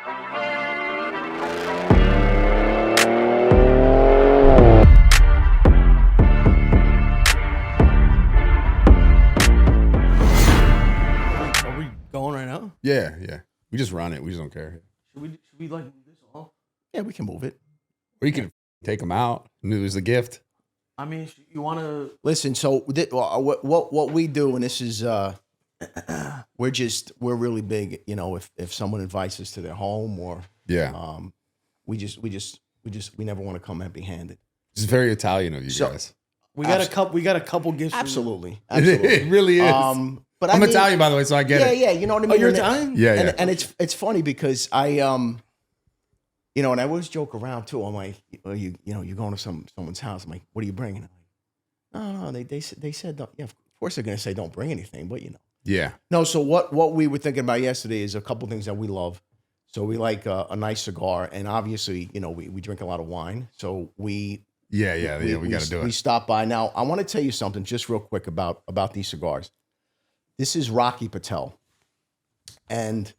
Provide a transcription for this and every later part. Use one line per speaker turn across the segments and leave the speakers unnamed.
Are we going right now?
Yeah. We just run it. We just don't care.
Should we like move this off?
Yeah, we can move it.
Or you can take them out. Lose the gift.
I mean, you want to
Listen, so what we do, and this is we're really big. You know, if someone invites us to their home, or
Yeah.
we never want to come empty-handed.
It's very Italian of you guys.
we got a couple gifts. For you.
Absolutely.
It really is.
But
I'm
I mean,
Italian, by the way, so I get it.
Yeah, you know what I mean.
Oh, you're
And-
Italian?
Yeah.
And it's funny because I you know, and I always joke around too. I'm like, you know, you're going to someone's house. I'm like, what are you bringing? I'm like, no, they said, don't, yeah, of course they're gonna say don't bring anything, but you know.
Yeah.
No, so what we were thinking about yesterday is a couple things that we love. So we like a nice cigar, and obviously, you know, we drink a lot of wine. So we
We got to do
We
it.
stopped by. Now, I want to tell you something just real quick about these cigars. This is Rocky Patel, and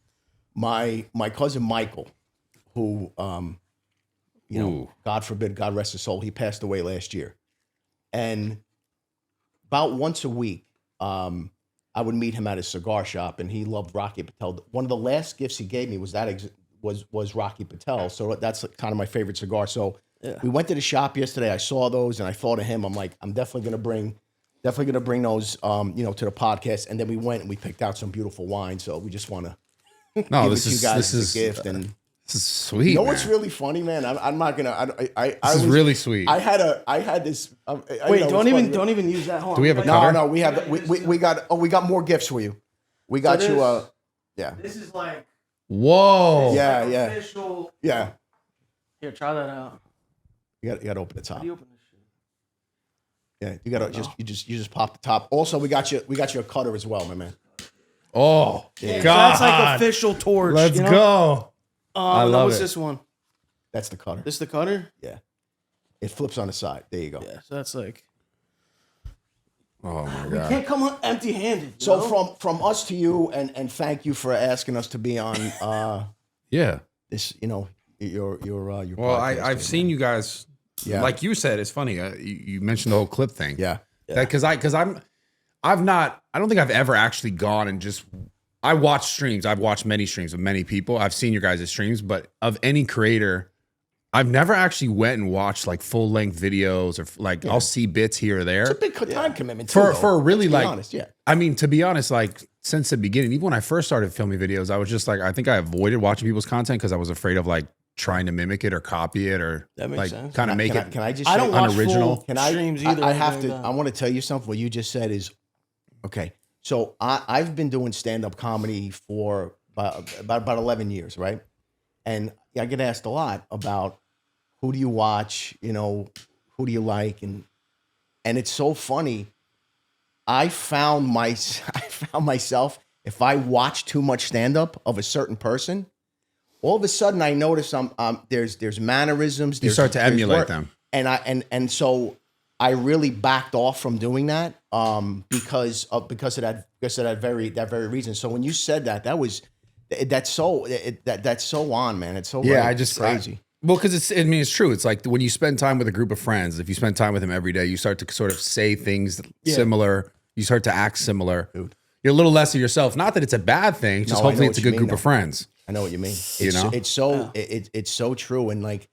my cousin Michael, who you know,
Ooh.
God forbid, God rest his soul, he passed away last year, and about once a week, I would meet him at his cigar shop, and he loved Rocky Patel. One of the last gifts he gave me was was Rocky Patel, so that's kind of my favorite cigar. So we went to the shop yesterday. I saw those, and I thought of him. I'm like, I'm definitely gonna bring those, you know, to the podcast. And then we went and we picked out some beautiful wine. So we just want to
No,
give
this
it to you
is
guys as
this
a
is
gift. And
this is sweet.
you know
man.
what's really funny, man? I'm not gonna.
This is really sweet.
I had this.
Wait, don't even use that. Hold on.
Do we have a
No,
cutter?
no, we have. We got more gifts for you. We got
So
you.
this-
Yeah,
This is like
Whoa.
Yeah,
like
yeah.
official.
yeah.
Here, try that out.
You got to open the
How
top.
do you open this shit?
Yeah, you got to just pop the top. Also, we got you a cutter as well, my man.
Oh,
Yeah,
God.
that's like official torch.
Let's
you know?
go.
I
love
what's
it.
this one?
That's the cutter.
This the cutter?
Yeah, it flips on the side. There you go.
Yeah. So that's like
Oh, my
we
God.
can't come empty-handed.
So
you know?
from us to you, and thank you for asking us to be on
Yeah.
this. You know, your
Well,
podcast,
I've seen you guys.
Yeah.
Like you said, it's funny. You mentioned the whole clip thing.
Yeah.
Because I don't think I've ever actually gone and just. I watch streams. I've watched many streams of many people. I've seen your guys' streams, but of any creator, I've never actually went and watched like full length videos or like I'll see bits here or there.
It's a big time commitment too,
For a really
Let's be
like,
honest, yeah.
I mean, to be honest, like since the beginning, even when I first started filming videos, I was just like, I think I avoided watching people's content because I was afraid of like trying to mimic it or copy it or
That makes
like
sense.
kind of make it.
Can I just?
I
say-
don't watch
unoriginal.
full streams either.
I have
anything
to.
like that.
I want to tell you something. What you just said is okay. So I've been doing stand-up comedy for about 11 years, right? And I get asked a lot about who do you watch, you know, who do you like, and it's so funny. I found myself if I watch too much stand-up of a certain person, all of a sudden I notice there's mannerisms.
You start to
there's
emulate
work,
them.
and so I really backed off from doing that because of that very reason. So when you said that's so on, man. It's so
Yeah,
right.
I just
It's crazy.
Well, because it's true. It's like when you spend time with a group of friends, if you spend time with them every day, you start to sort of say things similar. You start to act similar.
Dude.
You're a little less of yourself. Not that it's a bad thing. Just
No, I
hopefully
know
it's a
what you
good
mean,
group of
though.
friends.
I know what you mean.
You know?
It's so true. And like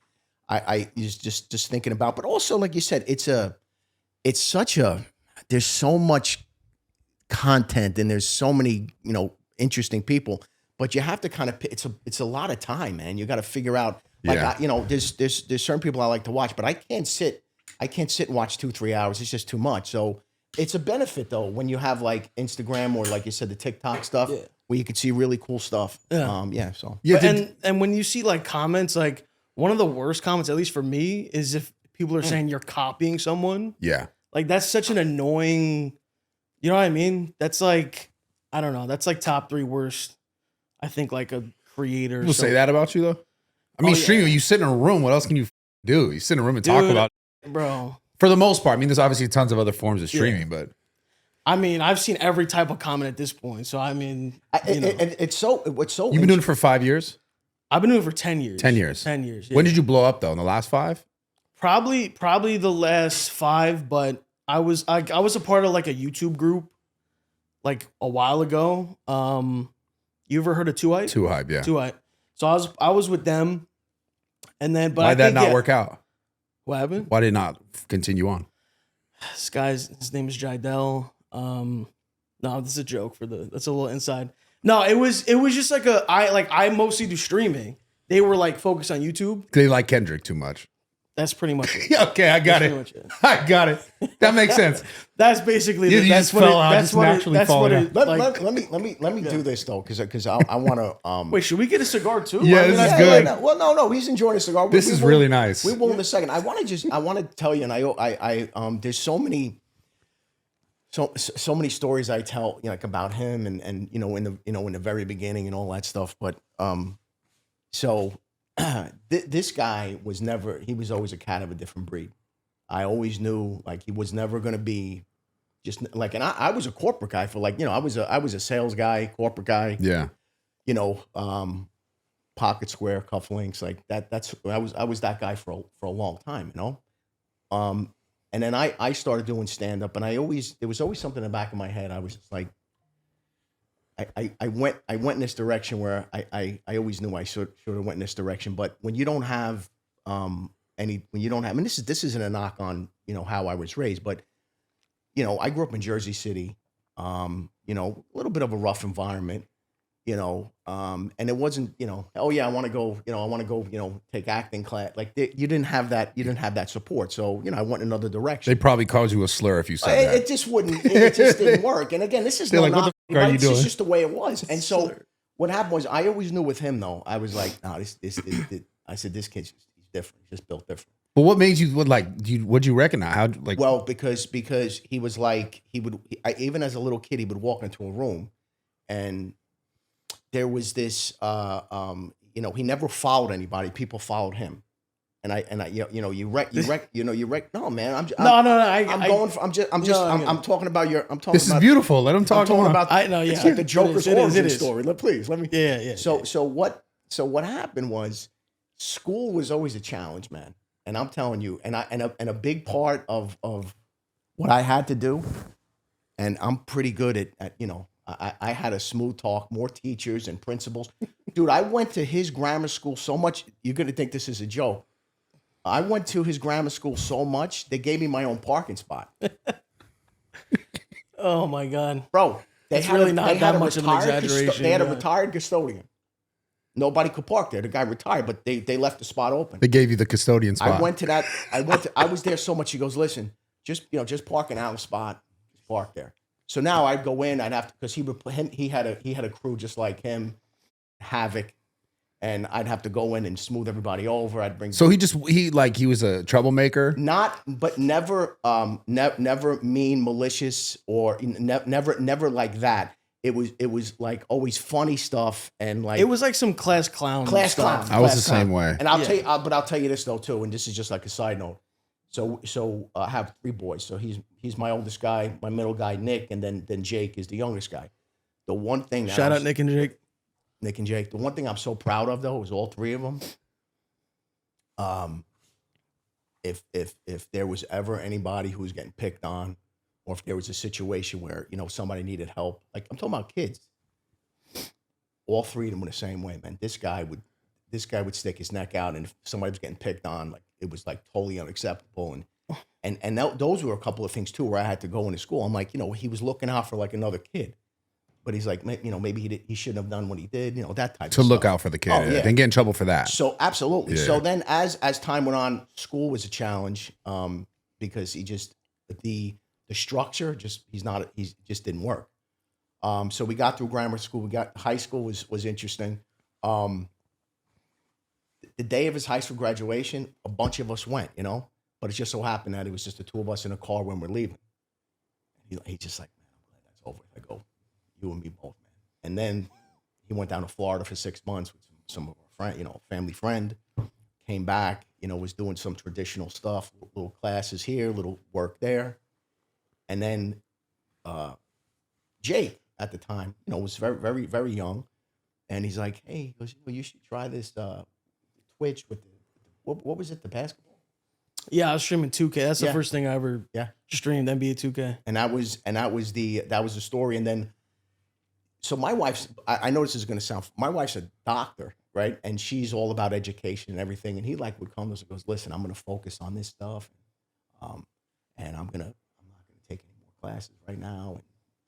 I just thinking about, but also like you said, there's so much content and there's so many, you know, interesting people, but you have to kind of, it's a lot of time, man. You got to figure out, like,
Yeah.
you know, there's certain people I like to watch, but I can't sit and watch 2-3 hours. It's just too much. So it's a benefit though, when you have like Instagram or like you said, the TikTok stuff where you can see really cool stuff.
Yeah.
So
Yeah,
But- and when you see like comments, like one of the worst comments, at least for me, is if people are saying you're copying someone.
yeah.
Like that's such an annoying, you know what I mean? That's like, I don't know. That's like top 3 worst. I think like a creator.
People say that about you though. I mean,
Oh, yeah.
streaming. You sit in a room. What else can you do? You sit in a room and talk
Dude.
about.
Bro.
For the most part, I mean, there's obviously tons of other forms of streaming, but
I mean, I've seen every type of comment at this point. So I mean, you know.
it's so what's so
you've been doing it for 5 years.
I've been doing it for 10 years.
10 years.
10 years. Yeah.
When did you blow up though? In the last 5?
Probably the last 5, but I was a part of like a YouTube group like a while ago. You ever heard of Two Hype?
Two Hype, yeah.
Two Hype. So I was with them, and then
Why did that not work out?
What happened?
Why did it not continue on?
His name is Jidel. No, this is a joke that's a little inside. No, it was just like I mostly do streaming. They were like focused on YouTube.
They like Kendrick too much.
That's pretty much it.
Okay, I got it. I got it. That makes sense.
That's basically
You
that's
just
what
fell
it,
out,
that's
just
what
naturally
it, that's what
falling
it,
Let,
like,
let me do this though, because I want to.
Wait, should we get a cigar too?
Yeah, this is good.
Yeah, well, no, he's enjoying a cigar.
This is really nice.
We will in a second. I want to tell you, and I there's so many stories I tell, like about him and in the very beginning and all that stuff. But so this guy he was always a cat of a different breed. I always knew like he was never going to be just like, and I was a corporate guy for like, I was a sales guy, corporate guy.
Yeah.
Pocket square, cufflinks, like that. I was that guy for a long time, and then I started doing stand up, and there was always something in the back of my head. I was just like, I went in this direction where I always knew I sort of went in this direction. But when you don't have and this isn't a knock on how I was raised, but I grew up in Jersey City, a little bit of a rough environment, and it wasn't oh yeah, I want to go take acting class, like you didn't have that support, so I went in another direction.
They probably called you a slur if you said that.
It just didn't work. And again, this is
They're
no
like, what
knock,
the fuck are you
This is
doing?
just the way it was. And so what happened was, I always knew with him though, I was like, no, this I said, this kid's he's different. He's just built different.
But what made you what'd you recognize? How like?
Well, because he was like, even as a little kid, he would walk into a room, and there was this, he never followed anybody. People followed him, and I, no, man, I'm talking about your,
This is beautiful. Let him talk.
I'm talking about,
I know, yeah.
it's like the Joker's
It is,
origin
it is.
story. Let me.
Yeah.
So what happened was, school was always a challenge, man. And I'm telling you, and a big part of what I had to do, and I'm pretty good at I had a smooth talk, more teachers and principals. Dude, I went to his grammar school so much, you're gonna think this is a joke. I went to his grammar school so much, they gave me my own parking spot.
Oh my God,
Bro,
it's really not that much of an exaggeration.
They had a retired custodian. Nobody could park there. The guy retired, but they left the spot open.
They gave you the custodian spot.
I went to that. I was there so much. He goes, listen, just park an out spot. Just park there. So now I'd go in. I'd have to, because he had a crew just like him, Havoc, and I'd have to go in and smooth everybody over. I'd bring.
So he was a troublemaker.
But never mean, malicious, or never like that. It was like always funny stuff, and like
it was like some class clown.
I was the same way.
And I'll tell you this though too, and this is just like a side note. So I have 3 boys. So he's my oldest guy, my middle guy Nick, and then Jake is the youngest guy. The one thing that
Shout out Nick and Jake.
Nick and Jake. The one thing I'm so proud of though is all 3 of them. If there was ever anybody who was getting picked on, or if there was a situation where somebody needed help, like I'm talking about kids, all 3 of them were the same way, man. This guy would stick his neck out, and if somebody was getting picked on, like it was like totally unacceptable. And those were a couple of things too, where I had to go into school. I'm like, he was looking out for like another kid, but he's like, maybe he shouldn't have done what he did, that type of stuff.
To look out for the kid.
Oh, yeah.
Didn't get in trouble for that.
So absolutely.
Yeah.
So then as time went on, school was a challenge, because the structure he just didn't work. So we got through grammar school. We got high school was interesting. The day of his high school graduation, a bunch of us went, but it just so happened that it was just the 2 of us in a car when we're leaving. He's just like, man, I'm glad that's over. I go, you and me both, man. And then he went down to Florida for 6 months with some of our friend, family friend. Came back, was doing some traditional stuff, little classes here, little work there. And then Jake at the time, was very, very, very young. and he's like, hey, he goes, well, you should try this Twitch with what was it, the basketball?
Yeah, I was streaming 2K. That's the first thing I ever streamed, NBA 2K.
And that was the story. And then, so my wife's, I know this is going to sound, my wife's a doctor, right? And she's all about education and everything. And he like would come to us and goes, listen, I'm going to focus on this stuff. And I'm not going to take any more classes right now.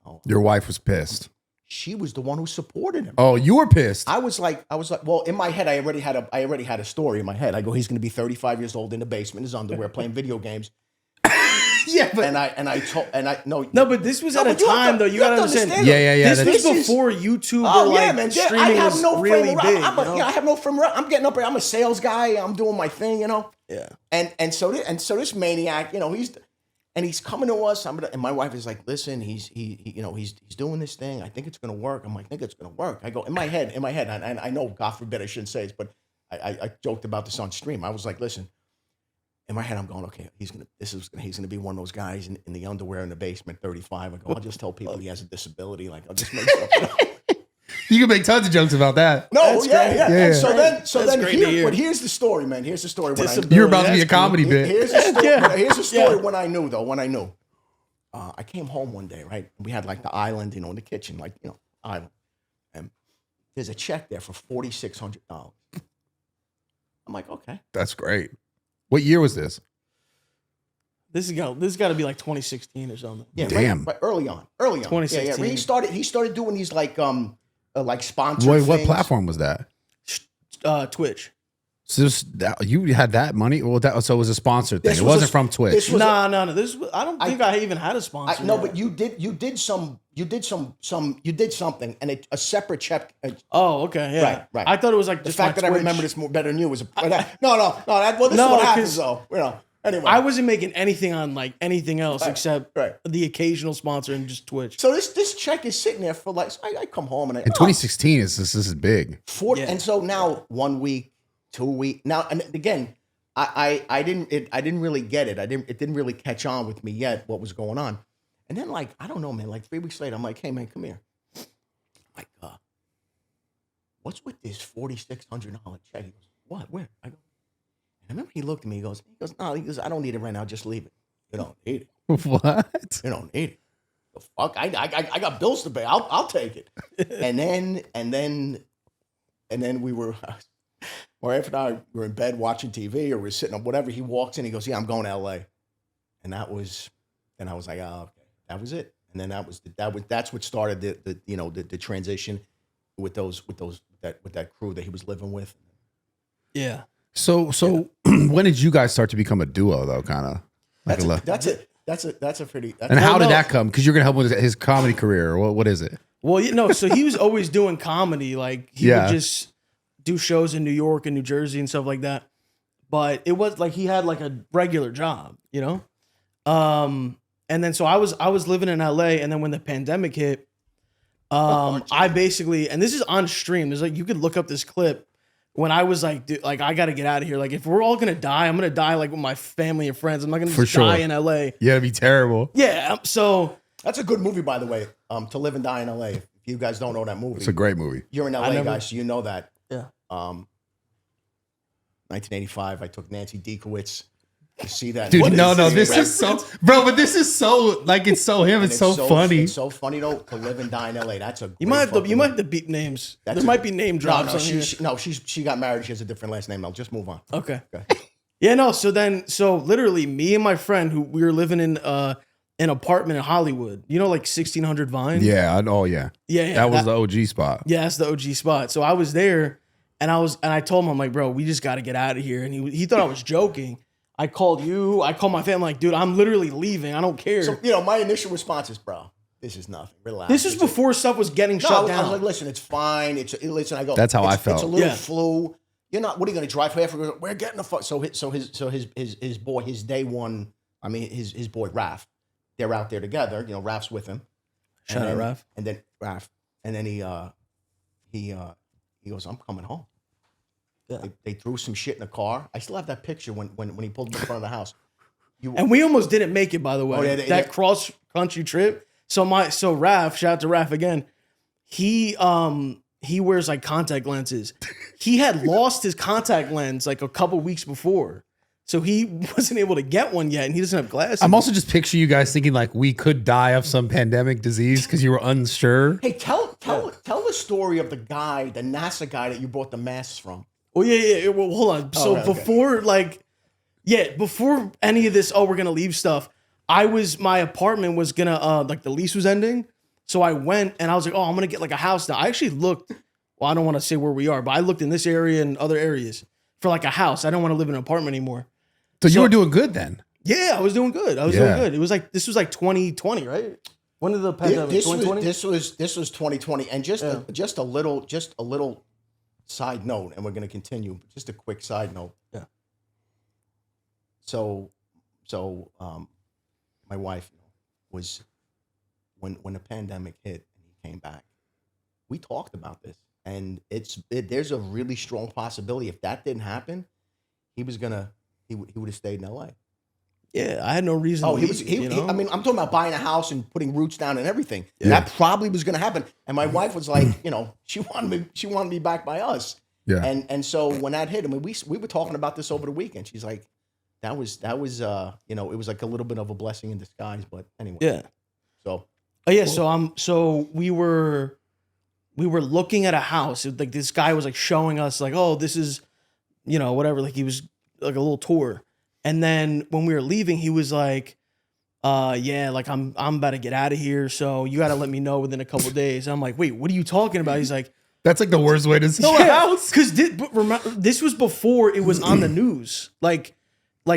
And
Your wife was pissed.
she was the one who supported him.
Oh, you were pissed.
I was like, well, in my head, I already had a story in my head. I go, he's going to be 35 years old in the basement, in his underwear, playing video games.
Yeah, but
no,
but this was at a time though. You gotta understand.
Yeah.
This was before YouTube or streaming was really big.
I have no frame. I'm getting up there. I'm a sales guy. I'm doing my thing, you know.
Yeah.
And so this maniac, you know, he's coming to us. And my wife is like, listen, he's doing this thing. I think it's gonna work. I'm like, I think it's gonna work. I go in my head, and I know, God forbid, I shouldn't say this, but I joked about this on stream. I was like, listen. In my head, I'm going, okay, he's gonna be one of those guys in the underwear in the basement, 35. I go, I'll just tell people he has a disability. Like, I'll just make something up.
You can make tons of jokes about that.
No, yeah. And so then here's the story, man. Here's the story.
You're about to be a comedy bit.
Here's the story when I knew. I came home one day, right? We had like the island, in the kitchen, like, island. And there's a check there for $4,600. I'm like, okay.
That's great. What year was this?
This has got to be like 2016 or something.
Yeah,
damn.
Right, early on.
2016.
Yeah. He started doing these like sponsored things.
What platform was that?
Twitch.
So you had that money? Well, so it was a sponsored thing. It wasn't from Twitch.
No. I don't think I even had a sponsor.
No, but you did something, and a separate check.
Oh, okay, yeah,
right.
I thought it was like
The fact that I remember this more better than you was this is what happens though. Anyway,
I wasn't making anything on like anything else except the occasional sponsor and just Twitch.
So this check is sitting there for like, so I come home and
2016 this is big.
And so now 1 week, 2 weeks. Now, and again, I didn't really get it. It didn't really catch on with me yet what was going on. And then like, I don't know, man, like 3 weeks later, I'm like, hey man, come here. I'm like, what's with this $4,600 check? He goes, what? Where? I go, and I remember he looked at me, he goes, no, I don't need it right now, just leave it. You don't need it.
What?
You don't need it. The fuck? I got bills to pay. I'll take it. and then we were my wife and I were in bed watching TV or we're sitting up, whatever. He walks in, he goes, yeah, I'm going to LA. And I was like, oh, okay. That was it. And then that's what started the transition with that crew that he was living with.
Yeah.
So when did you guys start to become a duo though, kind of?
That's a pretty.
And how did that come? Because you're gonna help with his comedy career, or what is it?
Well, so he was always doing comedy. Like he would just do shows in New York and New Jersey and stuff like that. But it was like he had like a regular job, And then so I was living in LA, and then when the pandemic hit, I basically, and this is on stream. There's like, you could look up this clip when I was like, dude, like I got to get out of here. Like if we're all gonna die, I'm gonna die like with my family and friends. I'm not gonna just die in LA.
Yeah, it'd be terrible.
Yeah. So
that's a good movie, by the way. To Live and Die in LA. If you guys don't know that movie,
it's a great movie.
You're in LA, guys, so you know that.
Yeah.
1985. I took Nancy Dekowitz to see that.
Dude, this is so, bro. But this is so like it's so him. It's so funny.
It's so funny though. To Live and Die in LA. That's a.
You might have to beat names. There might be name drops.
She got married. She has a different last name. I'll just move on.
Okay. Yeah. No. So literally, me and my friend who we were living in an apartment in Hollywood. Like 1600 Vine.
Yeah. Yeah. That was the OG spot.
Yeah, that's the OG spot. So I was there, and I told him, I'm like, bro, we just got to get out of here. And he thought I was joking. I called you. I called my family. Like, dude, I'm literally leaving. I don't care.
So my initial response is, bro, this is nothing. Relax.
This is before stuff was getting shut down.
I was like, listen, it's fine. Listen, I go.
That's how I felt.
It's a little flu. You're not. What are you going to drive for Africa? We're getting the fuck. So his boy, his day one. I mean, his boy Raph. They're out there together. Raph's with him.
Shout out Raph.
And then Raph. And then he goes, I'm coming home. Yeah. They threw some shit in the car. I still have that picture when he pulled in front of the house.
And we almost didn't make it, by the way. That cross country trip. So Raph, shout out to Raph again. He he wears like contact lenses. He had lost his contact lens like a couple weeks before. So he wasn't able to get one yet, and he doesn't have glasses.
I'm also just picturing you guys thinking like we could die of some pandemic disease because you were unsure.
Hey, tell the story of the guy, the NASA guy that you bought the masks from.
Oh yeah. Well, hold on. So
right,
before before any of this, we're gonna leave stuff. My apartment was gonna like the lease was ending, so I went and I was like, I'm gonna get like a house now. I actually looked. Well, I don't want to say where we are, but I looked in this area and other areas for like a house. I don't want to live in an apartment anymore.
So you were doing good then.
Yeah, I was doing good. This was like 2020, right? When did the pandemic? 2020.
This was 2020, and just a little side note, and we're gonna continue. Just a quick side note.
Yeah.
So, my wife was when the pandemic hit and he came back. We talked about this, and there's a really strong possibility if that didn't happen, he would have stayed in LA.
Yeah, I had no reason.
I mean, I'm talking about buying a house and putting roots down and everything. Yeah. That probably was going to happen. And my wife was like, she wanted me back by us.
Yeah.
And so when that hit, I mean, we were talking about this over the weekend. She's like, that was it was like a little bit of a blessing in disguise. But anyway.
Yeah.
So.
Oh yeah. So we were looking at a house. Like this guy was like showing us like, this is, whatever. Like he was like a little tour. And then when we were leaving, he was like, like I'm about to get out of here. So you got to let me know within a couple of days. I'm like, wait, what are you talking about? He's like,
that's like the worst way to sell a house.
Because this was before it was on the news, like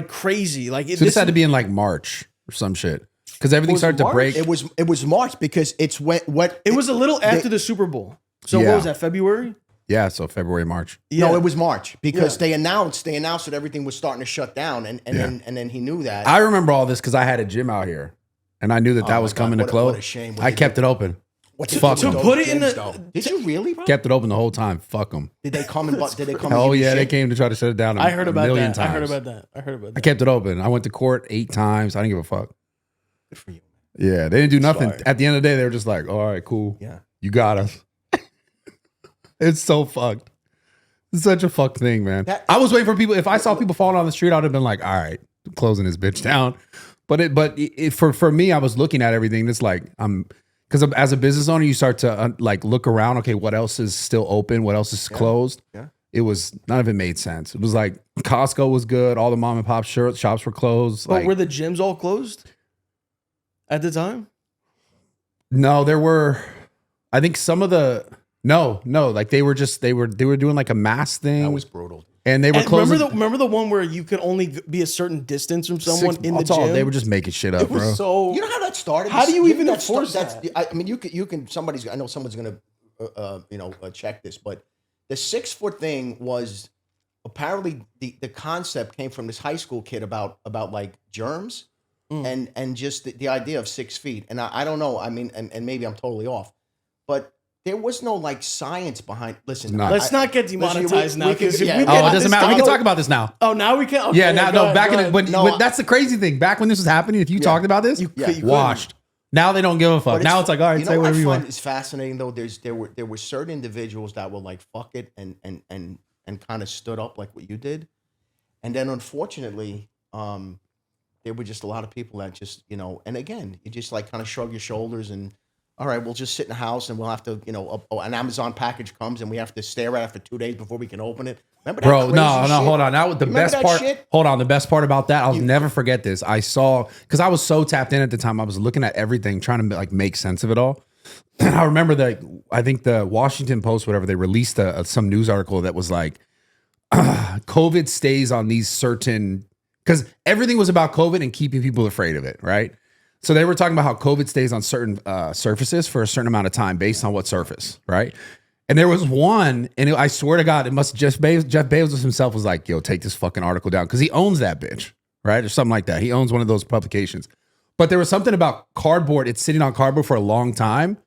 crazy. Like
this had to be in like March or some shit. Because everything started to break.
It was March because it's what
it was a little after the Super Bowl. So what was that, February?
Yeah, so February, March.
Yeah. No, it was March because they announced that everything was starting to shut down, and then he knew that.
I remember all this because I had a gym out here, and I knew that was coming to close.
What a shame!
I kept it open.
To put it in the.
Did you really? Bro?
Kept it open the whole time. Fuck them.
Did they come and? Did they come?
Oh yeah, they came to try to shut it down.
I heard about that.
Times.
I heard about that. I
kept it open. I went to court 8 times. I didn't give a fuck.
Good for you.
Yeah, they didn't do nothing. Sorry. At the end of the day, they were just like, "All right, cool.
Yeah,
you got us." It's so fucked. It's such a fucked thing, man. I was waiting for people. If I saw people falling on the street, I'd have been like, "All right, I'm closing this bitch down." But for me, I was looking at everything. It's like because as a business owner, you start to like look around. Okay, what else is still open? What else is closed?
Yeah.
It was none of it made sense. It was like Costco was good. All the mom and pop shops were closed.
But were the gyms all closed at the time?
No, there were. I think some of the. No, like they were doing like a mask thing.
That was brutal.
And they were closing.
Remember the one where you could only be a certain distance from someone in the gym?
They were just making shit up, bro.
So
you know how that started?
How do you even enforce that?
I mean, you can. I know someone's gonna check this, but the 6-foot thing was apparently the concept came from this high school kid about like germs and just the idea of 6 feet. And I don't know. I mean, and maybe I'm totally off, but. There was no like science behind. Listen,
let's not get demonetized now.
It doesn't matter. We can talk about this now.
Oh, now we can. Okay,
yeah, now back in when that's the crazy thing. Back when this was happening, if you talked about this, you washed. Now they don't give a fuck. Now it's like, all right, say whatever you want.
It's fascinating though. There were certain individuals that were like, fuck it, and kind of stood up like what you did, and then unfortunately, there were just a lot of people that just and again, you just like kind of shrug your shoulders and. All right, we'll just sit in the house and we'll have to, an Amazon package comes and we have to stare at it for 2 days before we can open it. Remember that crazy shit?
Hold on. Now the best part. Hold on, the best part about that, I'll never forget this. I saw because I was so tapped in at the time. I was looking at everything, trying to like make sense of it all. And I remember that I think the Washington Post, whatever, they released some news article that was like, COVID stays on these certain because everything was about COVID and keeping people afraid of it, right? So they were talking about how COVID stays on certain surfaces for a certain amount of time based on what surface, right? And there was one, and I swear to God, it must Jeff Bezos himself was like, yo, take this fucking article down because he owns that bitch, right? Or something like that. He owns one of those publications. But there was something about cardboard. It's sitting on cardboard for a long time.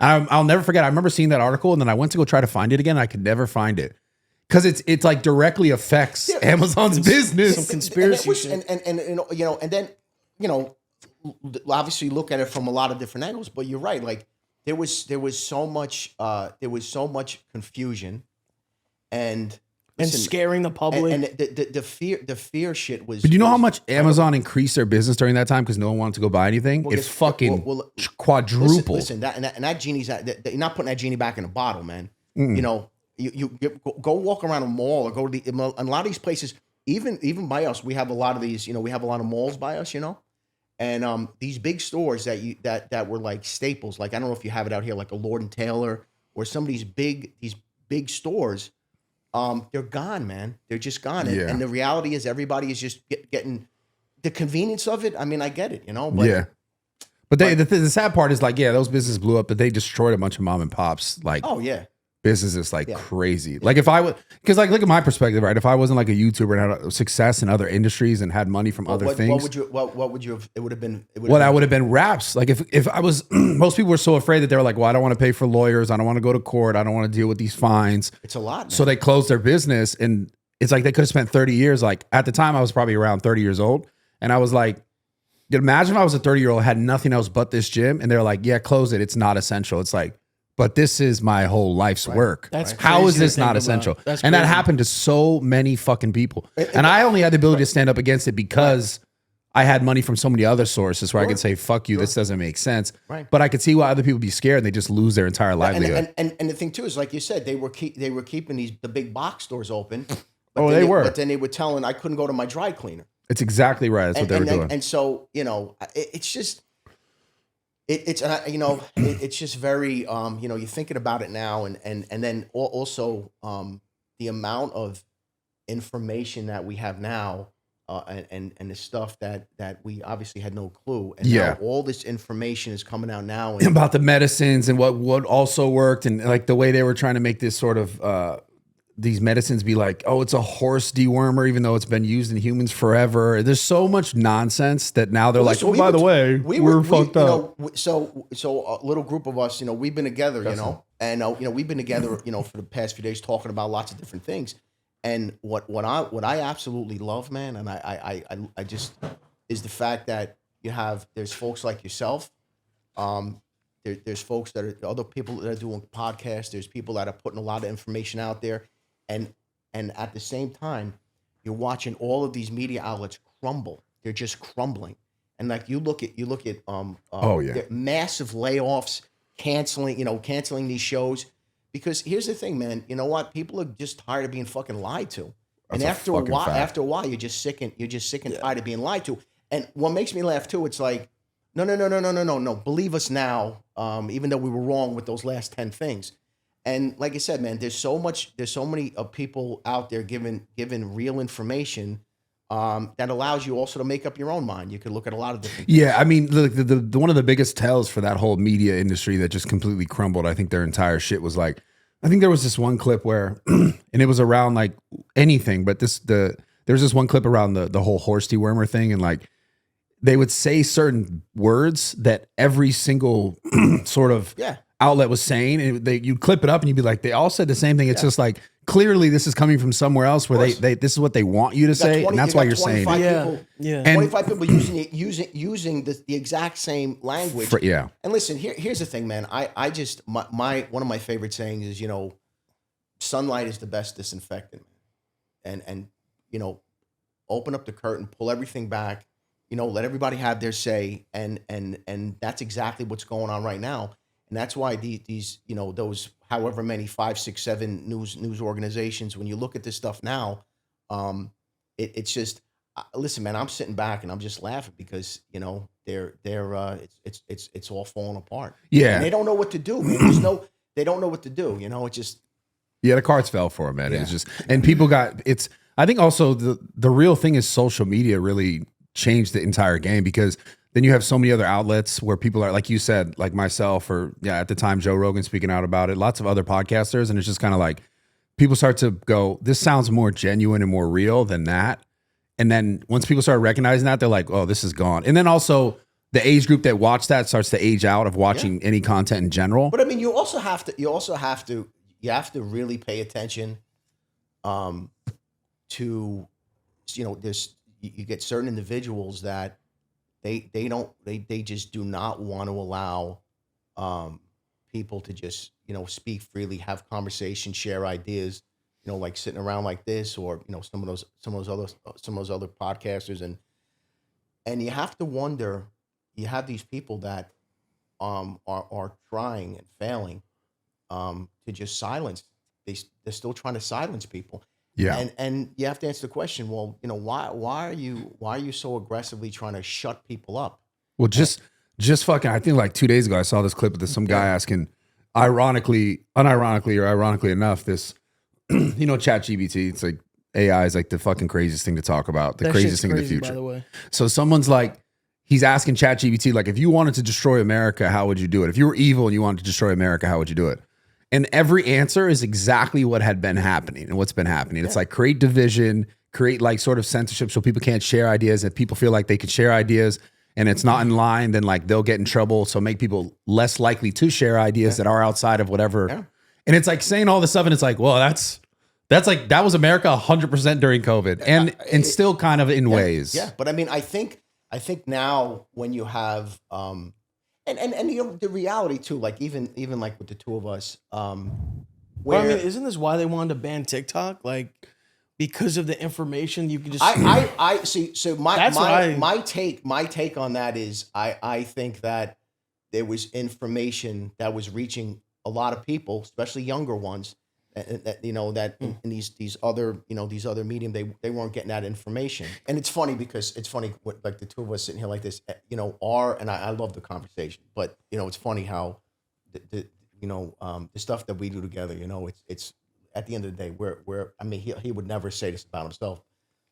I'll never forget. I remember seeing that article, and then I went to go try to find it again. And I could never find it because it's like directly affects Amazon's business.
Some conspiracy shit.
And then obviously look at it from a lot of different angles, but you're right. Like there was so much confusion and listen,
scaring the public.
and the fear shit was.
But do you know how
was
much Amazon increased their business during that time because no one wanted to go buy anything?
Well,
it
guess-
fucking
well,
quadrupled.
Listen, that genie's you're not putting that genie back in a bottle, man. You know, you go walk around a mall or go to a lot of these places. Even by us, we have a lot of these. You know, we have a lot of malls by us. You know, and these big stores that were like staples. Like I don't know if you have it out here, like a Lord and Taylor or some of these big stores. They're gone, man. They're just gone.
Yeah.
And the reality is, everybody is just getting the convenience of it. I mean, I get it, you know. But
yeah. But the sad part is like, yeah, those businesses blew up, but they destroyed a bunch of mom and pops. Like,
oh yeah.
businesses like crazy. Like if I would, because like look at my perspective, right? If I wasn't like a YouTuber and had success in other industries and had money from other things,
what would you have? It would have been.
That would have been raps. Like if I was, most people were so afraid that they were like, well, I don't want to pay for lawyers, I don't want to go to court, I don't want to deal with these fines.
It's a lot, man.
So they closed their business, and it's like they could have spent 30 years. Like at the time, I was probably around 30 years old, and I was like, imagine if I was a 30-year-old had nothing else but this gym, and they're like, yeah, close it. It's not essential. It's like, but this is my whole life's work.
That's
how is
crazy to
this
think
not
about.
essential?
That's
And that
crazy.
happened to so many fucking people. And I only had the ability to stand up against it because I had money from so many other sources where I could say, fuck you, this doesn't make sense.
Right.
But I could see why other people be scared and they just lose their entire livelihood.
And the thing too is, like you said, they were keeping the big box stores open. But
Oh,
then
they were.
But then they were telling I couldn't go to my dry cleaner.
It's exactly right. That's what they were doing.
And so, you know, it's just, it's just very, you know, you're thinking about it now, and then also the amount of information that we have now, and the stuff that we obviously had no clue, and
Yeah.
now all this information is coming out now, and
About the medicines and what also worked, and like the way they were trying to make this sort of these medicines be like, oh, it's a horse dewormer, even though it's been used in humans forever. There's so much nonsense that now they're
Listen,
like, oh, by the way, we're fucked up.
You know, so a little group of us, you know, we've been together, you know, and you know, we've been together, you know, for the past few days talking about lots of different things. And what I absolutely love, man, and I just is the fact that there's folks like yourself, there's folks that are other people that are doing podcasts, there's people that are putting a lot of information out there, and at the same time, you're watching all of these media outlets crumble. They're just crumbling. And like you look at massive layoffs, canceling these shows. Because here's the thing, man. You know what? People are just tired of being fucking lied to. And after a while, you're just sick and tired of being lied to. And what makes me laugh too, it's like, no. Believe us now, even though we were wrong with those last 10 things. And like I said, man, there's so many people out there giving real information that allows you also to make up your own mind. You could look at a lot of different things.
Yeah, I mean, the one of the biggest tells for that whole media industry that just completely crumbled, I think their entire shit was like, I think there was this one clip where, and it was around like anything, but there was this one clip around the whole horse dewormer thing, and like they would say certain words that every single sort of outlet was saying, and you'd clip it up and you'd be like, they all said the same thing. It's just like, clearly this is coming from somewhere else where they this is what they want you to say, and that's why you're saying it.
Yeah. 25 people using the exact same language. And listen, here's the thing, man. I just my one of my favorite sayings is, you know, sunlight is the best disinfectant. And you know, open up the curtain, pull everything back, you know, let everybody have their say, and that's exactly what's going on right now. And that's why these you know, those however many 5, 6, 7 news organizations, when you look at this stuff now, it's just listen, man, I'm sitting back and I'm just laughing because, you know, it's all falling apart.
Yeah,
and they don't know what to do, man. They don't know what to do. You know, it just
the cards fell for them, man. It's just, and people I think also the real thing is social media really changed the entire game, because then you have so many other outlets where people are, like you said, like myself, or at the time Joe Rogan speaking out about it, lots of other podcasters, and it's just kind of like people start to go, this sounds more genuine and more real than that. And then once people start recognizing that, they're like, oh, this is gone. And then also the age group that watch that starts to age out of watching any content in general.
But I mean, you have to really pay attention to, you know, you get certain individuals that they just do not want to allow people to just, speak freely, have conversations, share ideas, like sitting around like this, or, some of those other podcasters. And you have to wonder, you have these people that are trying and failing to just silence. They're still trying to silence people.
Yeah.
And you have to answer the question, well, why are you so aggressively trying to shut people up?
Well, just fucking, I think like 2 days ago, I saw this clip of some guy asking, unironically or ironically enough, this, ChatGPT, it's like AI is like the fucking craziest thing to talk about, the
That
craziest
shit's
thing in the
crazy,
future.
by the way.
So someone's like, he's asking ChatGPT, like, if you wanted to destroy America, how would you do it? If you were evil and you wanted to destroy America, how would you do it? And every answer is exactly what had been happening and what's been happening. It's like create division, create like sort of censorship so people can't share ideas. If people feel like they could share ideas and it's not in line, then like they'll get in trouble. So make people less likely to share ideas that are outside of whatever.
Yeah.
And it's like saying all this stuff and it's like, well, that's like, that was America 100% during COVID and still kind of in ways.
Yeah. But I mean, I think now when you have, and the reality too, like even like with the two of us, where
Well, I mean, isn't this why they wanted to ban TikTok? Like, because of the information you can just.
I see. So
That's what
my take on that is I think that there was information that was reaching a lot of people, especially younger ones, that in these other medium they weren't getting that information. And it's funny because like the two of us sitting here like this, and I love the conversation, but it's funny how the stuff that we do together, it's at the end of the day, we're I mean, he would never say this about himself,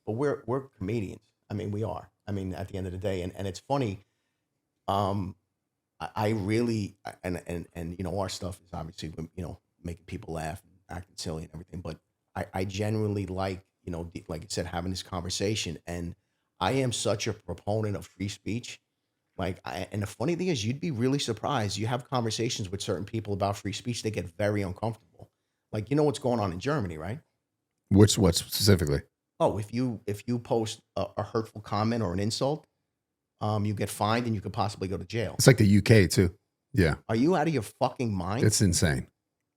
but we're comedians. I mean, we are. I mean, at the end of the day, and it's funny. I really and our stuff is obviously making people laugh and acting silly and everything, but I genuinely like like I said, having this conversation, and I am such a proponent of free speech. Like, and the funny thing is, you'd be really surprised. You have conversations with certain people about free speech, they get very uncomfortable. Like, what's going on in Germany, right?
What specifically?
Oh, if you post a hurtful comment or an insult, you get fined and you could possibly go to jail.
It's like the UK too. Yeah.
Are you out of your fucking mind?
It's insane.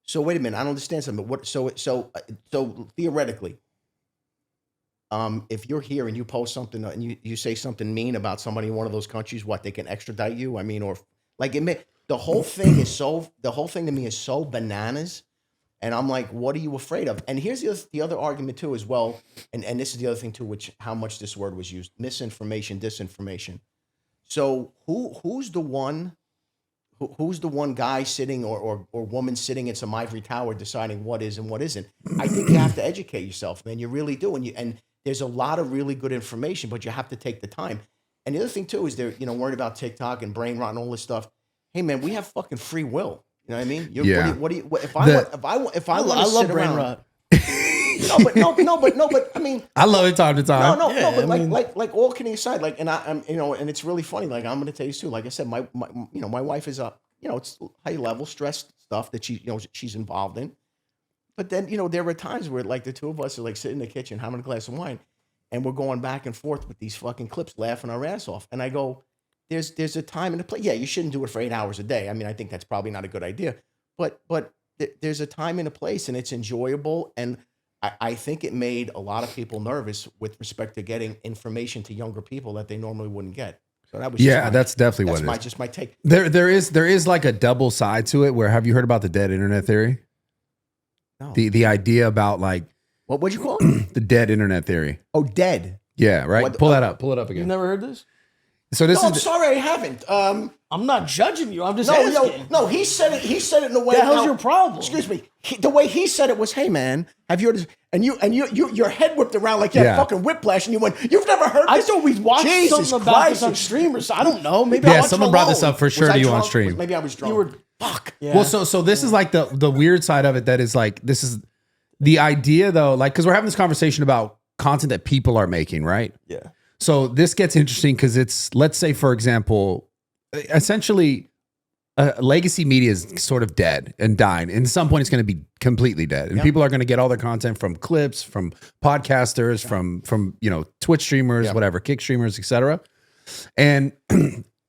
So wait a minute, I don't understand something. What? So theoretically, if you're here and you post something and you say something mean about somebody in one of those countries, what, they can extradite you? I mean, or like the whole thing to me is so bananas. And I'm like, what are you afraid of? And here's the other argument too, as well. And this is the other thing too, how much this word was used: misinformation, disinformation. So who's the one guy sitting or woman sitting in some ivory tower deciding what is and what isn't? I think you have to educate yourself, man. You really do. And there's a lot of really good information, but you have to take the time. And the other thing too is they're worried about TikTok and brain rot and all this stuff. Hey man, we have fucking free will. You know what I mean? If I love brain rot. But I mean,
I love it time to time.
But all kidding aside, like, and I'm and it's really funny. Like, I'm going to tell you too. Like I said, my wife is it's high level stress stuff that she's involved in. But then there were times where like the two of us are like sitting in the kitchen having a glass of wine, and we're going back and forth with these fucking clips, laughing our ass off. And I go, there's a time and a place. Yeah, you shouldn't do it for 8 hours a day. I mean, I think that's probably not a good idea. But there's a time and a place, and it's enjoyable. And I think it made a lot of people nervous with respect to getting information to younger people that they normally wouldn't get. So that was
that's definitely what it is.
Just my take.
There is like a double side to it. Where, have you heard about the dead internet theory?
No.
The idea about like
what'd you call it?
The dead internet theory.
Oh, dead.
Yeah, right. Pull that up. Pull it up again.
You've never heard this?
So this
I'm sorry, I haven't.
I'm not judging you. I'm just asking.
No. He said it. He said it in a way.
The hell's your problem?
Excuse me. The way he said it was, "Hey man, have you heard this?" And your head whipped around like you had fucking whiplash, and you went, "You've never heard this?"
I thought we watched something about this on stream or something. I don't know. Maybe I watched
someone brought this up for sure to you on stream.
Maybe I was drunk.
You were
fuck.
Yeah.
Well, so this is like the weird side of it. That is like, this is the idea though, like, because we're having this conversation about content that people are making, right?
Yeah.
So this gets interesting because it's, let's say, for example, essentially legacy media is sort of dead and dying. And at some point it's going to be completely dead. And people are going to get all their content from clips, from podcasters, from Twitch streamers, whatever, Kick streamers, etc. And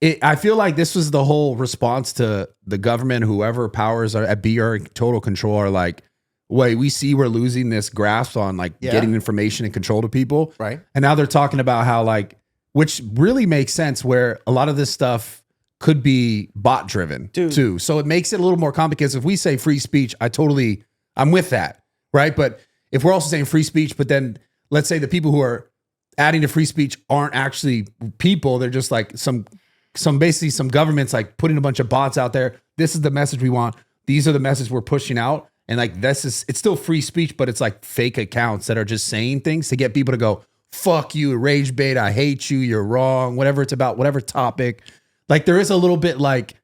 I feel like this was the whole response to the government, whoever powers are at BR total control are like, wait, we see we're losing this grasp on like getting information and control to people.
Right.
And now they're talking about how like, which really makes sense where a lot of this stuff could be bot driven too. So it makes it a little more complicated. If we say free speech, I'm with that. Right. But if we're also saying free speech, but then let's say the people who are adding to free speech aren't actually people, they're just like some governments like putting a bunch of bots out there. This is the message we want. These are the messages we're pushing out. And like, it's still free speech, but it's like fake accounts that are just saying things to get people to go, fuck you, rage bait, I hate you, you're wrong, whatever it's about, whatever topic. Like there is a little bit like,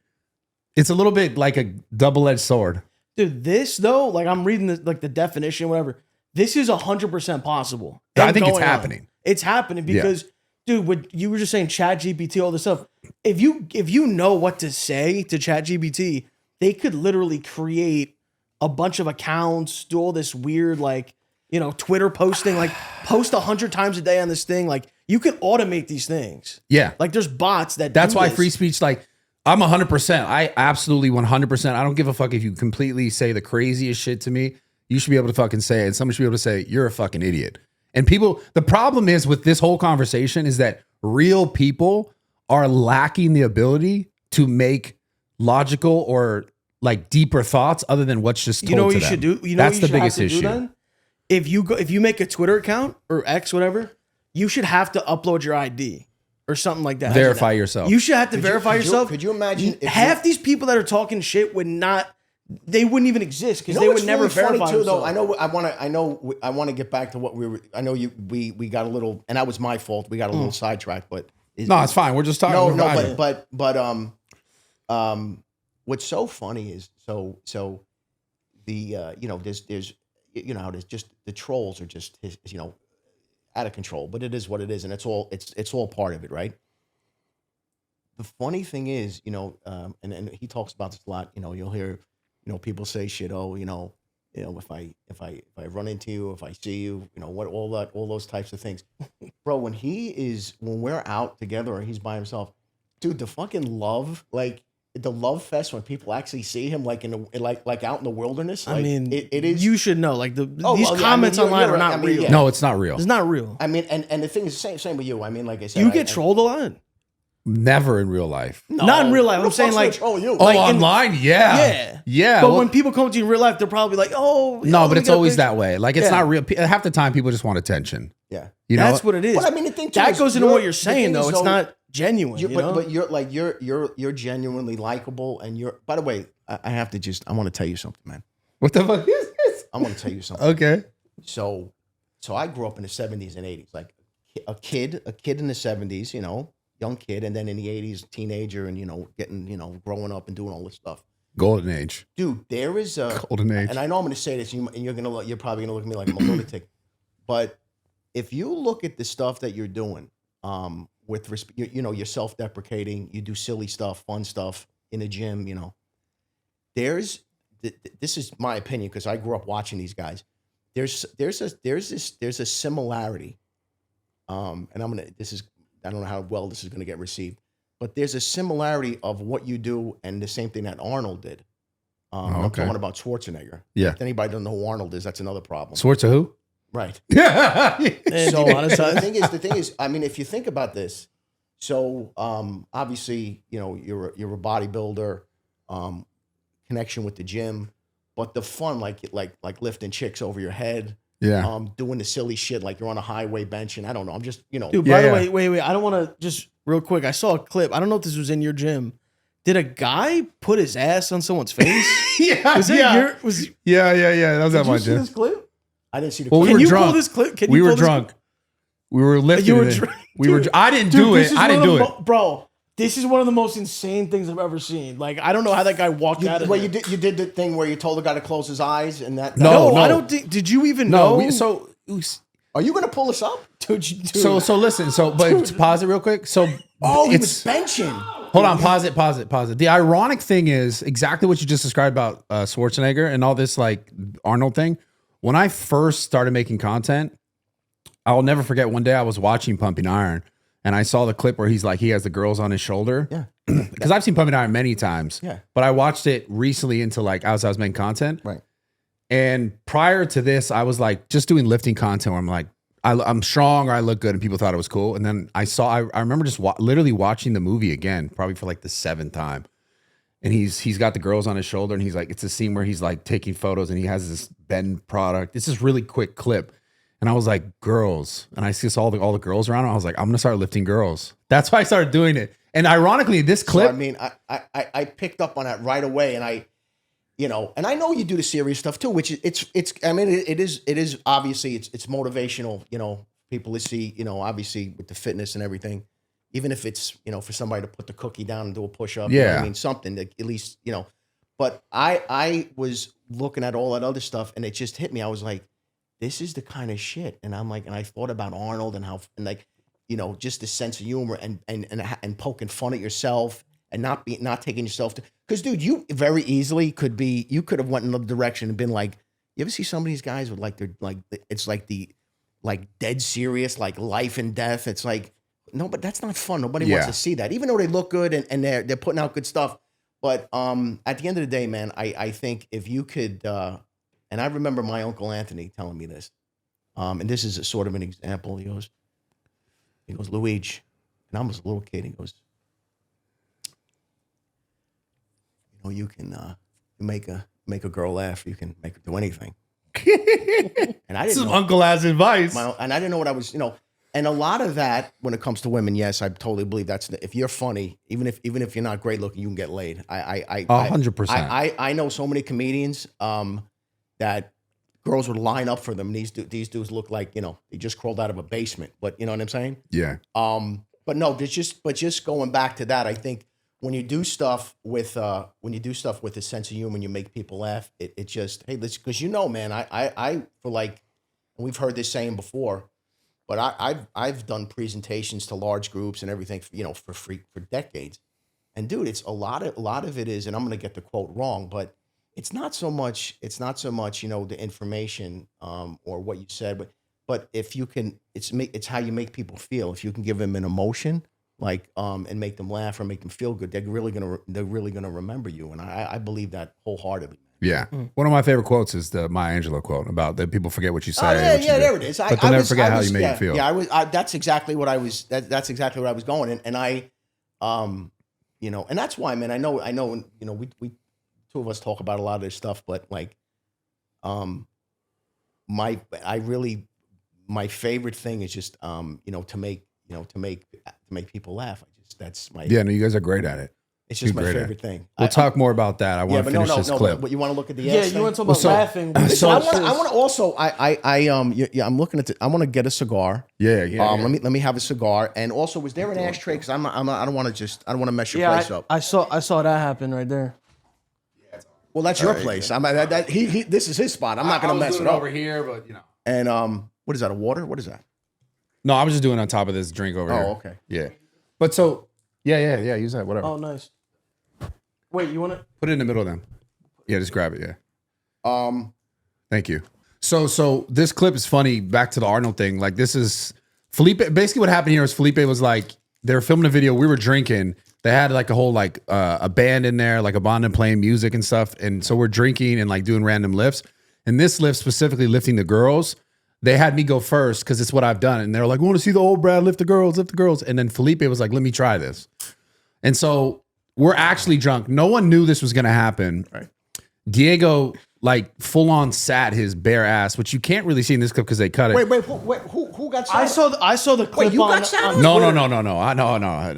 it's a little bit like a double-edged sword.
Dude, this though, like I'm reading the definition, whatever. This is 100% possible.
I think it's happening.
It's happening because, dude, what you were just saying, ChatGPT, all this stuff. If you know what to say to ChatGPT, they could literally create a bunch of accounts, do all this weird like, Twitter posting, like post 100 times a day on this thing. Like you can automate these things. Yeah. Like there's bots that
That's
do
why
this.
free speech, like I'm 100%. I absolutely 100%. I don't give a fuck if you completely say the craziest shit to me. You should be able to fucking say it. And someone should be able to say, you're a fucking idiot. And people, the problem is with this whole conversation is that real people are lacking the ability to make logical or like deeper thoughts other than what's just told
You know what
to
you
them.
should do? You know
That's
what
the
you should
biggest
have to do
issue.
then? If you make a Twitter account or X, whatever, you should have to upload your ID or something like that.
Verify yourself.
You should have to verify yourself.
Could you imagine if
half these people that are talking shit wouldn't even exist because they would never verify
too,
themselves.
though. I want to get back to what we got a little, and that was my fault. We got a little sidetracked, but
No, it's fine. We're just talking about it.
But what's so funny is so the there's just the trolls are just out of control, but it is what it is, and it's all part of it, right? The funny thing is, and he talks about this a lot. You'll hear, people say shit. Oh, if I run into you, if I see you, what all those types of things, bro. When we're out together or he's by himself, dude, the fucking love, like the love fest when people actually see him, like like out in the wilderness. Like,
I mean,
it is.
You should know, like these comments online are not real.
Yeah.
No, it's not real.
It's not real.
I mean, and the thing is, same with you. I mean, like I said,
You get trolled a lot.
Never in real life.
Not in real life. I'm saying like,
online, yeah.
But when people come to you in real life, they're probably like, oh,
no, but it's always that way. Like it's not real. Half the time, people just want attention.
Yeah,
that's what it is.
But I mean, the thing
that goes into what you're saying, though. It's not genuine.
But you're genuinely likable, and you're. By the way, I want to tell you something, man.
What the fuck is this?
I want to tell you something.
Okay.
So I grew up in the 70s and 80s, like a kid in the 70s, young kid, and then in the 80s, teenager, and getting, growing up and doing all this stuff.
Golden age,
dude. There is a
golden age,
and I know I'm going to say this, and you're probably going to look at me like I'm a lunatic, but if you look at the stuff that you're doing, with you're self-deprecating, you do silly stuff, fun stuff in the gym, this is my opinion because I grew up watching these guys. There's a similarity, and I don't know how well this is going to get received, but there's a similarity of what you do and the same thing that Arnold did. I'm talking about Schwarzenegger.
Yeah.
If anybody doesn't know who Arnold is, that's another problem.
Schwarzer who?
Right.
Yeah.
So the thing is, I mean, if you think about this, so obviously, you're a bodybuilder, connection with the gym, but the fun, like lifting chicks over your head.
Yeah.
Doing the silly shit like you're on a highway bench, and I don't know. I'm just,
Dude, by the way, wait. I don't want to just real quick. I saw a clip. I don't know if this was in your gym. Did a guy put his ass on someone's face?
Yeah.
Was it
That was at my
Did you see
gym.
this clip? I didn't see the
Well,
clip.
Can
we were
you
drunk.
pull this clip?
We were drunk. We were lifting.
You were
it.
drunk.
We were. I didn't do it. I didn't do it.
Bro, this is one of the most insane things I've ever seen. Like, I don't know how that guy walked out of there.
You did the thing where you told the guy to close his eyes, and that.
No.
I don't think. Did you even know?
Are you gonna pull us up?
Dude.
So listen. But pause it real quick. So
he was benching.
Hold on. Pause it. The ironic thing is exactly what you just described about Schwarzenegger and all this like Arnold thing. When I first started making content, I'll never forget one day I was watching Pumping Iron, and I saw the clip where he's like, he has the girls on his shoulder.
Yeah.
Because I've seen Pump It Iron many times.
Yeah.
But I watched it recently into like as I was making content.
Right.
And prior to this, I was like just doing lifting content where I'm like, I'm strong or I look good, and people thought it was cool. And then I remember just literally watching the movie again, probably for like the 7th time. And he's got the girls on his shoulder, and he's like, it's a scene where he's like taking photos, and he has this bend product. It's this really quick clip. And I was like, girls. And I see all the girls around him. I was like, I'm gonna start lifting girls. That's why I started doing it. And ironically, this clip.
So, I mean, I picked up on that right away, and and I know you do the serious stuff too, which it's I mean, it is obviously it's motivational, people to see, obviously with the fitness and everything, even if it's, for somebody to put the cookie down and do a push up,
yeah,
I mean, something that at least, but I was looking at all that other stuff, and it just hit me. I was like, this is the kind of shit. And I'm like, and I thought about Arnold and how, and like, just the sense of humor and poking fun at yourself and not taking yourself to, because dude, you very easily you could have went in another direction and been like, you ever see some of these guys with like, they're like, it's like dead serious, like life and death. It's like, no, but that's not fun. Nobody wants to see that, even though they look good and they're putting out good stuff. But at the end of the day, man, I think if you could, and I remember my Uncle Anthony telling me this, and this is a sort of an example. He goes, Luigi, and I was a little kid. He goes, you can make a girl laugh. You can make her do anything. And I didn't know.
Uncle has advice.
And I didn't know what I was, and a lot of that when it comes to women, yes, I totally believe if you're funny, even if you're not great looking, you can get laid.
100%.
I know so many comedians that girls would line up for them. These dudes look like, they just crawled out of a basement, but you know what I'm saying?
Yeah.
But no, just going back to that, I think when you do stuff with a sense of humor, and you make people laugh, it just, hey, let's, because man, I for like, and we've heard this saying before, but I've done presentations to large groups and everything, for free for decades, and dude, it's a lot of it is, and I'm gonna get the quote wrong, but it's not so much the information or what you said, but if you can, it's how you make people feel. If you can give them an emotion, like and make them laugh or make them feel good, they're really gonna remember you, and I believe that wholeheartedly.
Yeah. One of my favorite quotes is the Maya Angelou quote about that people forget what you say.
Oh, yeah, there it is.
But they'll never forget how you made you feel.
Yeah, that's exactly what I was. That's exactly what I was going, and I, and that's why, man. I know. We two of us talk about a lot of this stuff, but like, my favorite thing is just, to make people laugh. That's my.
Yeah, no, you guys are great at it.
It's just my favorite thing.
We'll talk more about that. I want to finish this clip.
But you want to look at the
you want to talk about laughing.
I want to also. I'm looking at. I want to get a cigar.
Yeah.
Let me have a cigar. And also, was there an ashtray? Because I don't want to mess your place up.
I saw that happen right there.
Well, that's your place. This is his spot. I'm not going to mess it up
over here, but
And what is that? A water? What is that?
No, I was just doing on top of this drink over here.
Oh, okay.
Yeah. But so, yeah. Use that. Whatever.
Oh, nice. Wait, you want to
put it in the middle then? Yeah, just grab it. Yeah. Thank you. So this clip is funny. Back to the Arnold thing. Like, this is Felipe. Basically, what happened here is Felipe was like, they were filming a video. We were drinking. They had like a whole like a band in there, like a band and playing music and stuff. And so we're drinking and like doing random lifts. And this lift specifically lifting the girls, they had me go first because it's what I've done. And they're like, we want to see the old Brad lift the girls. And then Felipe was like, let me try this. And so we're actually drunk. No one knew this was going to happen.
Right.
Diego like full on sat his bare ass, which you can't really see in this clip because they cut it.
Wait, who got sat?
I saw the clip.
Wait, you got sat?
No. That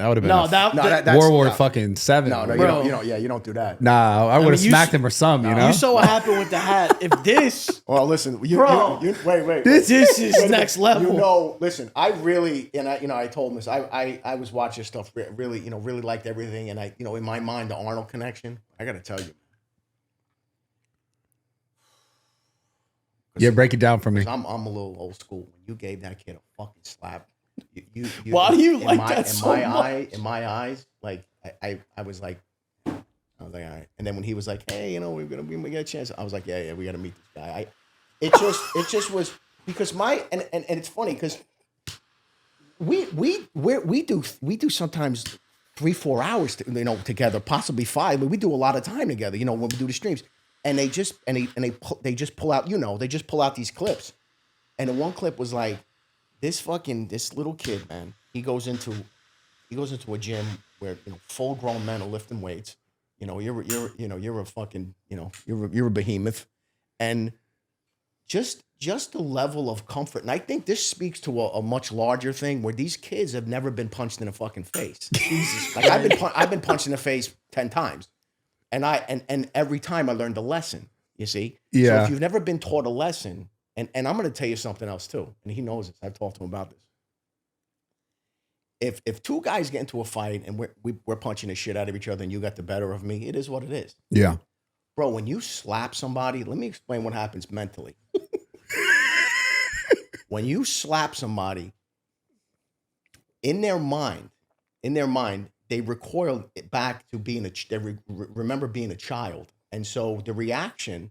would have been
that
World War fucking 7.
No,
Bro.
you don't do that.
Nah, I would have smacked him or something, you know?
You saw what happened with the hat. If this,
Well, listen, wait.
this is next level.
Listen, I really, and I told him this. I was watching stuff, really liked everything, and in my mind, the Arnold connection. I got to tell you.
Yeah, break it down for me.
I'm a little old school. When you gave that kid a fucking slap, you
why do you like that so much?
In my eyes, like I was like, all right. And then when he was like, hey, we get a chance, I was like, yeah, we got to meet this guy. It just was because and it's funny because we do sometimes 3-4 hours, together, possibly 5. But we do a lot of time together, when we do the streams. And they just pull out, they just pull out these clips. And the one clip was like, this little kid, man. He goes into a gym where full grown men are lifting weights. You're a fucking you're a behemoth, and just the level of comfort. And I think this speaks to a much larger thing where these kids have never been punched in the fucking face. Jesus, like I've been punched in the face 10 times, and every time I learned a lesson. You see,
yeah.
So if you've never been taught a lesson, and I'm going to tell you something else too, and he knows this. I've talked to him about this. If two guys get into a fight and we're punching the shit out of each other and you got the better of me, it is what it is.
Yeah.
Bro, when you slap somebody, let me explain what happens mentally. When you slap somebody, in their mind, they recoil back to being remember being a child. And so the reaction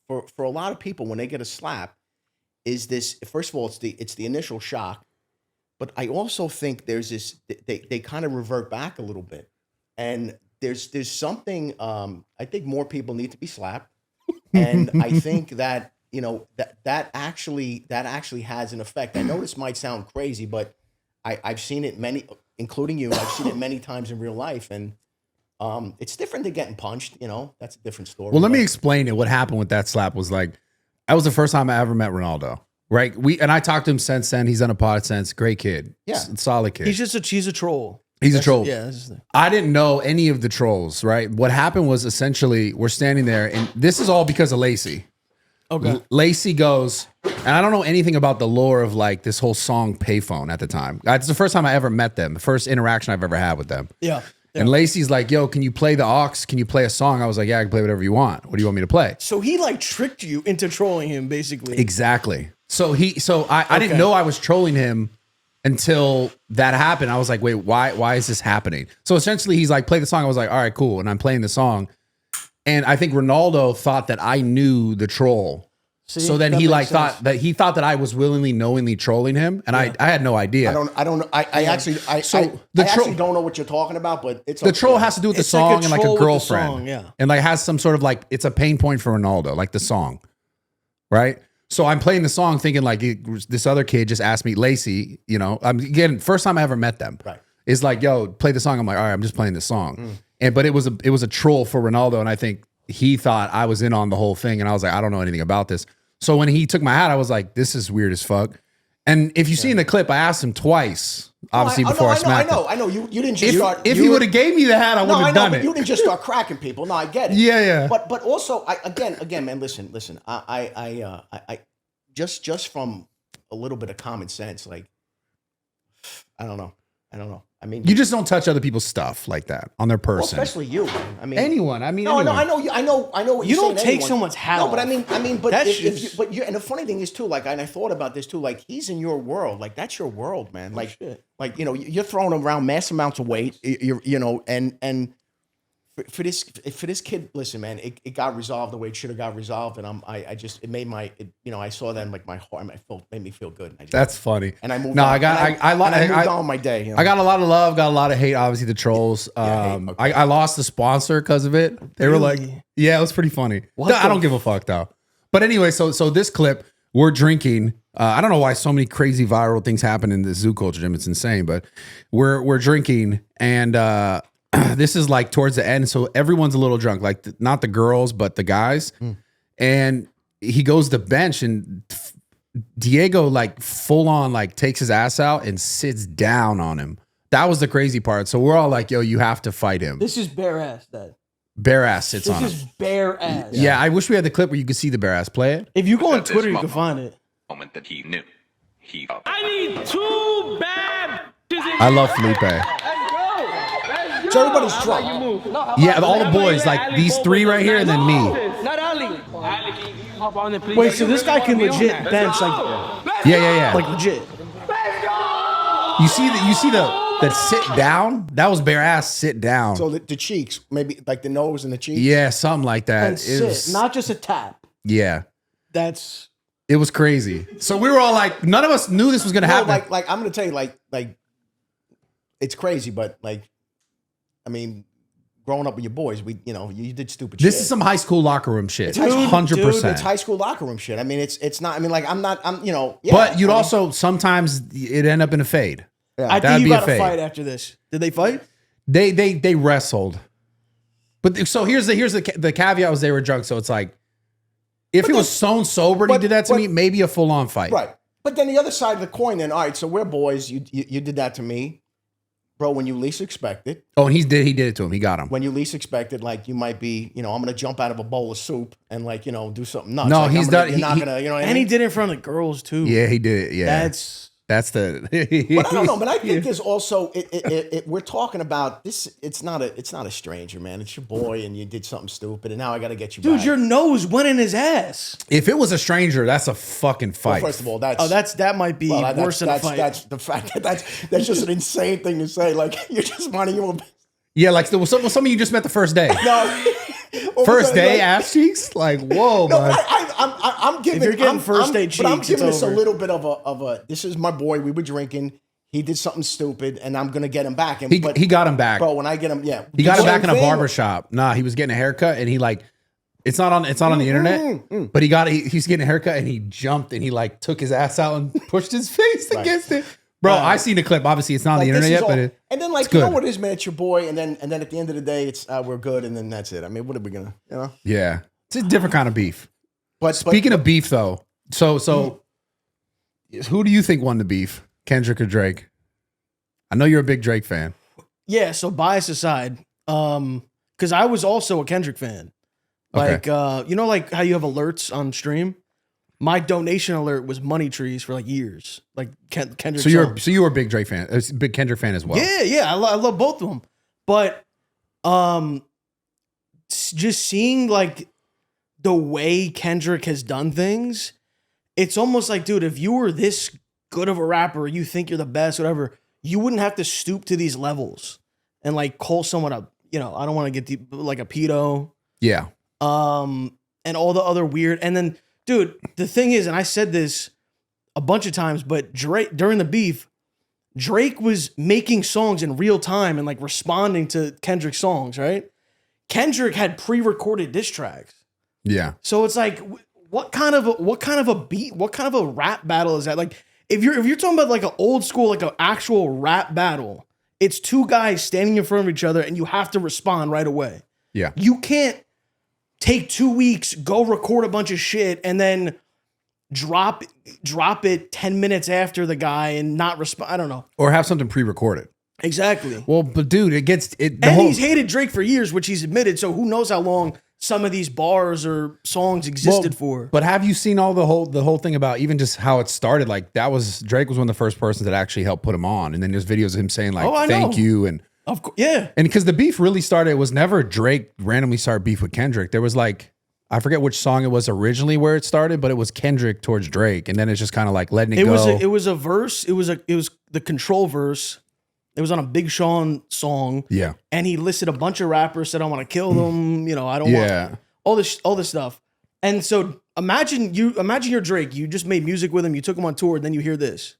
for a lot of people when they get a slap is this. First of all, it's the initial shock. But I also think there's this, they kind of revert back a little bit. And there's something, I think more people need to be slapped. And I think that, that actually has an effect. I know this might sound crazy, but I've seen it including you, I've seen it many times in real life. And it's different than getting punched, that's a different story.
Well, let me explain it. What happened with that slap was like, that was the first time I ever met Ronaldo. Right. I talked to him since then. He's done a pod since. Great kid.
Yeah.
Solid kid.
He's a troll.
He's a troll.
Yeah.
I didn't know any of the trolls, right? What happened was essentially we're standing there, and this is all because of Lacy.
Okay.
Lacy goes, and I don't know anything about the lore of like this whole song Payphone at the time. It's the first time I ever met them, the first interaction I've ever had with them.
Yeah.
And Lacy's like, yo, can you play the aux? Can you play a song? I was like, yeah, I can play whatever you want. What do you want me to play?
So he like tricked you into trolling him, basically.
Exactly. So I didn't know I was trolling him until that happened. I was like, wait, why is this happening? So essentially he's like, play the song. I was like, all right, cool. And I'm playing the song. And I think Ronaldo thought that I knew the troll.
See,
so then he like thought that I was knowingly trolling him. And I had no idea.
I don't know. I actually don't know what you're talking about, but it's
the troll has to do with the song and like a girlfriend.
Song, yeah.
And like has some sort of like, it's a pain point for Ronaldo, like the song. Right. So I'm playing the song thinking like this other kid just asked me, Lacy, again, first time I ever met them.
Right.
Is like, yo, play the song. I'm like, all right, I'm just playing the song. But it was a troll for Ronaldo. And I think he thought I was in on the whole thing. And I was like, I don't know anything about this. So when he took my hat, I was like, this is weird as fuck. And if you see in the clip, I asked him twice, obviously, before I smacked him.
I know. You didn't just start.
If he would have gave me the hat, I would have done it.
You didn't just start cracking people. No, I get it.
Yeah.
But also, again, man, listen. I just from a little bit of common sense, like, I don't know. I mean,
you just don't touch other people's stuff like that on their person.
Well, especially you, man. I mean,
anyone. I mean,
no,
anyone.
I know what
you
you're
don't
saying,
take
anyone.
someone's hat
No,
off.
but I mean, but
That's
and the funny thing is too, like, and I thought about this too, like, he's in your world, like that's your world, man. Like, like you're throwing around mass amounts of weight, and for this kid, listen, man, it got resolved the way it should have got resolved, and it made my, I saw that in like my heart, made me feel good.
That's funny.
And I moved.
No,
on.
I
moved on my day.
I got a lot of love, got a lot of hate. Obviously, the trolls. I lost the sponsor because of it. They were like, yeah, it was pretty funny. I don't give a fuck though. But anyway, so this clip, we're drinking. I don't know why so many crazy viral things happen in the zoo culture gym. It's insane, but we're drinking and. This is like towards the end, so everyone's a little drunk, like not the girls, but the guys. And he goes to the bench, and Diego like full on like takes his ass out and sits down on him. That was the crazy part. So we're all like, "Yo, you have to fight him."
This is bare ass, Dad.
Bare ass sits on him.
This is bare ass.
Yeah, I wish we had the clip where you could see the bare ass. Play it.
If you go on Twitter, you can find it.
Moment that he knew.
I need 2 bad.
I love Felipe.
So everybody's drunk.
Yeah, all the boys, like these 3 right here, and then me.
Not Ali.
Wait, so this guy can legit bench
Yeah.
like legit.
You see the sit down? That was bare ass sit down.
So the cheeks, maybe like the nose and the cheeks.
Yeah, something like that.
And sit, not just a tap.
Yeah.
That's
It was crazy. So we were all like, none of us knew this was gonna
No,
happen.
like I'm gonna tell you, like it's crazy, but like, I mean, growing up with your boys, you did stupid shit.
This is some high school locker room shit.
It's high school-
100%.
It's high school locker room shit. I mean, it's not. I mean, like I'm yeah,
But you'd
I mean,
also sometimes it end up in a fade.
I
That'd
think you
be a
got to
fade.
fight after this. Did they fight?
They wrestled. But so here's the caveat was they were drunk. So it's like, if he was stone sober and he
but-
did that to
but-
me, maybe a full on fight.
right. But then the other side of the coin, then, all right, so we're boys. You did that to me, bro. When you least expected.
Oh, and he did it to him. He got him.
When you least expected, like you might be, I'm gonna jump out of a bowl of soup and like, do something nuts.
No,
like,
he's done-
You're not
he-
gonna, you know what I
And he
mean?
did it in front of girls too.
Yeah, he did it. Yeah.
That's
the
But I don't know. But I think there's also we're talking about this. It's not a stranger, man. It's your boy, and you did something stupid, and now I got to get you
dude.
back.
Your nose went in his ass.
If it was a stranger, that's a fucking
Well,
fight.
first of all, that's
That might be worse than a fight.
That's the fact that that's just an insane thing to say. Like you're just minding your own.
Yeah, like there was some of you just met the first day.
No,
First day,
like,
ass cheeks? Like, whoa,
No,
man.
I'm giving.
If you're getting
I'm,
first
I'm,
date
but I'm
cheeks,
giving
it's
this
over.
a little bit of a. This is my boy. We were drinking. He did something stupid, and I'm gonna get him back. And
He got him back.
bro. When I get him, yeah,
He got him back in a
Same thing.
barber shop. Nah, he was getting a haircut and he like, it's not on the internet, but he's getting a haircut and he jumped and he like took his ass out and pushed his face against it. Bro, I seen the clip. Obviously, it's not on the
Like, this
internet
is
yet,
all-
but
and then like
it's
you know
good.
what it is, man. It's your boy, and then at the end of the day, it's we're good, and then that's it. I mean, what are we gonna,
yeah, it's a different kind of beef.
But
Speaking of beef, though, so who do you think won the beef, Kendrick or Drake? I know you're a big Drake fan.
Yeah, so bias aside, because I was also a Kendrick fan.
Okay.
Like, like how you have alerts on stream? My donation alert was money trees for like years. Like Kendrick.
So you were a big Drake fan, a big Kendrick fan as well.
Yeah, I love both of them. But just seeing like the way Kendrick has done things, it's almost like, dude, if you were this good of a rapper, you think you're the best, whatever, you wouldn't have to stoop to these levels and like call someone a, I don't want to get like a pedo.
Yeah.
And all the other weird. And then, dude, the thing is, and I said this a bunch of times, but Drake, during the beef, Drake was making songs in real time and like responding to Kendrick's songs, right? Kendrick had pre-recorded diss tracks.
Yeah.
So it's like, what kind of a beat, what kind of a rap battle is that? Like, if you're talking about like an old school, like an actual rap battle, it's two guys standing in front of each other and you have to respond right away.
Yeah.
You can't take 2 weeks, go record a bunch of shit, and then drop it 10 minutes after the guy and not respond. I don't know.
Or have something pre-recorded.
Exactly.
Well, but dude,
He's hated Drake for years, which he's admitted. So who knows how long some of these bars or songs existed for.
But have you seen all the whole thing about even just how it started? Like Drake was one of the first persons that actually helped put him on. And then there's videos of him saying like,
I
thank
know.
you. And
Of course, yeah.
And because the beef really started, it was never Drake randomly started beef with Kendrick. There was like, I forget which song it was originally where it started, but it was Kendrick towards Drake. And then it's just kind of like letting it go.
It was a verse. It was the control verse. It was on a Big Sean song.
Yeah.
And he listed a bunch of rappers, said, I want to kill them. I don't
Yeah.
want all this stuff. And so imagine you're Drake. You just made music with him. You took him on tour. And then you hear this.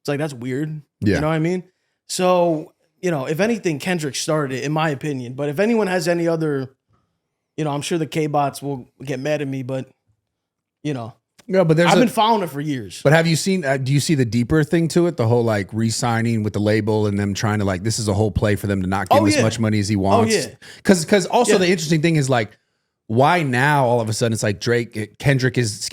It's like, that's weird.
Yeah.
You know what I mean? So, if anything, Kendrick started it, in my opinion. But if anyone has any other, I'm sure the K-bots will get mad at me, but,
Yeah, but
I've been following it for years.
But have you seen, do you see the deeper thing to it? The whole like re-signing with the label and them trying to like, this is a whole play for them to not give him as much money as he wants.
yeah.
Cause also the interesting thing is like, why now all of a sudden it's like Kendrick is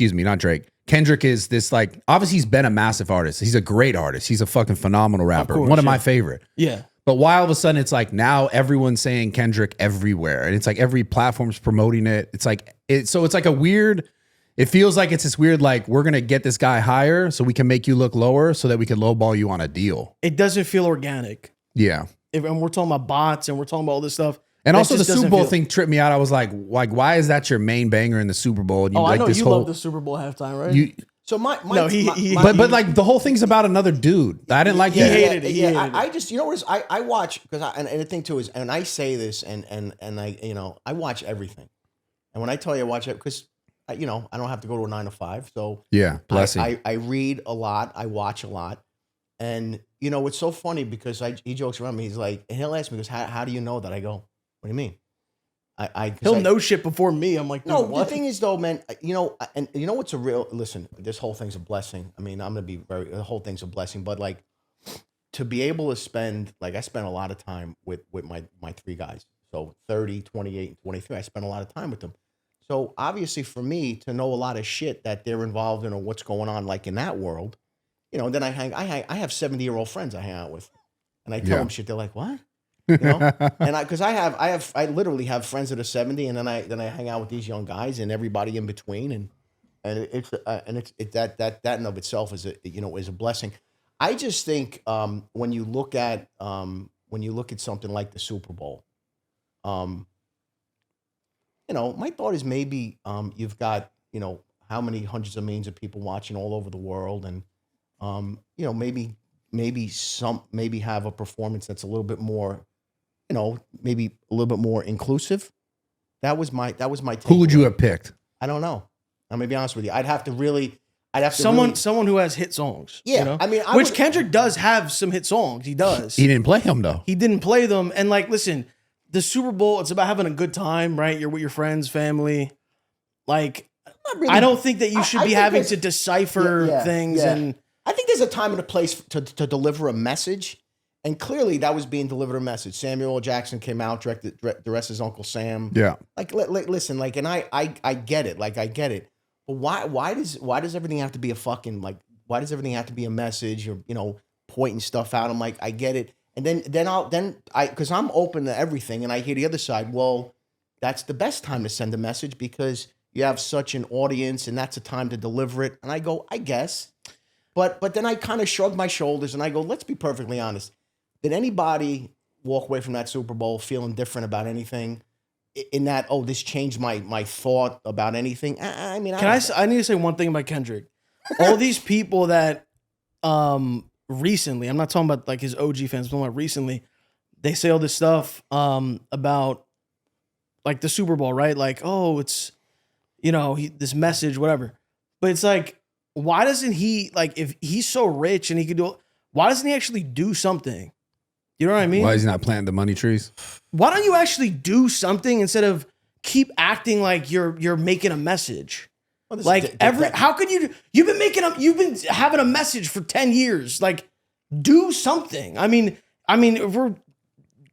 this like, obviously he's been a massive artist. He's a great artist. He's a fucking phenomenal rapper.
course,
One of my
yeah.
favorite.
Yeah.
But why all of a sudden it's like now everyone's saying Kendrick everywhere. And it's like every platform's promoting it. It's like, so it's like a weird, it feels like it's this weird, like we're going to get this guy higher so we can make you look lower so that we can lowball you on a deal.
It doesn't feel organic.
Yeah.
And we're talking about bots and we're talking about all this stuff.
And
That
also the
just
Super
doesn't
Bowl
feel-
thing tripped me out. I was like, why is that your main banger in the Super Bowl? And you
Oh,
like
I know
this
you
whole,
love the Super Bowl halftime, right?
you,
So my
No, he-
but like the whole thing's about another dude. I didn't like
He
that.
hated it. He hated it.
I just, what is, I watch, because and the thing too is, and I say this, and I, I watch everything. And when I tell you I watch it, because you know, I don't have to go to a 9 to 5. So
Yeah, blessing.
I read a lot. I watch a lot. And, you know, it's so funny because he jokes around me. He's like, and he'll ask me, he goes, how do you know that? I go, what do you mean?
He'll know shit before me. I'm like,
no,
what?
the thing is though, man, you know, and you know what's a real, listen, this whole thing's a blessing. I mean, I'm going to be the whole thing's a blessing, but like to be able to spend, like I spent a lot of time with my 3 guys. So 30, 28, and 23, I spent a lot of time with them. So obviously for me to know a lot of shit that they're involved in or what's going on, like in that world, you know, then I have 70-year-old friends I hang out with and I tell them shit. They're like, what? You know, and I literally have friends that are 70, and then I hang out with these young guys and everybody in between, and it's that in of itself is a blessing. I just think when you look at something like the Super Bowl, you know, my thought is maybe you've got, you know, how many hundreds of millions of people watching all over the world, and you know, maybe have a performance that's a little bit more, you know, maybe a little bit more inclusive. That was my take.
Who would you have picked?
I don't know. I'm gonna be honest with you. I'd have to
someone who has hit songs.
Yeah,
you know?
I mean,
Kendrick does have some hit songs. He does.
He didn't play him though.
He didn't play them. And like, listen, the Super Bowl, it's about having a good time, right? You're with your friends, family. Like,
really,
I don't think that you should be having to decipher things.
Yeah.
And
I think there's a time and a place to deliver a message. And clearly that was being delivered a message. Samuel L. Jackson came out, directed the rest is Uncle Sam.
Yeah.
Like, listen, like, and I get it. Like, I get it. But why does everything have to be a fucking, like, why does everything have to be a message or, you know, pointing stuff out? I'm like, I get it. And then because I'm open to everything and I hear the other side. Well, that's the best time to send a message because you have such an audience and that's a time to deliver it. And I go, I guess. But then I kind of shrug my shoulders and I go, let's be perfectly honest. Did anybody walk away from that Super Bowl feeling different about anything? In that, oh, this changed my thought about anything? I mean,
I need to say one thing about Kendrick. All these people that recently, I'm not talking about like his OG fans, I'm talking about recently, they say all this stuff about like the Super Bowl, right? Like, oh, it's, you know, this message, whatever. But it's like, why doesn't he, like, if he's so rich and he could do, why doesn't he actually do something? You know what I mean?
Why is he not planting the money trees?
Why don't you actually do something instead of keep acting like you're making a message?
Well,
like how could you've been having a message for 10 years. Like, do something. I mean, if we're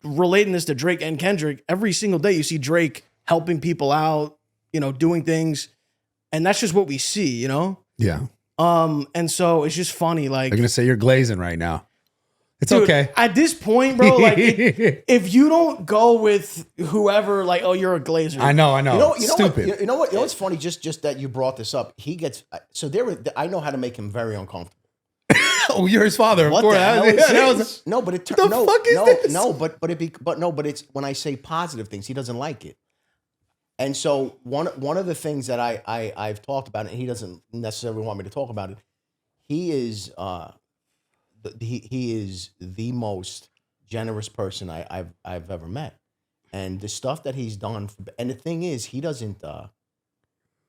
relating this to Drake and Kendrick, every single day you see Drake helping people out, you know, doing things, and that's just what we see, you know?
Yeah.
And so it's just funny. Like,
I'm gonna say you're glazing right now. It's
dude,
okay.
At this point, bro, like if you don't go with whoever, like, oh, you're a glazer.
I know.
You know
Stupid.
What, you know what? You know what's funny? Just that you brought this up. He gets I know how to make him very uncomfortable.
Oh, you're his father. Of
What
course.
the hell is
That
this? No, but it
the fuck is this?
No, but it's when I say positive things, he doesn't like it. And so one of the things that I've talked about, and he doesn't necessarily want me to talk about it. He is he is the most generous person I've ever met, and the stuff that he's done. And the thing is, he doesn't.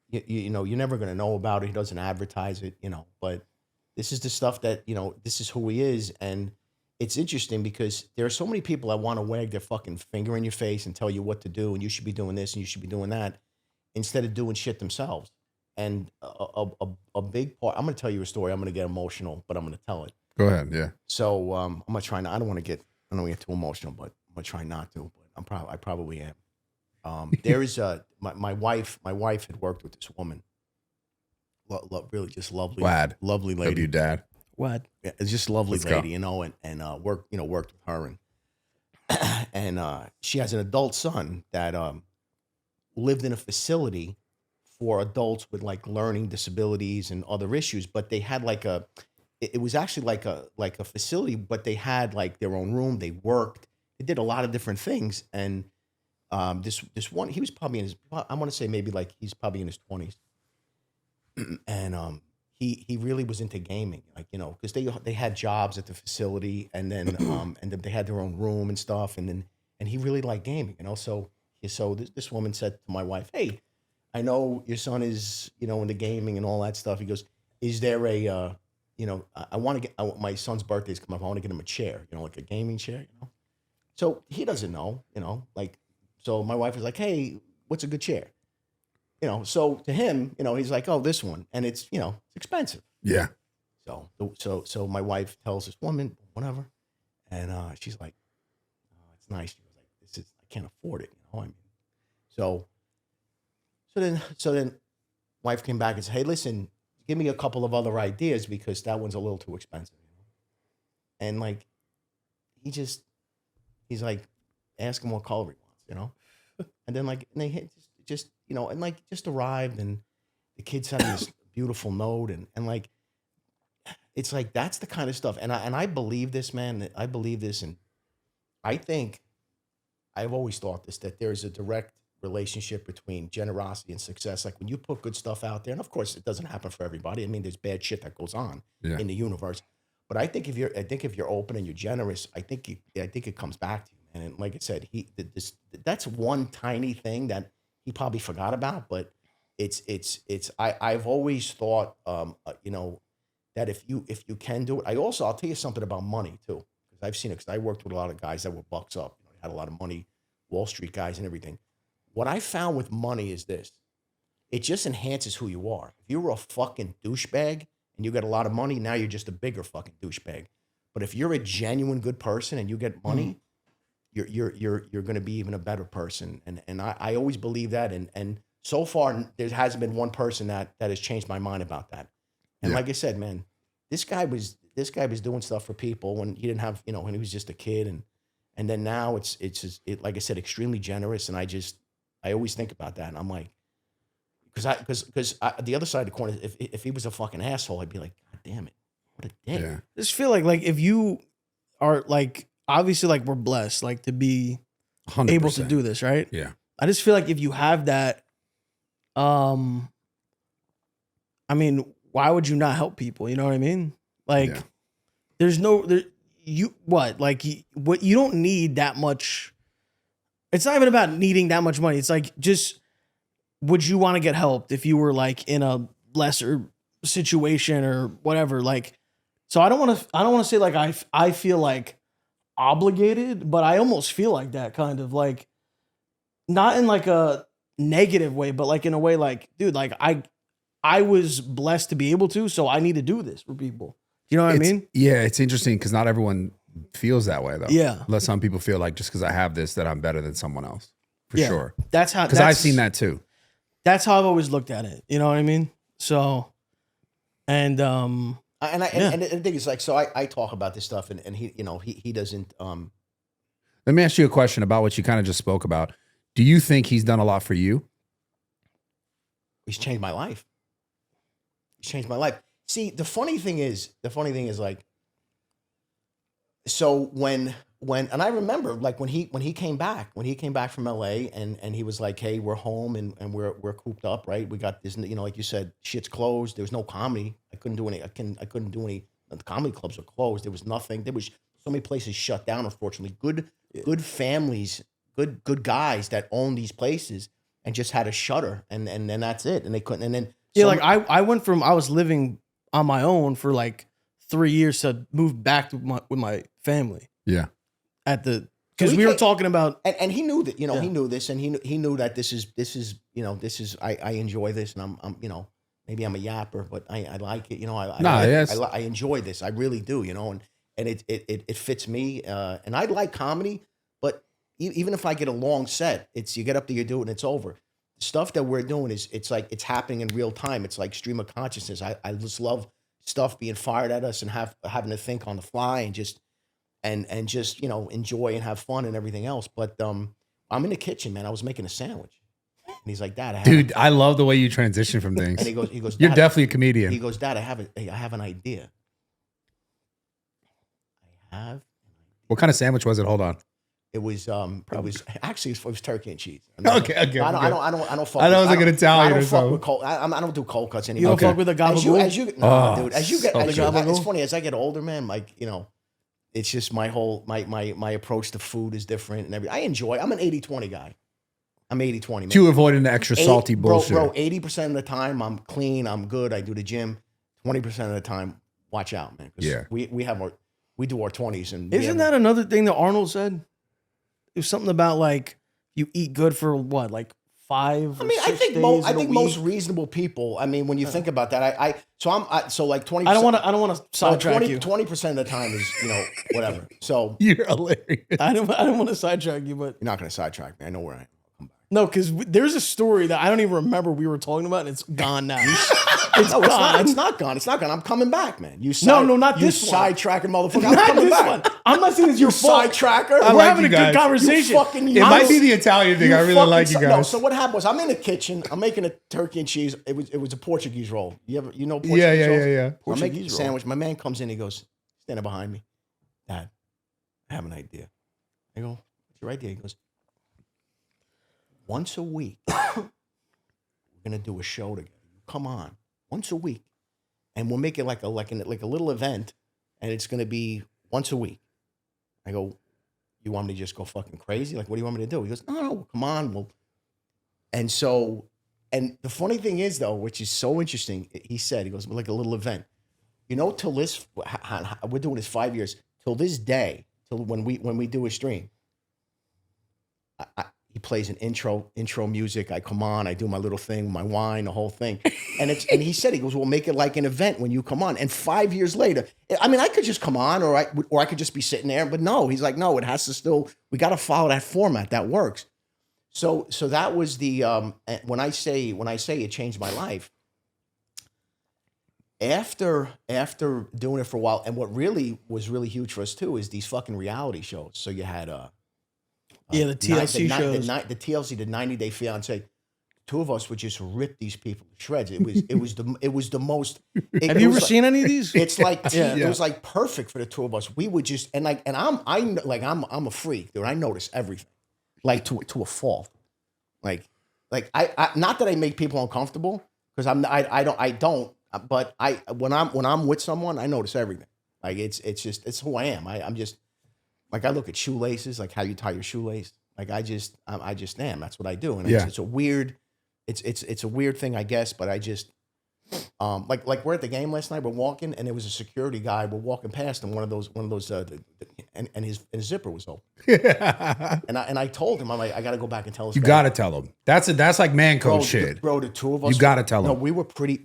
You know, you're never gonna know about it. He doesn't advertise it. You know, but this is the stuff that, you know. This is who he is, and it's interesting because there are so many people that want to wag their fucking finger in your face and tell you what to do, and you should be doing this and you should be doing that, instead of doing shit themselves. And a big part. I'm gonna tell you a story. I'm gonna get emotional, but I'm gonna tell it.
Go ahead. Yeah.
So I'm gonna try not. I don't want to get too emotional, but I'm gonna try not to. But I probably am. There is my wife. My wife had worked with this woman. Really just lovely,
WAD.
Lovely lady.
Love you, Dad.
What?
Yeah, it's just a lovely
Let's
lady,
go.
you know, and worked with her, and she has an adult son that lived in a facility for adults with like learning disabilities and other issues, but they had like it was actually like a facility, but they had like their own room. They worked. They did a lot of different things, and this one, he was probably in his, I want to say maybe like he's probably in his 20s, and he really was into gaming, like, you know, because they had jobs at the facility, and then they had their own room and stuff, and he really liked gaming, you know. So this woman said to my wife, hey, I know your son is, into gaming and all that stuff. He goes, is there a, I want to get, my son's birthday's coming up. I want to get him a chair, like a gaming chair, So he doesn't know, so my wife was like, hey, what's a good chair? So to him, he's like, oh, this one. And it's, it's expensive.
Yeah.
So my wife tells this woman, whatever. And she's like, oh, it's nice. She was like, I can't afford it. So then wife came back and said, hey, listen, give me a couple of other ideas because that one's a little too expensive. And like, he's like, ask him what color he wants, And then like, and they just and like just arrived and the kids had this beautiful note and like, it's like, that's the kind of stuff. And I believe this, man. I believe this. And I think I've always thought this, that there's a direct relationship between generosity and success. Like when you put good stuff out there, and of course it doesn't happen for everybody. I mean, there's bad shit that goes on in the universe. But I think if you're open and you're generous, I think it comes back to you. And like I said, that's one tiny thing that he probably forgot about. But I've always thought, that if you can do it. I'll tell you something about money too, because I've seen it. Because I worked with a lot of guys that were bucks up, had a lot of money, Wall Street guys and everything. What I found with money is this: it just enhances who you are. If you were a fucking douchebag and you got a lot of money, now you're just a bigger fucking douchebag. But if you're a genuine good person and you get money, you're going to be even a better person. And I always believe that. And so far there hasn't been one person that has changed my mind about that. And like I said, man, this guy was doing stuff for people when he didn't have, when he was just a kid, and then now it's like I said, extremely generous. And I always think about that, and I'm like, because the other side of the coin is if he was a fucking asshole, I'd be like, God damn it, what a dick.
I just feel like if you are like, obviously like we're blessed like to be
100%.
able to do this, right?
Yeah.
I just feel like if you have that, I mean, why would you not help people? You know what I mean? Like, you don't need that much. It's not even about needing that much money. It's like, just, would you want to get helped if you were like in a lesser situation or whatever? Like, so I don't want to say like, I feel like obligated, but I almost feel like that kind of like, not in like a negative way, but like in a way like, dude, like I was blessed to be able to, so I need to do this for people. You know what I mean?
Yeah, it's interesting because not everyone feels that way though.
Yeah.
Unless some people feel like just because I have this that I'm better than someone else. For sure.
That's how,
because I've seen that too.
That's how I've always looked at it. You know what I mean? So, and
the thing is like, so I talk about this stuff and he, he doesn't.
Let me ask you a question about what you kind of just spoke about. Do you think he's done a lot for you?
He's changed my life. He's changed my life. See, the funny thing is like, so when and I remember like when he came back from LA and he was like, hey, we're home and we're cooped up, right? We got this, like you said, shit's closed. There was no comedy. I couldn't do any. The comedy clubs were closed. There was nothing. There was so many places shut down, unfortunately. Good families, good guys that own these places and just had a shutter and then that's it. And they couldn't. And then
I went from, I was living on my own for like 3 years to move back with my family.
Yeah.
Because we were talking about,
and he knew that, he knew this, and he knew that this is I enjoy this, and I'm maybe I'm a yapper, but I like it, I enjoy this, I really do, and it fits me, and I like comedy, but even if I get a long set, it's you get up there, you do it, and it's over. The stuff that we're doing it's like it's happening in real time. It's like stream of consciousness. I just love stuff being fired at us and having to think on the fly and just. And just, enjoy and have fun and everything else. But I'm in the kitchen, man. I was making a sandwich. And he's like, Dad,
I love the way you transition from things.
And he goes,
you're definitely a comedian.
He goes, Dad, I have an idea.
What kind of sandwich was it? Hold on.
It was it was turkey and cheese.
Okay.
I don't fuck.
I know it was like an Italian or something.
I don't do cold cuts anymore.
You don't fuck with the gabagool?
It's funny, as I get older, man, like, it's just my whole, my approach to food is different and everything. I'm an 80-20 guy. I'm 80-20, man.
To avoiding the extra salty bullshit.
Bro, 80% of the time I'm clean, I'm good, I do the gym. 20% of the time, watch out, man.
Yeah.
We do our 20s. And
Isn't that another thing that Arnold said? It was something about like you eat good for what, like 5
I mean,
or 6
I think
days in a
most
week?
reasonable people. I mean, when you think about that, so like 20%.
I don't want to sidetrack you.
20% of the time is whatever. So
You're hilarious.
I don't want to sidetrack you, but
you're not going to sidetrack me. I know where I am. I'll come back.
no, because there's a story that I don't even remember we were talking about, and it's gone now. It's
No,
gone.
it's not gone. It's not gone. I'm coming back, man.
No, not
you
this one.
sidetracking motherfucker. I'm
Not
coming
this
back.
one. I'm not saying it's your fault.
Sidetracker.
I
We're
like
having
you
a good
guys.
conversation.
You
It might be the Italian thing. I really like you
No,
guys.
so what happened was I'm in the kitchen. I'm making a turkey and cheese. It was a Portuguese roll. You know Portuguese
Yeah.
rolls?
Yeah.
So I'm making a
Portuguese roll.
sandwich. My man comes in. He goes, standing behind me. Dad, I have an idea. I go, what's your idea? He goes, once a week, we're gonna do a show together. Come on, once a week, and we'll make it like a little event, and it's gonna be once a week. I go, you want me to just go fucking crazy? Like, what do you want me to do? He goes, no, come on. And the funny thing is though, which is so interesting, he goes, like a little event. Till this, we're doing this 5 years. Till this day, till when we do a stream, he plays an intro music. I come on, I do my little thing, my wine, the whole thing. And he said, he goes, we'll make it like an event when you come on. And 5 years later, I mean, I could just come on or I could just be sitting there, but no, he's like, no, it has to still, we got to follow that format that works. So that was the, when I say it changed my life, after doing it for a while, and what really was really huge for us too is these fucking reality shows. So you had
the TLC shows,
the TLC, the 90 Day Fiance. Two of us would just rip these people to shreds. It was the most.
have you ever seen any of these?
It's like
Yeah.
it was like perfect for the two of us. We would just I'm a freak, dude. I notice everything, like to a fault. Like I not that I make people uncomfortable because I don't. But when I'm with someone, I notice everything. Like it's who I am. I'm just like I look at shoelaces, like how you tie your shoelace. Like I just am. That's what I do. And it's a weird, it's a weird thing, I guess. But I just like we're at the game last night. We're walking, and there was a security guy. We're walking past him. One of those, and his zipper was open. and I told him, I'm like, I got to go back and tell this
You
guy.
got to tell them. That's like man code shit.
Bro, the two of us.
You got to tell
No,
them.
we were pretty.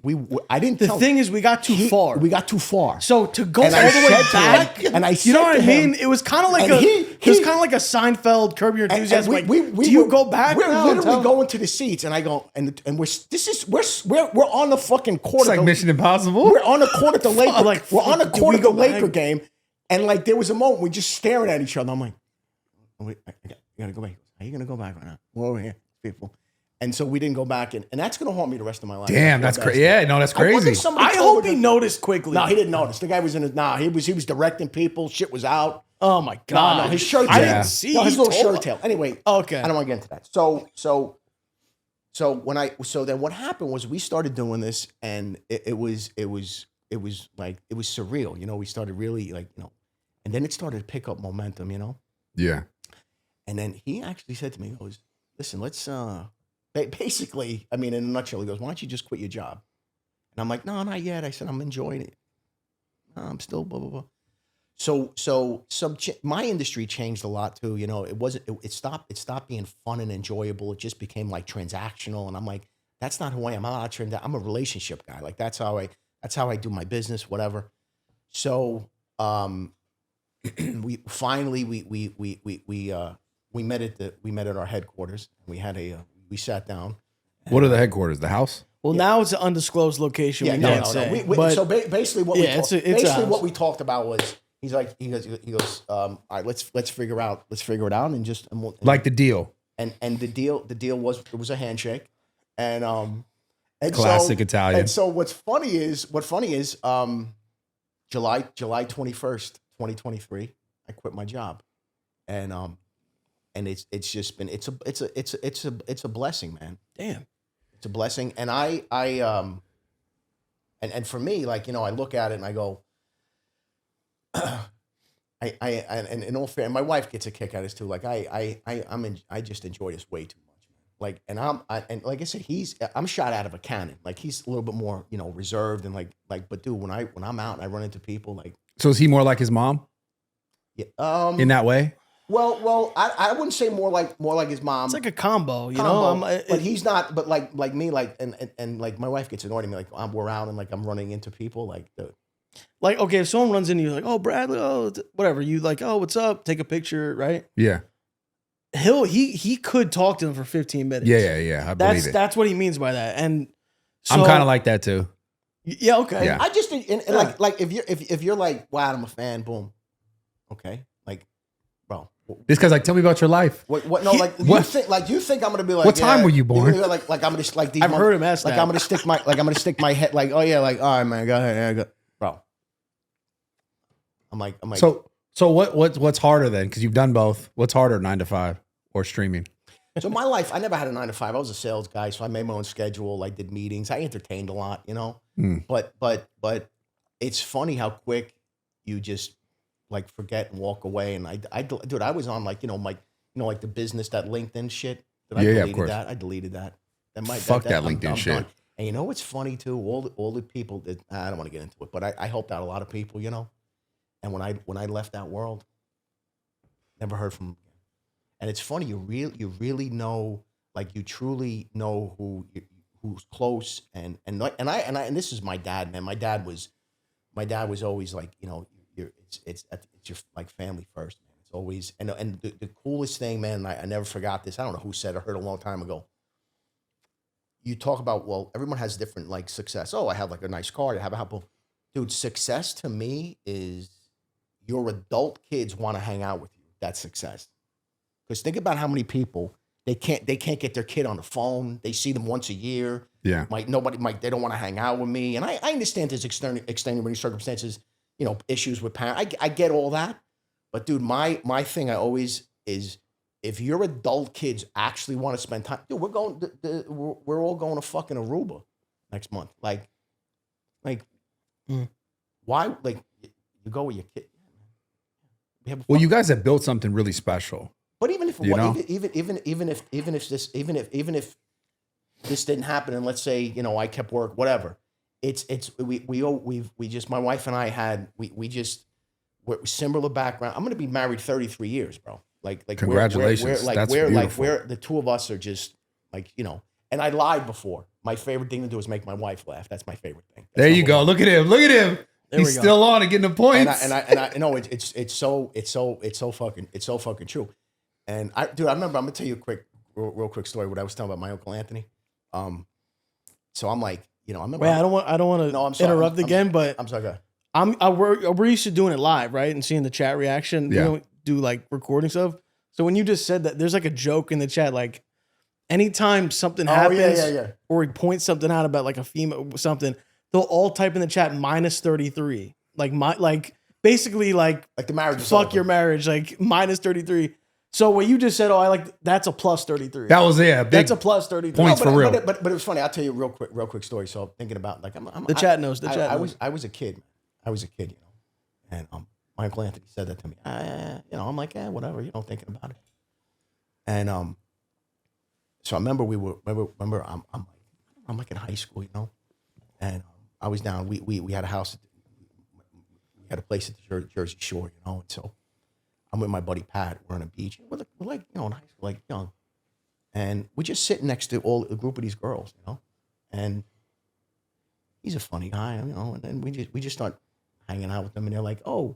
I didn't.
The
tell
thing is, we got too far.
We got too far.
So to go
And
all
I
the way
said to
back,
him- and I
you know
said
what I
to him-
mean? It was kind of like
and
it was kind of like a Seinfeld Curb Your Enthusiasm. Like, do you go back?
We're
now and
literally
tell-
going to the seats, and I go, and we're on the fucking court.
It's like Mission Impossible.
We're on the court at the Laker.
Like,
we're on the
do
court
we
at the
go back?
Laker game, and like there was a moment we just staring at each other. I'm like, wait, I gotta go back. How you gonna go back right now? We're over here, people. And so we didn't go back, and that's gonna haunt me the rest of my life.
Damn, that's crazy. Yeah, no, that's crazy.
I hope he noticed quickly.
No, he didn't notice. The guy was in his. Nah, he was directing people. Shit was out.
Oh my god!
No, his shirt.
I
tail.
didn't see.
No, his
He
little
told
shirt
us.
tail. Anyway,
Okay.
I don't want to get into that. So then what happened was we started doing this, and it was like it was surreal. We started really and then it started to pick up momentum.
Yeah.
And then he actually said to me, he goes, listen, let's basically, I mean, in a nutshell, he goes, why don't you just quit your job? And I'm like, no, not yet. I said, I'm enjoying it. No, I'm still blah, blah, blah. So my industry changed a lot too. It stopped being fun and enjoyable. It just became like transactional. And I'm like, that's not who I am. I'm a relationship guy. Like that's how I do my business, whatever. So, we finally, we met at our headquarters. We sat down.
What are the headquarters? The house?
Well, now it's an undisclosed location.
Yeah,
we
no,
can't
no,
say.
no.
But
So basically, what
Yeah, it's a house.
what we talked about was he goes, all right, let's figure it out, and just
Like the deal.
and the deal was it was a handshake, and
Classic Italian.
And so what's funny is July 21st, 2023, I quit my job, and it's just been it's a blessing, man.
damn.
It's a blessing. And and for me, like, I look at it and I go, and in all fair, and my wife gets a kick out of this too. Like I just enjoy this way too much, man. like, and and like I said, I'm shot out of a cannon. Like he's a little bit more, you know, reserved and like, but dude, when I'm out and I run into people, like,
So is he more like his mom
yeah,
in that way?
well, I wouldn't say more like his mom.
It's like a combo, you know.
But he's not. But like me, like and like my wife gets annoyed at me. Like we're out and like I'm running into people. Like
like okay, if someone runs into you, like, oh Bradley, oh whatever, you like, oh what's up? Take a picture, right?
Yeah.
He could talk to them for 15 minutes.
Yeah. I believe it.
That's what he means by that. And so,
I'm kind of like that too.
yeah, okay.
Yeah.
I just like if you're like, wow, I'm a fan, boom, okay, like, bro.
This guy's like, tell me about your life.
What? No, like you think I'm gonna be like,
What time were you born?
Like I'm gonna like these.
I've heard him ask
like
that.
I'm gonna stick my head like, oh yeah, like, all right, man, go ahead, yeah, go. Bro. I'm like.
So what's harder then? Because you've done both. What's harder, 9 to 5 or streaming?
So my life, I never had a 9 to 5. I was a sales guy, so I made my own schedule. I did meetings. I entertained a lot, you know. But it's funny how quick you just like forget and walk away. And dude, I was on like like the business, that LinkedIn shit. I deleted that. I deleted that.
Fuck that LinkedIn
I'm
shit.
done. And you know what's funny too? All the people that I don't want to get into it, but I helped out a lot of people, you know. And when I left that world, never heard from them again. And it's funny, you really know, like you truly know who's close and this is my dad, man. My dad was always like, you know, it's your like family first, man. It's always and the coolest thing, man. And I never forgot this. I don't know who said it. I heard it a long time ago. You talk about, well, everyone has different like success. Oh, I have like a nice car. I have a house. Dude, success to me is your adult kids want to hang out with you. That's success. Because think about how many people they can't get their kid on the phone. They see them once a year.
Yeah.
They don't want to hang out with me. And I understand there's extenuating circumstances, you know, issues with parents. I get all that. But dude, my thing I always is, if your adult kids actually want to spend time, dude, we're all going to fucking Aruba next month. Like why? Like you go with your kid.
Well, you guys have built something really special.
But even if this didn't happen, and let's say, you know, I kept work, whatever, we just, my wife and I had, we're similar background. I'm going to be married 33 years, bro. Like
congratulations.
We're the two of us are just like, you know, and I lied before. My favorite thing to do is make my wife laugh. That's my favorite thing.
There you go. Look at him. He's still on and getting the points.
And I know it's so fucking true. And I remember, I'm gonna tell you a real quick story. What I was telling about my Uncle Anthony. So I'm like, you know, I remember.
Wait, I don't want to interrupt again, but
I'm sorry. Go
ahead. We're used to doing it live, right, and seeing the chat reaction.
Yeah.
We don't do like recording stuff. So when you just said that, there's like a joke in the chat, like anytime something happens, or he points something out about like a female something, they'll all type in the chat -33, like basically like
the marriage.
Fuck your marriage, like -33. So what you just said, that's a +33.
That was
that's a +33.
Points for real.
But it was funny. I'll tell you a real quick story. So thinking about like
the chat knows.
I was a kid. I was a kid, you know, and my Uncle Anthony said that to me. You know, I'm like, whatever, you know, thinking about it. And so I remember I'm like in high school, you know, and I was down. We had a house. We had a place at the Jersey Shore, you know, and so I'm with my buddy Pat. We're on a beach. We're like, you know, in high school, like young, and we're just sitting next to a group of these girls, you know, and he's a funny guy, you know, and then we just start hanging out with them, and they're like, oh,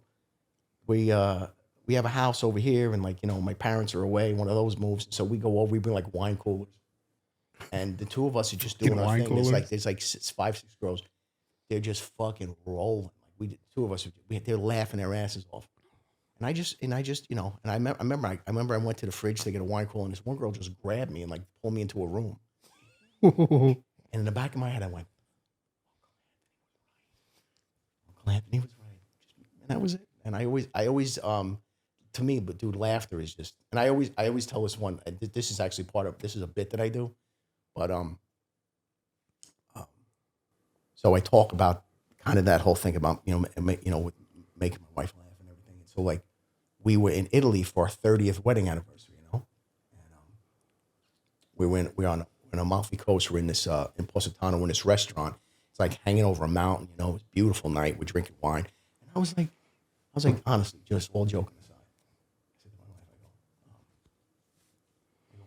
we have a house over here, and like, you know, my parents are away, one of those moves, so we go over, we bring like wine coolers, and the two of us are just doing our thing. There's like 5, 6 girls, they're just fucking rolling. Like the two of us, they're laughing their asses off. And I just, you know, and I remember I went to the fridge to get a wine cooler, and this one girl just grabbed me and like pulled me into a room. And in the back of my head, I went, Uncle Anthony was right. And that was it. And I always, to me, but dude, laughter is just, and I always tell this one, this is actually this is a bit that I do, but, so I talk about kind of that whole thing about, you know, with making my wife laugh and everything. And so like, we were in Italy for our 30th wedding anniversary, you know, and we're on Amalfi Coast. We're in this in Positano in this restaurant. It's like hanging over a mountain. You know, it's a beautiful night. We're drinking wine, and I was like, honestly, just all joking aside. I said to my wife, I go,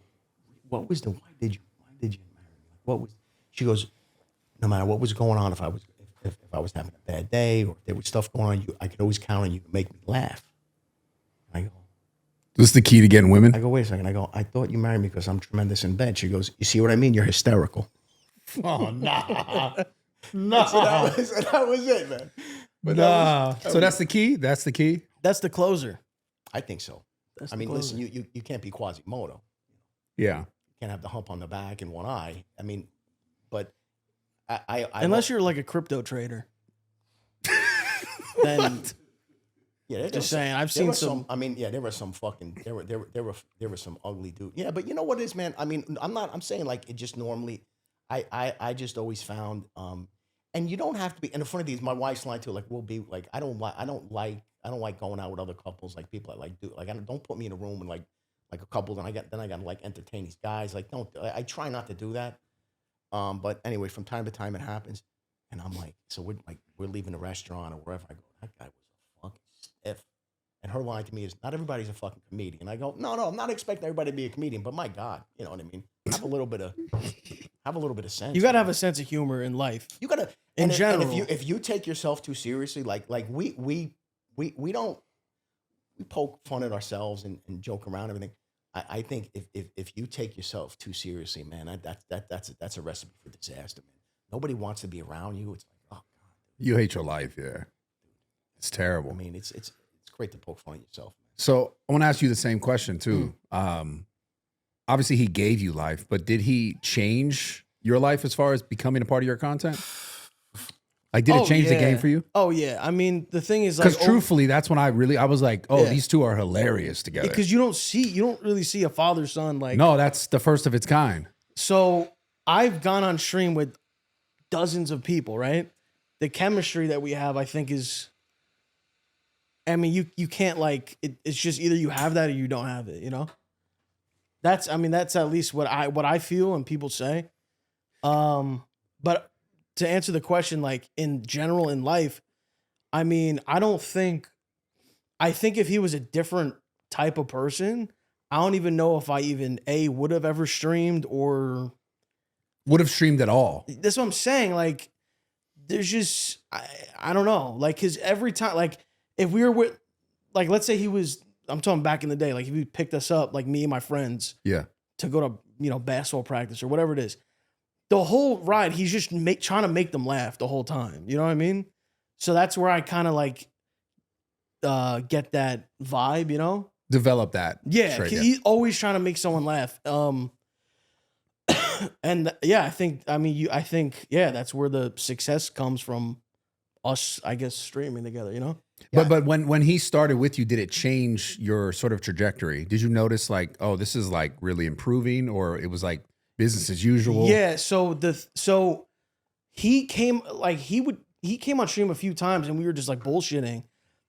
what was why did you marry me? Like, what was? She goes, no matter what was going on, if I was having a bad day or if there was stuff going on, I could always count on you to make me laugh. I go,
This is the key to getting women.
I go, wait a second. I go, I thought you married me because I'm tremendous in bed. She goes, you see what I mean? You're hysterical.
Oh, nah.
So that was it, man. But
So that's the key? That's the key?
That's the closer.
I think so.
That's
I
the
mean,
closer.
listen, you can't be Quasimodo.
Yeah.
You can't have the hump on the back and one eye. I mean, but I
Unless you're like a crypto trader. Then
yeah,
just saying, I've seen some.
I mean, yeah, there were some fucking there were some ugly dudes. Yeah, but you know what it is, man? I mean, I'm saying like it just normally I just always found and you don't have to be, and in front of these, my wife's line too, like we'll be like, I don't like going out with other couples, like people that like do, like don't put me in a room and like a couple, then I got to like entertain these guys. Like I try not to do that. But anyway, from time to time it happens. And I'm like, so we're leaving the restaurant or wherever I go, that guy was a fucking stiff. And her line to me is, not everybody's a fucking comedian. I go, no, I'm not expecting everybody to be a comedian, but my God, you know what I mean? Have a little bit of sense.
You gotta have a sense of humor in life.
You gotta
In general.
And if you take yourself too seriously, like we poke fun at ourselves and joke around and everything. I think if you take yourself too seriously, man, that's a recipe for disaster, man. Nobody wants to be around you. It's like, oh God.
You hate your life, yeah. It's terrible.
I mean, it's great to poke fun at yourself.
So I want to ask you the same question too. Obviously he gave you life, but did he change your life as far as becoming a part of your content? Like, did it change the game for you?
Oh yeah. I mean, the thing is, like,
Because truthfully, that's when I was like, oh,
Yeah.
these two are hilarious together.
because you don't really see a father son like.
No, that's the first of its kind.
So I've gone on stream with dozens of people, right? The chemistry that we have, I think, is. I mean, you can't like it, it's just either you have that or you don't have it, you know? That's at least what I feel and people say. But to answer the question, like in general in life, I mean, I think if he was a different type of person, I don't even know if I even would have ever streamed or
Would have streamed at all.
that's what I'm saying. Like, there's just I don't know. Like, cause every time, like, if we were with, like, let's say I'm talking back in the day, like if he picked us up, like me and my friends,
Yeah.
to go to basketball practice or whatever it is, the whole ride he's just trying to make them laugh the whole time. You know what I mean? So that's where I kind of like get that vibe, you know?
Develop that.
Yeah,
trait,
'cause he's always trying to make someone laugh. And yeah, I think that's where the success comes from, us, I guess, streaming together, you know?
But when he started with you, did it change your sort of trajectory? Did you notice like, oh, this is like really improving, or it was like business as usual?
Yeah, so he came on stream a few times and we were just like bullshitting.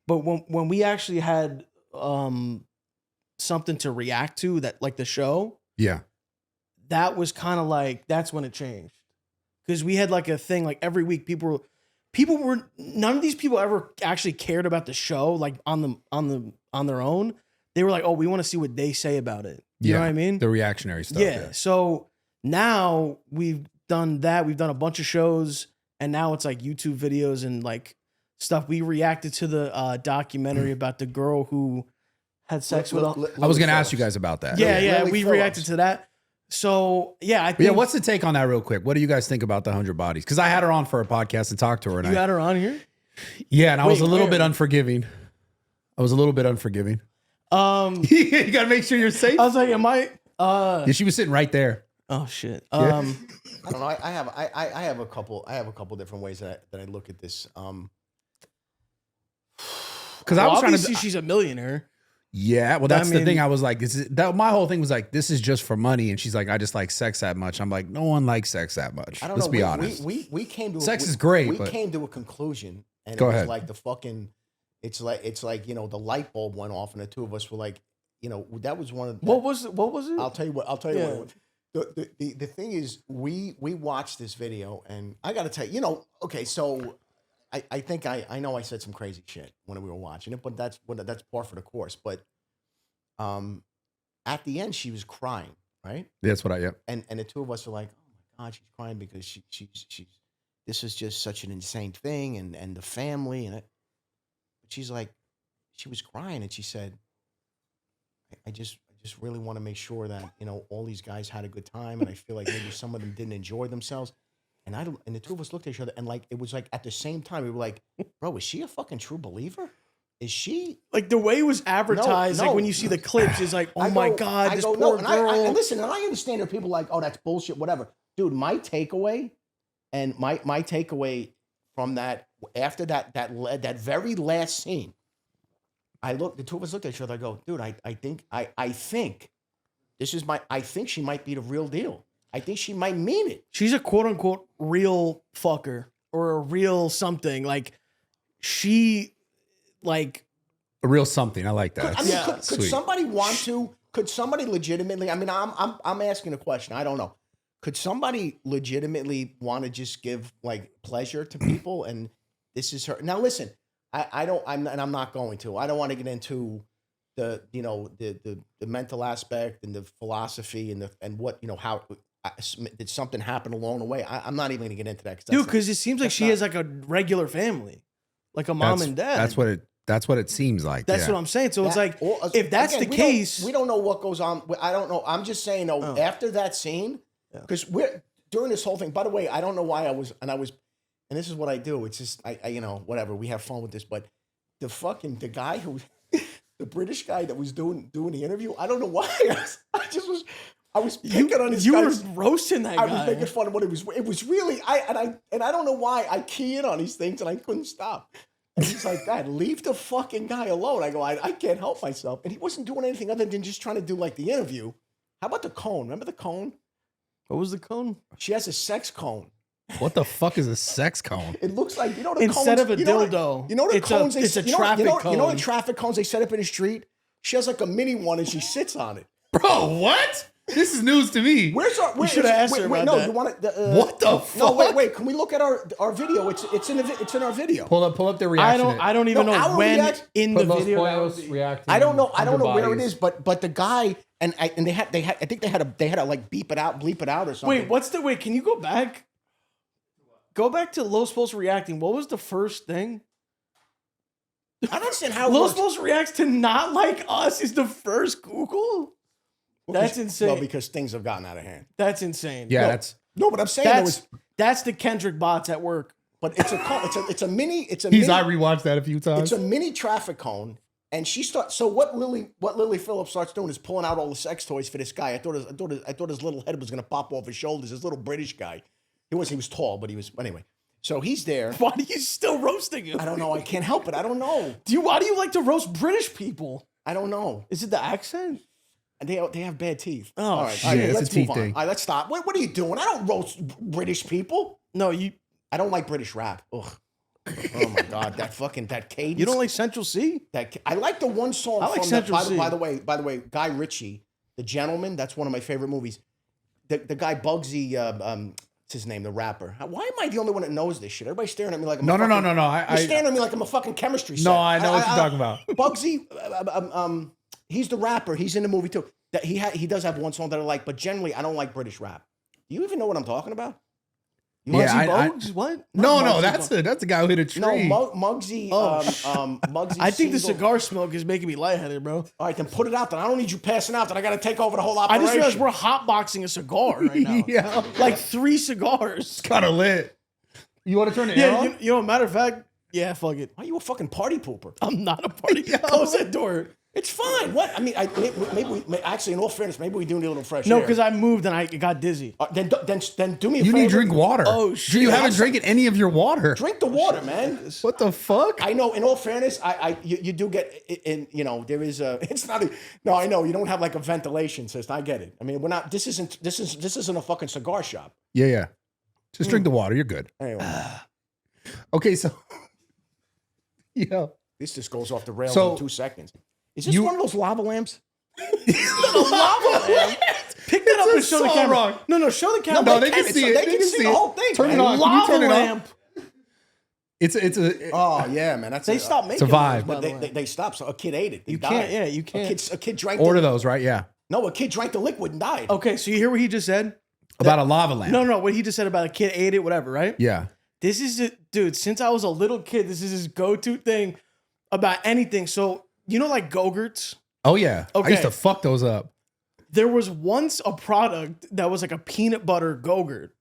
But when we actually had something to react to, that like the show,
Yeah.
that was kind of like, that's when it changed. Because we had like a thing, like every week people were none of these people ever actually cared about the show, like on their own. They were like, oh, we want to see what they say about it. You know what I mean?
The reactionary stuff.
Yeah. So now we've done that. We've done a bunch of shows, and now it's like YouTube videos and like stuff. We reacted to the documentary about the girl who had sex with.
I was going to ask you guys about that.
Yeah.
Lily
We
Phillips.
reacted to that. So yeah, I
But
think.
yeah, what's the take on that real quick? What do you guys think about the 100 bodies? Because I had her on for a podcast and talked to her. And
you got her on here?
yeah, and I was a little
where?
bit unforgiving. You got to make sure you're safe.
I was like, am I?
Yeah, she was sitting right there.
Oh shit.
I don't know. I have a couple different ways that I look at this.
Because I was trying
obviously
to.
she's a millionaire.
Yeah, well, that's the
mean-
thing. I was like, my whole thing was like, this is just for money. And she's like, I just like sex that much. I'm like, no one likes sex that much.
I don't
Let's
know.
be honest.
We came to
Sex is great,
We
but-
came to a conclusion, and
Go
it was
ahead.
like the fucking. It's like you know, the light bulb went off, and the two of us were like, you know, that was one of.
What was it?
I'll tell you what.
Yeah.
What The thing is, we watched this video, and I got to tell you, okay, so I think I know I said some crazy shit when we were watching it, but that's par for the course. But at the end, she was crying, right?
That's what I. Yep.
And the two of us are like, oh my God, she's crying because she's this is just such an insane thing, and the family, and she's like, she was crying, and she said, I just really want to make sure that all these guys had a good time, and I feel like maybe some of them didn't enjoy themselves. And the two of us looked at each other, and like it was like at the same time we were like, bro, is she a fucking true believer? Is she
like the way it was advertised?
No.
Like when you see the clips, is like, oh my God, this poor
no,
girl.
and listen, and I understand there are people like, oh, that's bullshit, whatever, dude. My takeaway from that after that very last scene. The two of us looked at each other. I go, dude, I think this is I think she might be the real deal. I think she might mean it.
She's a quote unquote real fucker or a real something. Like she, like
a real something. I like that.
I mean, could somebody want to? Could somebody legitimately? I mean, I'm asking a question. I don't know. Could somebody legitimately want to just give like pleasure to people? And this is her. Now, listen. I'm not going to. I don't want to get into the mental aspect and the philosophy and what how did something happen along the way. I'm not even going to get into that,
dude. Because it seems like she has like a regular family, like a mom and dad.
That's what it seems like.
That's what I'm saying. So it's like if that's the case,
we don't know what goes on. I don't know. I'm just saying though. After that scene, because we're during this whole thing. By the way, I don't know why I was. And this is what I do. It's just, I whatever. We have fun with this. But the guy who, the British guy that was doing the interview, I don't know why. I was picking on his
You were roasting that guy.
I was making fun of what it was. It was really, I don't know why I key in on these things and I couldn't stop. And he's like, Dad, leave the fucking guy alone. I go, I can't help myself. And he wasn't doing anything other than just trying to do like the interview. How about the cone? Remember the cone?
What was the cone?
She has a sex cone.
What the fuck is a sex cone?
It looks like the
instead
cones,
of a dildo.
The cones.
It's a traffic cone.
You know the traffic cones they set up in the street. She has like a mini one and she sits on it.
Bro, what? This is news to me.
We
should have asked her about that.
You want it?
What the fuck?
No, wait. Can we look at our video? It's in our video.
Pull up the reaction.
I don't even know when in the video.
I don't know. I don't know where it is. But the guy and they had. I think they had to like bleep it out or something.
Wait. Can you go back? Go back to Los Pollos reacting. What was the first thing?
I don't understand how
Los Pollos reacts to not like us is the first Google. That's insane.
Well, because things have gotten out of hand.
That's insane.
Yeah,
but I'm saying
that's the Kendrick bots at work.
But it's a mini. I
rewatched that a few times.
It's a mini traffic cone, and she starts. So what Lily Phillips starts doing is pulling out all the sex toys for this guy. I thought his little head was gonna pop off his shoulders. This little British guy. He was tall, but he was anyway. So he's there.
Why are you still roasting him?
I don't know. I can't help it. I don't know.
Why do you like to roast British people?
I don't know.
Is it the accent?
And they have bad teeth.
Oh,
all right.
Shit,
Let's move on. All right, let's stop. What are you doing? I don't roast British people.
No,
I don't like British rap. Ugh. Oh my God, that cadence.
You don't like Central C?
I like the one song.
I like Central C.
By the way, Guy Ritchie, The Gentleman. That's one of my favorite movies. The guy Bugsy. What's his name? The rapper. Why am I the only one that knows this shit? Everybody's staring at me like I'm
No.
You're staring at me like I'm a fucking chemistry set.
No, I know what you're talking about.
Bugsy. He's the rapper. He's in the movie too. That he does have one song that I like, but generally I don't like British rap. Do you even know what I'm talking about?
Muggsy Bogues? What?
No, that's a guy who hit a tree.
No, Muggsy. Muggsy.
I think the cigar smoke is making me lightheaded, bro.
All right, then put it out. Then I don't need you passing out. Then I got to take over the whole operation.
I just realized we're hotboxing a cigar right now.
Yeah,
like 3 cigars.
It's kind of lit. You want to turn it on?
You know, matter of fact, yeah, fuck it.
Why are you a fucking party pooper?
I'm not a party. Close that door.
It's fine. What? I mean, actually, in all fairness, maybe we do need a little fresh air.
No, because I moved and I got dizzy.
Then do me a favor.
You need to drink water.
Oh, shit.
You haven't drank any of your water.
Drink the water, man.
What the fuck?
I know. In all fairness, you do get in. You know, there is a. It's not. No, I know you don't have like a ventilation system. I get it. I mean, we're not. This isn't a fucking cigar shop.
Yeah. Just drink the water. You're good.
Anyway.
Okay, so. Yeah.
This just goes off the rails in 2 seconds. Is this one of those lava lamps?
Lava lamp. Pick that up and show the
so
camera.
wrong.
No, show the camera.
No, they can see it.
They can see the whole thing.
Turn it
man.
on. Can you
Lava
turn it on?
lamp.
It's a.
Oh yeah, man. That's
They stopped making
a vibe.
those, by
But
the way.
they stopped. So a kid ate it. They
You
died.
can't. Yeah, you can't.
A kid drank.
Order those, right? Yeah.
No, a kid drank the liquid and died.
Okay, so you hear what he just said?
About a lava lamp.
No, what he just said about a kid ate it, whatever, right?
Yeah.
This is dude. Since I was a little kid, this is his go-to thing about anything. So you know, like Go-Gurts.
Oh yeah. I
Okay.
used to fuck those up.
There was once a product that was like a peanut butter Go-Gurt.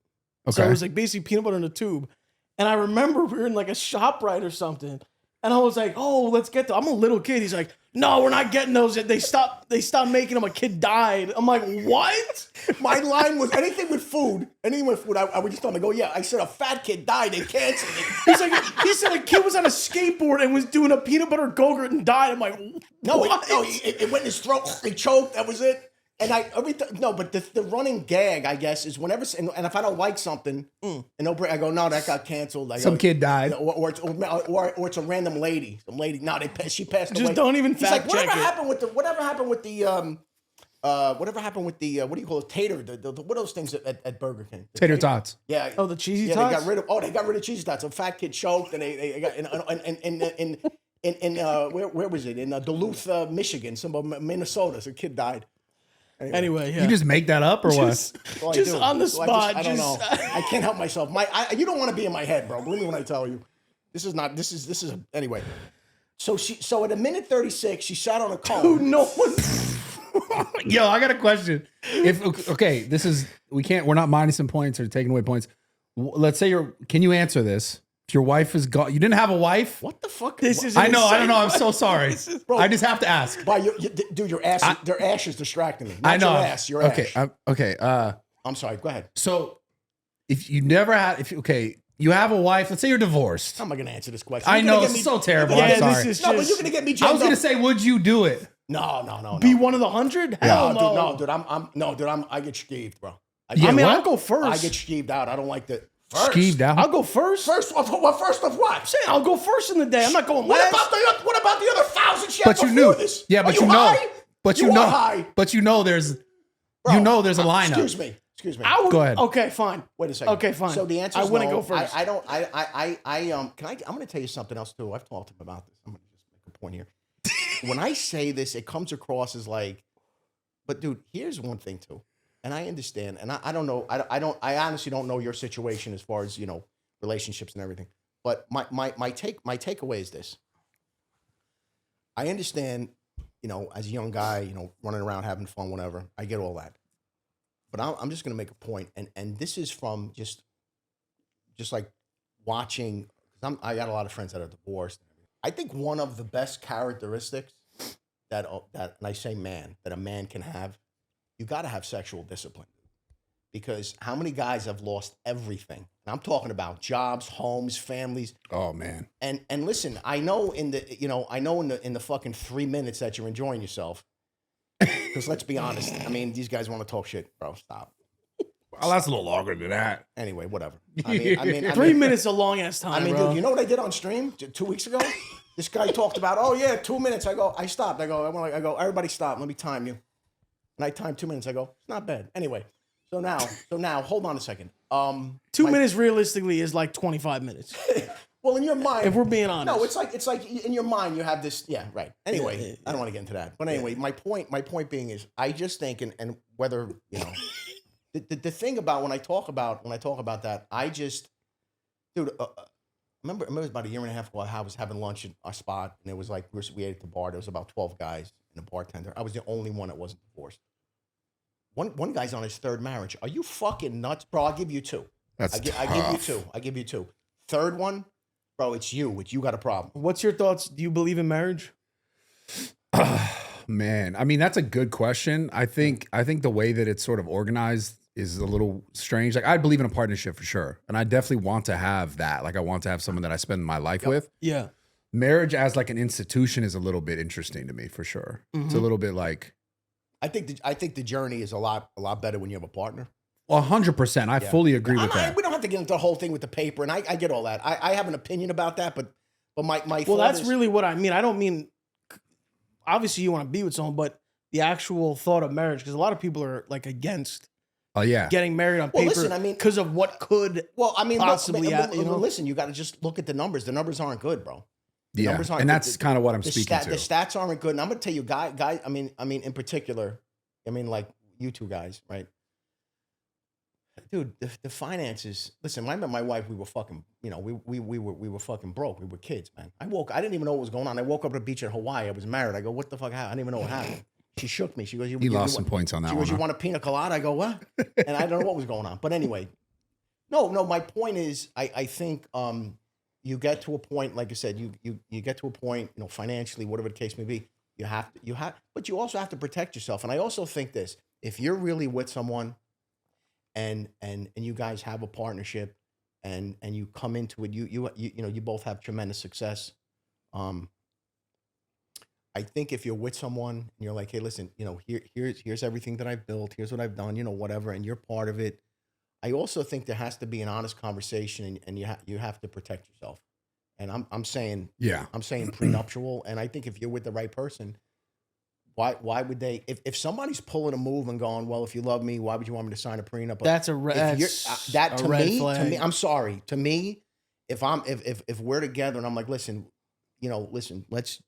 So
Okay.
it was like basically peanut butter in a tube. And I remember we were in like a ShopRite or something. And I was like, oh, let's get them. I'm a little kid. He's like, no, we're not getting those. They stopped making them. A kid died. I'm like, what?
My line was anything with food. Anything with food. I would just tell him, I go, yeah. I said a fat kid died. They canceled it.
He said a kid was on a skateboard and was doing a peanut butter Go-Gurt and died. I'm like,
No,
what?
it went in his throat. He choked. That was it. And but the running gag, I guess, is whenever, and if I don't like something, and I go, no, that got canceled. I go,
Some kid died.
or it's a random lady. Some lady, no, she passed away.
Just don't even
He's like,
fact check
whatever
it.
happened with the what do you call it, tater? What are those things at Burger King?
Tater tots.
Yeah.
Oh, the cheesy
yeah,
tots?
they got rid of cheesy tots. A fat kid choked, and they got in where was it? In Duluth, Michigan, Minnesota. So a kid died.
Anyway, yeah.
You just make that up or what?
Just
Well, I
just
do.
on the
So
spot.
I don't know. I can't help myself. You don't want to be in my head, bro. Believe me when I tell you. This is anyway. So at a minute 36, she sat on a cone.
Dude, no one.
Yo, I got a question. We're not minusing points or taking away points. Let's say can you answer this? If your wife is gone, you didn't have a wife?
What the fuck?
This is
I know, I don't
insane.
know. I'm so sorry.
Bro.
I just have to ask.
Why, dude, your ass, their ass is distracting me. Not
I know.
your ass, your
okay,
ass.
okay.
I'm sorry, go ahead.
So if you never had, you have a wife. Let's say you're divorced.
How am I going to answer this question?
I
You're
know
gonna
it's
get me-
so terrible.
Yeah,
I'm
this
sorry.
is
No, but
just-
you're going to get me
I was
jammed
gonna
up.
say, would you do it?
No.
Be one of the 100? Hell no.
Dude, I get skeeved, bro.
I mean,
what?
I'll go first.
I get skeeved out. I don't like that. First?
Skeeved out.
I'll go first.
First of what?
Saying I'll go first in the day. I'm not going
What
last.
about the other 1,000 she had
But you
before
knew.
this?
Yeah,
Are
but
you
you know.
high?
But
you
you know.
are high.
But you know there's.
Bro,
you know there's a lineup.
Excuse me.
I would,
Go ahead.
Okay, fine.
Wait a second.
Okay, fine.
So the answer
I
is
wouldn't
no.
go first.
I don't. I'm going to tell you something else too. I've talked to him about this. I'm going to just make a point here. When I say this, it comes across as like, but dude, here's one thing too, and I understand, and I don't know. I honestly don't know your situation as far as relationships and everything. But my takeaway is this. I understand, as a young guy, running around having fun, whatever. I get all that. But I'm just going to make a point, and this is from just like watching. I got a lot of friends that are divorced. I think one of the best characteristics that and I say that a man can have, you got to have sexual discipline. Because how many guys have lost everything? And I'm talking about jobs, homes, families.
Oh man.
And listen, I know in the fucking 3 minutes that you're enjoying yourself. Because let's be honest, I mean, these guys want to talk shit, bro. Stop.
Well, that's a little longer than that.
Anyway, whatever. I mean,
3 minutes is a long ass time.
I mean,
bro.
dude, you know what I did on stream 2 weeks ago? This guy talked about, 2 minutes. I stopped. I go, everybody stop. Let me time you. And I timed 2 minutes. I go, it's not bad. Anyway, so now, hold on a second.
2 minutes realistically is like 25 minutes.
Well, in your mind,
If we're being honest.
no, it's like in your mind you have this. Yeah, right. Anyway,
Yeah.
I don't want to get into that. But anyway, my point being is, I just think, and whether the thing about when I talk about that, I just, dude, remember it was about a year and a half ago. I was having lunch at our spot, and it was like we ate at the bar. There was about 12 guys and a bartender. I was the only one that wasn't divorced. One guy's on his third marriage. Are you fucking nuts, bro? I'll give you two.
That's
I give you two. Third one, bro, it's you. You got a problem.
What's your thoughts? Do you believe in marriage?
Man, I mean, that's a good question. I think the way that it's sort of organized is a little strange. Like, I believe in a partnership for sure. And I definitely want to have that. Like, I want to have someone that I spend my life with.
Yeah.
Marriage as like an institution is a little bit interesting to me for sure. It's a little bit like,
I think the journey is a lot better when you have a partner.
100%. I fully agree with that.
We don't have to get into the whole thing with the paper, and I get all that. I have an opinion about that, but my
Well,
thought
that's
is,
really what I mean. I don't mean, obviously you want to be with someone, but the actual thought of marriage, because a lot of people are like against
Oh yeah.
getting married on
Well,
paper.
listen, I mean-
because of what could.
Well, I mean,
Possibly,
listen, you got to just look at the numbers. The numbers aren't good, bro. The
Yeah.
numbers aren't
And
good.
that's kind of what I'm
The
speaking to.
The stats aren't good. And I'm gonna tell you, guy. I mean, in particular, like you two guys, right? Dude, the finances. Listen, when I met my wife, we were fucking. We were fucking broke. We were kids, man. I didn't even know what was going on. I woke up at the beach in Hawaii. I was married. I go, what the fuck happened? I didn't even know what happened. She shook me. She goes,
He lost some points on that
She
one.
goes, you want a pina colada? I go, what? And I don't know what was going on. But anyway, no. My point is, I think you get to a point, like I said, you get to a point, financially, whatever the case may be, but you also have to protect yourself. And I also think this: if you're really with someone, and you guys have a partnership, and you come into it, you both have tremendous success. I think if you're with someone and you're like, hey, listen, here's everything that I've built, here's what I've done, whatever, and you're part of it. I also think there has to be an honest conversation, and you have to protect yourself. And I'm saying prenuptial. And I think if you're with the right person, why would they? If somebody's pulling a move and going, well, if you love me, why would you want me to sign a prenup?
That's
to me, I'm sorry. To me, if we're together and I'm like, listen, let's.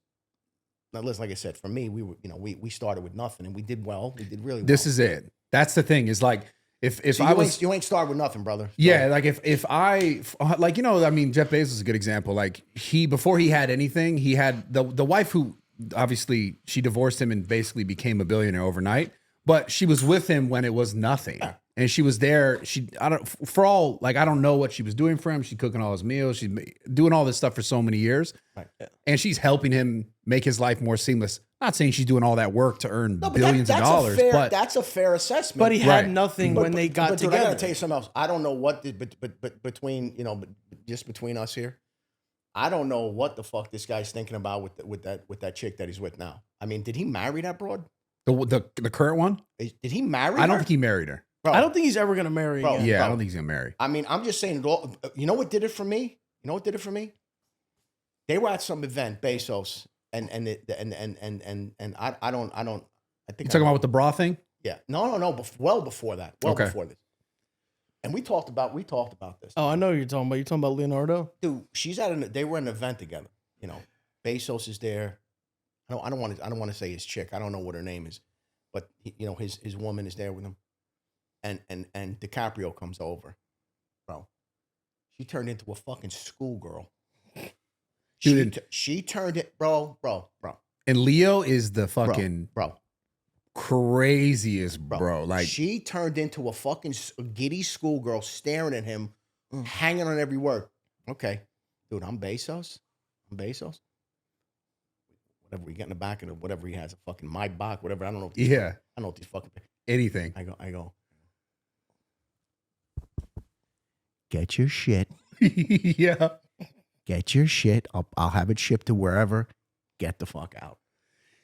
Now, listen, like I said, for me, we started with nothing and we did well. We did really well.
This is it. That's the thing is like, if
so you ain't started with nothing, brother. So.
Yeah. Like if I, like, I mean, Jeff Bezos is a good example. Like before he had anything, he had the wife who obviously she divorced him and basically became a billionaire overnight, but she was with him when it was nothing. Yeah. And she was there. I don't know what she was doing for him. She's cooking all his meals. She's doing all this stuff for so many years. Right. And she's helping him make his life more seamless. Not saying she's doing all that work to earn billions of dollars, but
that's a fair assessment.
But he had nothing when they got together.
I gotta tell you something else. I don't know what, but between just between us here, I don't know what the fuck this guy's thinking about with that chick that he's with now. I mean, did he marry that broad?
The current one?
Did he marry her?
I don't think he married her.
Bro,
I don't think he's ever gonna marry again.
Yeah,
bro.
I don't think he's gonna marry.
I mean, I'm just saying. You know what did it for me? They were at some event, Bezos, and I think
You talking about with the bra thing?
Yeah, no, well before that, before this, and we talked about this.
Oh, I know what you're talking about. You're talking about Leonardo,
dude. They were at an event together. Bezos is there. I don't want to say his chick. I don't know what her name is, but his woman is there with him. And DiCaprio comes over, bro. She turned into a fucking schoolgirl. She turned it, bro.
And Leo is the fucking
bro.
Craziest, bro. Like
she turned into a fucking giddy schoolgirl, staring at him, hanging on every word. Okay, dude, I'm Bezos. Whatever we get in the back of whatever he has, a fucking my Bach, whatever. I don't know. I don't know what these fucking
anything.
I go. Get your shit.
Yeah.
Get your shit. I'll have it shipped to wherever. Get the fuck out.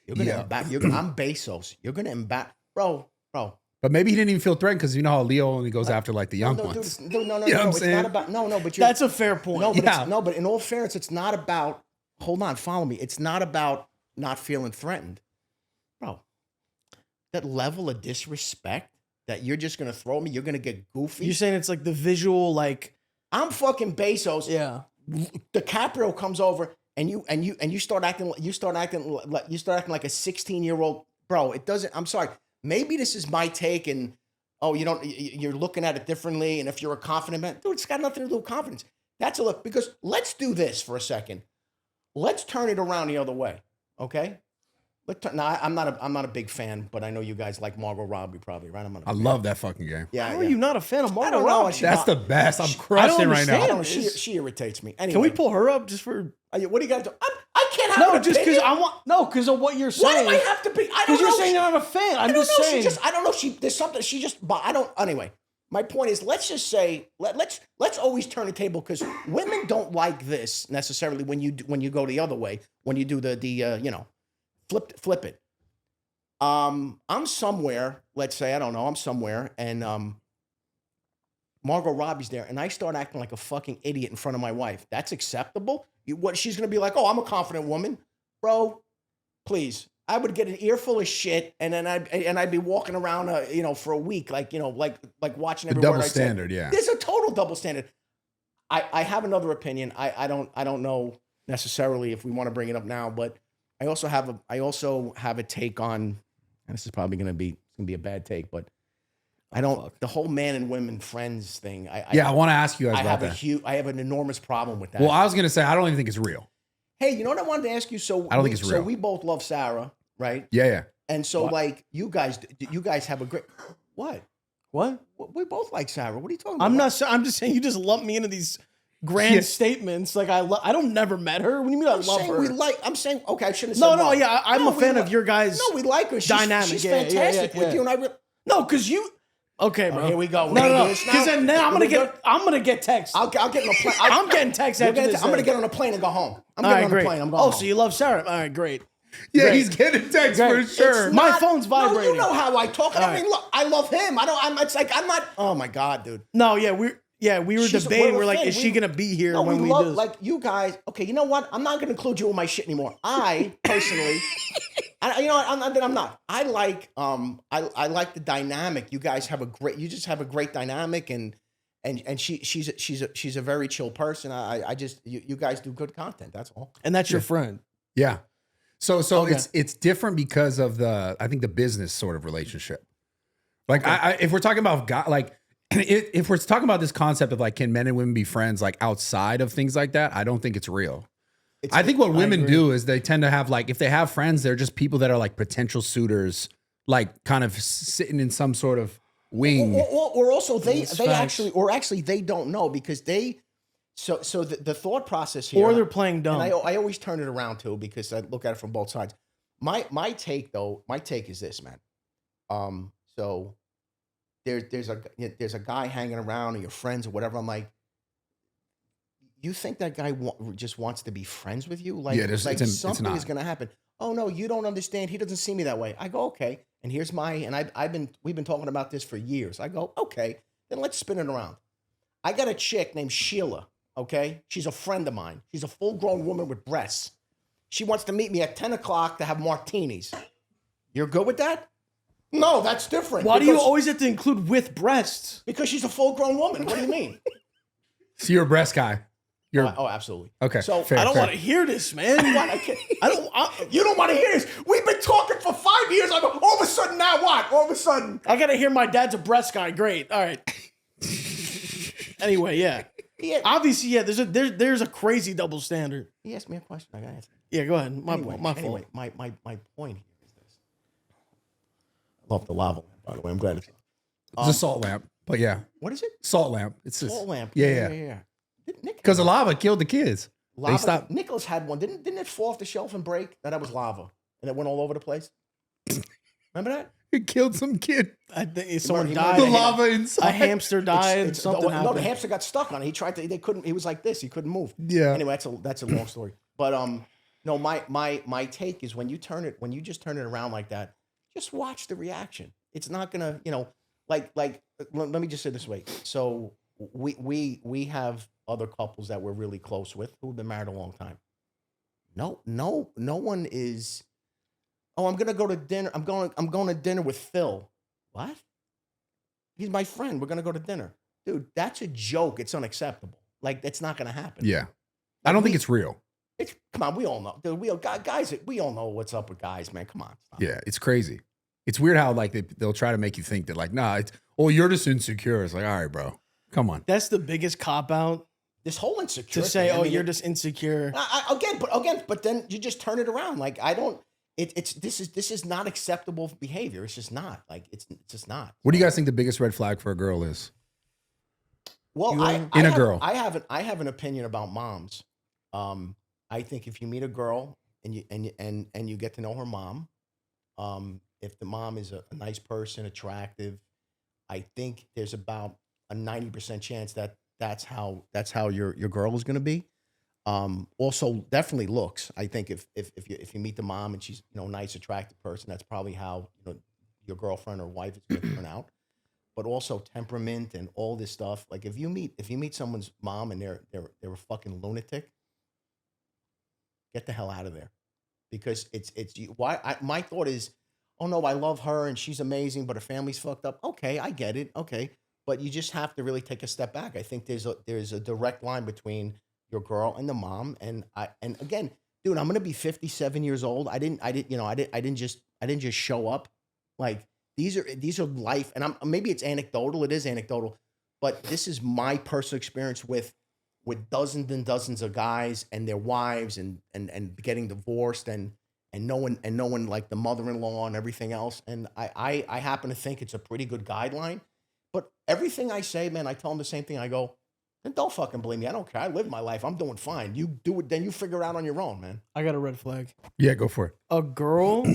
You're gonna I'm Bezos. You're gonna embarrass, bro.
But maybe he didn't even feel threatened because you know how Leo only goes after like the young ones.
No.
You know what I'm
It's
saying?
not about but
that's a fair point.
But in all fairness, it's not about. Hold on, follow me. It's not about not feeling threatened, bro. That level of disrespect that you're just gonna throw me. You're gonna get goofy.
You're saying it's like the visual, like
I'm fucking Bezos.
Yeah.
DiCaprio comes over and you start acting like a 16-year-old, bro. It doesn't. I'm sorry. Maybe this is my take, and you're looking at it differently. And if you're a confident man, dude, it's got nothing to do with confidence. That's a look. Because let's do this for a second. Let's turn it around the other way. Okay. I'm not a big fan, but I know you guys like Margot Robbie, probably, right?
I love that fucking game.
Yeah.
How are you not a fan of Margot
I don't know.
Robbie?
That's the best. I'm crushing right now.
I don't know. She irritates me. Anyway,
Can we pull her up just for?
What do you got to do? I can't have
just because I want because of what you're saying.
Why do I have to be? I don't know.
Because you're saying you're not a fan. I'm just saying.
I don't know. There's something. She just. I don't. Anyway, my point is, let's just say let's always turn the table because women don't like this necessarily when you go the other way when you do the flip it. I'm somewhere. Let's say I don't know. I'm somewhere and Margot Robbie's there, and I start acting like a fucking idiot in front of my wife. That's acceptable? What she's gonna be like? Oh, I'm a confident woman, bro. Please, I would get an earful of shit, and then I'd be walking around, for a week, like watching every
double
word I said.
standard, yeah.
There's a total double standard. I have another opinion. I don't know necessarily if we want to bring it up now, but I also have a take on. And this is probably gonna be a bad take, but I don't the whole man and women friends thing.
I want to ask you guys about that.
I have an enormous problem with that.
Well, I was gonna say I don't even think it's real.
Hey, you know what I wanted to ask you? So
I don't think it's real.
So we both love Sarah, right?
Yeah.
And so like you guys have a great what? We both like Sarah. What are you talking about?
I'm not. I'm just saying you just lump me into these grand statements. Like I don't never met her. What do you mean I love her?
I'm saying okay. I shouldn't have said
no. Yeah, I'm a fan of your guys.
No, we like her.
Dynamic.
She's fantastic with you, and I.
No, because you. Okay, bro.
Here we go.
No. Because then I'm gonna get text.
I'll get on a plane.
I'm getting text after this.
I'm gonna get on a plane and go home. I'm
All
getting
right,
on a plane. I'm going
Oh,
home.
so you love Sarah? All right, great.
Yeah,
Great.
he's getting text for
Great.
sure.
It's
My
not-
phone's vibrating.
No, you know how I talk.
All
I mean, look, I love him. It's like I'm not. Oh my god, dude.
No, we were debating. We're like, is she gonna be here when we do this?
Like you guys. Okay, you know what? I'm not gonna include you in my shit anymore. I personally, you know what? I'm not. I like the dynamic. You guys have you just have a great dynamic, and she's a very chill person. I just you guys do good content. That's all.
And that's your friend.
Yeah. So
Okay.
it's different because of I think the business sort of relationship. Like if we're talking about if we're talking about this concept of like, can men and women be friends like outside of things like that? I don't think it's real. I think what women do is they tend to have like, if they have friends, they're just people that are like potential suitors, like kind of sitting in some sort of wing.
Or also they
Facts.
actually they don't know because they. So the thought process here,
Or they're playing dumb.
and I always turn it around too because I look at it from both sides. My take is this, man. So there's a guy hanging around or your friends or whatever. I'm like, you think that guy just wants to be friends with you? Like, something is going to happen. Oh no, you don't understand. He doesn't see me that way. I go, okay. And here's we've been talking about this for years. I go, okay, then let's spin it around. I got a chick named Sheila. Okay, she's a friend of mine. She's a full-grown woman with breasts. She wants to meet me at 10 o'clock to have martinis. You're good with that? No, that's different.
Why do you always have to include with breasts?
Because she's a full-grown woman. What do you mean?
So you're a breast guy.
Oh, absolutely.
Okay.
So
fair,
I don't
fair.
want to hear this, man.
You don't want to hear this. We've been talking for 5 years. I go, all of a sudden, now what? All of a sudden.
I gotta hear my dad's a breast guy. Great. All right. Anyway, yeah. Obviously, yeah. There's a crazy double standard.
He asked me a question. I got to answer.
Yeah, go ahead. My fault.
Anyway, my point here is this. I love the lava lamp, by the way. I'm glad it's
It's a salt lamp, but yeah,
what is it?
salt lamp. It's just
Salt lamp.
Yeah.
Nick,
Because the lava killed the kids. They stopped.
Nicholas had one. Didn't it fall off the shelf and break? That was lava, and it went all over the place. Remember that?
It killed some kid.
I think someone
He
died.
The
Yeah.
lava inside.
A hamster died. Something happened.
No, the hamster got stuck on it. He tried to. They couldn't. He was like this. He couldn't move.
Yeah.
Anyway, that's a long story. But no, my take is when you just turn it around like that, just watch the reaction. It's not gonna, like. Let me just say it this way. So we have other couples that we're really close with who've been married a long time. No one is. Oh, I'm gonna go to dinner. I'm going to dinner with Phil. What? He's my friend. We're gonna go to dinner, dude. That's a joke. It's unacceptable. Like that's not gonna happen.
Yeah. I don't think it's real.
Come on, we all know. Dude, guys, we all know what's up with guys, man. Come on. Stop.
Yeah, it's crazy. It's weird how like they'll try to make you think that like, nah, you're just insecure. It's like, all right, bro, come on.
That's the biggest cop out
This whole insecurity.
to say, you're just insecure.
But then you just turn it around. Like I don't. This is not acceptable behavior. It's just not. Like it's just not.
What do you guys think the biggest red flag for a girl is?
Well, I have an opinion about moms. I think if you meet a girl and you get to know her mom, if the mom is a nice person, attractive, I think there's about a 90% chance that that's how your girl is going to be. Also, definitely looks. I think if you meet the mom and she's nice, attractive person, that's probably how your girlfriend or wife is going to turn out. But also temperament and all this stuff. Like if you meet someone's mom and they're a fucking lunatic, get the hell out of there. because my thought is, oh no, I love her and she's amazing, but her family's fucked up. Okay, I get it. Okay, but you just have to really take a step back. I think there's a direct line between your girl and the mom, and again, dude, I'm gonna be 57 years old. I didn't just show up. Like these are life, and maybe it's anecdotal. It is anecdotal, but this is my personal experience with dozens and dozens of guys and their wives and getting divorced and knowing like the mother-in-law and everything else. And I happen to think it's a pretty good guideline. But everything I say, man, I tell them the same thing. I go, then don't fucking blame me. I don't care. I live my life. I'm doing fine. You do it, then you figure it out on your own, man.
I got a red flag.
Yeah, go for it.
A girl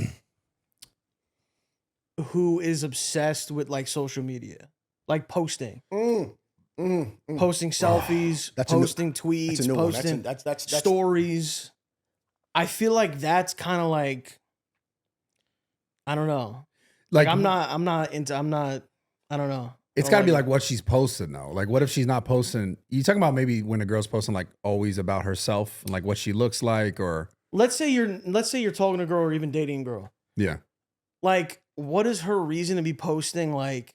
who is obsessed with like social media, like posting. Posting selfies, posting tweets, posting
that's
stories. I feel like that's kind of like, I don't know. Like I don't know.
It's got to be like what she's posting though. Like what if she's not posting? You talking about maybe when a girl's posting like always about herself and like what she looks like, or
let's say you're talking to a girl or even dating a girl.
Yeah.
Like what is her reason to be posting like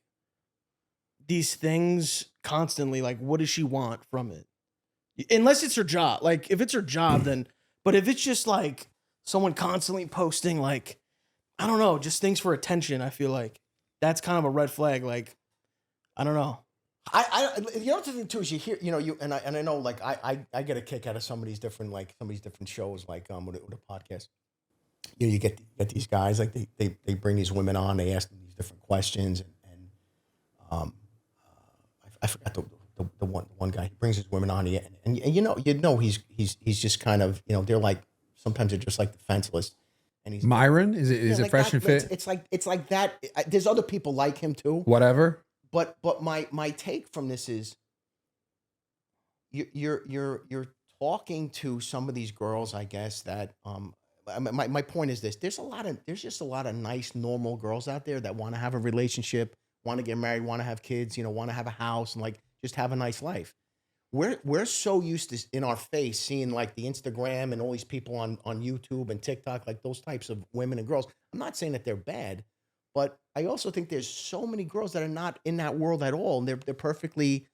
these things constantly? Like what does she want from it? Unless it's her job. Like if it's her job, then, but if it's just like someone constantly posting like, I don't know, just things for attention, I feel like that's kind of a red flag. Like, I don't know.
The other thing too is you hear, I know like I get a kick out of some of these different shows like with a podcast. You get these guys like they bring these women on, they ask them these different questions and I forgot the one guy. He brings his women on, and he's just kind of they're like sometimes they're just like defenseless. And he's
Myron is it
like
Fresh
that,
and Fit?
It's like that. There's other people like him too.
Whatever.
But my take from this is you're talking to some of these girls, I guess that my point is this: there's just a lot of nice normal girls out there that want to have a relationship, want to get married, want to have kids, want to have a house and like just have a nice life. We're so used to in our face seeing like the Instagram and all these people on YouTube and TikTok, like those types of women and girls. I'm not saying that they're bad, but I also think there's so many girls that are not in that world at all, and they're perfectly,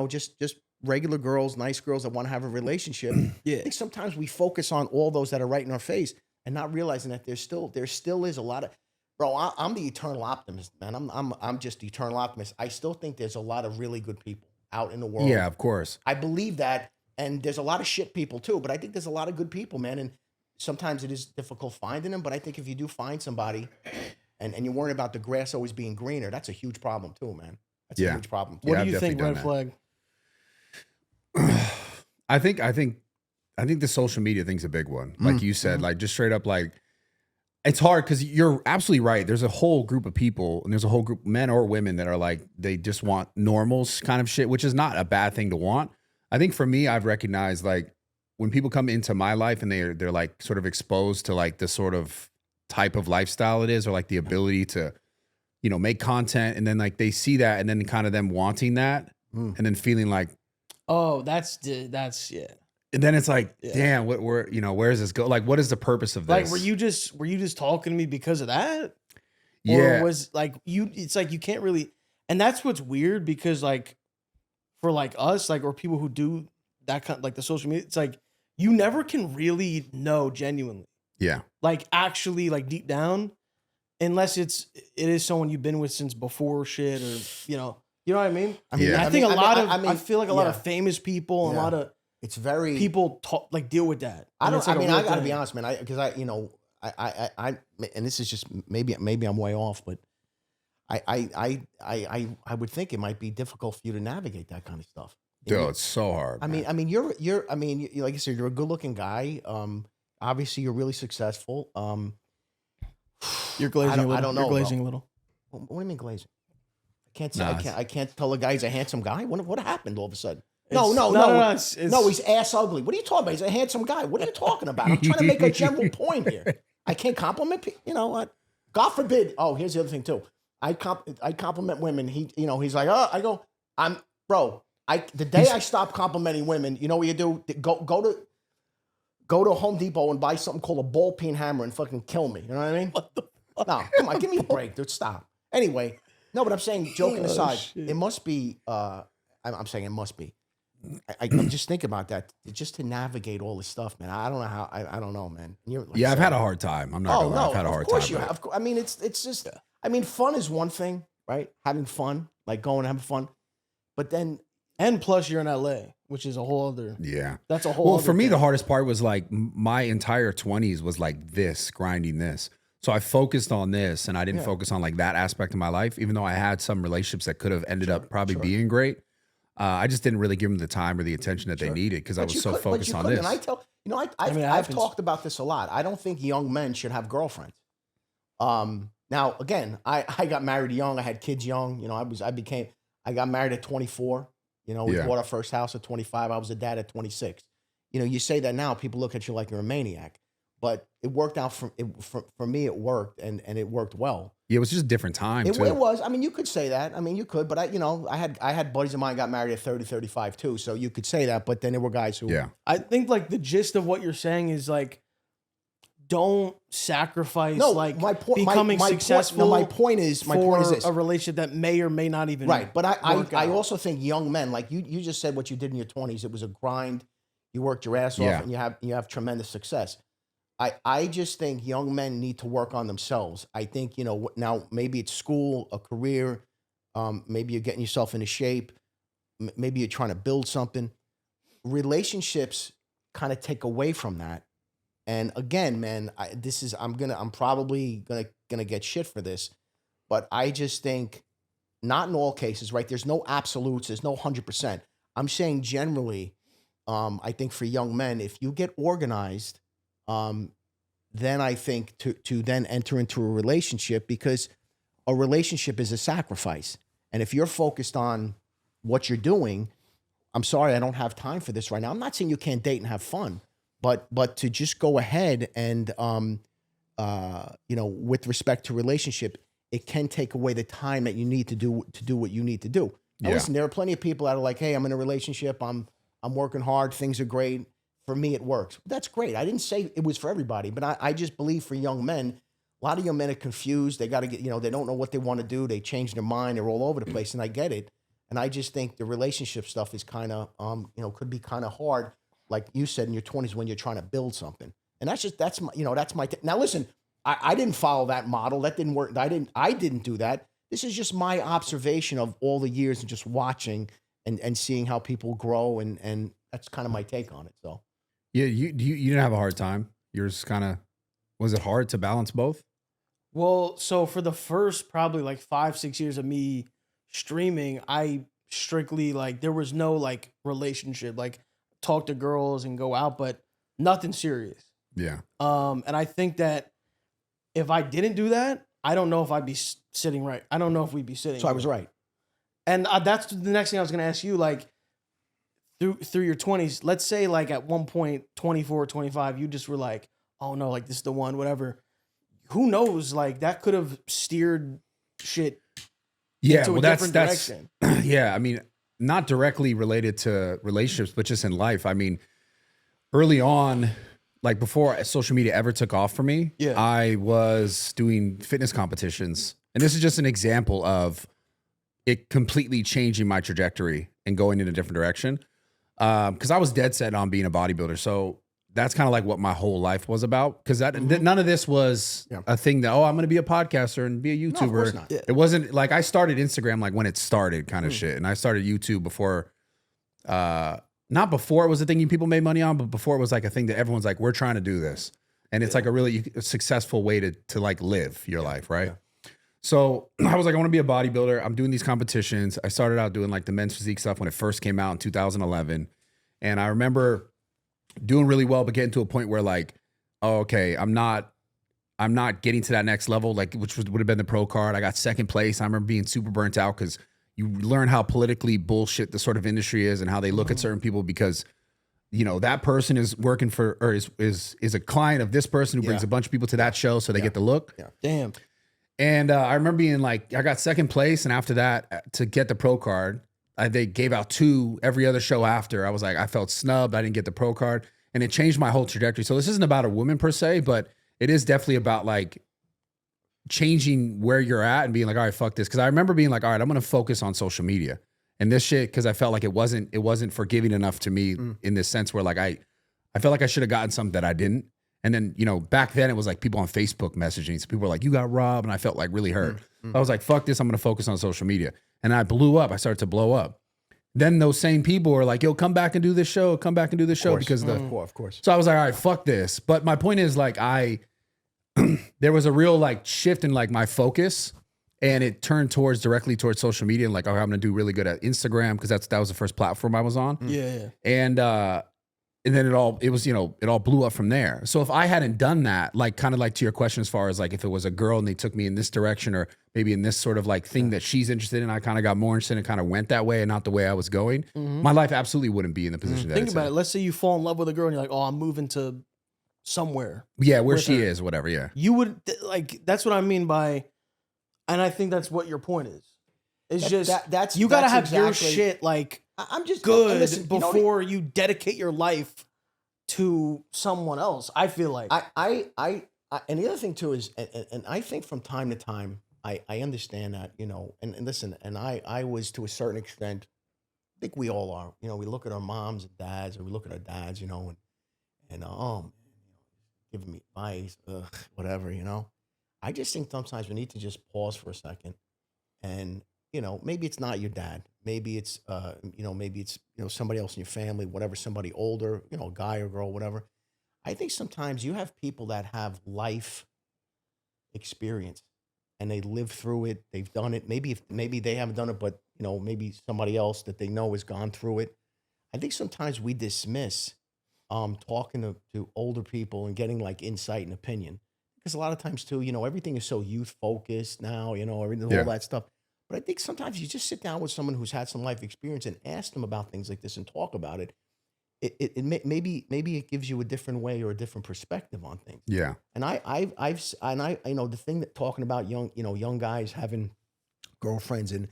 just regular girls, nice girls that want to have a relationship.
Yeah.
I think sometimes we focus on all those that are right in our face and not realizing that there still is a lot of. Bro, I'm the eternal optimist, man. I'm just the eternal optimist. I still think there's a lot of really good people out in the world.
Yeah, of course.
I believe that, and there's a lot of shit people too, but I think there's a lot of good people, man. And sometimes it is difficult finding them, but I think if you do find somebody, and you're worried about the grass always being greener, that's a huge problem too, man. That's a huge problem.
What
Yeah,
do you
I've
think,
definitely
red flag?
I think the social media thing's a big one. Like you said, like just straight up, like it's hard because you're absolutely right. There's a whole group of people, and there's a whole group, men or women, that are like they just want normals kind of shit, which is not a bad thing to want. I think for me, I've recognized like when people come into my life and they're like sort of exposed to like the sort of type of lifestyle it is, or like the ability to, make content, and then like they see that, and then kind of them wanting that, and then feeling like,
oh, that's yeah.
and then it's like, damn, where does this go? Like, what is the purpose of this?
Like, were you just talking to me because of that?
Yeah.
Or was like it's like you can't really, and that's what's weird because like for like us, like, or people who do that kind like the social media, it's like you never can really know genuinely.
Yeah.
Like actually like deep down, unless it is someone you've been with since before shit, or you know what I mean?
I mean,
I think I feel like a lot of famous people and a lot of
it's very
people talk like deal with that.
I
It's like a
I
real
gotta
thing.
be honest, man. I and this is just maybe I'm way off, but I would think it might be difficult for you to navigate that kind of stuff.
Dude, it's so hard.
I mean, you're like I said, you're a good looking guy. Obviously, you're really successful.
You're glazing a little.
I don't know.
You're glazing a little.
What do you mean glazing? I can't tell a guy he's a handsome guy. What happened all of a sudden? No. He's ass ugly. What are you talking about? He's a handsome guy. What are you talking about? I'm trying to make a general point here. I can't compliment people. You know what? God forbid. Oh, here's the other thing too. I compliment women. He's like, oh, the day I stop complimenting women, you know what you do? Go go to Home Depot and buy something called a ball peen hammer and fucking kill me. You know what I mean? What the fuck? No, come on, give me a break, dude. Stop. Anyway, no, but I'm saying, joking aside, it must be. I'm saying it must be. I'm just thinking about that, just to navigate all this stuff, man. I don't know how. I don't know, man.
Yeah, I've had a hard time. I'm not gonna lie. I've had a hard time.
Of course you have. I mean, it's just. I mean, fun is one thing, right? Having fun, like going and having fun, but then.
And plus, you're in LA, which is a whole other.
Yeah,
that's a whole.
Well,
other
for me,
thing.
the hardest part was like my entire 20s was like this, grinding this. So I focused on this, and I didn't focus on like that aspect of my life, even though I had some relationships that could have ended up probably being great. I just didn't really give them the time or the attention that they needed because I was so focused on this.
And I tell I've talked about this a lot. I don't think young men should have girlfriends. Now again, I got married young. I had kids young. You know, I got married at 24. You know, we bought our first house at 25. I was a dad at 26. You know, you say that now, people look at you like you're a maniac. But it worked out for me. It worked, and it worked well.
Yeah, it was just a different time.
It was. I mean, you could say that. I mean, you could. But I had buddies of mine got married at 30, 35 too. So you could say that. But then there were guys who.
Yeah.
I think like the gist of what you're saying is like, don't sacrifice becoming successful.
My point is this:
a relationship that may or may not even
right. But I also think young men, like you just said what you did in your 20s. It was a grind. You worked your ass off, and you have tremendous success. I just think young men need to work on themselves. I think, now maybe it's school, a career, maybe you're getting yourself into shape, maybe you're trying to build something. Relationships kind of take away from that. And again, man, I'm probably gonna get shit for this, but I just think, not in all cases, right? There's no absolutes, there's no 100%. I'm saying generally, I think for young men, if you get organized, then I think to then enter into a relationship, because a relationship is a sacrifice. And if you're focused on what you're doing, I'm sorry, I don't have time for this right now. I'm not saying you can't date and have fun, but to just go ahead and, with respect to relationship, it can take away the time that you need to do what you need to do. Now, listen, there are plenty of people that are like, hey, I'm in a relationship. I'm working hard. Things are great. For me, it works. That's great. I didn't say it was for everybody, but I just believe for young men, a lot of young men are confused. They got to get, they don't know what they want to do. They change their mind. They're all over the place, and I get it. And I just think the relationship stuff is kind of, could be kind of hard, like you said, in your 20s when you're trying to build something. And that's my. Now listen, I didn't follow that model. That didn't work. I didn't do that. This is just my observation of all the years and just watching and seeing how people grow, and that's kind of my take on it. So.
Yeah, you didn't have a hard time. Yours kind of, was it hard to balance both?
Well, so for the first probably like 5-6 years of me streaming, I strictly there was no relationship, talk to girls and go out, but nothing serious.
Yeah.
And I think that if I didn't do that, I don't know if I'd be sitting right. I don't know if we'd be sitting.
So I was right.
And that's the next thing I was going to ask you, through your 20s, let's say at one point, 24, 25, you just were like, oh no, this is the one, whatever. Who knows? That could have steered shit into a different direction.
Yeah, I mean, not directly related to relationships, but just in life. I mean, early on, before social media ever took off for me, I was doing fitness competitions. And this is just an example of it completely changing my trajectory and going in a different direction. Because I was dead set on being a bodybuilder. So that's kind of what my whole life was about. Because none of this was a thing that, I'm going to be a podcaster and be a YouTuber. No, of course not. It wasn't I started Instagram when it started kind of shit. And I started YouTube before, not before it was a thing people made money on, but before it was a thing that everyone's we're trying to do this. And it's a really successful way to live your life, right? Yeah. So I was I want to be a bodybuilder. I'm doing these competitions. I started out doing the men's physique stuff when it first came out in 2011. And I remember doing really well, but getting to a point where okay, I'm not getting to that next level, which would have been the pro card. I got second place. I remember being super burnt out because you learn how politically bullshit the sort of industry is and how they look at certain people because, that person is working for, or is a client of this person who brings a bunch of people to that show. So they get the look.
Yeah. Damn.
And I remember being I got second place. And after that, to get the pro card, they gave out 2 every other show after. I was I felt snubbed. I didn't get the pro card. and it changed my whole trajectory. So this isn't about a woman per se, but it is definitely about like changing where you're at and being like, all right, fuck this. Cause I remember being like, all right, I'm going to focus on social media and this shit. Cause I felt like it wasn't forgiving enough to me in this sense where like, I felt like I should have gotten something that I didn't. And then, you know, back then it was like people on Facebook messaging. So people were like, you got robbed. And I felt like really hurt. I was like, fuck this. I'm going to focus on social media. And I blew up. I started to blow up. Then those same people were like, yo, come back and do this show. Come back and do this show. Because
of course.
So I was like, all right, fuck this. But my point is like, there was a real like shift in like my focus, and it turned directly towards social media and like, oh, I'm gonna do really good at Instagram because that was the first platform I was on.
Yeah.
And then it all blew up from there. So if I hadn't done that, like kind of like to your question as far as like if it was a girl and they took me in this direction or maybe in this sort of like thing that she's interested in, I kind of got more interested and kind of went that way and not the way I was going, my life absolutely wouldn't be in the position that
Think
it's
about
in.
it. Let's say you fall in love with a girl and you're like, oh, I'm moving to somewhere.
Yeah, where
with
she
her.
is, whatever, yeah.
You would like, that's what I mean by, and I think that's what your point is. It's just, you got to have your shit like
I'm just
good
listen,
before you dedicate your life to someone else. I feel like
I and the other thing too is, and I think from time to time, I understand that, you know, and listen, and I was to a certain extent, I think we all are, you know, we look at our moms and dads, or we look at our dads, you know, and giving me advice, whatever, you know. I just think sometimes we need to just pause for a second, and you know, maybe it's not your dad, maybe it's maybe it's somebody else in your family, whatever, somebody older, you know, a guy or girl, whatever. I think sometimes you have people that have life experience and they live through it, they've done it. Maybe they haven't done it, but you know, maybe somebody else that they know has gone through it. I think sometimes we dismiss talking to older people and getting like insight and opinion. Because a lot of times too, you know, everything is so youth focused now, you know, everything, all that stuff. But I think sometimes you just sit down with someone who's had some life experience and ask them about things like this and talk about it. Maybe it gives you a different way or a different perspective on things.
Yeah.
And I you know, the thing that talking about young guys having girlfriends and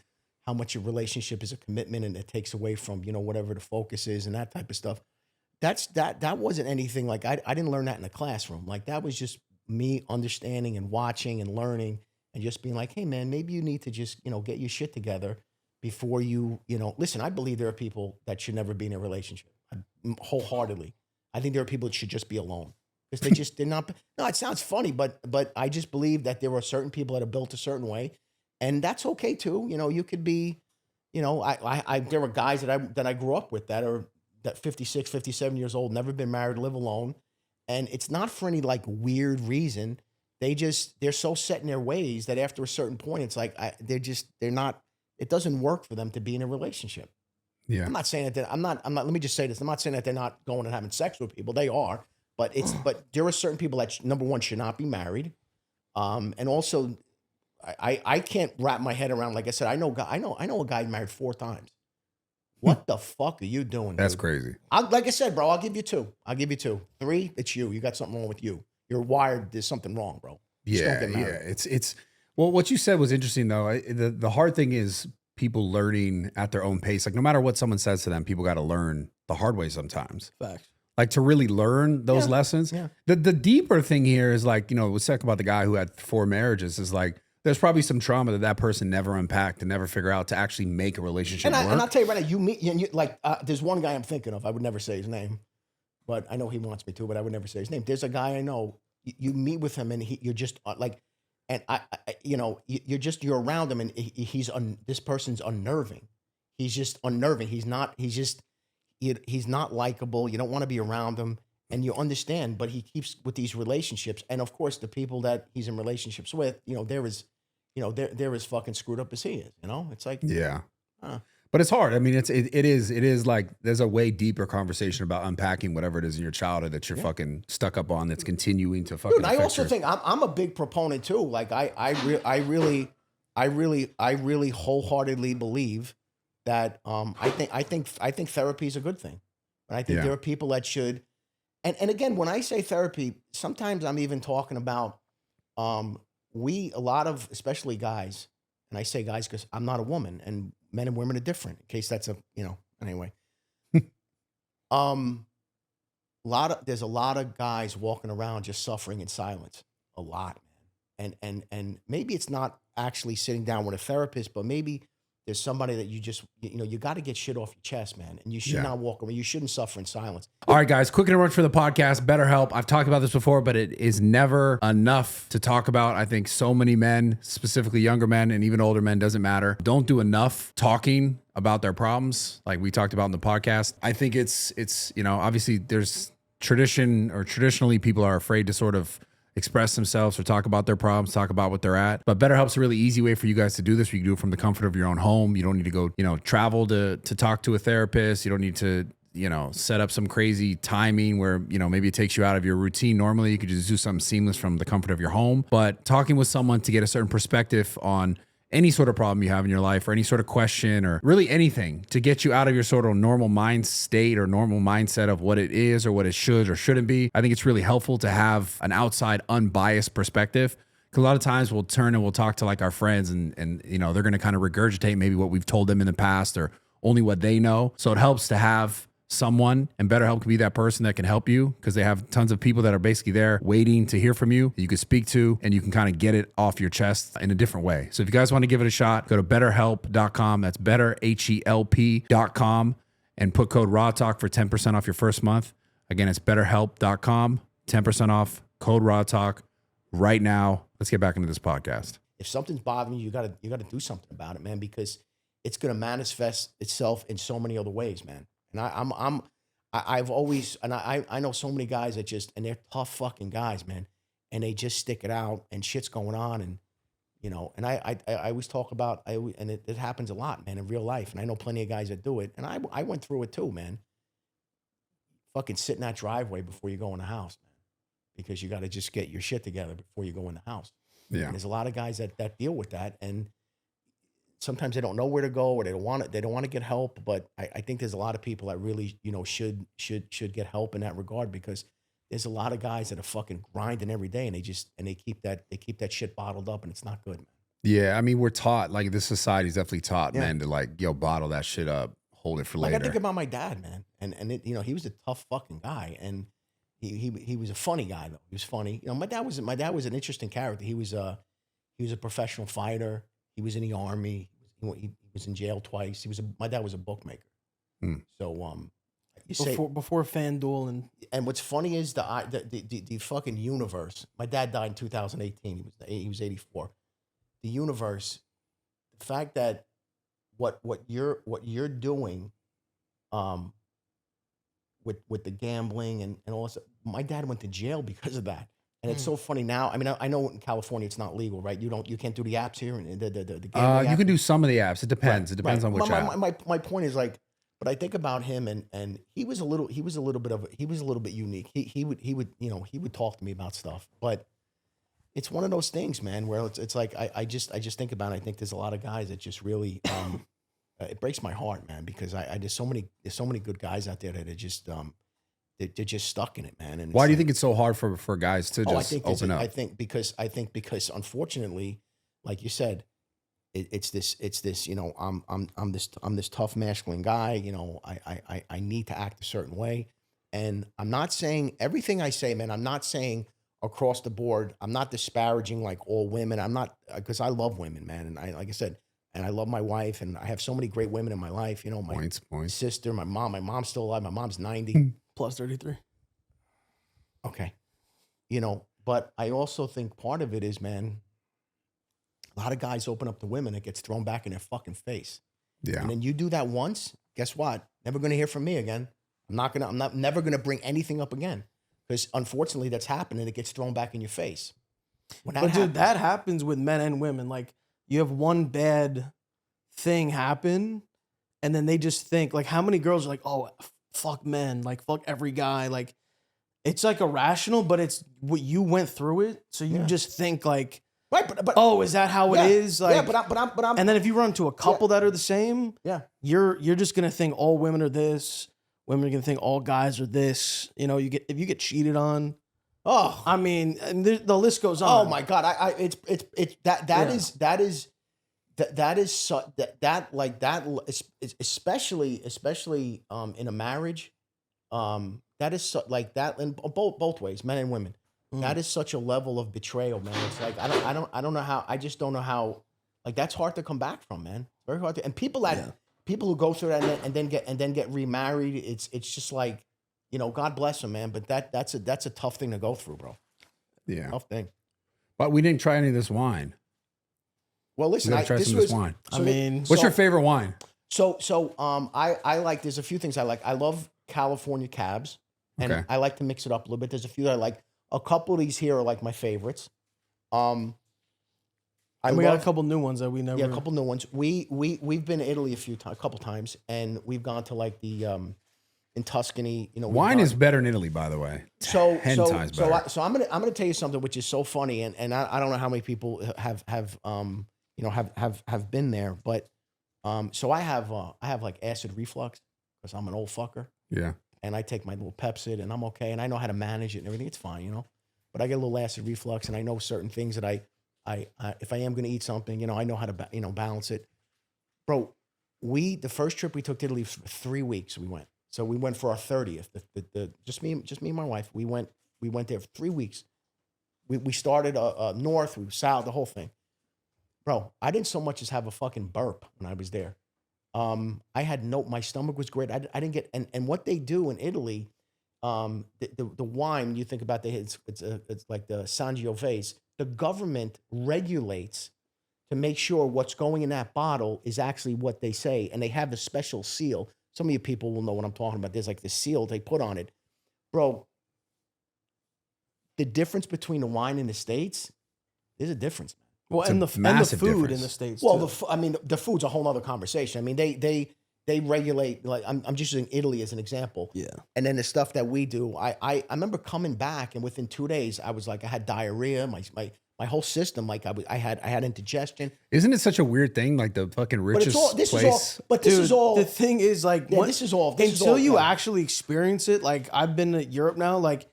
how much a relationship is a commitment and it takes away from, you know, whatever the focus is and that type of stuff. That wasn't anything like I didn't learn that in a classroom. Like that was just me understanding and watching and learning and just being like, hey man, maybe you need to just, you know, get your shit together before you know, listen, I believe there are people that should never be in a relationship. Wholeheartedly. I think there are people that should just be alone. Because they're not, no, it sounds funny, but I just believe that there are certain people that are built a certain way. And that's okay too. You know, you could be, you know, there were guys that I grew up with that 56, 57 years old, never been married, live alone. And it's not for any like weird reason. They're so set in their ways that after a certain point, it's like, they're not, it doesn't work for them to be in a relationship.
Yeah.
I'm not saying that let me just say this. I'm not saying that they're not going and having sex with people. They are, but there are certain people that number one should not be married. And also I can't wrap my head around, like I said, I know a guy married 4 times. What the fuck are you doing?
That's
dude?
crazy.
Like I said, bro, I'll give you 2. 3, it's you. You got something wrong with you. You're wired. There's something wrong, bro. Just don't get married.
It's well, what you said was interesting though. The hard thing is people learning at their own pace. Like no matter what someone says to them, people got to learn the hard way sometimes.
facts.
Like to really learn those lessons.
Yeah.
The deeper thing here is like, you know, what's talking about the guy who had 4 marriages is like, there's probably some trauma that person never unpacked and never figure out to actually make a relationship work.
And I'll tell you right now, you meet, there's one guy I'm thinking of. I would never say his name, but I know he wants me to, but I would never say his name. There's a guy I know, you meet with him and you're just like, and you're around him and this person's unnerving. He's just unnerving. He's not likable. You don't want to be around him and you understand, but he keeps with these relationships. And of course the people that he's in relationships with, you know, they're as fucking screwed up as he is, you know, it's like,
yeah. But it's hard. I mean, it is like there's a way deeper conversation about unpacking whatever it is in your childhood that you're fucking stuck up on that's continuing to fucking.
Dude, I also think I'm a big proponent too. Like I really wholeheartedly believe that I think therapy is a good thing. But I think there are people that should, and again, when I say therapy, sometimes I'm even talking about a lot of, especially guys, and I say guys because I'm not a woman and men and women are different, in case that's anyway. there's a lot of guys walking around just suffering in silence. A lot, man. And maybe it's not actually sitting down with a therapist, but maybe there's somebody that you got to get shit off your chest, man. And you should not walk around. You shouldn't suffer in silence.
All right, guys, quick interruption for the podcast. BetterHelp. I've talked about this before, but it is never enough to talk about. I think so many men, specifically younger men and even older men, doesn't matter, don't do enough talking about their problems, like we talked about in the podcast. I think it's obviously there's traditionally people are afraid to sort of express themselves or talk about their problems, talk about what they're at. But BetterHelp's a really easy way for you guys to do this. You can do it from the comfort of your own home. You don't need to go, travel to talk to a therapist. You don't need to, set up some crazy timing where, maybe it takes you out of your routine. Normally, you could just do something seamless from the comfort of your home. But talking with someone to get a certain perspective on any sort of problem you have in your life or any sort of question or really anything to get you out of your sort of normal mind state or normal mindset of what it is or what it should or shouldn't be. I think it's really helpful to have an outside unbiased perspective. Because a lot of times we'll turn and we'll talk to like our friends and they're going to kind of regurgitate maybe what we've told them in the past or only what they know. So it helps to have someone, and BetterHelp can be that person that can help you because they have tons of people that are basically there waiting to hear from you, you can speak to, and you can kind of get it off your chest in a different way. So if you guys want to give it a shot, go to betterhelp.com. That's betterhelp.com and put code RAWTALK for 10% off your first month. Again, it's betterhelp.com, 10% off, code RAWTALK right now. Let's get back into this podcast.
If something's bothering you, you gotta do something about it, man, because it's gonna manifest itself in so many other ways, man. And I've always, and I know so many guys that and they're tough fucking guys, man. And they just stick it out and shit's going on. And, and I always talk about, and it happens a lot, man, in real life. And I know plenty of guys that do it. And I went through it too, man. Fucking sit in that driveway before you go in the house, man, because you got to just get your shit together before you go in the house.
Yeah.
And there's a lot of guys that deal with that. And sometimes they don't know where to go or they don't want to get help. But I think there's a lot of people that really, should get help in that regard, because there's a lot of guys that are fucking grinding every day and they keep that shit bottled up, and it's not good, man.
Yeah. I mean, we're taught, like this society's definitely taught men to bottle that shit up, hold it for later.
I think about my dad, man. And it, he was a tough fucking guy. And he was a funny guy though. He was funny. My dad was an interesting character. He was a professional fighter. He was in the army. He was in jail twice. My dad was a bookmaker. So
before FanDuel
and what's funny is the fucking universe. My dad died in 2018. He was 84. The universe, the fact that what you're doing, with the gambling and all this. My dad went to jail because of that. And it's so funny now. I mean, I know in California it's not legal, right? You can't do the apps here and the gambling
you can do some of the apps. It depends.
Right,
It depends on which app.
My point is, like, but I think about him and he was a little bit unique. He would talk to me about stuff, but it's one of those things, man, where it's like I just think about it. I think there's a lot of guys that just really it breaks my heart, man, because there's so many good guys out there that are just they're just stuck in it, man. And
why do you think it's so hard for guys to just open up?
I think because unfortunately, like you said, it's this, I'm this tough masculine guy. I need to act a certain way. And I'm not saying everything I say, man, I'm not saying across the board. I'm not disparaging like all women. I'm not, because I love women, man. And like I said, and I love my wife, and I have so many great women in my life. My sister, my mom. My mom's still alive. My mom's 90.
plus 33.
Okay. But I also think part of it is, man, a lot of guys open up to women, it gets thrown back in their fucking face.
Yeah.
And then you do that once, guess what? Never going to hear from me again. I'm never going to bring anything up again. Because unfortunately that's happened, and it gets thrown back in your face.
Dude, that happens with men and women. Like, you have one bad thing happen, and then they just think, like, how many girls are like, oh, fuck men, like, fuck every guy. Like, it's like irrational, but it's what you went through it. So you just think like,
right, but
oh, is that how it is? Like,
but I'm
and then if you run into a couple that are the same,
you're
just gonna think all women are this. Women are gonna think all guys are this. If you get cheated on. Oh, I mean, and the list goes on.
Oh my God, especially in a marriage. like that in both ways, men and women. That is such a level of betrayal, man. It's like I don't know how. I just don't know how. Like that's hard to come back from, man. It's very hard to. And people who go through that and then get remarried, it's just like, you know, God bless them, man. But that's a tough thing to go through, bro.
Yeah,
Tough thing.
but we didn't try any of this wine.
Well, listen,
We gotta try some of this wine.
I mean,
What's your favorite wine?
I like. There's a few things I like. I love California cabs, and
Okay.
I like to mix it up a little bit. There's a few that I like. A couple of these here are like my favorites.
and we got a couple new ones that we never.
Yeah, a couple new ones. We've been to Italy a couple times, and we've gone to like the in Tuscany. You know,
Wine is better in Italy, by the way. 10 times better.
So I'm gonna tell you something which is so funny, and I don't know how many people have been there, but so I have like acid reflux because I'm an old fucker,
Yeah.
and I take my little Pepsid, and I'm okay, and I know how to manage it and everything. It's fine, you know, but I get a little acid reflux, and I know certain things that I if I am gonna eat something, you know, I know how to balance it, bro. The first trip we took to Italy for 3 weeks. We went. So we went for our 30th. Just me and my wife. We went there for 3 weeks. We started north, we south, the whole thing. Bro, I didn't so much as have a fucking burp when I was there. I had my stomach was great. I didn't get and what they do in Italy, the wine, you think about it's like the Sangiovese. The government regulates to make sure what's going in that bottle is actually what they say, and they have a special seal. Some of you people will know what I'm talking about. There's like the seal they put on it. Bro, the difference between the wine in the States, there's a difference.
Well,
It's
and
a
the
massive
food
difference.
in the States.
Well,
too.
the food's a whole other conversation. I mean, they regulate, like, I'm just using Italy as an example.
Yeah.
And then the stuff that we do, I remember coming back, and within 2 days, I was like, I had diarrhea, my whole system, like I had indigestion.
Isn't it such a weird thing? Like the fucking
But it's
richest
all, this
place.
is all, but this
Dude,
is all,
the thing is, like,
yeah, this is all,
until you
yeah.
actually experience it. Like, I've been to Europe now. Like,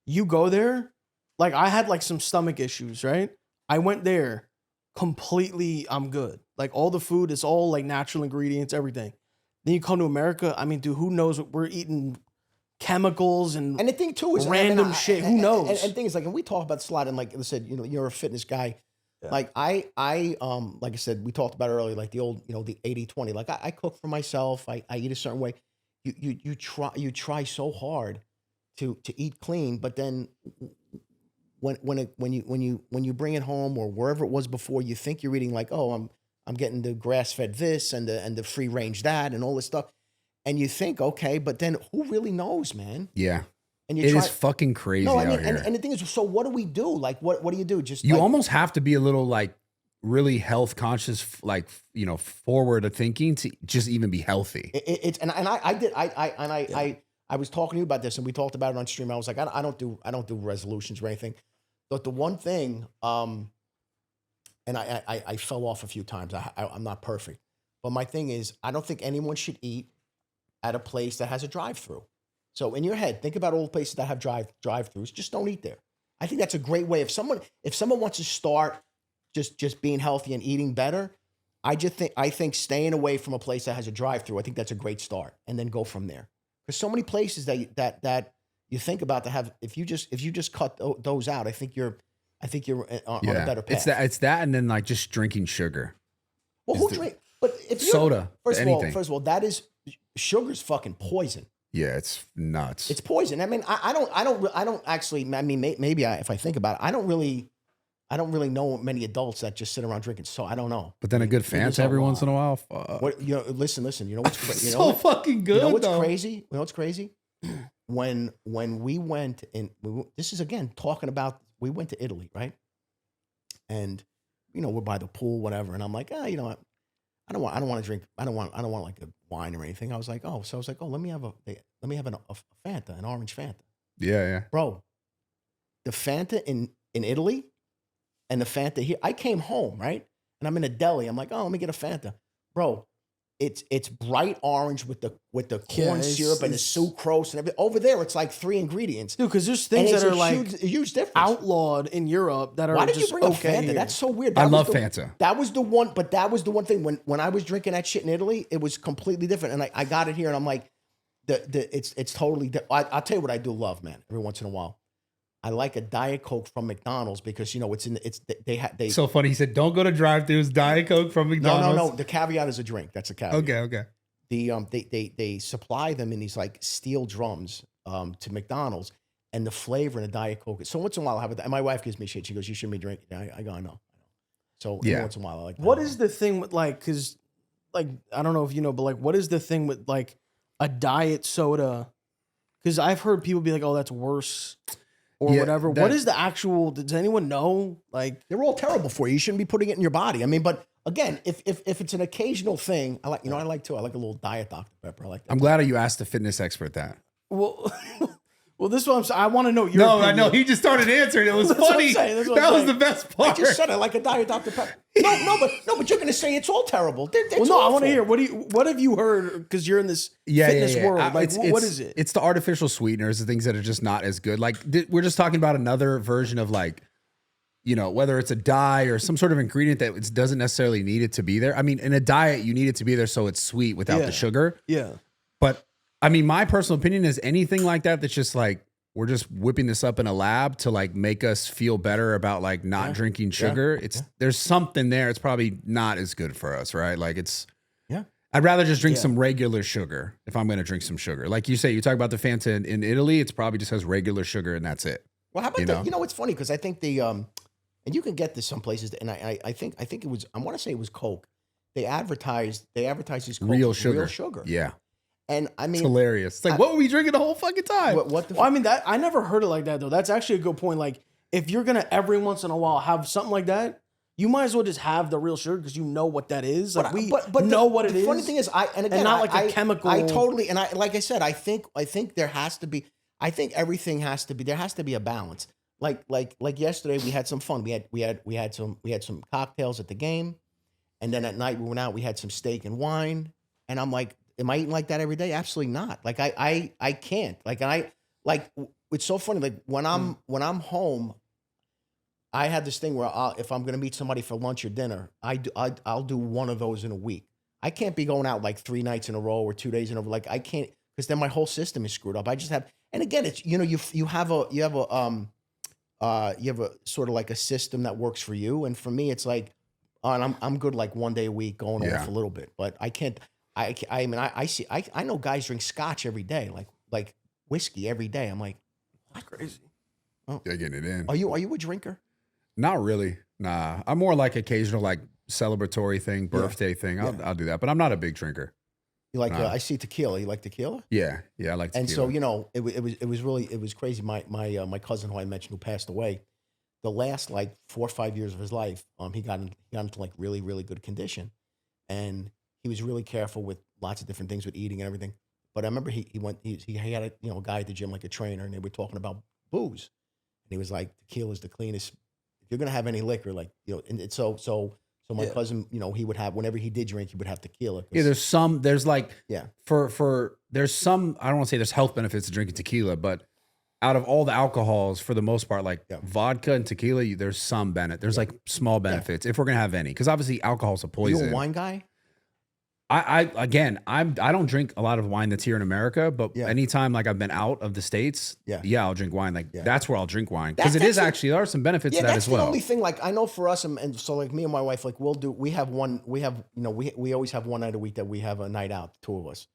you go there. Like, I had like some stomach issues, right? I went there, completely. I'm good. Like, all the food is all like natural ingredients, everything. Then you come to America. I mean, dude, who knows what we're eating? Chemicals and
And the thing too is
random shit. Who knows?
And thing is, like, and we talk about this a lot, and like I said, you know, you're a fitness guy.
Yeah.
Like like I said, we talked about earlier, like the old, you know, the 80-20. Like I cook for myself. I eat a certain way. You try so hard to eat clean, but then when you bring it home or wherever it was before, you think you're eating like, oh, I'm getting the grass fed this and the free range that and all this stuff. And you think, okay, but then who really knows, man?
Yeah.
And
It is fucking crazy
no, I mean,
out here.
and the thing is, so what do we do? Like, what do you do? Just
You
like,
almost have to be a little like really health conscious, like, you know, forward of thinking to just even be healthy.
it's and I was talking to you about this, and we talked about it on stream. I was like, I don't do resolutions or anything, but the one thing, and I fell off a few times. I'm not perfect, but my thing is, I don't think anyone should eat at a place that has a drive-through. So in your head, think about all the places that have drive-throughs. Just don't eat there. I think that's a great way. If someone wants to start just being healthy and eating better, I think staying away from a place that has a drive-through, I think that's a great start, and then go from there. Because so many places that you think about to have, if you just cut those out, I think you're on a better path.
It's that, and then like just drinking sugar.
Well, who drink? But if you're,
Soda,
first
anything.
of all, that is sugar's fucking poison.
Yeah, it's nuts.
It's poison. I mean, I don't actually. I mean, maybe if I think about it, I don't really know many adults that just sit around drinking. So I don't know.
But then a good
Maybe it's
Fanta every
all
once in a
wrong.
while. Fuck.
What listen. You know what's crazy?
So fucking good.
You know what's
though.
crazy? You know what's crazy? When we went in, this is again talking about, we went to Italy, right? And you know, we're by the pool, whatever. And I'm like, you know what? I don't want to drink. I don't want like a wine or anything. I was like, let me have a Fanta, an orange Fanta.
Yeah.
Bro, the Fanta in Italy and the Fanta here. I came home, right? And I'm in a deli. I'm like, let me get a Fanta. Bro, it's bright orange with the corn syrup and the sucrose and everything. Over there, it's like 3 ingredients.
Dude, because there's things
And
that
it's
are
a
like
huge difference.
outlawed in Europe that are
Why did you
just
bring up
okay
Fanta?
here.
That's so weird.
I
That
love
was
Fanta.
That was the one, but that was the one thing when I was drinking that shit in Italy, it was completely different. And I got it here, and I'm like, it's totally. I'll tell you what I do love, man. Every once in a while, I like a Diet Coke from McDonald's because they.
So funny. He said, "Don't go to drive-thrus. Diet Coke from McDonald's."
No. The caveat is a drink. That's a caveat.
Okay.
They supply them in these like steel drums to McDonald's, and the flavor in a Diet Coke. So once in a while, I have it. And my wife gives me shit. She goes, "You shouldn't be drinking." I go, "I know." So every once in a while, I like.
What is the thing with like? Because like I don't know if you know, but like, what is the thing with like a diet soda? Because I've heard people be like, "Oh, that's worse." Or whatever. What is the actual? Does anyone know? Like
they're all terrible for you. You shouldn't be putting it in your body. I mean, but again, if it's an occasional thing, I like. I like too. I like a little Diet Dr Pepper. I like that.
I'm glad you asked the fitness expert that.
well, well, this is what I'm saying. I want to know your.
No,
opinion.
I know. He just started answering. It was funny. That was the best part.
I just said I like a Diet Dr Pepper. But you're gonna say it's all terrible. It's
I
awful.
want to hear. What have you heard? Because you're in this fitness world. Like, what is it?
It's the artificial sweeteners, the things that are just not as good. Like we're just talking about another version of like, whether it's a dye or some sort of ingredient that it doesn't necessarily need it to be there. I mean, in a diet, you need it to be there so it's sweet without the sugar.
Yeah.
But I mean, my personal opinion is anything like that that's just like, we're just whipping this up in a lab to like make us feel better about like not drinking sugar. There's something there. It's probably not as good for us, right? Like I'd rather just drink some regular sugar if I'm going to drink some sugar. Like you say, you talk about the Fanta in Italy, it's probably just has regular sugar and that's it.
Well, how about it's funny because I think and you can get this some places, and I think it was, I want to say it was Coke. They advertised these Coke
Real sugar.
Real sugar.
Yeah.
And I mean,
it's hilarious. It's like, what were we drinking the whole fucking time?
I mean, that I never heard it like that though. That's actually a good point. Like, if you're gonna every once in a while have something like that, you might as well just have the real sugar because you know what that is. Like but know what it is.
The funny thing is, and
not like a chemical.
I totally, and like I said, I think there has to be. I think everything has to be. There has to be a balance. Like yesterday, we had some fun. We had some cocktails at the game, and then at night we went out. We had some steak and wine, and I'm like, am I eating like that every day? Absolutely not. Like I can't. It's so funny. Like when I'm home, I had this thing where if I'm gonna meet somebody for lunch or dinner, I'll do one of those in a week. I can't be going out like 3 nights in a row or 2 days in a row. Like I can't, because then my whole system is screwed up. I just have, and again, it's you have a sort of like a system that works for you, and for me, it's like, I'm good like 1 day a week going off a little bit, but I can't. I mean, I know guys drink scotch every day, like whiskey every day. I'm like, that's crazy.
Oh. They're getting it in.
Are you a drinker?
Not really. Nah, I'm more like occasional, like celebratory thing, birthday thing. I'll do that, but I'm not a big drinker.
You like? I see tequila. You like tequila?
Yeah, I like tequila.
And so it was crazy. My cousin who I mentioned who passed away, the last like 4 or 5 years of his life, he got into like really really good condition, and he was really careful with lots of different things with eating and everything. But I remember he had a guy at the gym, like a trainer, and they were talking about booze. And he was like, tequila is the cleanest. If you're going to have any liquor, like, and so my cousin, he would have, whenever he did drink, he would have tequila.
Yeah, there's some, there's like, there's some, I don't want to say there's health benefits to drinking tequila, but out of all the alcohols, for the most part, like vodka and tequila, there's some benefit. There's like small benefits if we're going to have any. Because obviously alcohol's a poison.
Are you a wine guy?
I don't drink a lot of wine that's here in America, but anytime like I've been out of the States, I'll drink wine. Like that's where I'll drink wine because there are some benefits to that as well.
That's the only thing. Like I know for us, and so like me and my wife, like we always have one night a week that we have a night out, the two of us,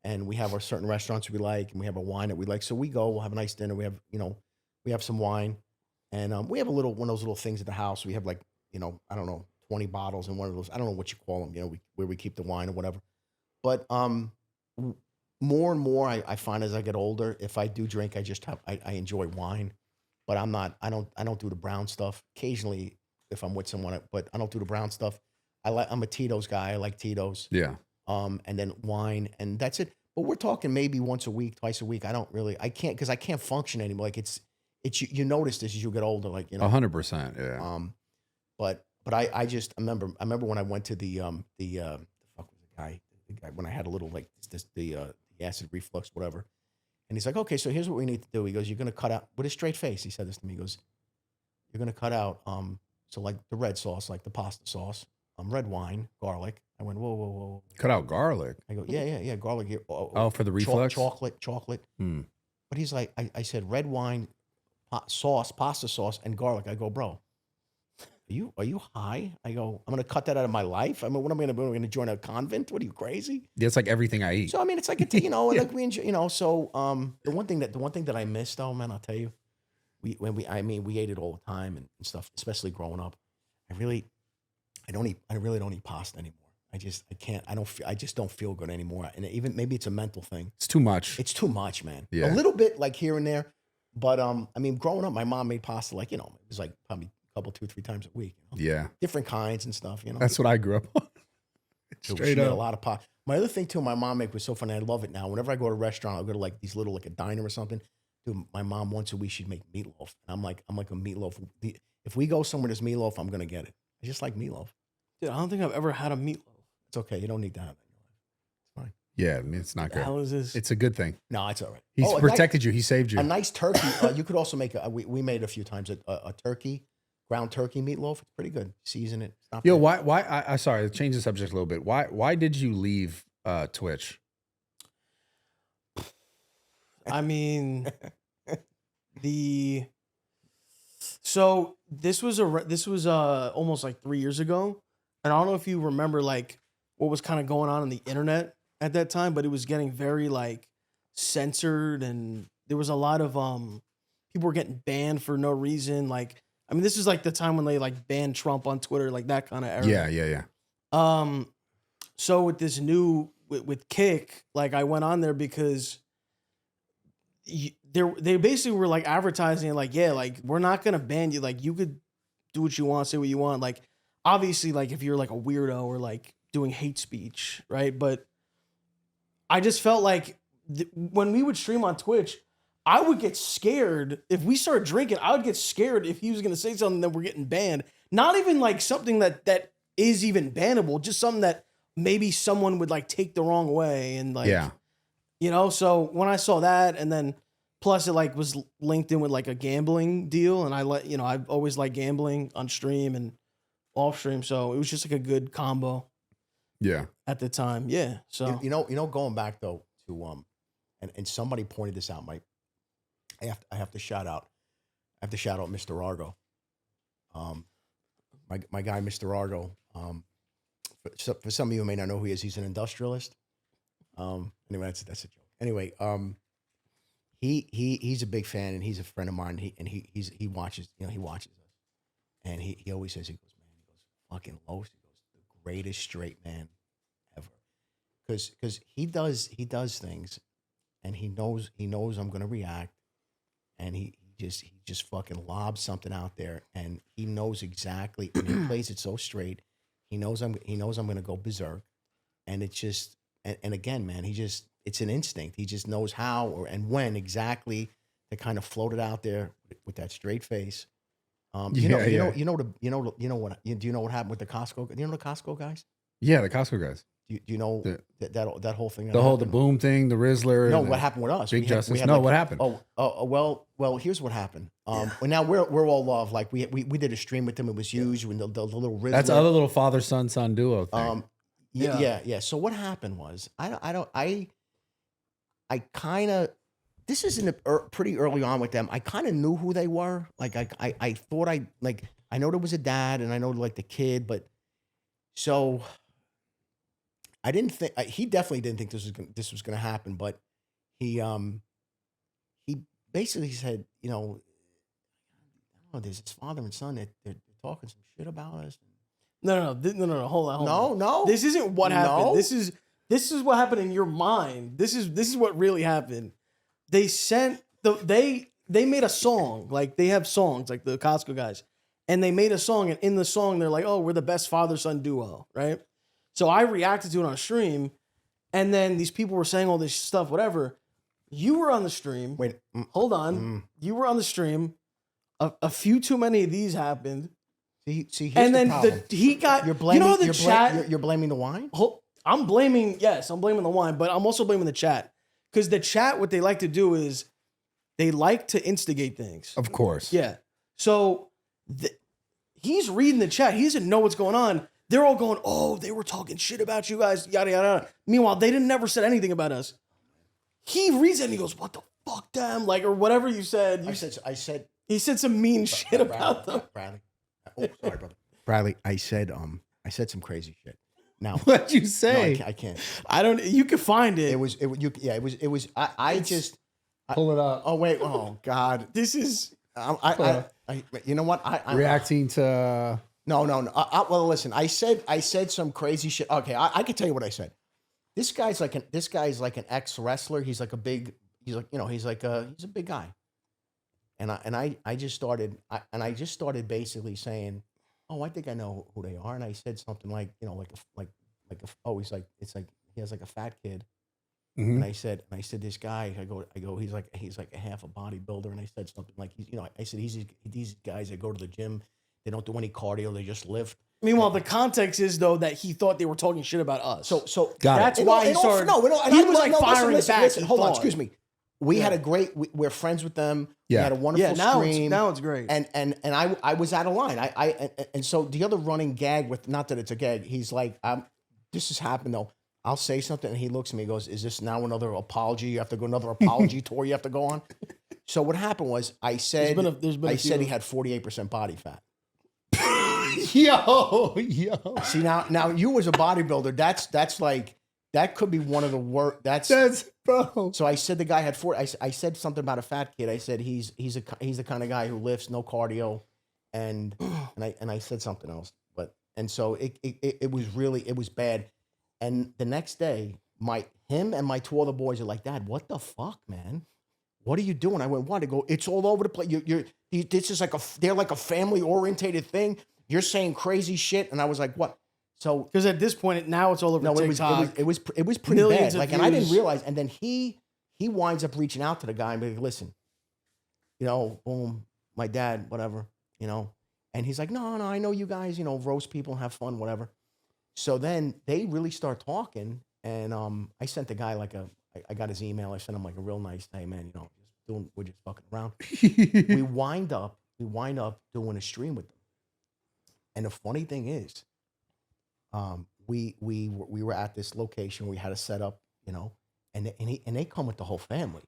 and we have our certain restaurants we like, and we have a wine that we like. So we go, we'll have a nice dinner. We have some wine, and we have one of those little things at the house. We have like I don't know. 20 bottles in one of those. I don't know what you call them, where we keep the wine or whatever. But more and more, I find as I get older, if I do drink, I enjoy wine. But I don't do the brown stuff. Occasionally, if I'm with someone, but I don't do the brown stuff. I'm a Tito's guy. I like Tito's.
Yeah.
And then wine, and that's it. But we're talking maybe once a week, twice a week. I can't because I can't function anymore. Like it's you notice this as you get older, like
100%. Yeah.
But I remember when I went to the fuck was the guy when I had a little like the acid reflux, whatever. And he's like, okay, so here's what we need to do. He goes, you're going to cut out with a straight face. He said this to me. He goes, you're going to cut out, so like the red sauce, like the pasta sauce. red wine, garlic. I went, whoa, whoa, whoa.
Cut out garlic.
I go, yeah, garlic here.
Oh, for the reflux?
Chocolate. But he's like, I said red wine, pasta sauce, and garlic. I go, bro, are you high? I go, I'm gonna cut that out of my life. I mean, what am I gonna do? I'm gonna join a convent? What are you, crazy?
Yeah, it's like everything I eat.
So I mean, it's like like we enjoy, So the one thing that I miss though, man, I'll tell you, we ate it all the time and stuff, especially growing up. I really don't eat pasta anymore. I can't. I just don't feel good anymore. And even maybe it's a mental thing.
It's too much.
It's too much, man.
Yeah.
A little bit like here and there, but I mean, growing up, my mom made pasta it was like probably a couple, 2-3 times a week.
Yeah.
Different kinds and stuff.
That's what I grew up on.
She
Straight
made
up.
a lot of pasta. My other thing too, my mom make was so funny. I love it now. Whenever I go to a restaurant, I'll go to like these little like a diner or something. Dude, my mom once a week she'd make meatloaf, and I'm like a meatloaf. If we go somewhere there's meatloaf, I'm gonna get it. I just like meatloaf.
Dude, I don't think I've ever had a meatloaf.
It's okay. You don't need to have it in your life. It's fine.
Yeah, I mean, it's not
What the
good.
hell is this?
It's a good thing.
No, it's all right.
He's protected you. He saved you.
A nice turkey. You could also make we made a few times a turkey, ground turkey meatloaf. It's pretty good. Season it. It's not
Yo,
bad.
why? I sorry, change the subject a little bit. Why did you leave Twitch?
I mean, so this was almost like 3 years ago, and I don't know if you remember like what was kind of going on the internet at that time, but it was getting very like censored, and there was a lot of people were getting banned for no reason. Like, I mean, this is like the time when they like banned Trump on Twitter, like that kind of era.
Yeah.
So with this new with Kick, like I went on there because they basically were like advertising like, yeah, like we're not gonna ban you, like you could do what you want, say what you want, like obviously like if you're like a weirdo or like doing hate speech, right? But I just felt like when we would stream on Twitch, I would get scared if we started drinking. I would get scared if he was gonna say something that we're getting banned. Not even like something that is even bannable, just something that maybe someone would like take the wrong way and like, so when I saw that, and then plus it like was linked in with like a gambling deal, and I've always liked gambling on stream and off stream, so it was just like a good combo.
Yeah.
At the time, yeah. So
going back though to and somebody pointed this out. I have to shout out Mr. Argo. My guy Mr. Argo. For some of you who may not know who he is, he's an industrialist. Anyway, that's a joke. Anyway, he's a big fan, and he's a friend of mine. He watches us, and he always says, he goes, fucking Los, he goes, the greatest straight man ever, because he does things, and he knows I'm gonna react, and he just fucking lobs something out there, and he knows exactly, and he plays it so straight. He knows I'm gonna go berserk, and it's just and again, man, it's an instinct. He just knows how and when exactly to kind of float it out there with that straight face. Do you know what happened with the Costco? Do you know the Costco guys?
Yeah, the Costco guys.
Do you know that whole thing?
The boom thing, the Rizzler.
No, what happened with us?
Big Justice. What happened?
Well, here's what happened. Well, now we're all love. Like we did a stream with them. It was huge when the little Rizzler.
That's other little father son duo thing.
Yeah. So what happened was I kind of, this is pretty early on with them. I kind of knew who they were. Like I thought I know there was a dad, and I know like the kid, but so I didn't think he definitely didn't think this was gonna happen. But he basically said, there's his father and son that they're talking some shit about us.
No. Hold on.
No.
This isn't what happened.
No.
This is what happened in your mind. This is what really happened. They they made a song. Like they have songs, like the Costco guys, and they made a song, and in the song they're like, "Oh, we're the best father-son duo," right? So I reacted to it on stream, and then these people were saying all this stuff, whatever. You were on the stream.
Wait,
hold on. You were on the stream. A few too many of these happened.
See, here's
and then
the problem.
he got.
You're blaming.
You know the chat.
You're blaming the wine.
I'm blaming the wine, but I'm also blaming the chat, because the chat, what they like to do is they like to instigate things.
Of course.
Yeah. So he's reading the chat. He doesn't know what's going on. They're all going, oh, they were talking shit about you guys, yada, yada, yada. Meanwhile, they didn't never said anything about us. He reads it and he goes, what the fuck, damn? Like, or whatever you said.
I said
He said some mean shit about them.
Bradley. Oh, sorry, brother. Bradley, I said some crazy shit. Now,
What'd you
no,
say?
I can't.
I don't, you can find it.
I just
Pull it up.
Oh wait! Oh God!
This is,
You know what? I'm
Reacting to.
No. Well, listen. I said some crazy shit. Okay, I can tell you what I said. This guy's like an ex wrestler. He's like a big he's a big guy. And I just started basically saying, oh, I think I know who they are. And I said something like, he's like, it's like he has like a fat kid.
Mhm.
And I said this guy, I go, he's like a half a bodybuilder. And I said something like, I said he's these guys that go to the gym, they don't do any cardio, they just lift.
meanwhile, the context is though that he thought they were talking shit about us.
So
Got it.
that's why he started. He was like firing back.
Listen,
he
hold on,
thought.
excuse me. We had a great. We're friends with them.
Yeah.
We had a wonderful stream.
Now it's great.
And I was out of line. And so the other running gag with, not that it's a gag, he's like, this has happened though. I'll say something and he looks at me and goes, is this now another apology? You have to go another apology tour you have to go on. So what happened was I said
there's been a
said
few.
he had 48% body fat.
Yo.
See now you as a bodybuilder, that's like, that could be one of the worst. That's
bro.
So I said the guy had 4. I said something about a fat kid. I said he's the kind of guy who lifts, no cardio, and I said something else. And so it was bad. And the next day, him and my 2 other boys are like, Dad, what the fuck, man? What are you doing? I went, what? I go, it's all over the place. This is they're like a family orientated thing. You're saying crazy shit, and I was like, what? So
Because at this point, now it's all over TikTok.
it was pretty
Millions
bad.
of
And I didn't
views.
realize. And then he winds up reaching out to the guy and being like, listen, boom, my dad, whatever, And he's like, no, I know you guys, roast people, have fun, whatever. So then they really start talking, and I sent the guy I got his email. I sent him like a real nice, hey man, we're just fucking around. we wind up doing a stream with them. And the funny thing is, we were at this location. We had a setup, and they come with the whole family,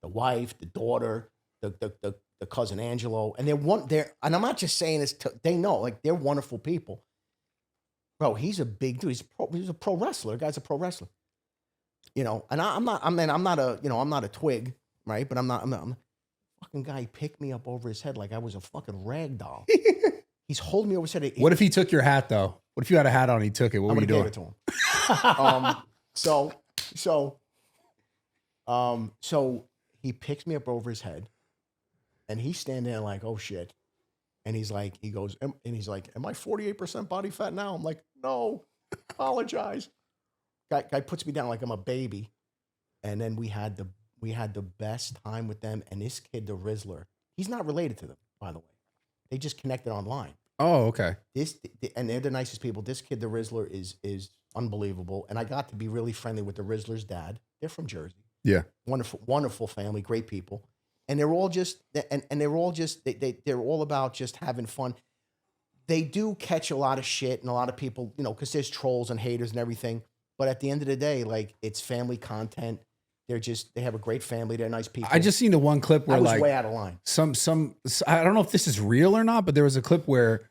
the wife, the daughter, the cousin Angelo, and and I'm not just saying this. They know, like, they're wonderful people. Bro, he's a big dude. He's a pro wrestler. The guy's a pro wrestler. And I'm not a twig, right? But I'm not fucking guy picked me up over his head like I was a fucking rag doll. He's holding me over his head.
What if he took your hat though? What if you had a hat on and he took it? What
I'm
were you
gonna
doing?
give it to him. So he picks me up over his head, and he's standing there like, oh shit. And he's like, am I 48% body fat now? I'm like, no, apologize. Guy puts me down like I'm a baby. And then we had the best time with them. And this kid, the Rizzler, he's not related to them, by the way. They just connected online.
Oh, okay.
And they're the nicest people. This kid, the Rizzler, is unbelievable. And I got to be really friendly with the Rizzler's dad. They're from Jersey.
Yeah.
Wonderful, wonderful family, great people. And they're all just, they're all about just having fun. They do catch a lot of shit and a lot of people, because there's trolls and haters and everything. But at the end of the day, like, it's family content. They have a great family. They're nice people.
I just seen the one clip where
I was
like
way out of line.
I don't know if this is real or not, but there was a clip where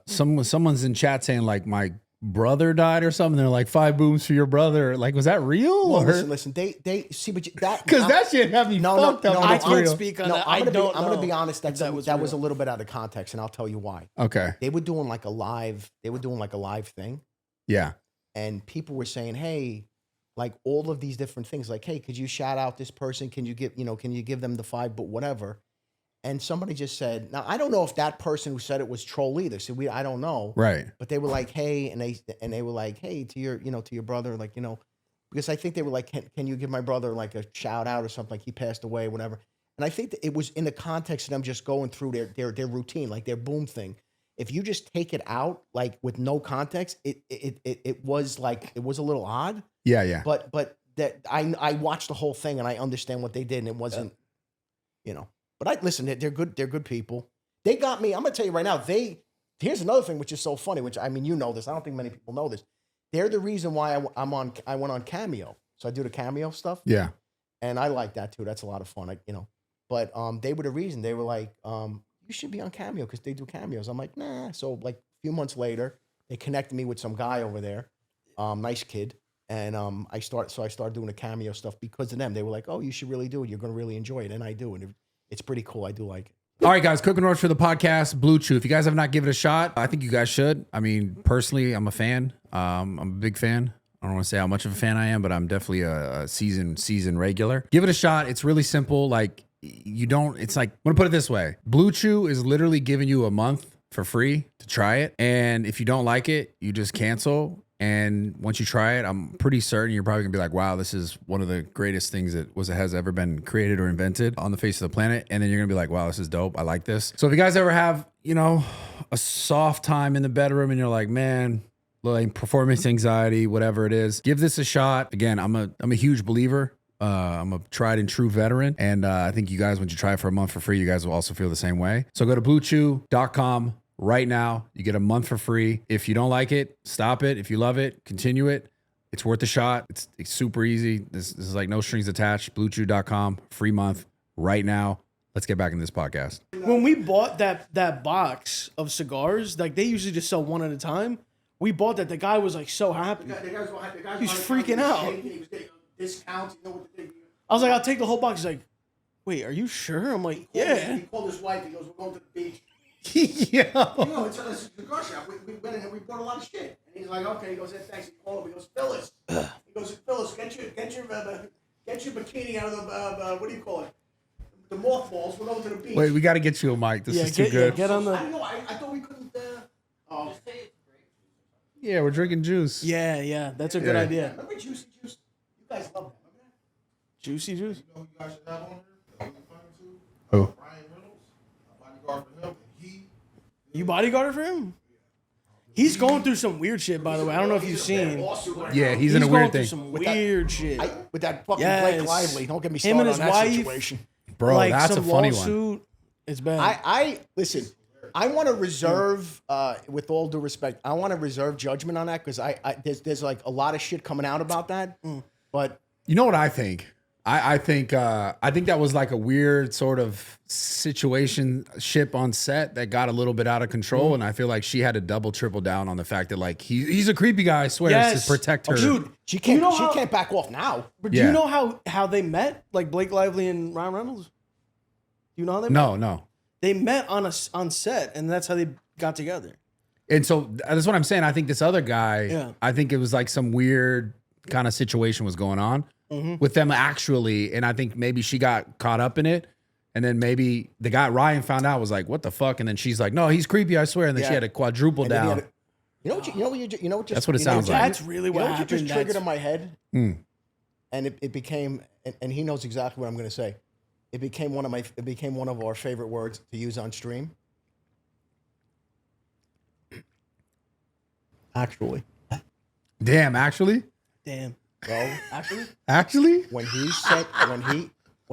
someone's in chat saying like my brother died or something. They're like 5 booms for your brother. Like, was that real?
Well, listen. They see, but that
Because that shit had me fucked up.
I
It's
can't
real.
speak on
No,
that.
I'm gonna be
know
honest.
if
That was
real.
a little bit out of context, and I'll tell you why.
Okay.
They were doing like a live thing,
Yeah.
and people were saying, hey, like all of these different things, like, hey, could you shout out this person? Can you give them the 5, but whatever. And somebody just said, now I don't know if that person who said it was troll either. So I don't know.
Right.
But they were like, hey, and they were like, hey, to your brother, like, because I think they were like, can you give my brother like a shout out or something, like he passed away, whatever. And I think that it was in the context of them just going through their routine, like their boom thing. If you just take it out, like with no context, it was a little odd.
Yeah. Yeah.
But that I watched the whole thing and I understand what they did, and it wasn't, But listen, they're good people. They got me. I'm gonna tell you right now. here's another thing which is so funny, which I mean, you know this. I don't think many people know this. They're the reason why I went on Cameo. So I do the Cameo stuff.
Yeah.
And I like that too. That's a lot of fun. But they were the reason. They were like, you should be on Cameo because they do cameos. I'm like, nah. So like a few months later, they connected me with some guy over there, nice kid. And I started doing the Cameo stuff because of them. They were like, oh, you should really do it. You're going to really enjoy it. And I do. And it's pretty cool. I do like it.
All right, guys, cooking orders for the podcast, Blue Chew. If you guys have not given it a shot, I think you guys should. I mean, personally, I'm a fan. I'm a big fan. I don't want to say how much of a fan I am, but I'm definitely a season regular. Give it a shot. It's really simple. Like it's like, I'm going to put it this way. Blue Chew is literally giving you a month for free to try it. And if you don't like it, you just cancel. And once you try it, I'm pretty certain you're probably gonna be like, wow, this is one of the greatest things that has ever been created or invented on the face of the planet. And then you're gonna be like, wow, this is dope. I like this. So if you guys ever have, a soft time in the bedroom and you're like, man, like performance anxiety, whatever it is, give this a shot. Again, I'm a huge believer. I'm a tried and true veteran. And I think you guys, once you try it for a month for free, you guys will also feel the same way. So go to bluechew.com. Right now, you get a month for free. If you don't like it, stop it. If you love it, continue it. It's worth a shot. It's super easy. This is like no strings attached. BlueChew.com, free month right now. Let's get back in this podcast.
When we bought that box of cigars, like they usually just sell one at a time. We bought that. The guy was like so happy. He's freaking out. I was like, I'll take the whole box. He's like, wait, are you sure? I'm like, yeah.
He called his wife. He goes, we're going to the beach.
Yeah.
It's a cigar shop. We went in and we bought a lot of shit. And he's like, okay. He goes, hey, thanks. He called him. He goes, Phyllis. He goes, Phyllis, get your bikini out of the what do you call it? The mothballs. We're going to the beach.
Wait, we got to get you a mic. This is too good.
Get on the.
I don't know. I thought we couldn't.
Yeah, we're drinking juice.
Yeah. That's a good idea.
Remember Juicy Juice? You guys love that. Remember that?
Juicy juice.
You know who you guys should have on here?
Who?
Brian Reynolds. Bodyguard for him.
You bodyguarded for him? He's going through some weird shit, by the way. I don't know if you've seen.
Yeah, he's in a weird thing.
Some weird shit.
With that fucking
Yes.
Blake Lively. Don't get me
Him and
started
his
on that
wife.
situation.
Bro,
like
that's a
some
funny
lawsuit.
one.
It's bad.
I listen. I want to reserve, with all due respect, I want to reserve judgment on that because there's like a lot of shit coming out about that. But
You know what I think? I think that was like a weird sort of situation ship on set that got a little bit out of control, and I feel like she had to double triple down on the fact that like he's a creepy guy. I swear,
Yes.
to protect her.
Dude,
she can't.
You know
She
how-
can't back off now.
but do
Yeah.
you know how they met? Like Blake Lively and Ryan Reynolds? Do you know how they met?
No.
They met on set, and that's how they got together.
And so that's what I'm saying. I think this other guy,
Yeah.
I think it was like some weird kind of situation was going on with them actually. And I think maybe she got caught up in it. And then maybe the guy Ryan found out, was like, what the fuck? And then she's like, no, he's creepy, I swear. And then she
Yeah.
had to quadruple
And then he
down.
had a- You know what?
That's what it sounds like.
That's really what
What
happened.
just triggered
That's-
in my head,
Mm.
and it became, and he knows exactly what I'm going to say. It became one of our favorite words to use on stream. Actually,
Damn, actually?
Damn.
bro.
Actually?
When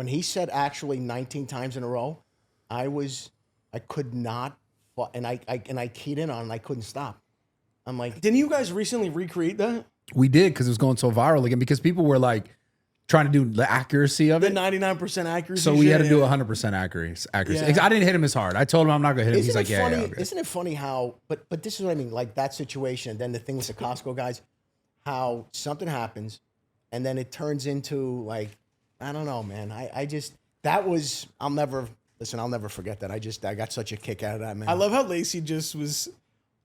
he said actually 19 times in a row, I could not, and I keyed in on it and I couldn't stop. I'm like,
Didn't you guys recently recreate that?
We did, because it was going so viral again, because people were like trying to do the accuracy of
The
it.
99% accuracy.
So we had to
shit?
do 100% accuracy.
Yeah.
I didn't hit him as hard. I told him I'm not going to hit him. He's
isn't
like,
it
yeah,
funny?
yeah. Okay.
Isn't it funny how? But this is what I mean. Like that situation, and then the thing with the Costco guys, how something happens, and then it turns into like, I don't know, man. I just that was I'll never forget that. I got such a kick out of that, man.
I love how Lacy just was,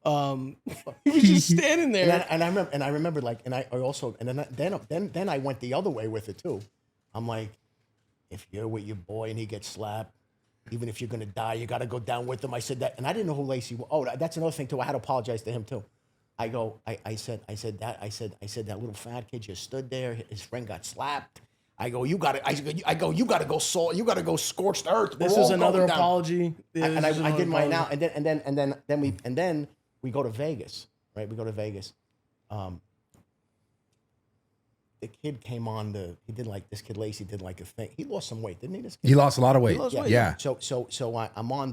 he was just standing there.
and I remember like, and I also, and then I went the other way with it too. I'm like, if you're with your boy and he gets slapped, even if you're gonna die, you gotta go down with him. I said that, and I didn't know who Lacy was. Oh, that's another thing too. I had to apologize to him too. I said that little fat kid just stood there. His friend got slapped. You gotta go soul. You gotta go scorched earth.
This was another apology. Yeah,
And
this was
I did
another
mine
apology.
now. And then we go to Vegas, right? We go to Vegas. The kid came on this kid Lacy did like a thing. He lost some weight, didn't he? This kid?
He lost a lot of weight.
lost weight.
Yeah.
So I'm on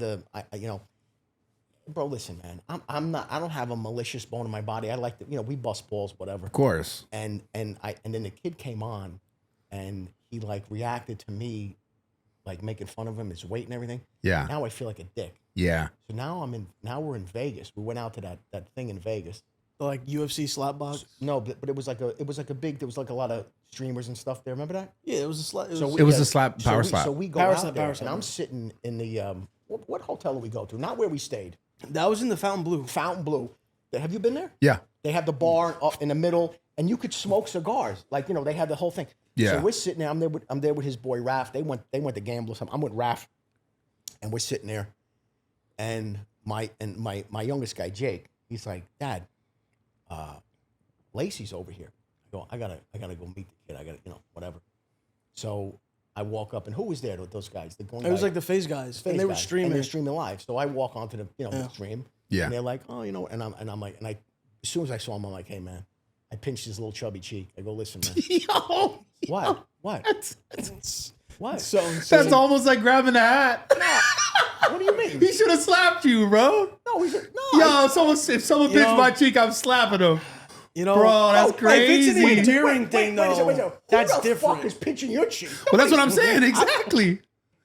bro, listen, man. I'm not. I don't have a malicious bone in my body. I like to, we bust balls, whatever.
Of course.
And then the kid came on, and he like reacted to me, like making fun of him, his weight and everything.
Yeah.
Now I feel like a dick.
Yeah.
So now we're in Vegas. We went out to that thing in Vegas.
Like UFC slap box.
No, but it was like a big. There was like a lot of streamers and stuff there. Remember that?
Yeah, it was a slap.
It was a slap, power slap.
So we go
Power
out
slap,
there,
power
and
slap.
I'm sitting in the what hotel do we go to? Not where we stayed.
That was in the Fountain Blue.
Fountain Blue. Have you been there?
Yeah.
They have the bar up in the middle, and you could smoke cigars. Like they had the whole thing.
Yeah.
So we're sitting there. I'm there with his boy Raph. They went to gamble or something. I'm with Raph, and we're sitting there, and my youngest guy Jake, he's like, Dad, Lacy's over here. I go, I gotta go meet the kid. I gotta, whatever. So I walk up, and who was there with those guys?
It was like the FaZe guys, and they were streaming.
And they're streaming live. So I walk onto the the stream.
Yeah.
And they're like, oh, and I'm like, as soon as I saw him, I'm like, hey man, I pinched his little chubby cheek. I go, listen, man.
Yo.
What? What? What?
So
That's almost like grabbing a hat.
What do you mean?
He should have slapped you, bro.
No, no.
Yo, if someone pinched my cheek, I'm slapping him. Bro, that's crazy.
If it's an endearing thing, though,
Wait a second.
that's
Who the
different.
fuck is pinching your cheek?
Well, that's what I'm saying. Exactly.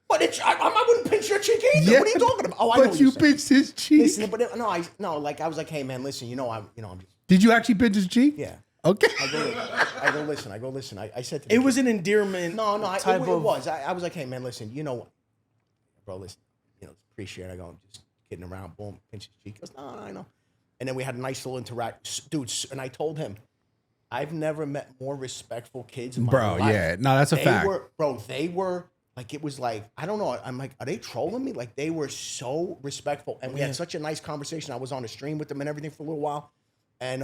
But I wouldn't pinch your cheek either.
Yeah,
What are you talking about? Oh, I know
but
what
you
you're saying.
pinched his cheek.
Listen, but I was like, hey man, listen, I'm just.
Did you actually pinch his cheek?
Yeah.
Okay.
I go listen. I said to the
It
kid,
was an endearment.
No,
type
it
of.
was. I was like, hey man, listen, bro, listen, appreciate it. I go, I'm just kidding around. Boom, pinch his cheek. He goes, no, I know. And then we had a nice little interaction, dude. And I told him, I've never met more respectful kids in my
Bro,
life.
yeah. No, that's a fact.
They were like, it was like, I don't know. I'm like, are they trolling me? Like, they were so respectful, and we had such a nice conversation. I was on a stream with them and everything for a little while, and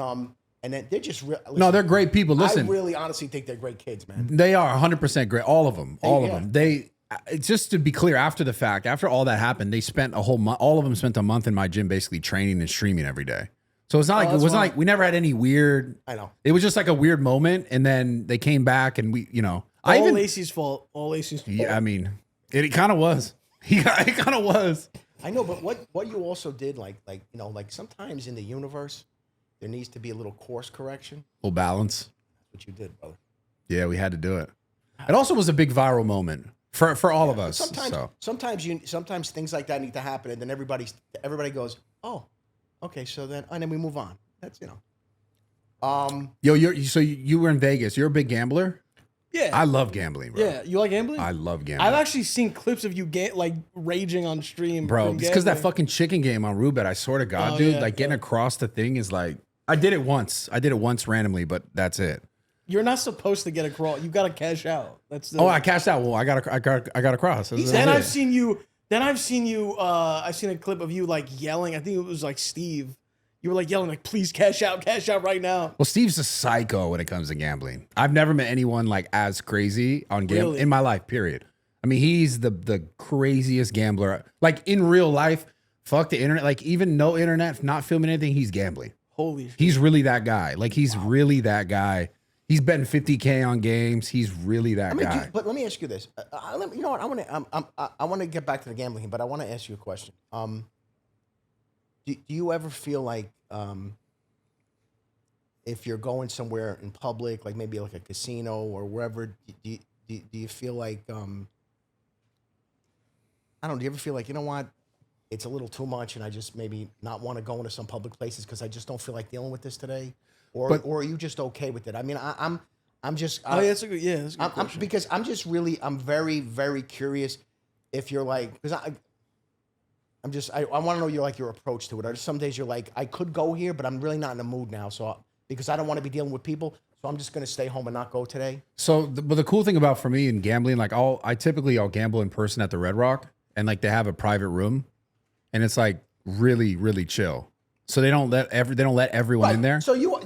then they're just
No, they're great people. Listen,
I really honestly think they're great kids, man.
they are 100% great. All of them. All of them. They, just to be clear, after the fact, after all that happened, they spent a whole month, all of them spent a month in my gym basically training and streaming every day. So it's not like, it wasn't like, we never had any weird,
I know.
It was just like a weird moment. And then they came back and
All Lacy's fault. All Lacy's fault.
Yeah, I mean, it kind of was. It kind of was.
I know, but what you also did, like sometimes in the universe, there needs to be a little course correction.
A little balance.
That's what you did, brother.
Yeah, we had to do it. It also was a big viral moment for all of us.
Sometimes things like that need to happen, and then everybody goes, oh, okay, so then and then we move on. That's
Yo, you were in Vegas. You're a big gambler.
Yeah.
I love gambling, bro.
Yeah, you like gambling?
I love gambling.
I've actually seen clips of you like raging on stream,
bro.
from
It's because that
gambling.
fucking chicken game on Roobet. I swear to God,
Oh,
dude,
yeah,
like getting across the thing is like I did it once. randomly, but that's it.
You're not supposed to get a crawl. You got to cash out. That's the.
Oh, I cashed out. Well, I got across. That's
Then
it.
I've seen you. I've seen a clip of you like yelling. I think it was like Steve. You were like yelling like, "Please cash out right now."
Well, Steve's a psycho when it comes to gambling. I've never met anyone like as crazy on gambling
Really?
in my life, period. I mean, he's the craziest gambler. Like in real life, fuck the internet. Like even no internet, not filming anything, he's gambling.
Holy shit.
He's really that guy. Like he's really that guy. He's betting 50K on games. He's really that guy.
But let me ask you this. You know what? I want to get back to the gambling, but I want to ask you a question. Do you ever feel like if you're going somewhere in public, like maybe like a casino or wherever, do you feel like I don't know? Do you ever feel like, you know what? It's a little too much, and I just maybe not want to go into some public places because I just don't feel like dealing with this today, or are you just okay with it? I mean, I'm just.
Oh, yeah, that's a good. Yeah, that's a good question.
Because I'm very, very curious if you're like, because I want to know your approach to it. Or some days you're like, I could go here, but I'm really not in the mood now. So because I don't want to be dealing with people, so I'm just going to stay home and not go today.
So, but the cool thing about for me in gambling, like I'll gamble in person at the Red Rock, and like they have a private room, and it's like really, really chill. So they don't let everyone in there.
So you'll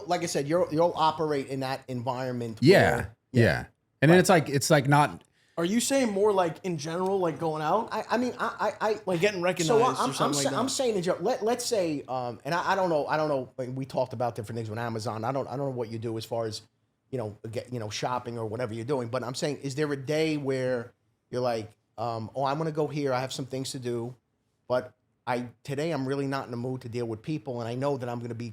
like I said, you'll operate in that environment.
Yeah. And then it's like not.
Are you saying more like in general, like going out?
I mean, I
like getting recognized
so
or something like that?
I'm saying in general, let's say, and I don't know. Like, we talked about different things with Amazon. I don't know what you do as far as, shopping or whatever you're doing. But I'm saying, is there a day where you're like, oh, I'm gonna go here. I have some things to do, but today I'm really not in the mood to deal with people, and I know that I'm going to be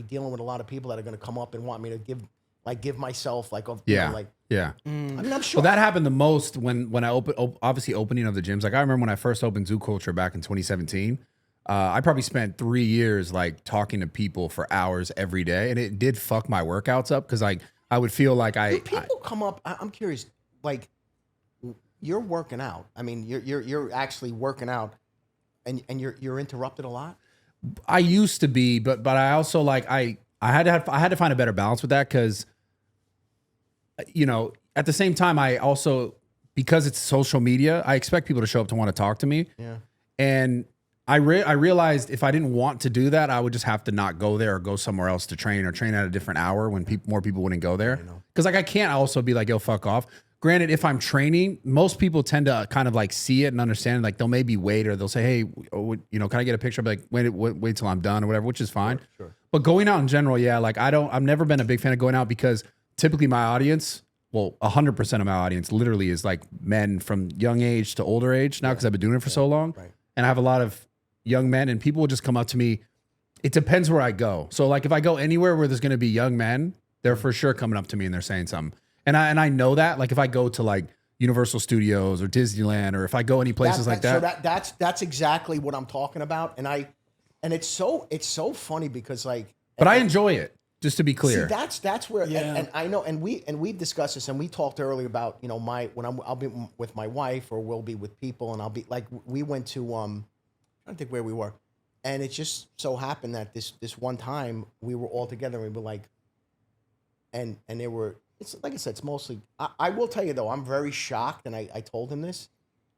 dealing with a lot of people that are going to come up and want me to give myself like a,
Yeah.
you know, like
Yeah.
I mean, I'm sure
Well, that happened the most when I obviously opening of the gyms. Like I remember when I first opened Zoo Culture back in 2017. I probably spent 3 years like talking to people for hours every day, and it did fuck my workouts up because like I would feel like
Do people come up? I'm curious. Like, you're working out. I mean, you're actually working out, and you're interrupted a lot.
I used to be, but I also like I had to find a better balance with that because, you know, at the same time I also, because it's social media, I expect people to show up to want to talk to me.
Yeah.
And I realized if I didn't want to do that, I would just have to not go there or go somewhere else to train or train at a different hour when more people wouldn't go there. Because like I can't also be like, yo, fuck off. Granted, if I'm training, most people tend to kind of like see it and understand. Like they'll maybe wait or they'll say, hey, you know, can I get a picture? I'll be like, wait till I'm done or whatever, which is fine.
Sure.
But going out in general, yeah, like I've never been a big fan of going out because typically my audience, well, 100% of my audience literally is like men from young age to older age now because I've been doing it for so long.
Right.
And I have a lot of young men and people will just come up to me. It depends where I go. So like if I go anywhere where there's going to be young men, they're for sure coming up to me and they're saying something. And I know that, like if I go to like Universal Studios or Disneyland, or if I go any places like that.
So that's exactly what I'm talking about. And it's so funny because like,
but I enjoy it, just to be clear.
See, that's where,
Yeah.
and I know, and we've discussed this, and we talked earlier about, you know, I'll be with my wife or we'll be with people, and I'll be like, we went to, I don't think where we were, and it just so happened that this one time we were all together and we were like, and they were, it's like I said, it's mostly, I will tell you though, I'm very shocked, and I told him this,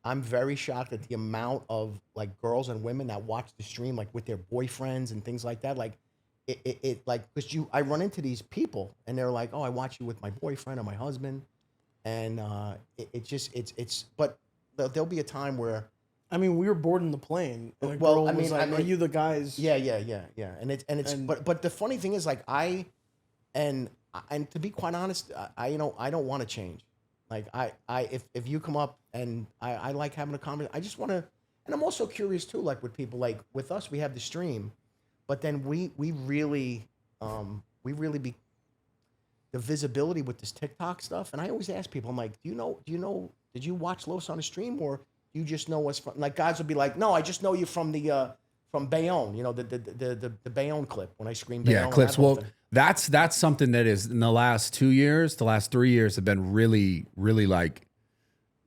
I'm very shocked at the amount of like girls and women that watch the stream like with their boyfriends and things like that. Like it like, because I run into these people and they're like, oh, I watch you with my boyfriend or my husband, and but there'll be a time where,
I mean, we were boarding the plane. And a
Well,
girl
I mean-
was like,
I mean-
"Are you the guys?"
yeah, and it's but the funny thing is like and to be quite honest, I don't want to change. Like if you come up and I like having a conversation, I just want to, and I'm also curious too, like with people, like with us, we have the stream, but then we really be the visibility with this TikTok stuff. And I always ask people, I'm like, did you watch Los on the stream, or do you just know us from, like, guys will be like, no, I just know you from the from Bayonne, you know, the Bayonne clip when I screamed Bayonne.
Yeah, clips.
that whole
Well,
thing.
that's something that is in the last 2 years, the last 3 years have been really, really like,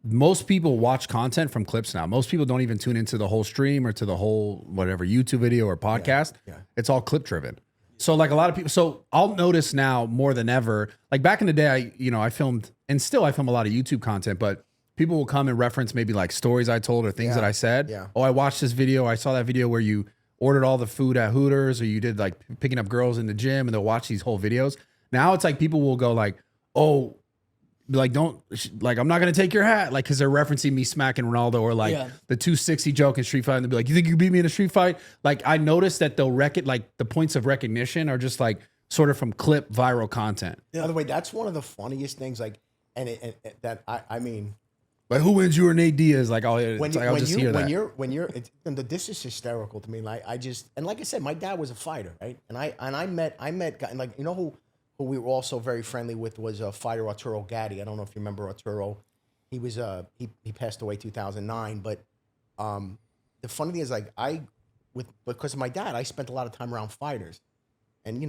most people watch content from clips now. Most people don't even tune into the whole stream or to the whole whatever YouTube video or podcast.
Yeah.
It's all clip driven. So like a lot of people, so I'll notice now more than ever, like back in the day, I filmed, and still I film a lot of YouTube content, but people will come and reference maybe like stories I told or things that I said.
Yeah.
Oh, I watched this video. I saw that video where you ordered all the food at Hooters, or you did like picking up girls in the gym, and they'll watch these whole videos. Now it's like people will go like, oh, like I'm not gonna take your hat, like because they're referencing me smacking Ronaldo, or like the 260 joke in Street Fight, and they'll be like, you think you beat me in a street fight? Like I noticed that they'll like the points of recognition are just like sort of from clip viral content.
By the way, that's one of the funniest things. Like, and I mean,
Like who wins you or Nate Diaz? Like I'll just hear that.
This is hysterical to me. Like and like I said, my dad was a fighter, right? And I met guys, like, you know who we were also very friendly with was a fighter, Arturo Gatti. I don't know if you remember Arturo. He was he passed away 2009. But the funny thing is, like, because of my dad, I spent a lot of time around fighters, and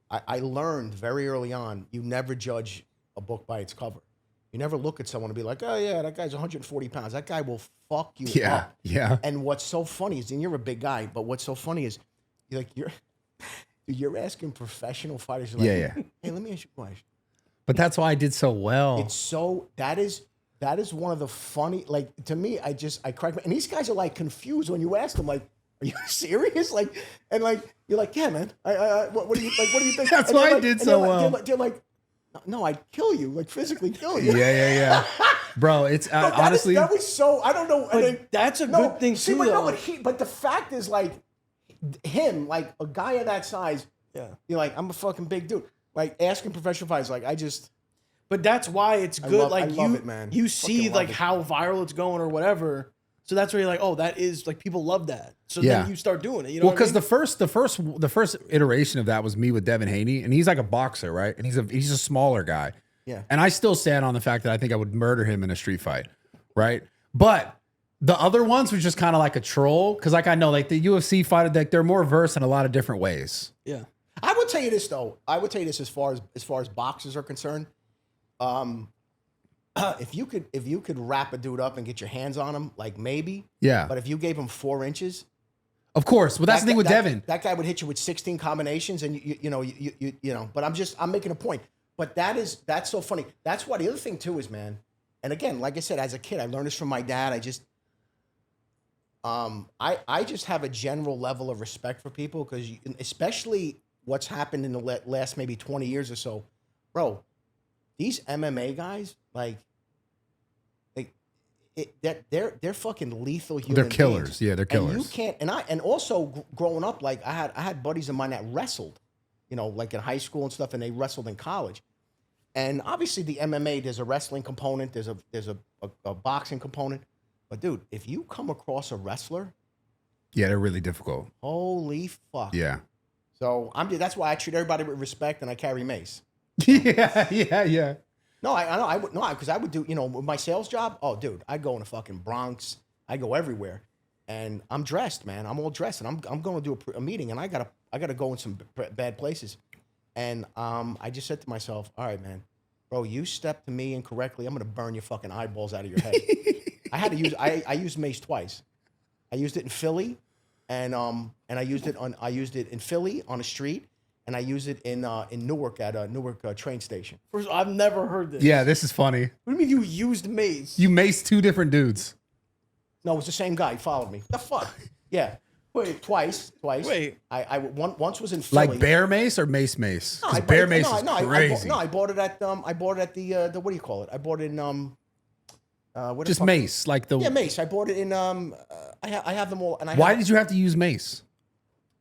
I learned very early on, you never judge a book by its cover. You never look at someone and be like, oh yeah, that guy's 140 pounds. That guy will fuck you up.
Yeah.
And what's so funny is, and you're a big guy, but what's so funny is, you're asking professional fighters, you're like, hey, let me ask you a question.
But that's why I did so well.
It's so, that is one of the funny, like, to me, I crack, and these guys are like confused when you ask them, like, are you serious? Like, and like, you're like, yeah, man, what do you think?
That's
And
why I
like,
did
and
so
they're
well.
They're like, no, I'd kill you, like physically kill you.
Yeah. Bro, it's honestly.
That was so, I don't know.
But that's a good thing too, though.
But the fact is, like, him, like a guy of that size, you're like, I'm a fucking big dude. Like, asking professional fighters, like,
But that's why it's good.
I love
you
it, man.
You
Fucking
see
love
like
it.
how viral it's going or whatever. So that's where you're like, oh, that is like people love that. So
Yeah.
then you start doing it. You know,
Well,
what I
because
mean?
the first iteration of that was me with Devin Haney, and he's like a boxer, right? And he's a smaller guy.
Yeah.
And I still stand on the fact that I think I would murder him in a street fight, right? But the other ones was just kind of like a troll, because like I know like the UFC fighter, like they're more versed in a lot of different ways.
Yeah.
I would tell you this though. I would tell you this as far as boxers are concerned. If you could wrap a dude up and get your hands on him, like maybe.
Yeah.
But if you gave him 4 inches,
Of course, but that's the thing with Devin.
That guy would hit you with 16 combinations, and you know. But I'm making a point. But that's so funny. That's why the other thing too is, man. And again, like I said, as a kid, I learned this from my dad. I just have a general level of respect for people because, especially what's happened in the last maybe 20 years or so, bro. These MMA guys, they're fucking lethal human
They're killers.
beings.
Yeah, they're killers.
And you can't. And also growing up, like I had buddies of mine that wrestled, you know, like in high school and stuff, and they wrestled in college. And obviously, the MMA, there's a wrestling component, there's a boxing component. But dude, if you come across a wrestler,
Yeah, they're really difficult.
holy fuck.
Yeah.
So that's why I treat everybody with respect, and I carry mace.
Yeah.
No, I would because I would do, you know, with my sales job. Oh, dude, I go in the fucking Bronx. I go everywhere, and I'm dressed, man. I'm all dressed, and I'm going to do a meeting, and I gotta go in some bad places, and I just said to myself, all right, man, bro, you step to me incorrectly, I'm gonna burn your fucking eyeballs out of your head. I used mace twice. I used it in Philly, and I used it in Philly on the street. And I use it in Newark at a Newark train station.
First of all, I've never heard this.
Yeah, this is funny.
What do you mean you used mace?
You maced 2 different dudes.
No, it was the same guy. He followed me. The fuck? Yeah.
Wait.
Twice.
Wait.
Once was in Philly.
Like bear mace or mace?
No,
Because bear mace is crazy.
I bought it at the what do you call it? I bought it in what
Just mace, like the.
Yeah, mace. I bought it in I have them all. And
Why did you have to use mace?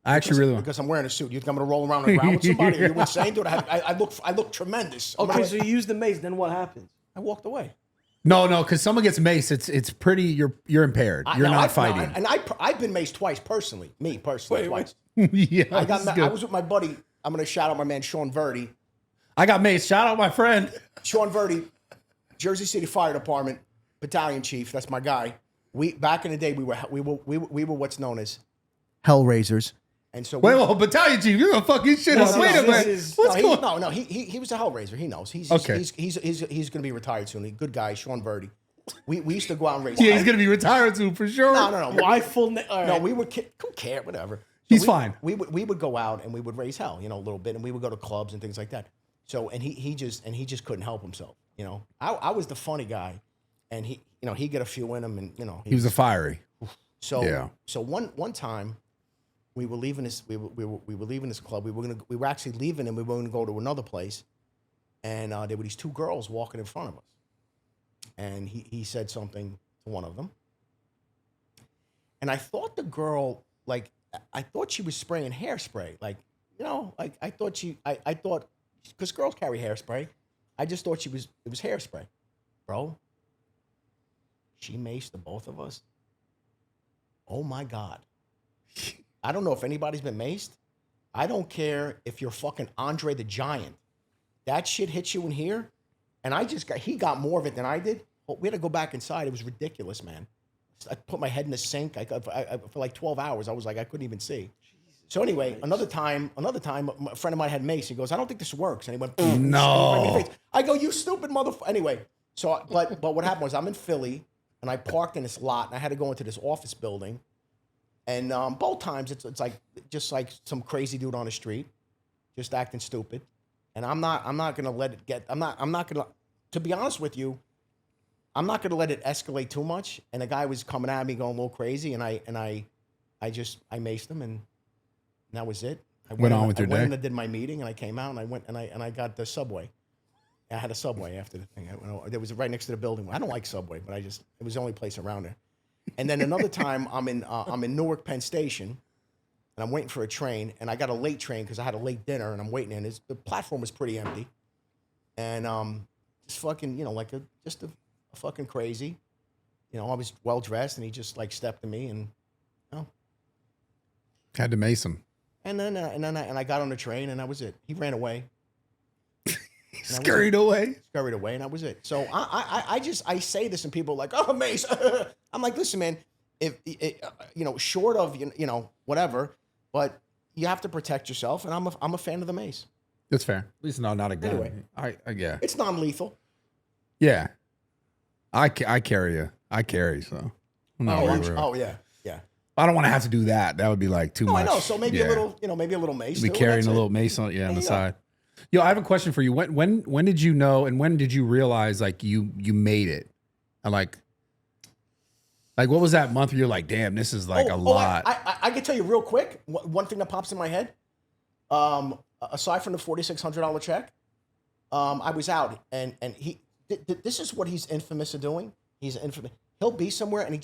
I actually really want.
Because I'm wearing a suit. You think I'm gonna roll around on the ground with somebody? Are you insane, dude? I look tremendous.
Okay, so you used the mace, then what happens?
I walked away.
No, because someone gets mace, it's pretty. You're impaired. You're not fighting.
I've been maced twice personally. Me personally, twice.
Yeah,
I was with my buddy. I'm gonna shout out my man Sean Verdi.
I got mace. Shout out my friend.
Sean Verdi, Jersey City Fire Department battalion chief. That's my guy. We back in the day we were what's known as Hellraisers. And so
Wait, battalion chief, you're gonna fucking shit us. Wait a minute. What's going on?
No, he was a Hellraiser. He knows. He's gonna be retired soon. Good guy, Sean Verdi. We used to go out and race.
Yeah, he's gonna be retired soon for sure.
No.
Why full name?
No, we would who care, whatever.
He's fine.
We would go out and we would raise hell, you know, a little bit, and we would go to clubs and things like that. So and he just couldn't help himself, you know. I was the funny guy, and he get a few in him, and you know
He was a fiery.
So
Yeah.
So one time. We were leaving this. We were leaving this club. We were actually leaving, and we were going to go to another place. And there were these 2 girls walking in front of us. And he said something to one of them. And I thought the girl, like, I thought she was spraying hairspray, like, you know, like I thought because girls carry hairspray. I just thought it was hairspray, bro. She maced the both of us. Oh my God. I don't know if anybody's been maced. I don't care if you're fucking Andre the Giant. That shit hits you in here, and he got more of it than I did. But we had to go back inside. It was ridiculous, man. I put my head in the sink. I for like 12 hours. I was like, I couldn't even see. So anyway, another time, a friend of mine had mace. He goes, I don't think this works. And he went,
No.
I go, you stupid motherfucker. Anyway, so but what happened was I'm in Philly, and I parked in this lot, and I had to go into this office building. And both times it's like just like some crazy dude on the street, just acting stupid. And I'm not gonna let it get. I'm not gonna. To be honest with you, I'm not gonna let it escalate too much. And the guy was coming at me, going a little crazy, and I maced him, and that was it. I
went on with your day.
I did my meeting, and I came out, and I went and I got the Subway. I had a Subway after the thing. It was right next to the building. I don't like Subway, but it was the only place around there. And then another time, I'm in Newark Penn Station, and I'm waiting for a train, and I got a late train because I had a late dinner, and I'm waiting, and the platform was pretty empty, and just fucking, you know, like just a fucking crazy, you know, I was well dressed, and he just like stepped to me, and you know,
Had to mace him.
and then I got on the train, and that was it. He ran away.
Scurried away.
Scurried away, and that was it. So I say this, and people are like, oh, Mace. I'm like, listen, man, if you know, short of you know whatever, but you have to protect yourself, and I'm a fan of the Mace.
That's fair. At least not a gun.
Anyway.
I yeah.
It's non-lethal.
Yeah. I carry you. I carry, so I'm not worried.
Oh yeah, yeah.
I don't want to have to do that. That would be like too
No,
much.
I know. So maybe a little, you know, maybe a little Mace.
Be
too, and
carrying
that's
a
it.
little mace on, on
There
the
you go.
side. Yo, I have a question for you. When did you know, and when did you realize like you made it? And like what was that month where you're like, damn, this is like a lot.
I can tell you real quick. One thing that pops in my head. Aside from the $4,600 check, I was out, and he. This is what he's infamous of doing. He's infamous. He'll be somewhere, and he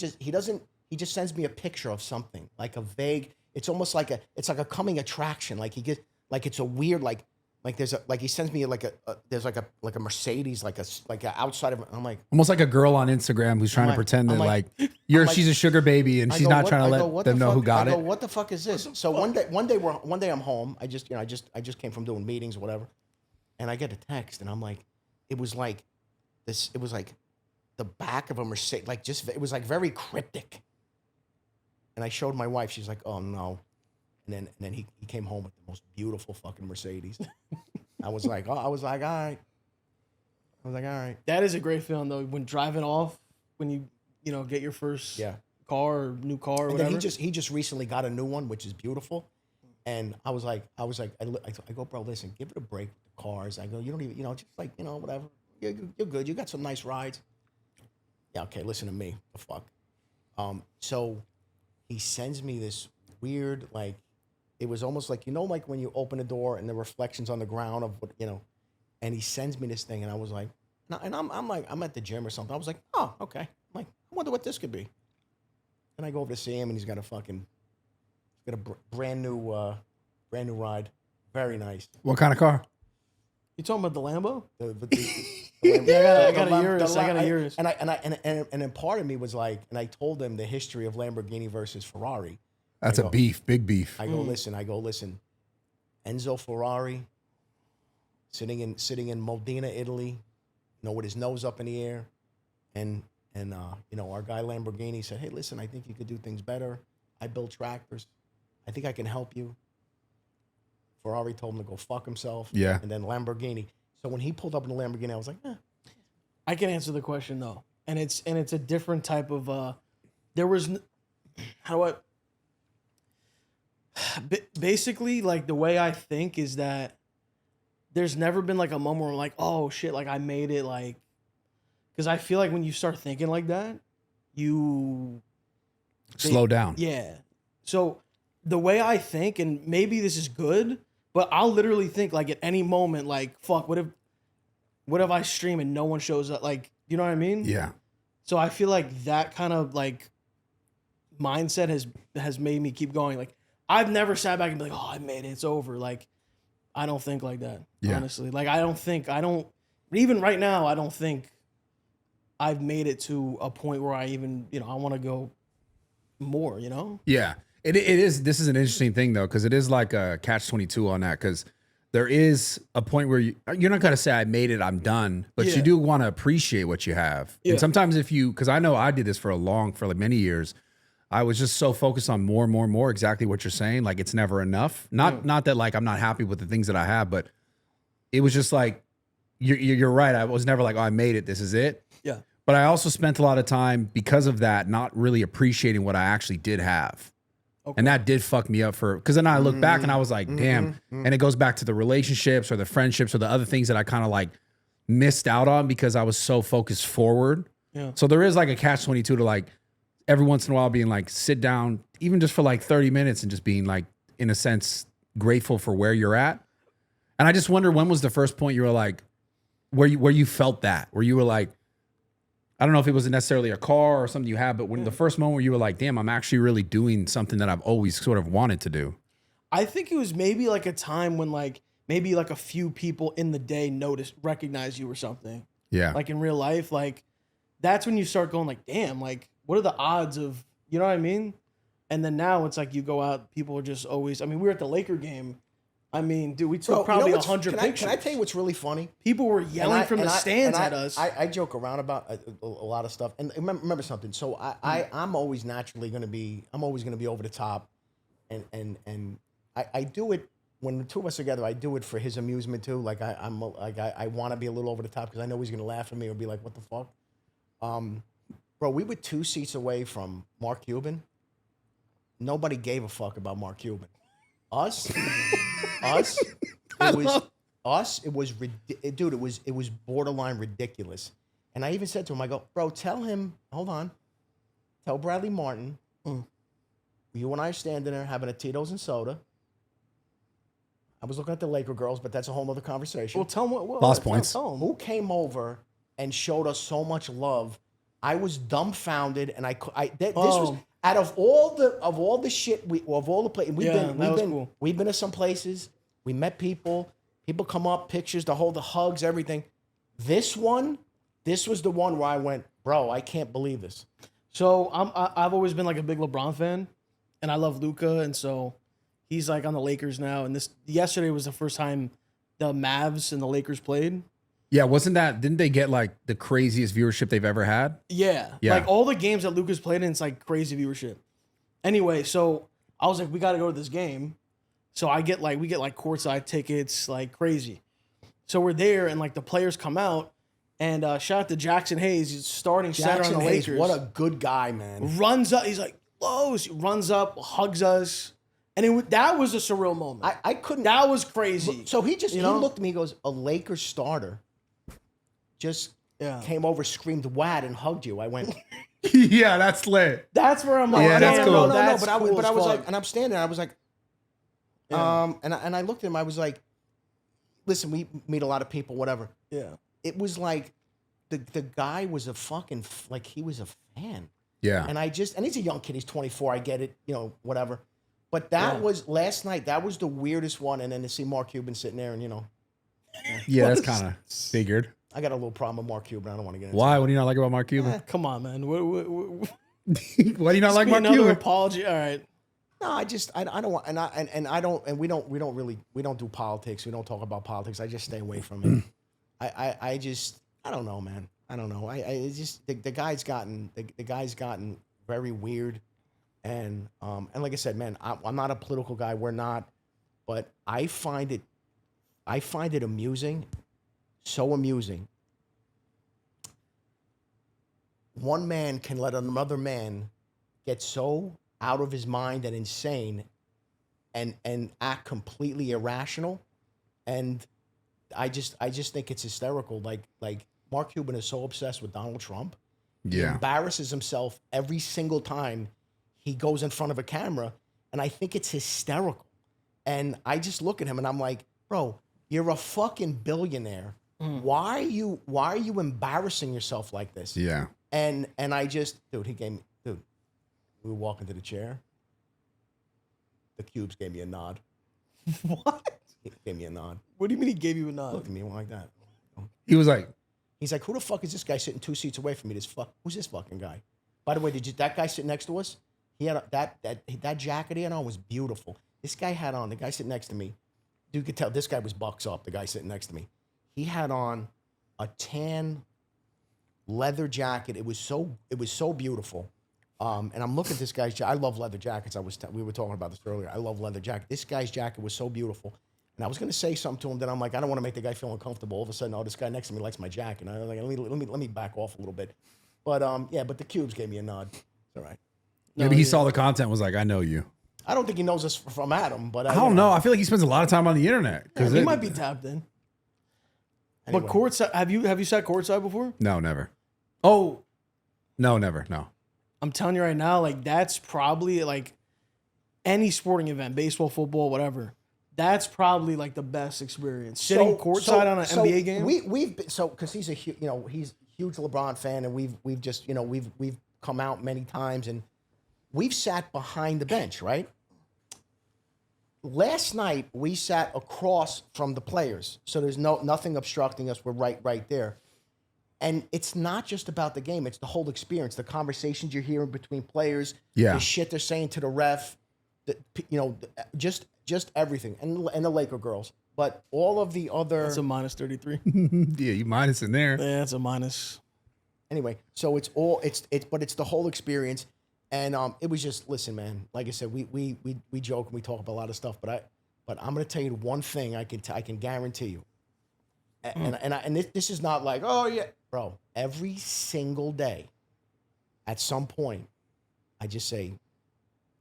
just sends me a picture of something, like a vague. It's almost like a coming attraction. Like he gets like it's a weird like there's a he sends me like there's like a Mercedes like a outside of. I'm like
Almost like a girl on Instagram who's trying to pretend that like she's a sugar baby and she's not trying to let them know who got it.
What the fuck is this? So one day I'm home. I just came from doing meetings or whatever, and I get a text, and I'm like, it was like this. It was like the back of a Mercedes, like it was like very cryptic. And I showed my wife. She's like, "Oh no!" And then he came home with the most beautiful fucking Mercedes. I was like, all right.
That is a great feeling though. When driving off, when you know get your first car or new car or
And
whatever.
then he just recently got a new one, which is beautiful. And I go, bro, listen, give it a break with the cars. I go, you don't even, you know, just like, you know, whatever. You're good. You got some nice rides. Yeah, okay, listen to me. The fuck. So he sends me this weird, like, it was almost like, you know, like when you open a door and the reflections on the ground of what, you know, and he sends me this thing, and I was like, and I'm like, I'm at the gym or something. I was like, oh, okay. I'm like, I wonder what this could be. And I go over to see him, and he's got a brand new ride. Very nice.
What kind of car?
You talking about the Lambo?
Yeah,
I got a Urus. I got a Urus.
And then part of me was like, and I told him the history of Lamborghini versus Ferrari.
That's a beef, big beef.
I go, listen. Enzo Ferrari, sitting in Modena, Italy, you know, with his nose up in the air, and you know, our guy Lamborghini said, hey, listen, I think you could do things better. I build tractors. I think I can help you. Ferrari told him to go fuck himself.
Yeah.
And then Lamborghini. So when he pulled up in the Lamborghini, I was like,
I can answer the question though, and it's a different type of. There was, how do I? Basically, like the way I think is that there's never been like a moment where I'm like, oh shit, like I made it, like, because I feel like when you start thinking like that, you
slow down.
Yeah. So the way I think, and maybe this is good, but I'll literally think like at any moment, like, fuck, what if I stream and no one shows up? Like, you know what I mean?
Yeah.
So I feel like that kind of like mindset has made me keep going. Like I've never sat back and be like, oh, I made it, it's over. Like I don't think like that, honestly. Like I don't, even right now, I don't think I've made it to a point where I even, you know, I want to go more, you know?
Yeah. It is. This is an interesting thing though, because it is like a catch-22 on that. Because there is a point where you're not gonna say I made it, I'm done, but you do want to appreciate what you have. And sometimes because I know I did this for like many years, I was just so focused on more. Exactly what you're saying. Like it's never enough. Not that like I'm not happy with the things that I have, but it was just like you're right. I was never like, oh, I made it. This is it.
Yeah.
But I also spent a lot of time because of that, not really appreciating what I actually did have. Okay. And that did fuck me up because then I look back and I was like, damn. And it goes back to the relationships or the friendships or the other things that I kind of like missed out on because I was so focused forward. Yeah. So there is like a catch-22 to like every once in a while being like, sit down, even just for like 30 minutes and just being like, in a sense, grateful for where you're at. And I just wonder, when was the first point you were like, where you felt that, where you were like, I don't know if it was necessarily a car or something you had, but when the first moment where you were like, damn, I'm actually really doing something that I've always sort of wanted to do.
I think it was maybe like a time when like maybe like a few people in the day recognize you or something.
Yeah.
Like in real life, like that's when you start going like, damn, like what are the odds of, you know what I mean? And then now it's like you go out, people are just always. I mean, we were at the Laker game. I mean, dude, we took
Bro,
probably
what's-
100 pictures.
Can I tell you what's really funny?
People were yelling from the stands at us.
I joke around about a lot of stuff. And remember something. So I'm always naturally going to be. I'm always going to be over the top, and I do it when the two of us are together. I do it for his amusement too. Like I want to be a little over the top because I know he's going to laugh at me or be like, "What the fuck?" Bro, we were 2 seats away from Mark Cuban. Nobody gave a fuck about Mark Cuban. Us. It was dude. It was borderline ridiculous. And I even said to him, I go, bro, tell Bradley Martyn, you and I are standing there having a Tito's and soda. I was looking at the Laker girls, but that's a whole other conversation.
well, tell him what
Lost points.
Tell him.
Who came over and showed us so much love? I was dumbfounded, and this was out of all the shit of all the places we've been to some places. We met people. People come up, pictures, the hugs, everything. This was the one where I went, bro, I can't believe this.
So I've always been like a big LeBron fan, and I love Luka, and so he's like on the Lakers now. And yesterday was the first time the Mavs and the Lakers played.
Yeah, didn't they get like the craziest viewership they've ever had?
Yeah. Like all the games that Luka's played in, it's like crazy viewership. Anyway, so I was like, we got to go to this game. So we get like courtside tickets, like crazy. So we're there, and like the players come out, and shout out to Jackson Hayes, he's starting center on the Lakers.
What a good guy, man.
Runs up, he's like, Los, runs up, hugs us. And that was a surreal moment.
I couldn't.
That was crazy.
So he looked at me, he goes, a Lakers starter just came over, screamed WAD, and hugged you. I went,
Yeah, that's lit.
That's where I'm like,
Yeah, that's cool.
No,
that's
but I
cool as
was
fuck.
like, and I'm standing there, I was like, and I looked at him, I was like, listen, we meet a lot of people, whatever.
Yeah.
It was like, the guy was a fucking, like, he was a fan.
Yeah.
And he's a young kid, he's 24, I get it, whatever. But that was, last night, that was the weirdest one, and then to see Mark Cuban sitting there and,
Yeah, that's kind of figured.
I got a little problem with Mark Cuban, I don't want to get into
Why? What do you not like about Mark Cuban?
Come on, man. What
Why do you not like Mark
another
Cuban?
apology. All right.
No, I don't want, and we don't do politics. We don't talk about politics. I just stay away from it. I don't know, man. I don't know. It's just the guy's gotten very weird, and like I said, man, I'm not a political guy. We're not, but I find it amusing, so amusing. One man can let another man get so out of his mind and insane and act completely irrational. And I just think it's hysterical. Like Mark Cuban is so obsessed with Donald Trump. He
Yeah.
embarrasses himself every single time he goes in front of a camera. And I think it's hysterical. And I just look at him and I'm like, bro, you're a fucking billionaire. Why are you embarrassing yourself like this?
Yeah.
And I just, dude, we were walking to the chair. The cubes gave me a nod.
What?
He gave me a nod.
What do you mean he gave you a nod?
Looked at me like that.
He was like,
He's like, who the fuck is this guy sitting 2 seats away from me? Who's this fucking guy? By the way, that guy sitting next to us? He had that jacket he had on was beautiful. This guy had on, the guy sitting next to me, you could tell this guy was bucks up, the guy sitting next to me. He had on a tan leather jacket. It was so beautiful. And I'm looking at this guy's jacket. I love leather jackets. We were talking about this earlier. I love leather jacket. This guy's jacket was so beautiful. And I was going to say something to him, then I'm like, I don't want to make the guy feel uncomfortable. All of a sudden, this guy next to me likes my jacket. And I was like, let me back off a little bit. But but the cubes gave me a nod. It's all right.
maybe he saw the content and was like, I know you.
I don't think he knows us from Adam, but
I don't know. I feel like he spends a lot of time on the internet.
He might be tapped in.
Anyway.
But courtside, have you sat courtside before?
No, never.
Oh,
No, never. No.
I'm telling you right now, like that's probably like any sporting event, baseball, football, whatever. That's probably like the best experience. Sitting courtside on an NBA game.
We've been, because he's he's a huge LeBron fan, and we've just we've come out many times, and we've sat behind the bench, right? Last night we sat across from the players, so there's nothing obstructing us. We're right there. And it's not just about the game; it's the whole experience, the conversations you're hearing between players,
Yeah.
the shit they're saying to the ref, just everything, and the Laker girls, but all of the other.
That's a minus 33.
Yeah, you minus in there.
Yeah, it's a minus.
Anyway, so it's but it's the whole experience, and it was just, listen, man. Like I said, we joke and we talk about a lot of stuff, but I'm gonna tell you one thing I can guarantee you, and this is not like, oh yeah, bro. Every single day, at some point, I just say,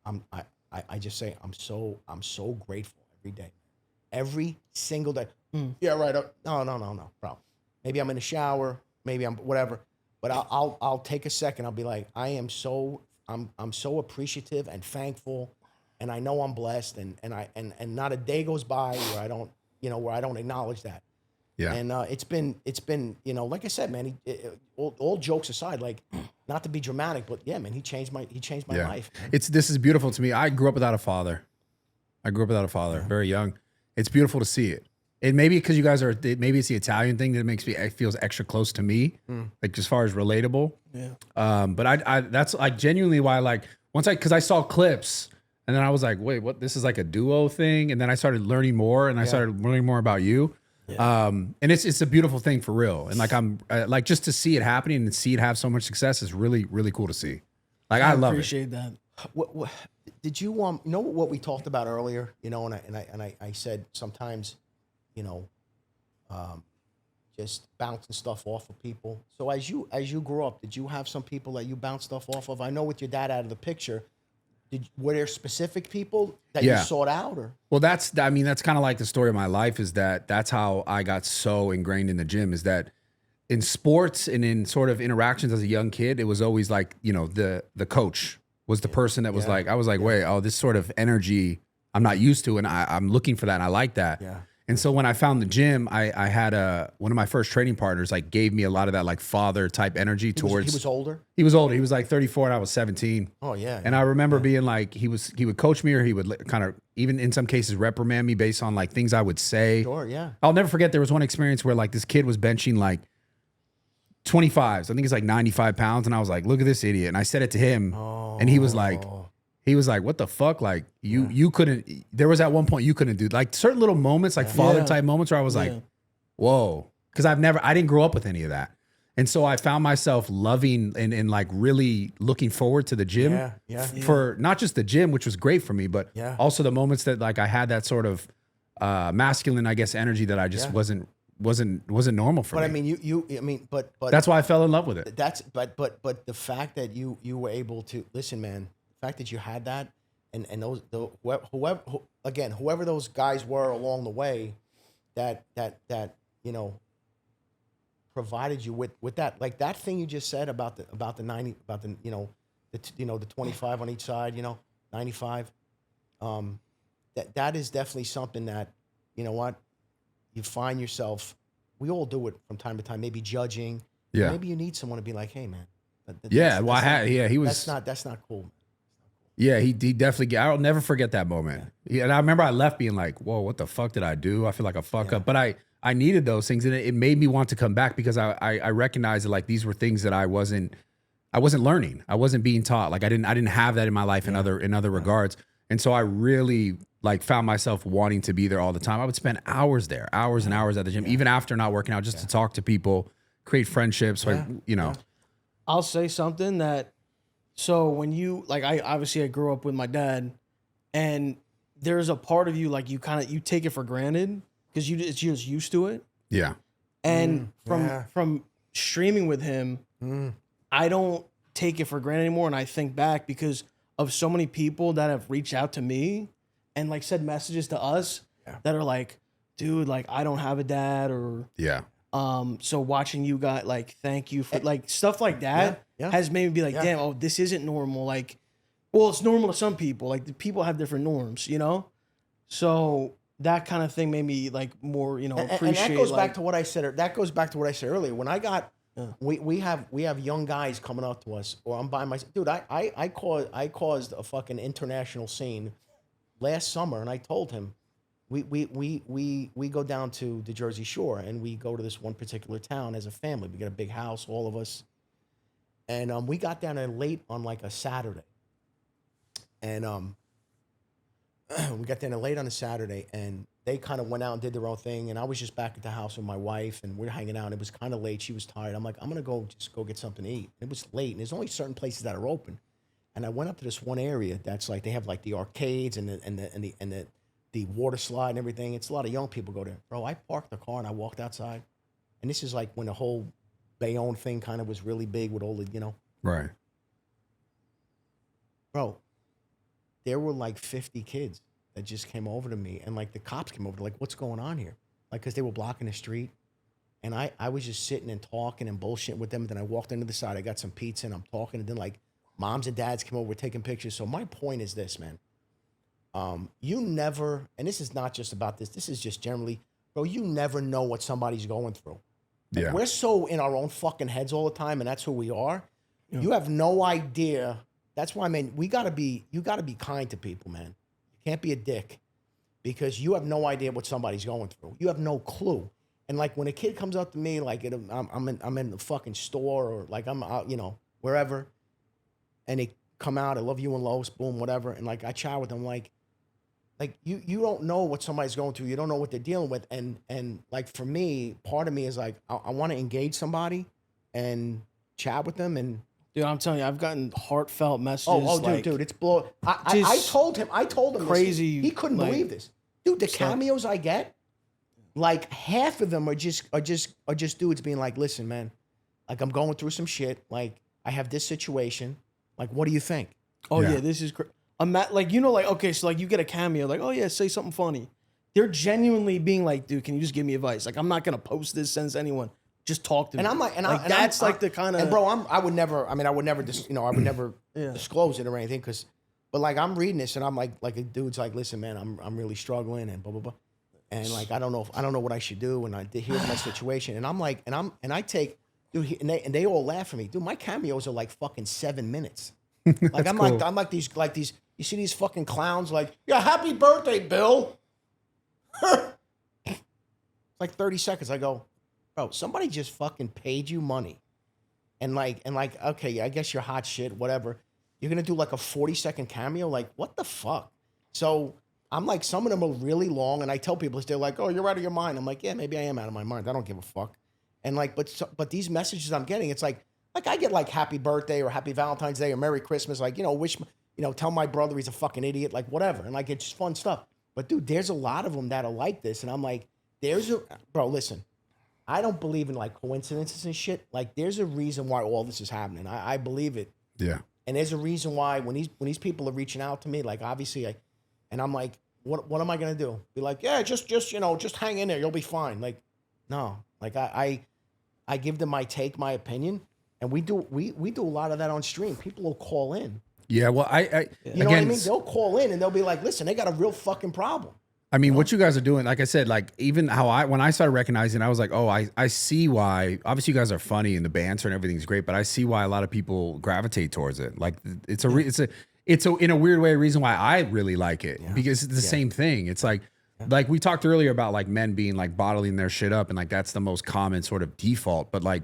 I just say I'm so grateful every day, every single day. Yeah, right. No, bro. Maybe I'm in the shower, maybe I'm whatever. But I'll take a second. I'll be like, I'm so appreciative and thankful, and I know I'm blessed, and not a day goes by where I don't acknowledge that.
Yeah.
And it's been like I said, man. All jokes aside, like, not to be dramatic, but yeah, man, he changed my life. Man.
This is beautiful to me. I grew up without a father. Very young. It's beautiful to see it. It maybe because you guys maybe it's the Italian thing that makes it feels extra close to me, like as far as relatable.
Yeah.
But I that's like genuinely why, like, because I saw clips and then I was like, wait, what? This is like a duo thing, and then I started learning more, and I started learning more about you. Yeah. And it's a beautiful thing for real, and like I'm like, just to see it happening and see it have so much success is really, really cool to see. Like, I love it.
Appreciate that.
What did you know what we talked about earlier? And I said sometimes, just bouncing stuff off of people. So as you grew up, did you have some people that you bounced stuff off of? I know with your dad out of the picture, were there specific people that you sought out, or?
Well, that's kind of like the story of my life, is that's how I got so ingrained in the gym, is that in sports and in sort of interactions as a young kid, it was always like, the coach was the person that was like, I was like, wait, this sort of energy I'm not used to, and I'm looking for that, and I like that.
Yeah.
And so when I found the gym, I had one of my first training partners like gave me a lot of that like father type energy towards.
He was older.
He was older. He was like 34 and I was 17.
Oh yeah.
And I remember being like, he would coach me, or he would kind of even in some cases reprimand me based on like things I would say.
Sure, yeah.
I'll never forget, there was one experience where like this kid was benching like 25s. I think it's like 95 pounds. And I was like, look at this idiot. And I said it to him, and he was like, what the fuck? Like you couldn't, there was at one point you couldn't do like certain little moments, like father type moments where I was like, whoa. Cause I didn't grow up with any of that. And so I found myself loving and like really looking forward to the gym for not just the gym, which was great for me, but also the moments that like I had that sort of masculine, I guess, energy that I just wasn't normal for me.
But but
that's why I fell in love with it.
But the fact that you were able to listen, man, the fact that you had that, and whoever those guys were along the way, that provided you with that, like that thing you just said about the 90, about the the 25 on each side, 95. That is definitely something that, you find yourself. We all do it from time to time. Maybe judging.
Yeah.
Maybe you need someone to be like, hey man.
He was.
That's not cool.
Yeah, he definitely. I'll never forget that moment. Yeah, and I remember I left being like, "Whoa, what the fuck did I do? I feel like a fuck up." But I needed those things, and it made me want to come back because I recognized that like these were things that I wasn't learning. I wasn't being taught. Like I didn't have that in my life in other regards. And so I really like found myself wanting to be there all the time. I would spend hours there, hours and hours at the gym, even after not working out, just to talk to people, create friendships.
I'll say something that. So when you I grew up with my dad, and there's a part of you like you take it for granted because it's just used to it.
Yeah.
And from streaming with him, I don't take it for granted anymore. And I think back because of so many people that have reached out to me and like said messages to us that are like, dude, like I don't have a dad, or so watching you guys, like, thank you for like stuff like that has made me be like, damn, oh, this isn't normal. Like, well, it's normal to some people. Like the people have different norms, So that kind of thing made me like more, appreciate.
And that goes back to what I said. That goes back to what I said earlier. When I got, we have young guys coming up to us, or I'm by myself. Dude, I caused a fucking international scene last summer, and I told him, we go down to the Jersey Shore and we go to this one particular town as a family. We got a big house, all of us, and we got down there late on like a Saturday, and we got down there late on a Saturday, and they kind of went out and did their own thing, and I was just back at the house with my wife, and we're hanging out. It was kind of late. She was tired. I'm like, I'm gonna go get something to eat. It was late, and there's only certain places that are open. And I went up to this one area that's like they have like the arcades and the water slide and everything. It's a lot of young people go there. Bro, I parked the car and I walked outside. And this is like when the whole Bayonne thing kind of was really big with all the, you know.
Right.
Bro, there were like 50 kids that just came over to me, and like the cops came over. They're like, what's going on here? Like, because they were blocking the street. And I was just sitting and talking and bullshitting with them. And then I walked into the side. I got some pizza and I'm talking. And then like moms and dads came over taking pictures. So my point is this, man. You never, and this is not just about this is just generally, bro, you never know what somebody's going through. Like,
Yeah.
we're so in our own fucking heads all the time, and that's who we are. Yeah. You have no idea. That's why, man, you gotta be kind to people, man. You can't be a dick, because you have no idea what somebody's going through. You have no clue. And like when a kid comes up to me, like I'm in the fucking store, or like I'm out, you know, wherever, and they come out, I love you and Los, boom, whatever, and like I chat with them, like you don't know what somebody's going through, you don't know what they're dealing with, and like for me, part of me is like I want to engage somebody and chat with them, and
dude, I'm telling you, I've gotten heartfelt messages.
Dude, it's blow. I told him
crazy.
This. He couldn't believe this, dude. The cameos I get, like half of them are just dudes being like, listen, man, like I'm going through some shit, like I have this situation, like what do you think?
Oh yeah, this is like, you know, like, okay, so like you get a cameo, like, oh yeah, say something funny. They're genuinely being like, dude, can you just give me advice? Like, I'm not gonna post this, send it to anyone. Just talk to me.
And I'm like,
that's like the kind of.
And bro, I would never disclose it or anything, but like I'm reading this and I'm like a dude's like, listen, man, I'm really struggling and blah blah blah, and like I don't know what I should do, and here's my situation, and I'm like, and I take, dude, and they all laugh at me, dude. My cameos are like fucking 7 minutes. Like I'm cool. I'm like these. You see these fucking clowns like, yeah, happy birthday, Bill. It's like 30 seconds. I go, bro, somebody just fucking paid you money. And like, okay, I guess you're hot shit, whatever. You're gonna do like a 40-second cameo? Like, what the fuck? So I'm like, some of them are really long, and I tell people, they're like, oh, you're out of your mind. I'm like, yeah, maybe I am out of my mind. I don't give a fuck. And like, but these messages I'm getting, it's like I get like happy birthday or happy Valentine's Day or Merry Christmas, like, you know, tell my brother he's a fucking idiot, like whatever. And like, it's just fun stuff. But dude, there's a lot of them that are like this. And I'm like, bro, listen, I don't believe in like coincidences and shit. Like there's a reason why all this is happening. I believe it.
Yeah.
And there's a reason why when these people are reaching out to me, like obviously and I'm like, what am I going to do? Be like, yeah, just hang in there. You'll be fine. Like, no, like I give them my opinion. And we do a lot of that on stream. People will call in.
Yeah, well,
you know what I mean? They'll call in and they'll be like, listen, they got a real fucking problem.
I mean, what you guys are doing, like I said, like even when I started recognizing, I was like, oh, I see why. Obviously, you guys are funny and the banter and everything's great, but I see why a lot of people gravitate towards it. Like it's in a weird way a reason why I really like it, because it's the same thing. It's like we talked earlier about like men being like bottling their shit up, and like that's the most common sort of default. But like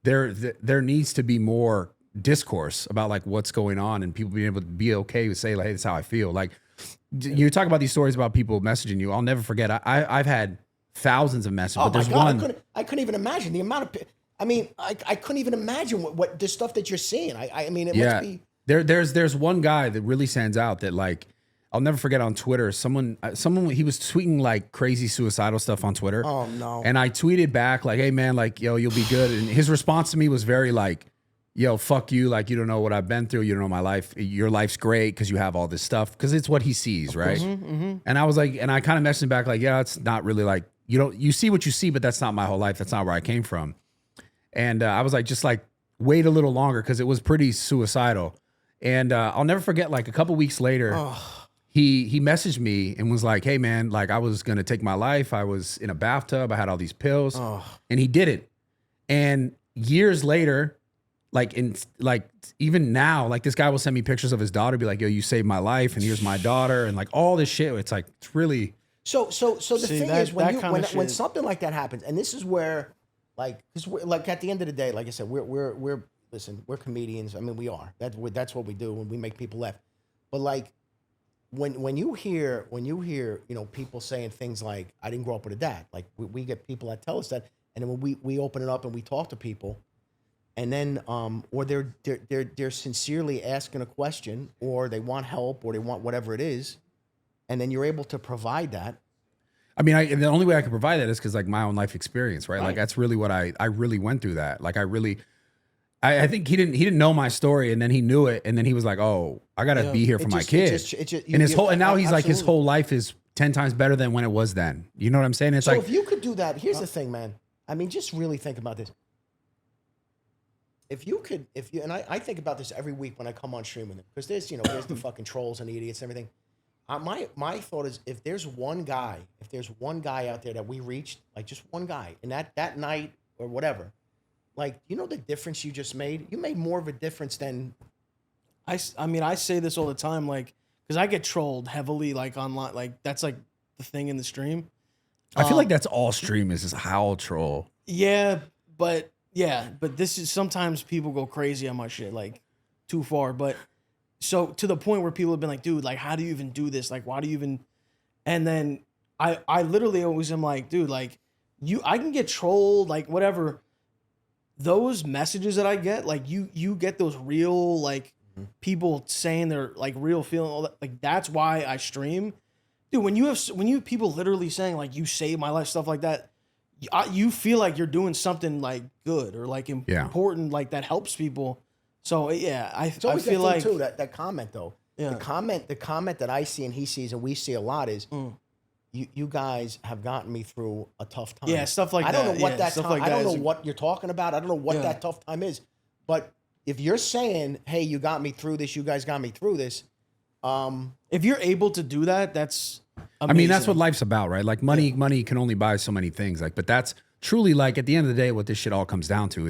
there needs to be more discourse about like what's going on, and people being able to be okay with say like, hey, that's how I feel. Like you talk about these stories about people messaging you. I'll never forget. I've had thousands of messages, but there's one.
I couldn't even imagine the amount of. I mean, I couldn't even imagine what the stuff that you're seeing. I mean, it must be.
There's one guy that really stands out that like I'll never forget on Twitter. Someone he was tweeting like crazy suicidal stuff on Twitter.
Oh no!
And I tweeted back like, hey man, like yo, you'll be good. And his response to me was very like, yo, fuck you. Like, you don't know what I've been through. You don't know my life. Your life's great because you have all this stuff. Because it's what he sees, right? And I was like, and I kind of messaged him back like, yeah, it's not really like, you see what you see, but that's not my whole life. That's not where I came from. And I was like, just like, wait a little longer because it was pretty suicidal. And I'll never forget, like a couple weeks later, he messaged me and was like, hey man, like I was going to take my life. I was in a bathtub. I had all these pills. And he did it. And years later, even now, like this guy will send me pictures of his daughter, be like, yo, you saved my life and here's my daughter and like all this shit. It's like, it's really,
So the
See,
thing
that-
is when
that
you
kinda
when
shit-
something like that happens, and this is where like because like at the end of the day, like I said, we're listen, we're comedians. I mean, we are. That's what we do when we make people laugh. But like when you hear people saying things like I didn't grow up with a dad. Like we get people that tell us that, and then when we open it up and we talk to people, and then or they're sincerely asking a question, or they want help, or they want whatever it is, and then you're able to provide that.
I mean, the only way I can provide that is because like my own life experience, right? Like that's really what I really went through that. Like I think he didn't know my story, and then he knew it, and then he was like, "Oh, I gotta be here for my kid." And now he's like, his whole life is 10 times better than when it was then. You know what I'm saying? It's
So
like,
if you could do that, here's the thing, man. I mean, just really think about this. If you, and I think about this every week when I come on stream with him, because there's the fucking trolls and the idiots and everything. My thought is, if there's one guy out there that we reached, like just one guy, and that night or whatever, like, you know the difference you just made? You made more of a difference than...
I mean, I say this all the time, like, because I get trolled heavily, like, online. Like, that's, like, the thing in the stream.
I feel like that's all stream is howl troll.
Yeah, but this is... Sometimes people go crazy on my shit, like, too far. But, so, to the point where people have been like, dude, like, how do you even do this? Like, why do you even... And then, I literally always am like, dude, like, I can get trolled, like, whatever... Those messages that I get, like you get those real like people saying their like real feeling, all that, like that's why I stream, dude. When you have people literally saying like you saved my life, stuff like that, you feel like you're doing something like good or like important, like that helps people. So yeah, I feel like
too that comment though.
Yeah.
The comment that I see and he sees and we see a lot is. You guys have gotten me through a tough time.
Yeah, stuff like that.
I don't know what
Yeah,
that
stuff
time,
like
I don't
that
know
is-
what you're talking about. I don't know what that tough time is. But if you're saying, "Hey, you got me through this. You guys got me through this."
If you're able to do that, that's amazing.
I mean, that's what life's about, right? Like money can only buy so many things. Like, but that's truly like at the end of the day, what this shit all comes down to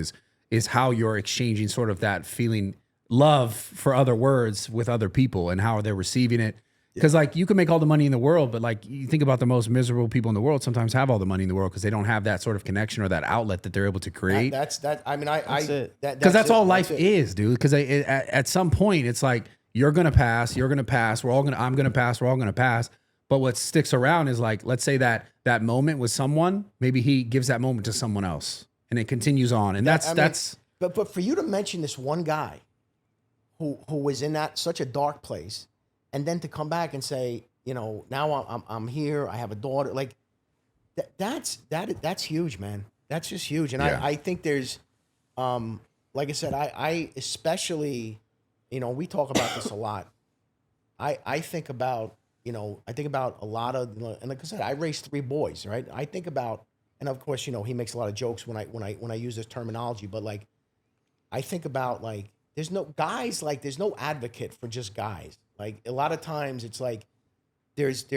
is how you're exchanging sort of that feeling love for other words with other people and how they're receiving it. Because like you can make all the money in the world, but like you think about the most miserable people in the world sometimes have all the money in the world because they don't have that sort of connection or that outlet that they're able to create.
I mean,
it.
Because that's all life
it.
is, dude. Because at some point it's like you're gonna pass, I'm gonna pass, we're all gonna pass. But what sticks around is like, let's say that moment with someone, maybe he gives that moment to someone else, and it continues on, and that's.
But for you to mention this one guy, who was in that such a dark place. And then to come back and say, now I'm here. I have a daughter. Like that's huge, man. That's just huge. And I think there's, like I said, I especially, we talk about this a lot. I think about, a lot of, and like I said, I raised 3 boys, right? I think about, and of course, he makes a lot of jokes when I use this terminology, but like, I think about like, there's no advocate for just guys. Like a lot of times it's like there's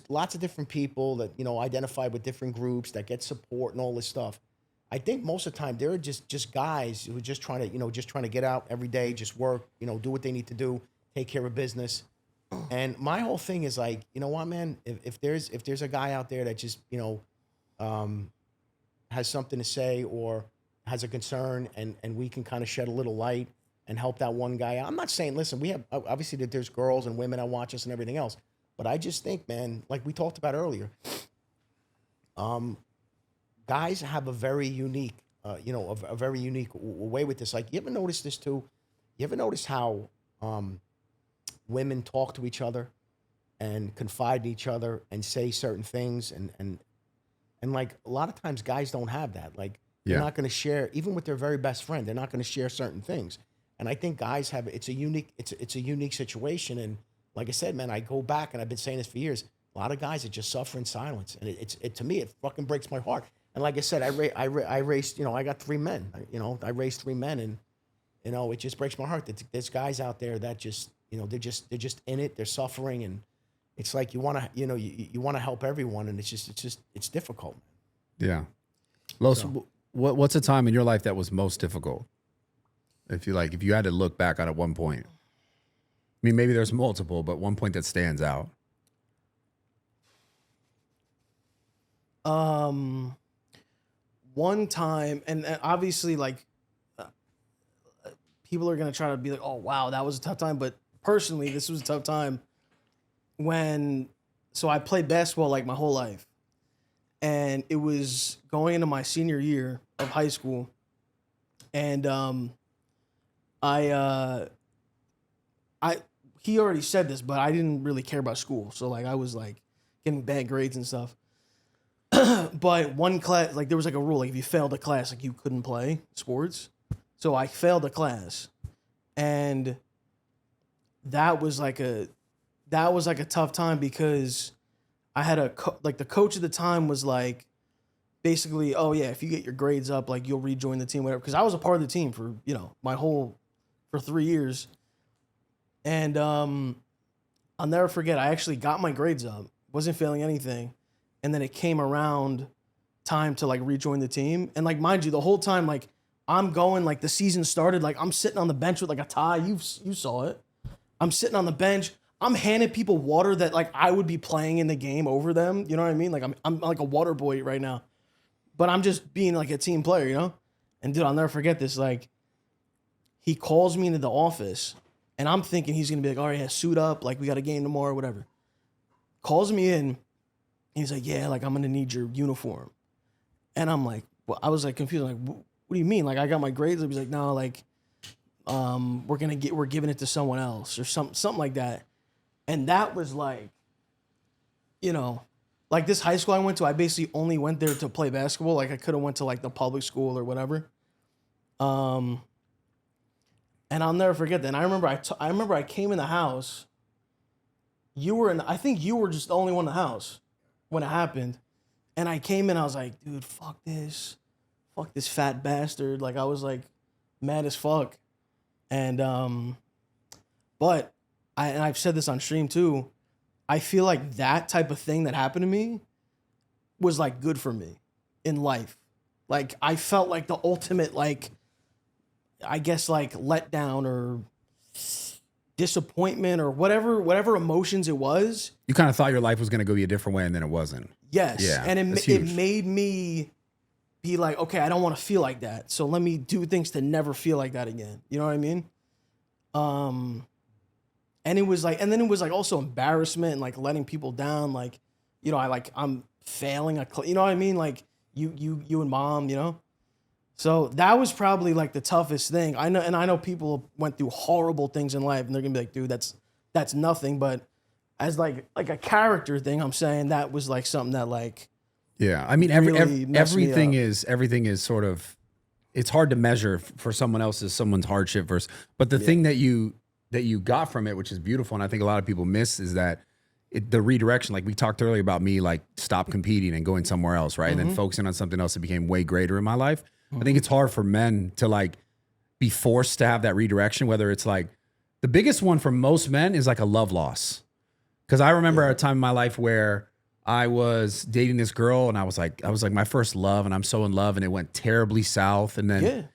lots of different people that identify with different groups that get support and all this stuff. I think most of the time they're just guys who are just trying to get out every day, just work, do what they need to do, take care of business. And my whole thing is like, you know what, man, if there's a guy out there that just has something to say or has a concern and we can kind of shed a little light and help that one guy out. I'm not saying, listen, we have, obviously that there's girls and women that watch us and everything else, but I just think, man, like we talked about earlier, guys have a very unique, a very unique way with this. Like, you ever notice this too? You ever notice how women talk to each other and confide in each other and say certain things and like a lot of times guys don't have that. Like, they're not going to share, even with their very best friend, they're not going to share certain things. And I think guys have, it's a unique situation. And like I said, man, I go back and I've been saying this for years. A lot of guys that just suffer in silence. And to me, it fucking breaks my heart. And like I said, I raised, I got 3 men, I raised 3 men and, it just breaks my heart that there's guys out there that just, they're just in it. They're suffering. And it's like, you want to, you want to help everyone. And it's difficult.
Yeah. Los, what's a time in your life that was most difficult? If you had to look back on it at one point, I mean, maybe there's multiple, but one point that stands out.
One time, and obviously, like, people are gonna try to be like, "Oh, wow, that was a tough time." But personally, this was a tough time so I played basketball like my whole life, and it was going into my senior year of high school, and he already said this, but I didn't really care about school, so like I was like getting bad grades and stuff. But one class, like there was like a rule, like if you failed a class, like you couldn't play sports. So I failed a class, and that was like a tough time because I had the coach at the time was like, basically, oh yeah, if you get your grades up, like you'll rejoin the team, whatever. Because I was a part of the team for for 3 years, and I'll never forget. I actually got my grades up, wasn't failing anything, and then it came around time to like rejoin the team, and like mind you, the whole time like I'm going, like the season started, like I'm sitting on the bench with like a tie. You saw it. I'm sitting on the bench. I'm handing people water that like I would be playing in the game over them. You know what I mean? Like I'm like a water boy right now, but I'm just being like a team player, you know? And dude, I'll never forget this. Like he calls me into the office and I'm thinking he's going to be like, all right, yeah, suit up. Like we got a game tomorrow, whatever. Calls me in. And he's like, yeah, like I'm going to need your uniform. And I'm like, well, I was like confused. I'm like, what do you mean? Like I got my grades. He's like, no, like, we're giving it to someone else or something like that. And that was like, you know, like this high school I went to, I basically only went there to play basketball. Like I could have went to like the public school or whatever. And I'll never forget that. And I remember I came in the house. I think you were just the only one in the house when it happened. And I came in, I was like, dude, fuck this fat bastard. Like I was like mad as fuck. And, but I've said this on stream too. I feel like that type of thing that happened to me was like good for me in life. Like I felt like the ultimate, like, I guess like letdown or disappointment or whatever emotions it was.
You kind of thought your life was going to go be a different way and then it wasn't.
Yes.
Yeah,
And it made me be like, okay, I don't want to feel like that. So let me do things to never feel like that again. You know what I mean? And it was like, and then it was like also embarrassment and like letting people down. Like, you know, I'm failing. You know what I mean? Like you and mom, you know? So that was probably like the toughest thing. I know people went through horrible things in life and they're gonna be like, dude, that's nothing. But as like a character thing, I'm saying that was like something that like,
yeah. I mean,
really
everything is sort of, it's hard to measure for someone's hardship versus, but the thing that you got from it, which is beautiful, and I think a lot of people miss, is that the redirection. Like we talked earlier about me, like stop competing and going somewhere else, right? And then focusing on something else that became way greater in my life. I think it's hard for men to like be forced to have that redirection, whether it's like the biggest one for most men is like a love loss. Because I remember a time in my life where I was dating this girl and I was like my first love and I'm so in love and it went terribly south. And then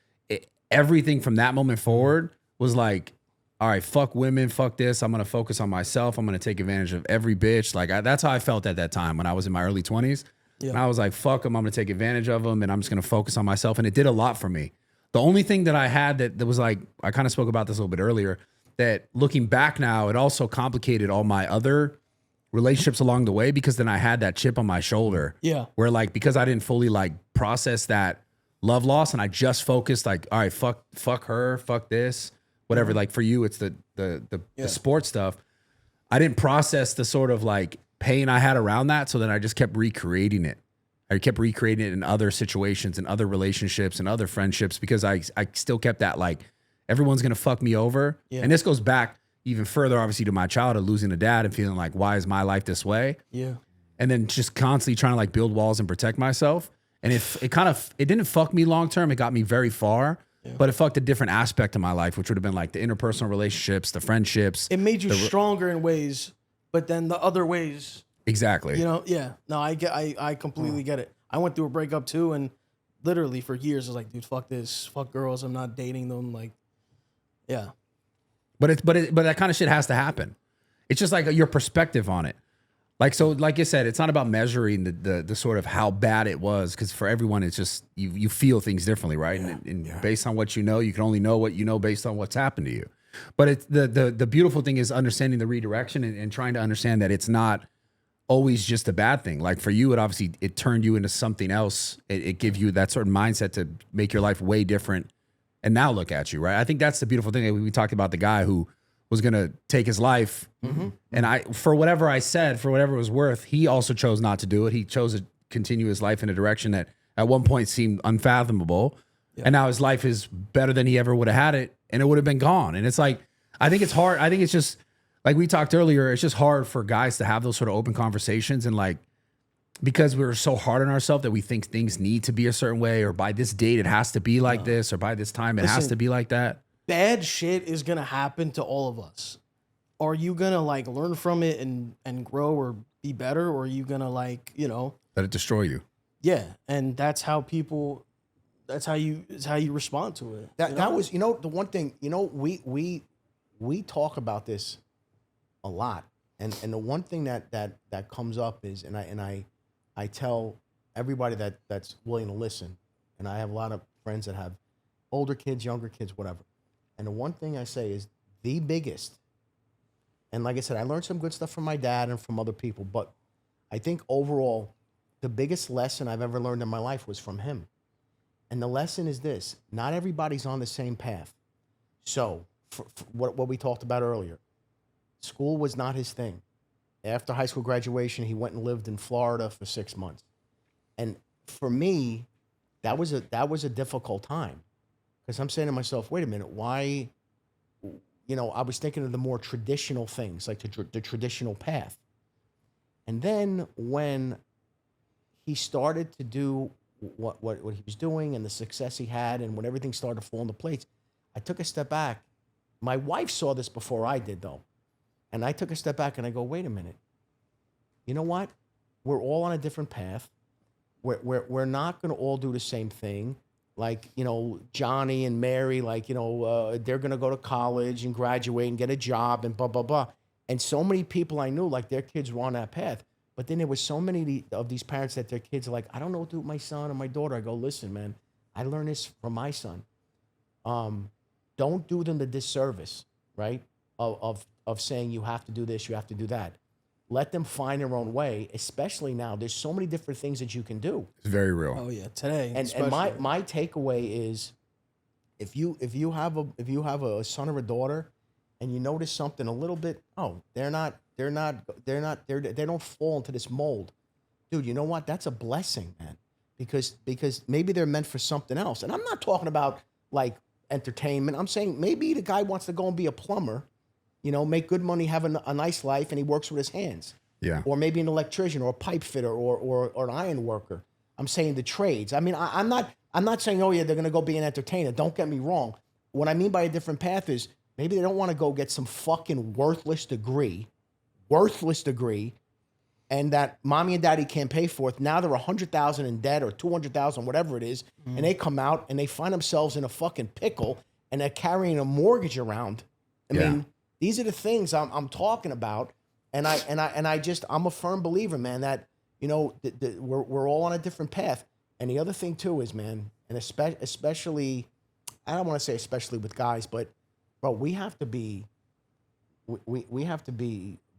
everything from that moment forward was like, all right, fuck women, fuck this. I'm going to focus on myself. I'm going to take advantage of every bitch. Like that's how I felt at that time when I was in my early 20s. Yeah. And I was like, fuck them. I'm going to take advantage of them and I'm just going to focus on myself. And it did a lot for me. The only thing that I had that was like, I kind of spoke about this a little bit earlier, that looking back now, it also complicated all my other relationships along the way because then I had that chip on my shoulder. Yeah. Where like, because I didn't fully like process that love loss and I just focused like, all right, fuck her, fuck this, whatever. Like for you, it's the sports stuff. I didn't process the sort of like pain I had around that. So then I just kept recreating it. I kept recreating it in other situations and other relationships and other friendships because I still kept that like, everyone's going to fuck me over. Yeah. And this goes back even further, obviously, to my childhood, losing a dad and feeling like, why is my life this way? Yeah. And then just constantly trying to like build walls and protect myself. And it didn't fuck me long term. It got me very far. Yeah. But it fucked a different aspect of my life, which would have been like the interpersonal relationships, the friendships.
It made you stronger in ways, but then the other ways.
Exactly.
You know, yeah. No, I completely get it. I went through a breakup too, and literally for years I was like, dude, fuck this, fuck girls. I'm not dating them. Like, yeah. But
that kind of shit has to happen. It's just like your perspective on it. Like, so, like you said, it's not about measuring the sort of how bad it was, because for everyone, it's just you feel things differently, right? And based on what you know, you can only know what you know based on what's happened to you. But it's the beautiful thing is understanding the redirection and trying to understand that it's not always just a bad thing. Like for you, it turned you into something else. It gave you that certain mindset to make your life way different. And now look at you, right? I think that's the beautiful thing. We talked about the guy who was going to take his life. And for whatever I said, for whatever it was worth, he also chose not to do it. He chose to continue his life in a direction that at one point seemed unfathomable. And now his life is better than he ever would have had it. And it would have been gone. And it's like, I think it's hard. I think it's just like we talked earlier. It's just hard for guys to have those sort of open conversations. And like, because we're so hard on ourselves that we think things need to be a certain way, or by this date, it has to be like this, or by this time, it has to be like that.
Bad shit is gonna happen to all of us. Are you gonna like learn from it and grow or be better, or are you gonna like, you know,
Let it destroy you.
yeah? And that's how people. That's how you respond to it.
That was, you know, the one thing, you know, we talk about this a lot, and the one thing that comes up is, and I tell everybody that's willing to listen, and I have a lot of friends that have older kids, younger kids, whatever. And the one thing I say is the biggest, and like I said, I learned some good stuff from my dad and from other people, but I think overall, the biggest lesson I've ever learned in my life was from him. And the lesson is this: not everybody's on the same path. So, for what we talked about earlier, school was not his thing. After high school graduation, he went and lived in Florida for 6 months. And for me, that was a difficult time. Because I'm saying to myself, wait a minute, why, you know, I was thinking of the more traditional things, like the traditional path. And then when he started to do what he was doing and the success he had, and when everything started to fall into place, I took a step back. My wife saw this before I did, though. And I took a step back and I go, wait a minute. You know what? We're all on a different path. We're not going to all do the same thing. Like, you know, Johnny and Mary, like, you know, they're going to go to college and graduate and get a job and blah, blah, blah. And so many people I knew, like, their kids were on that path. But then there was so many of these parents that their kids are like, I don't know what to do with my son or my daughter. I go, listen, man, I learned this from my son. Don't do them the disservice, right? Of saying you have to do this, you have to do that. Let them find their own way, especially now. There's so many different things that you can do.
It's very real.
Oh yeah, today.
And my takeaway is, if you have a son or a daughter, and you notice something a little bit, they don't fall into this mold, dude. You know what? That's a blessing, man. Because maybe they're meant for something else. And I'm not talking about like entertainment. I'm saying maybe the guy wants to go and be a plumber. You know, make good money, have a nice life, and he works with his hands.
Yeah.
Or maybe an electrician or a pipe fitter or an iron worker. I'm saying the trades. I mean, I'm not saying, oh yeah, they're gonna go be an entertainer. Don't get me wrong. What I mean by a different path is maybe they don't want to go get some fucking worthless degree, and that mommy and daddy can't pay for it. Now they're $100,000 in debt or $200,000, whatever it is, and they come out and they find themselves in a fucking pickle, and they're carrying a mortgage around. I mean. These are the things I'm talking about, and I'm a firm believer, man, that, you know, we're all on a different path. And the other thing too is, man, and especially, I don't want to say especially with guys, but bro, we have to be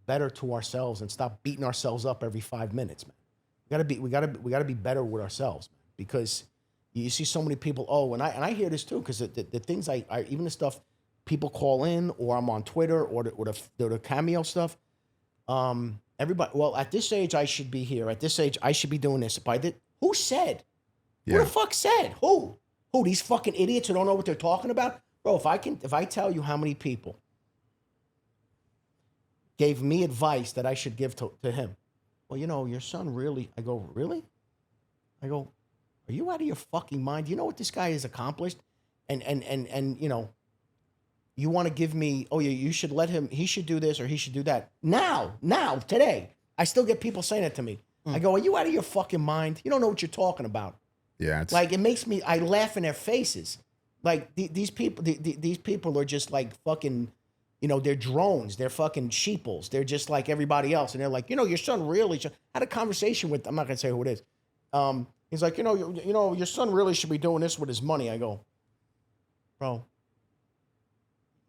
better to ourselves and stop beating ourselves up every 5 minutes, man. We gotta be better with ourselves, man, because you see so many people. Oh, and I hear this too, because the things I even the stuff people call in, or I'm on Twitter, or the cameo stuff. Everybody, well, at this age, I should be here. At this age, I should be doing this. Who said?
Yeah.
Who the fuck said? Who? These fucking idiots who don't know what they're talking about? Bro, if I tell you how many people gave me advice that I should give to him. Well, you know, your son really, I go, really? I go, are you out of your fucking mind? Do you know what this guy has accomplished? And you know, you want to give me, oh, you should let him, he should do this or he should do that. Now, today, I still get people saying it to me. I go, are you out of your fucking mind? You don't know what you're talking about.
Yeah. It's
like, it makes me, I laugh in their faces. Like, these people are just like fucking You know, they're drones. They're fucking sheeples. They're just like everybody else. And they're like, you know, your son really should. I had a conversation with, I'm not going to say who it is. He's like, you know, your son really should be doing this with his money. I go, bro,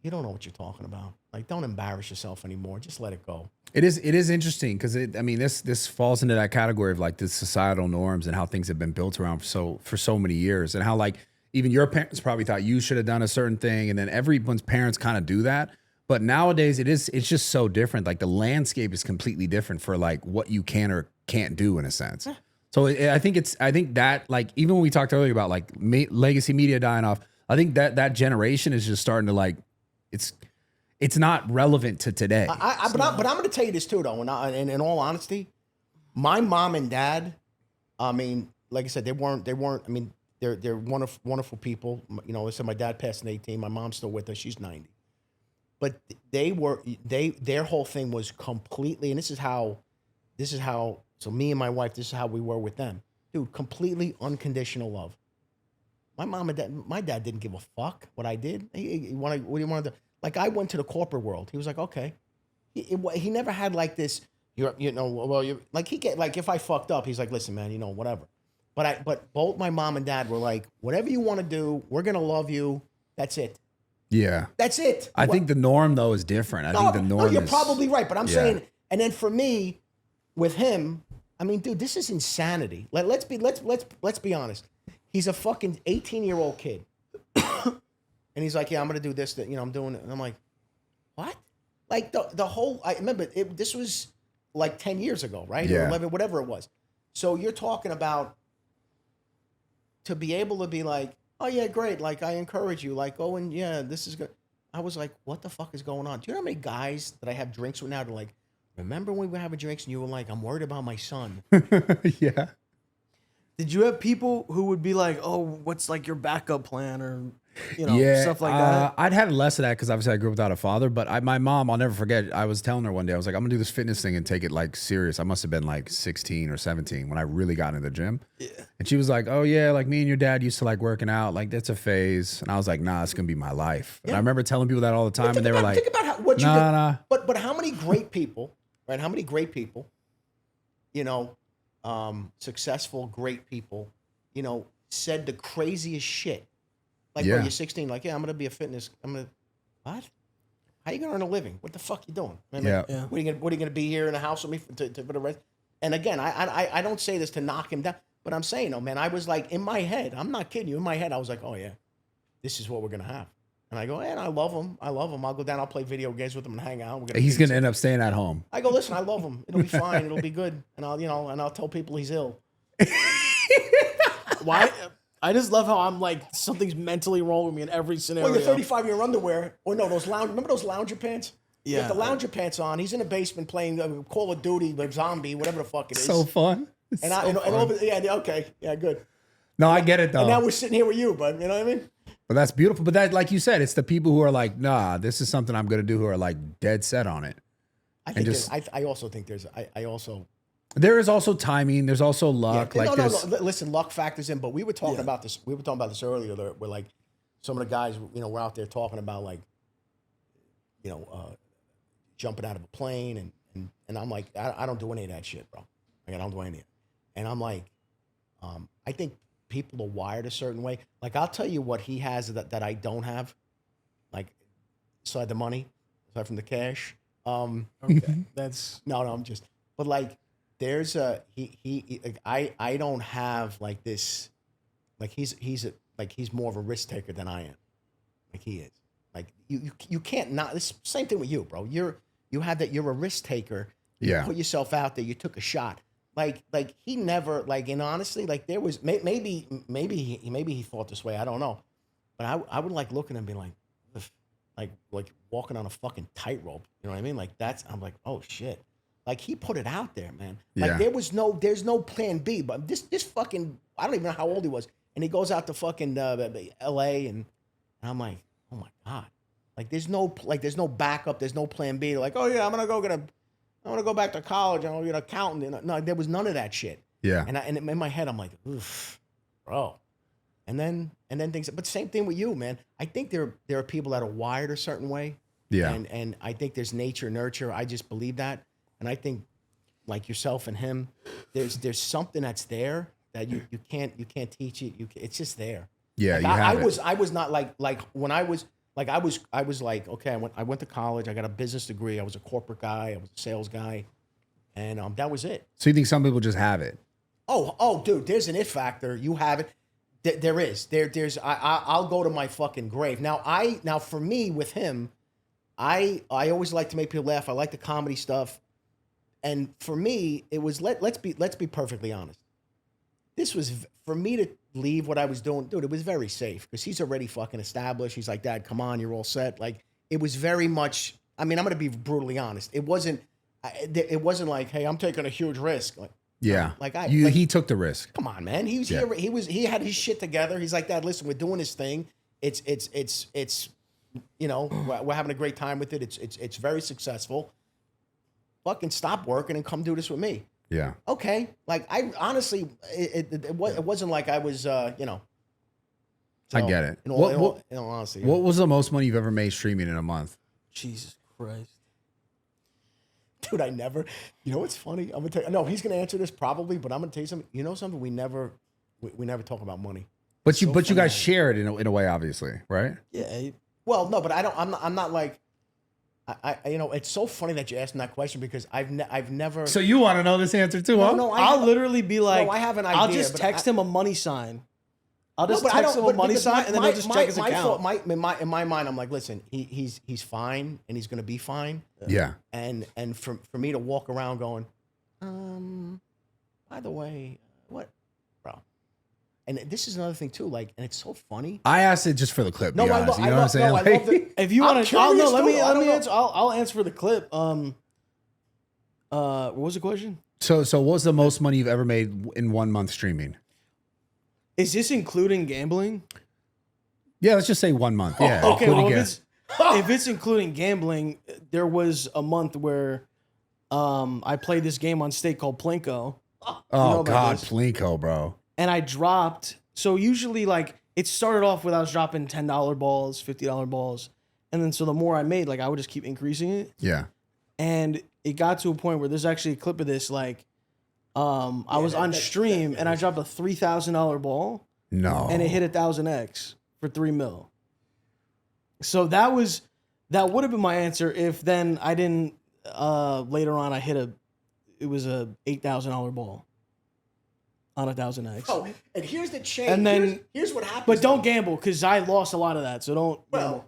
you don't know what you're talking about. Like, don't embarrass yourself anymore. Just let it go.
It is interesting because I mean, this falls into that category of like the societal norms and how things have been built around for so many years, and how like even your parents probably thought you should have done a certain thing, and then everyone's parents kind of do that. But nowadays it's just so different. Like the landscape is completely different for like what you can or can't do in a sense. So I think that like even when we talked earlier about like legacy media dying off, I think that generation is just starting to like it's not relevant to today.
But I'm going to tell you this too, though. And in all honesty, my mom and dad, I mean, like I said, they weren't. I mean, they're wonderful people. You know, I said my dad passed in 18. My mom's still with us. She's 90. But their whole thing was completely, and this is how. So me and my wife, this is how we were with them, dude. Completely unconditional love. My dad didn't give a fuck what I did. What do you want to do? Like I went to the corporate world. He was like, okay. He never had like this. Like he get like if I fucked up, he's like, listen, man, you know, whatever. But both my mom and dad were like, whatever you want to do, we're gonna love you. That's it.
Yeah,
that's it.
I think the norm though is different. I think the norm.
No, you're probably right, but I'm saying, and then for me, with him, I mean, dude, this is insanity. Let's be honest. He's a fucking 18-year-old kid. And he's like, yeah, I'm going to do this, that, you know, I'm doing it. And I'm like, what? Like the whole, I remember this was like 10 years ago, right?
Yeah.
Or 11, whatever it was. So you're talking about to be able to be like, oh yeah, great. Like I encourage you, like, oh, and yeah, this is good. I was like, what the fuck is going on? Do you know how many guys that I have drinks with now? They're like, remember when we were having drinks and you were like, I'm worried about my son.
Yeah.
Did you have people who would be like, oh, what's like your backup plan or, you know, stuff like that?
I'd had less of that because obviously I grew up without a father. But my mom, I'll never forget, I was telling her one day, I was like, I'm going to do this fitness thing and take it like serious. I must have been like 16 or 17 when I really got into the gym. Yeah. And she was like, oh yeah, like me and your dad used to like working out. Like that's a phase. And I was like, nah, it's going to be my life. Yeah. And I remember telling people that all the time. And they were like,
think about what you did. But how many great people, right? How many great people, you know, successful, great people, you know, said the craziest shit. Like, when you're 16, like, yeah, I'm going to be a fitness. What? How you going to earn a living? What the fuck you doing? Man,
yeah.
Like, what are you going to be here in the house with me for the rest? And again, I don't say this to knock him down, but I'm saying, oh man, I was like, in my head, I'm not kidding you, in my head, I was like, oh yeah, this is what we're going to have. And I go, and I love him. I'll go down, I'll play video games with him and hang out.
He's going to end up staying at home.
I go, listen, I love him. It'll be fine. It'll be good. And I'll tell people he's ill.
Why? I just love how I'm like, something's mentally wrong with me in every scenario.
Well, you're 35 in your underwear. Or no, remember those lounger pants?
Yeah.
With the lounger pants on. He's in the basement playing Call of Duty, like Zombie, whatever the fuck it is.
So fun.
Okay. Yeah, good.
No, I get it though.
And now we're sitting here with you, bud. You know what I mean?
But that's beautiful. But that, like you said, it's the people who are like, nah, this is something I'm going to do, who are like dead set on it.
I also think
there is also timing. There's also luck.
Yeah,
like
no. Listen, luck factors in. But we were talking about this. We were talking about this earlier. Where like some of the guys, you know, were out there talking about like, you know, jumping out of a plane, and I'm like, I don't do any of that shit, bro. Like I don't do any of it. And I'm like, I think people are wired a certain way. Like I'll tell you what he has that I don't have. Like aside the money, aside from the cash.
Okay, that's
no. I'm just. But like. There's I don't have like this, like he's more of a risk taker than I am, like he is. Like you can't not. This same thing with you, bro. You're a risk taker. You put yourself out there. You took a shot. Like he never like. And honestly, like there was maybe he thought this way. I don't know, but I would like look at him and be like walking on a fucking tightrope. You know what I mean? Like I'm like, oh shit. Like he put it out there, man. Like there's no plan B. But this fucking, I don't even know how old he was. And he goes out to fucking L.A. and I'm like, oh my god. Like there's no backup. There's no plan B. Like, oh yeah, I'm gonna go back to college. I'm gonna be an accountant. No, there was none of that shit.
Yeah.
And in my head, I'm like, oof, bro. And then things. But same thing with you, man. I think there are people that are wired a certain way.
Yeah.
And I think there's nature, nurture. I just believe that. And I think like yourself and him, there's something that's there that you can't teach it. It's just there.
Yeah,
Like
you have it.
I was not like when I was like, okay, I went to college. I got a business degree. I was a corporate guy. I was a sales guy. And that was it.
So you think some people just have it?
Oh, dude, there's an it factor. You have it. There is. I'll go to my fucking grave. Now for me with him, I always like to make people laugh. I like the comedy stuff. And for me, it was let's be perfectly honest. This was for me to leave what I was doing, dude. It was very safe because he's already fucking established. He's like, Dad, come on, you're all set. Like it was very much. I mean, I'm gonna be brutally honest. It wasn't like, hey, I'm taking a huge risk. Like,
Yeah. He took the risk.
come on, man. He had his shit together. He's like, Dad, listen, we're doing this thing. It's you know, we're having a great time with it. It's very successful. Fucking stop working and come do this with me.
Yeah.
Okay. Like I honestly, it wasn't like I was, you know.
I get it.
In all honesty.
What was the most money you've ever made streaming in a month?
Jesus Christ.
Dude, I never. You know what's funny? I'm gonna tell you. No, he's gonna answer this probably, but I'm gonna tell you something. You know something? We never talk about money.
But you guys share it in a way, obviously, right?
Yeah.
Well, no, but I don't. I'm not like. I you know, it's so funny that you asked me that question because I've never.
So you want to know this answer too, huh?
No,
I'll literally be like,
no, I have an idea.
I'll just
but
text him a money sign. I'll
No,
just
but I
text
don't-
him a
but
money
because
sign, and then he'll just check his
my
account.
fault- in my mind, I'm like, listen, he's fine and he's gonna be fine.
Yeah.
And for me to walk around going, by the way, what, bro? And this is another thing too, like, and it's so funny.
I asked it just for the clip.
No,
be
I
honest.
lo-
You know
I
what I'm
lo-
saying?
no, I love the-
If you
I'm
want to,
curious,
let me
dude. I don't know.
answer. I'll answer for the clip. What was the question?
So what's the most money you've ever made in 1 month streaming?
Is this including gambling?
Yeah, let's just say 1 month. Yeah.
Okay,
including
well,
gas.
if it's including gambling, there was a month where I played this game on state called Plinko. know
Oh
about
God,
this?
Plinko, bro.
And I dropped. So usually, like, it started off with I was dropping $10 balls, $50 balls, and then so the more I made, like, I would just keep increasing it.
Yeah.
And it got to a point where there's actually a clip of this. Like, I was on stream and I dropped a $3,000 ball,
No.
and it hit 1,000x for $3 million. So that would have been my answer if then I didn't. Later on, I hit it was a $8,000 ball on 1,000x.
Oh, and here's the change.
And then-
here's what happens.
But don't gamble because I lost a lot of that. So don't. gamble.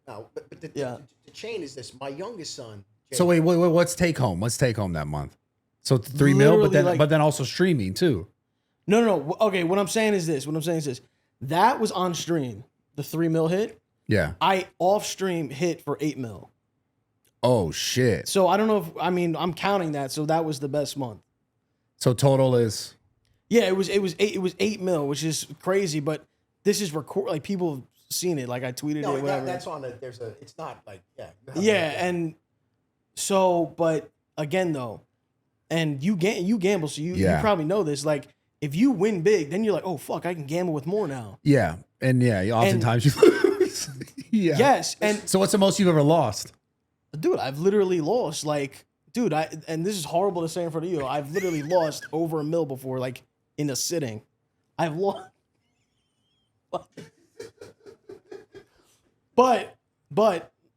Well, but the chain is this. My youngest son.
So wait, what's take home? What's take home that month? So 3 mil,
Literally,
but then also streaming too.
No. Okay, what I'm saying is this. That was on stream. The $3 million hit.
Yeah.
I off stream hit for $8 million.
Oh shit.
So I don't know if I'm counting that. So that was the best month.
So total is
Yeah, it was $8 million, which is crazy. But this is like people have seen it. Like I tweeted
No,
it, whatever.
that's on a. There's a. It's not like
Yeah, and so, but again though, and you gamble, so you probably know this. Like, if you win big, then you're like, oh fuck, I can gamble with more now.
yeah, and yeah, oftentimes you lose. Yeah.
Yes, and
So what's the most you've ever lost?
dude, I've literally lost like, dude, and this is horrible to say in front of you. I've literally lost over $1 million before, like in a sitting. I've lost, but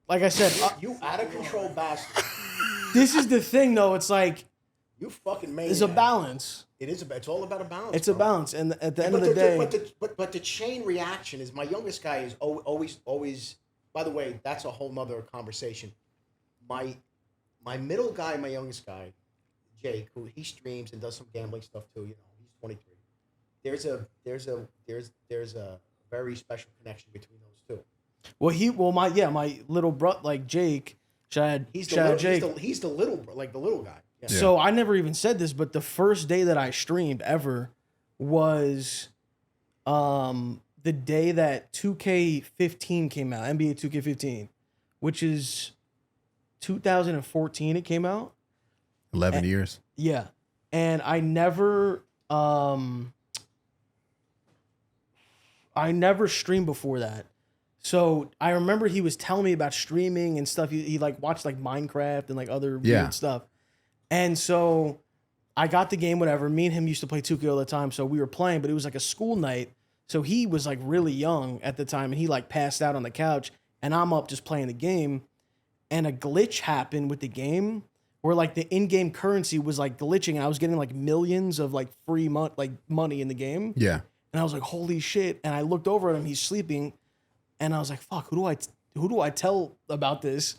like I said,
You out of control bastard.
this is the thing though. It's like
You fucking made.
there's a balance.
It is it's all about a balance.
It's a
bro.
balance, and at the end
But
of the day,
but the chain reaction is my youngest guy is always. By the way, that's a whole nother conversation. My middle guy, my youngest guy, Jake, who he streams and does some gambling stuff too. You know, he's 23. There's a very special connection between those two.
my little bro, like Jake,
He's
shout out Jake.
He's the little guy. Yeah.
So I never even said this, but the first day that I streamed ever was the day that 2K15 came out, NBA 2K15, which is 2014 it came out.
11 years.
Yeah. And I never streamed before that. So I remember he was telling me about streaming and stuff. He like watched like Minecraft and like other weird stuff. And so I got the game, whatever. Me and him used to play 2K all the time. So we were playing, but it was like a school night. So he was like really young at the time and he like passed out on the couch and I'm up just playing the game. And a glitch happened with the game where like the in-game currency was like glitching. And I was getting like millions of like free money in the game.
Yeah.
And I was like, holy shit. And I looked over at him, he's sleeping. And I was like, fuck, who do I tell about this?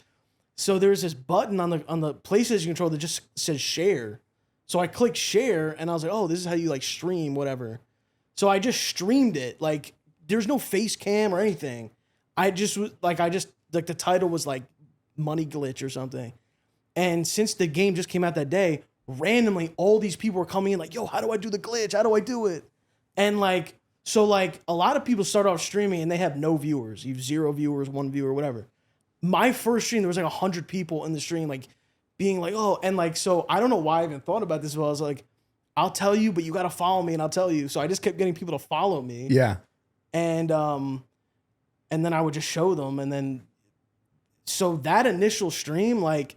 So there's this button on the PlayStation controller that just says share. So I clicked share and I was like, oh, this is how you like stream, whatever. So I just streamed it. Like there's no face cam or anything. I just the title was like money glitch or something. And since the game just came out that day, randomly all these people were coming in like, yo, how do I do the glitch? How do I do it? And like, so like a lot of people start off streaming and they have no viewers. You have 0 viewers, 1 viewer, whatever. My first stream, there was like 100 people in the stream, like being like, oh, and like, so I don't know why I even thought about this, but I was like, I'll tell you, but you got to follow me and I'll tell you. So I just kept getting people to follow me.
Yeah.
And then I would just show them. And then, so that initial stream, like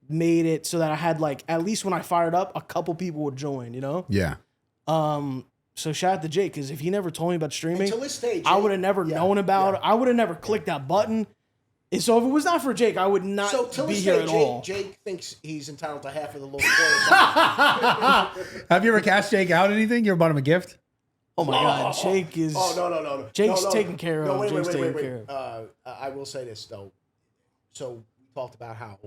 made it so that I had like, at least when I fired up, a couple people would join, you know?
Yeah.
So shout out to Jake, because if he never told me about streaming,
Until this stage,
I would have never known about it. I would have never clicked that button. And so if it was not for Jake, I would not be here at all.
Jake thinks he's entitled to half of the Los Pollos.
Have you ever cashed Jake out anything? You ever bought him a gift?
Oh my God, Jake is.
Oh no.
Jake's taken care of.
Wait.
Jake's taken care of.
I will say this though. So we talked about how.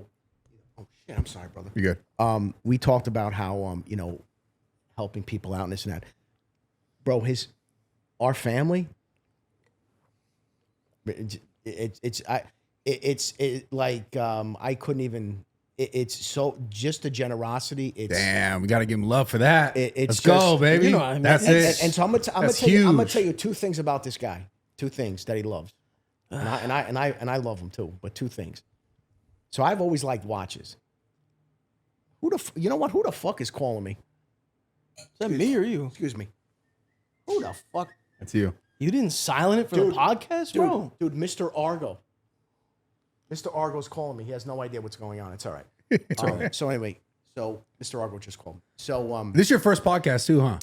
Oh shit! I'm sorry, brother.
You're good.
We talked about how helping people out and this and that. Bro, our family. It's like I couldn't even. It's so just the generosity.
Damn, we gotta give him love for that. Let's
just,
go, baby.
you know what I mean.
That's it.
And so I'm gonna tell you 2 things about this guy. 2 things that he loves, and I love him too. But 2 things. So I've always liked watches. You know what? Who the fuck is calling me?
Is that me or you?
Excuse me. Who the fuck?
That's you.
You didn't silent it for the podcast, bro?
Dude, Mr. Argo. Mr. Argo's calling me. He has no idea what's going on. It's all right. So anyway, Mr. Argo just called me. So
This is your first podcast too, huh?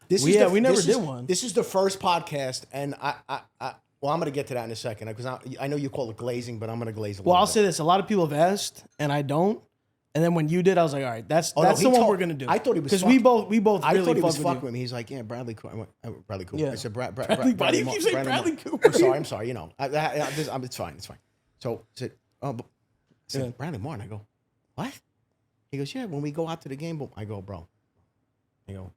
We never did one.
This is the first podcast, and well, I'm going to get to that in a second because I know you call it glazing, but I'm going to glaze a little
Well, I'll
bit.
say this: a lot of people have asked, and I don't. And then when you did, I was like, all right, that's the one we're gonna do.
I thought he was
because we both
I
really
thought he was
fucked
fucking
with
with me. He's like, yeah, Bradley Cooper. I went, Bradley Cooper.
Yeah.
I said,
Bradley. Why do you keep saying Bradley Cooper?
I'm sorry. You know, it's fine. It's fine. So I said, I said, Bradley Martyn. I go, what? He goes, yeah. When we go out to the game, I go, bro. I go,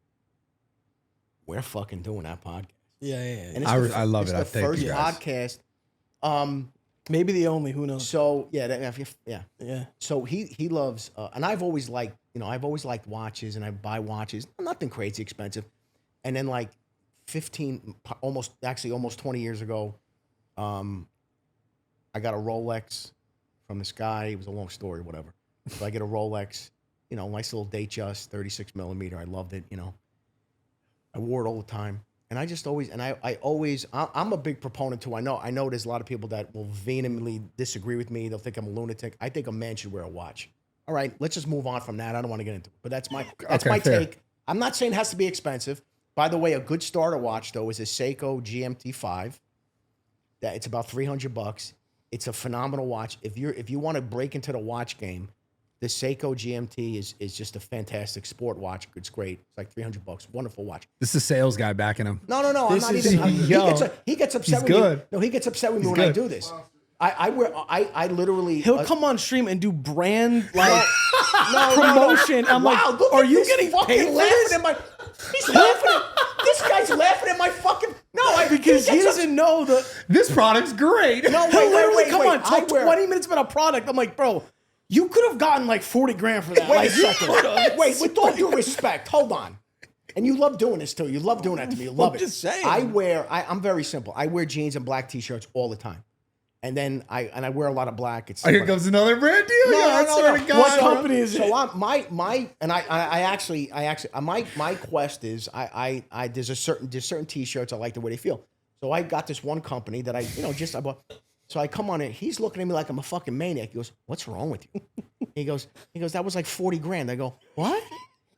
we're fucking doing that podcast.
Yeah.
And
I love it.
It's the first podcast.
Maybe the only. Who knows?
So yeah. So he loves, and I've always liked, watches, and I buy watches, nothing crazy expensive. And then like almost 20 years ago, I got a Rolex from this guy. It was a long story, whatever. So I get a Rolex, nice little Datejust, 36 millimeter. I loved it, I wore it all the time. And I just always, and I'm a big proponent too. I know there's a lot of people that will vehemently disagree with me. They'll think I'm a lunatic. I think a man should wear a watch. All right, let's just move on from that. I don't want to get into it, but that's my
fair.
take. I'm not saying it has to be expensive. By the way, a good starter watch though is a Seiko GMT5. That it's about $300. It's a phenomenal watch. If you want to break into the watch game, the Seiko GMT is just a fantastic sport watch. It's great. It's like $300. Wonderful watch.
This is a sales guy backing him.
No. I'm not even. He gets upset with me. No, he gets upset with me when I do this. I literally.
He'll come on stream and do brand like promotion. I'm
wow,
like, are you getting paid for this?
He's laughing. This guy's laughing at my fucking.
Because he doesn't know the.
This product's great.
No,
He'll literally
wait,
come on,
I
talk
wear-
20 minutes about a product. I'm like, bro, you could have gotten like 40 grand for that.
Wait
Like,
a second. Wait, with all due respect, hold on. And you love doing this too. You love doing that to me. You love it.
just saying.
I'm very simple. I wear jeans and black t-shirts all the time. And then I wear a lot of black. It's
Here comes another brand deal.
No.
What company is it?
So my quest is there's certain t-shirts I like the way they feel. So I got this one company that I bought. So I come on it. He's looking at me like I'm a fucking maniac. He goes, "What's wrong with you?" He goes, "That was like 40 grand." I go, "What?"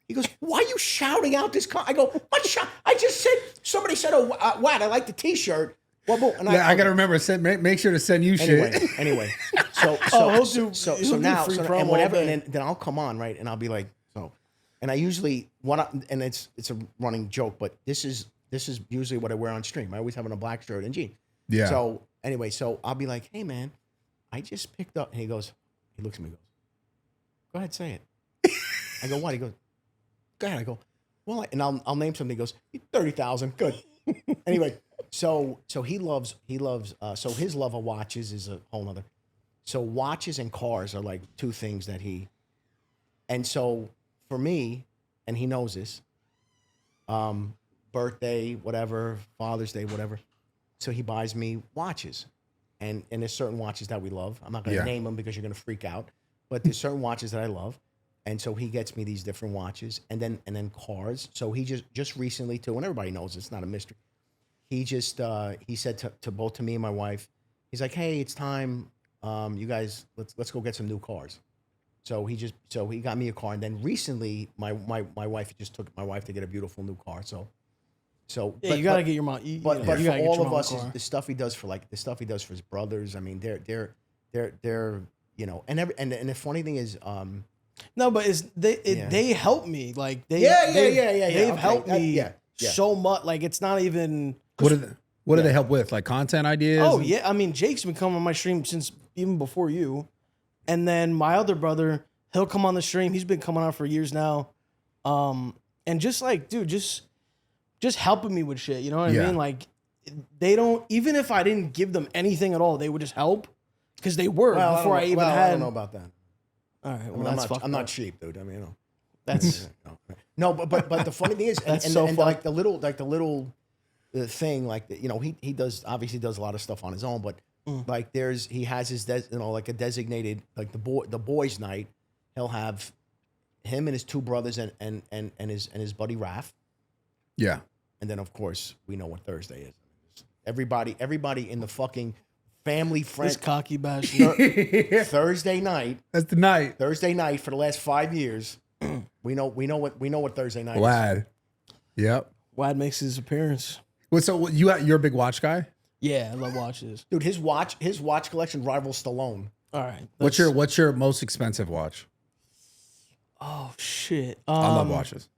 He goes, "Why are you shouting out this car?" I go, "What shout? I just said, somebody said, WAD, I like the t-shirt." Well, and
I got to remember, make sure to send you shit.
Anyway, so now, and whatever, and then I'll come on, right? And I'll be like, so, and I usually, and it's a running joke, but this is usually what I wear on stream. I always have on a black shirt and jeans.
Yeah.
So anyway, so I'll be like, "Hey man, I just picked up," and he looks at me, and goes, "Go ahead, say it." I go, "What?" He goes, "Go ahead." I go, "Well," and I'll name something. He goes, 30,000. Good. Anyway, so he loves so his love of watches is a whole nother. So watches and cars are like two things that and so for me, and he knows this, birthday, whatever, Father's Day, whatever. So he buys me watches, and there's certain watches that we love. I'm not going to name them because you're going to freak out, but there's certain watches that I love. And so he gets me these different watches, and then cars. So he just recently too, and everybody knows it's not a mystery. He just he said to both to me and my wife, he's like, "Hey, it's time. You guys, let's go get some new cars." So he got me a car, and then recently my wife just took my wife to get a beautiful new car. So
yeah,
but,
you gotta get your mom.
But for all of us, the stuff he does for his brothers. I mean, they're and the funny thing is.
No, but they help me. Like they've helped me so much. Like it's not even.
What do they help with? Like content ideas?
Oh yeah, I mean Jake's been coming on my stream since even before you, and then my other brother, he'll come on the stream. He's been coming on for years now, and just like dude, just helping me with shit. You know what I mean? Like they don't, even if I didn't give them anything at all, they would just help because they were before I even had.
I don't know about that.
All right, well,
I'm not cheap, dude. I mean,
that's
no, but the funny thing is, and like the little thing, like he obviously does a lot of stuff on his own, but like he has his like a designated, like the boys' night. He'll have him and his two brothers and his buddy Raph.
Yeah,
and then of course we know what Thursday is. Everybody in the fucking family friend.
This cocky bash.
Thursday night.
That's the night.
Thursday night for the last 5 years. we know what Thursday night is.
WAD. Yep.
WAD makes his appearance.
Well, so you're a big watch guy?
Yeah, I love watches.
Dude, his watch collection rivals Stallone.
All right.
What's your most expensive watch?
Oh shit.
I love watches.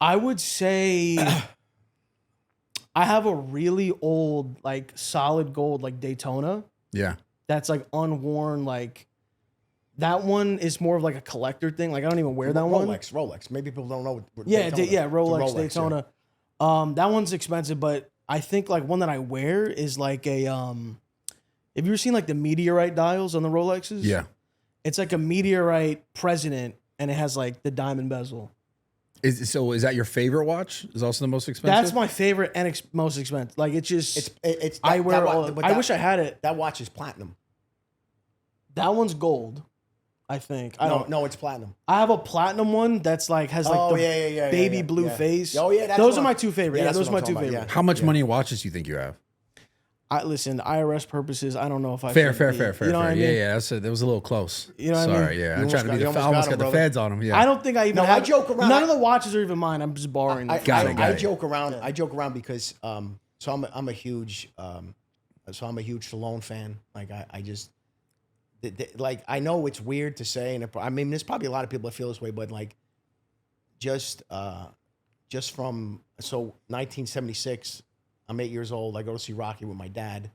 I would say I have a really old, like solid gold, like Daytona.
Yeah.
That's like unworn, like that one is more of like a collector thing. Like I don't even wear that one.
Rolex. Maybe people don't know.
Rolex Daytona. Yeah. That one's expensive, but I think like one that I wear is like a have you ever seen like the meteorite dials on the Rolexes?
Yeah.
It's like a meteorite president, and it has like the diamond bezel.
Is that your favorite watch? Is also the most expensive?
That's my favorite and most expensive. Like it's just
it's
I wear. I wish I had it.
That watch is platinum.
That one's gold, I think.
No, it's platinum.
I have a platinum one that's like has like the baby blue face.
Oh yeah,
those are my two favorite. Yeah, those are my two favorite.
Yeah.
How much money in watches do you think you have?
I listen, IRS purposes, I don't know if I
fair.
You know what I mean?
Yeah. That was a little close.
You know what I mean?
Sorry, yeah. I'm trying to be I almost got the feds on him. Yeah.
I don't think I even.
I joke around.
None of the watches are even mine. I'm just borrowing them.
I joke around. I joke around because so I'm a huge Stallone fan. Like I just like I know it's weird to say, and I mean there's probably a lot of people that feel this way, but like just from 1976. I'm 8 years old. I go to see Rocky with my dad.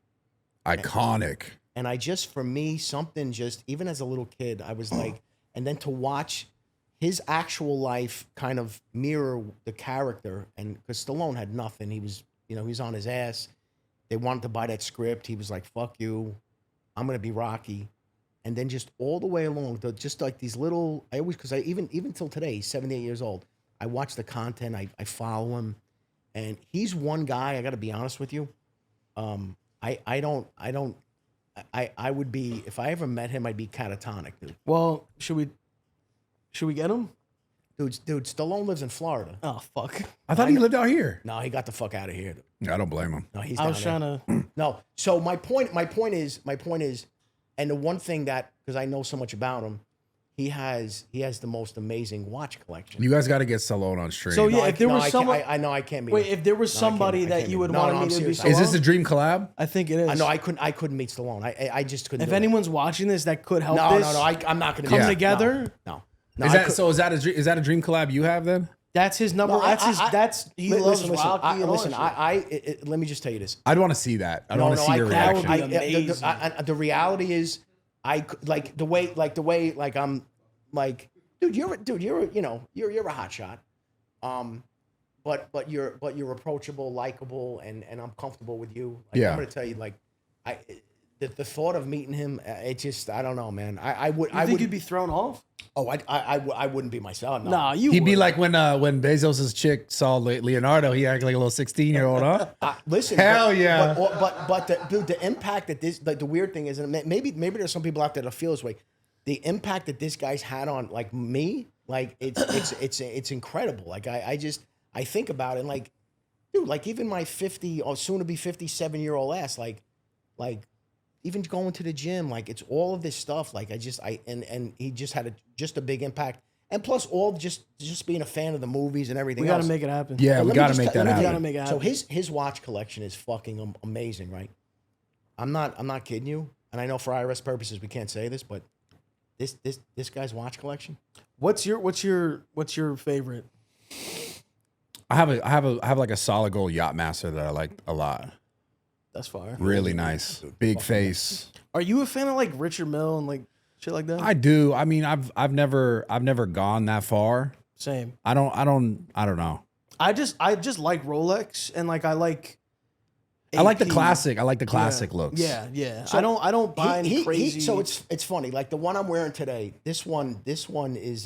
Iconic.
And I just, for me, something just, even as a little kid, I was like, and then to watch his actual life kind of mirror the character. And because Stallone had nothing, he was on his ass. They wanted to buy that script. He was like, fuck you. I'm going to be Rocky. And then just all the way along, just like these little, even till today, he's 78 years old. I watch the content. I follow him. And he's one guy, I got to be honest with you. I would be, if I ever met him, I'd be catatonic, dude.
Well, should we get him?
Dude, Stallone lives in Florida.
Oh fuck.
I thought he lived out here.
No, he got the fuck out of here.
I don't blame him.
No, he's
I
down
was
there.
trying to.
No. So my point is, and the one thing that, because I know so much about him, he has the most amazing watch collection.
You guys got to get Stallone on stream.
So, yeah,
No,
if there was someone,
I know I can't be.
wait, if there was
No, I can't-
somebody
I
that
can't
you
be-
would
no,
want
no,
me
I'm
to be,
serious.
is this
Stallone,
a dream collab?
I think it is.
I know I couldn't meet Stallone. I just couldn't.
If
do it.
anyone's watching this that could help
no,
this,
I'm not going to
come
Yeah.
together.
No.
Is
I
that
could-
so? Is that a dream collab you have then?
That's his number.
No,
that's he loves Rocky. and all that shit.
let me just tell you this.
I'd want to see that. I'd
No,
want to
no,
see your
that would
reaction.
be amazing.
The reality is, like the way I'm like, dude, you're a hot shot, but you're approachable, likable, and I'm comfortable with you. Like,
Yeah.
I'm gonna tell you, like, the thought of meeting him, it just, I don't know, man. I
You think you'd be thrown off?
I wouldn't be myself. No.
Nah, you.
He'd be
would.
like when Bezos' chick saw Leonardo, he acted like a little 16-year-old, huh?
Listen,
Hell yeah.
But the impact that this, like, the weird thing is, and maybe there's some people out there that feel this way. The impact that this guy's had on, like, me, like, it's incredible. Like, I think about it, and, like, dude, like, even my 50 or soon to be 57-year-old ass, like even going to the gym, like, it's all of this stuff. Like, and he just had a big impact. And plus all just being a fan of the movies and everything
We got
else.
to make it happen.
Yeah,
But
we
let me
got to
just
make
tell-
that
let me-
happen.
gotta make it
So
happen.
his watch collection is fucking amazing, right? I'm not kidding you. And I know for IRS purposes we can't say this, but this guy's watch collection.
What's your favorite?
I have like a solid gold yacht master that I like a lot.
That's fire.
Really nice, big face.
Are you a fan of like Richard Mille and like shit like that?
I do. I mean, I've never gone that far.
Same.
I don't know.
I just like Rolex and like I like.
I like the
AP.
classic. I like the classic
Yeah.
looks.
Yeah.
So
I don't buy any crazy.
So it's funny. Like the one I'm wearing today. This one is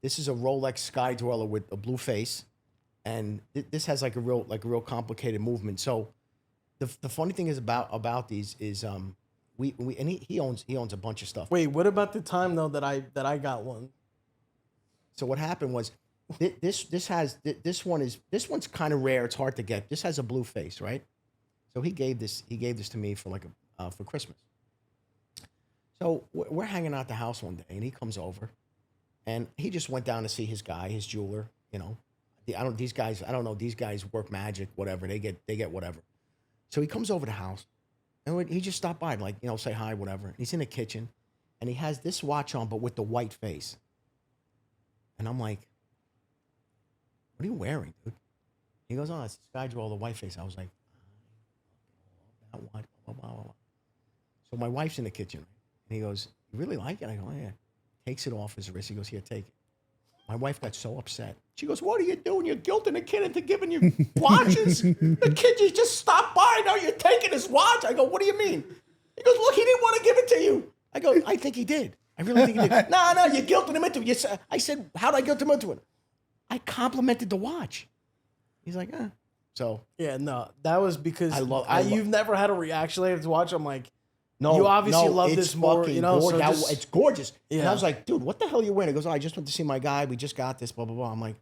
this is a Rolex Sky Dweller with a blue face, and this has like a real complicated movement. So the funny thing is about these is we and he owns a bunch of stuff.
Wait, what about the time though that I got one?
So what happened was this one's kind of rare. It's hard to get. This has a blue face, right? So he gave this to me for for Christmas. So we're hanging out at the house one day, and he comes over, and he just went down to see his guy, his jeweler. You know, I don't know. These guys work magic, whatever. They get whatever. So he comes over to the house, and he just stopped by, like, you know, say hi, whatever. He's in the kitchen, and he has this watch on, but with the white face. And I'm like, what are you wearing, dude? He goes, oh, it's Sky Dweller, the white face. I was like, that watch, blah, blah, blah, blah. So my wife's in the kitchen, and he goes, you really like it? I go, oh, yeah. Takes it off his wrist. He goes, here, take it. My wife got so upset. She goes, what are you doing? You're guilting the kid into giving you watches? The kid just stopped by. Now you're taking his watch. I go, what do you mean? He goes, look, he didn't want to give it to you. I go, I think he did. I really think he did. No, you're guilting him into it. I said, how'd I guilt him into it? I complimented the watch. He's like, So
Yeah, no, that was because you've never had a reaction like to watch. I'm like,
no,
you obviously love
it's
this more,
fucking
you know. So
gorgeous. It's gorgeous. And
Yeah.
I was like, dude, what the hell are you wearing? He goes, oh, I just went to see my guy. We just got this, blah, blah, blah. I'm like,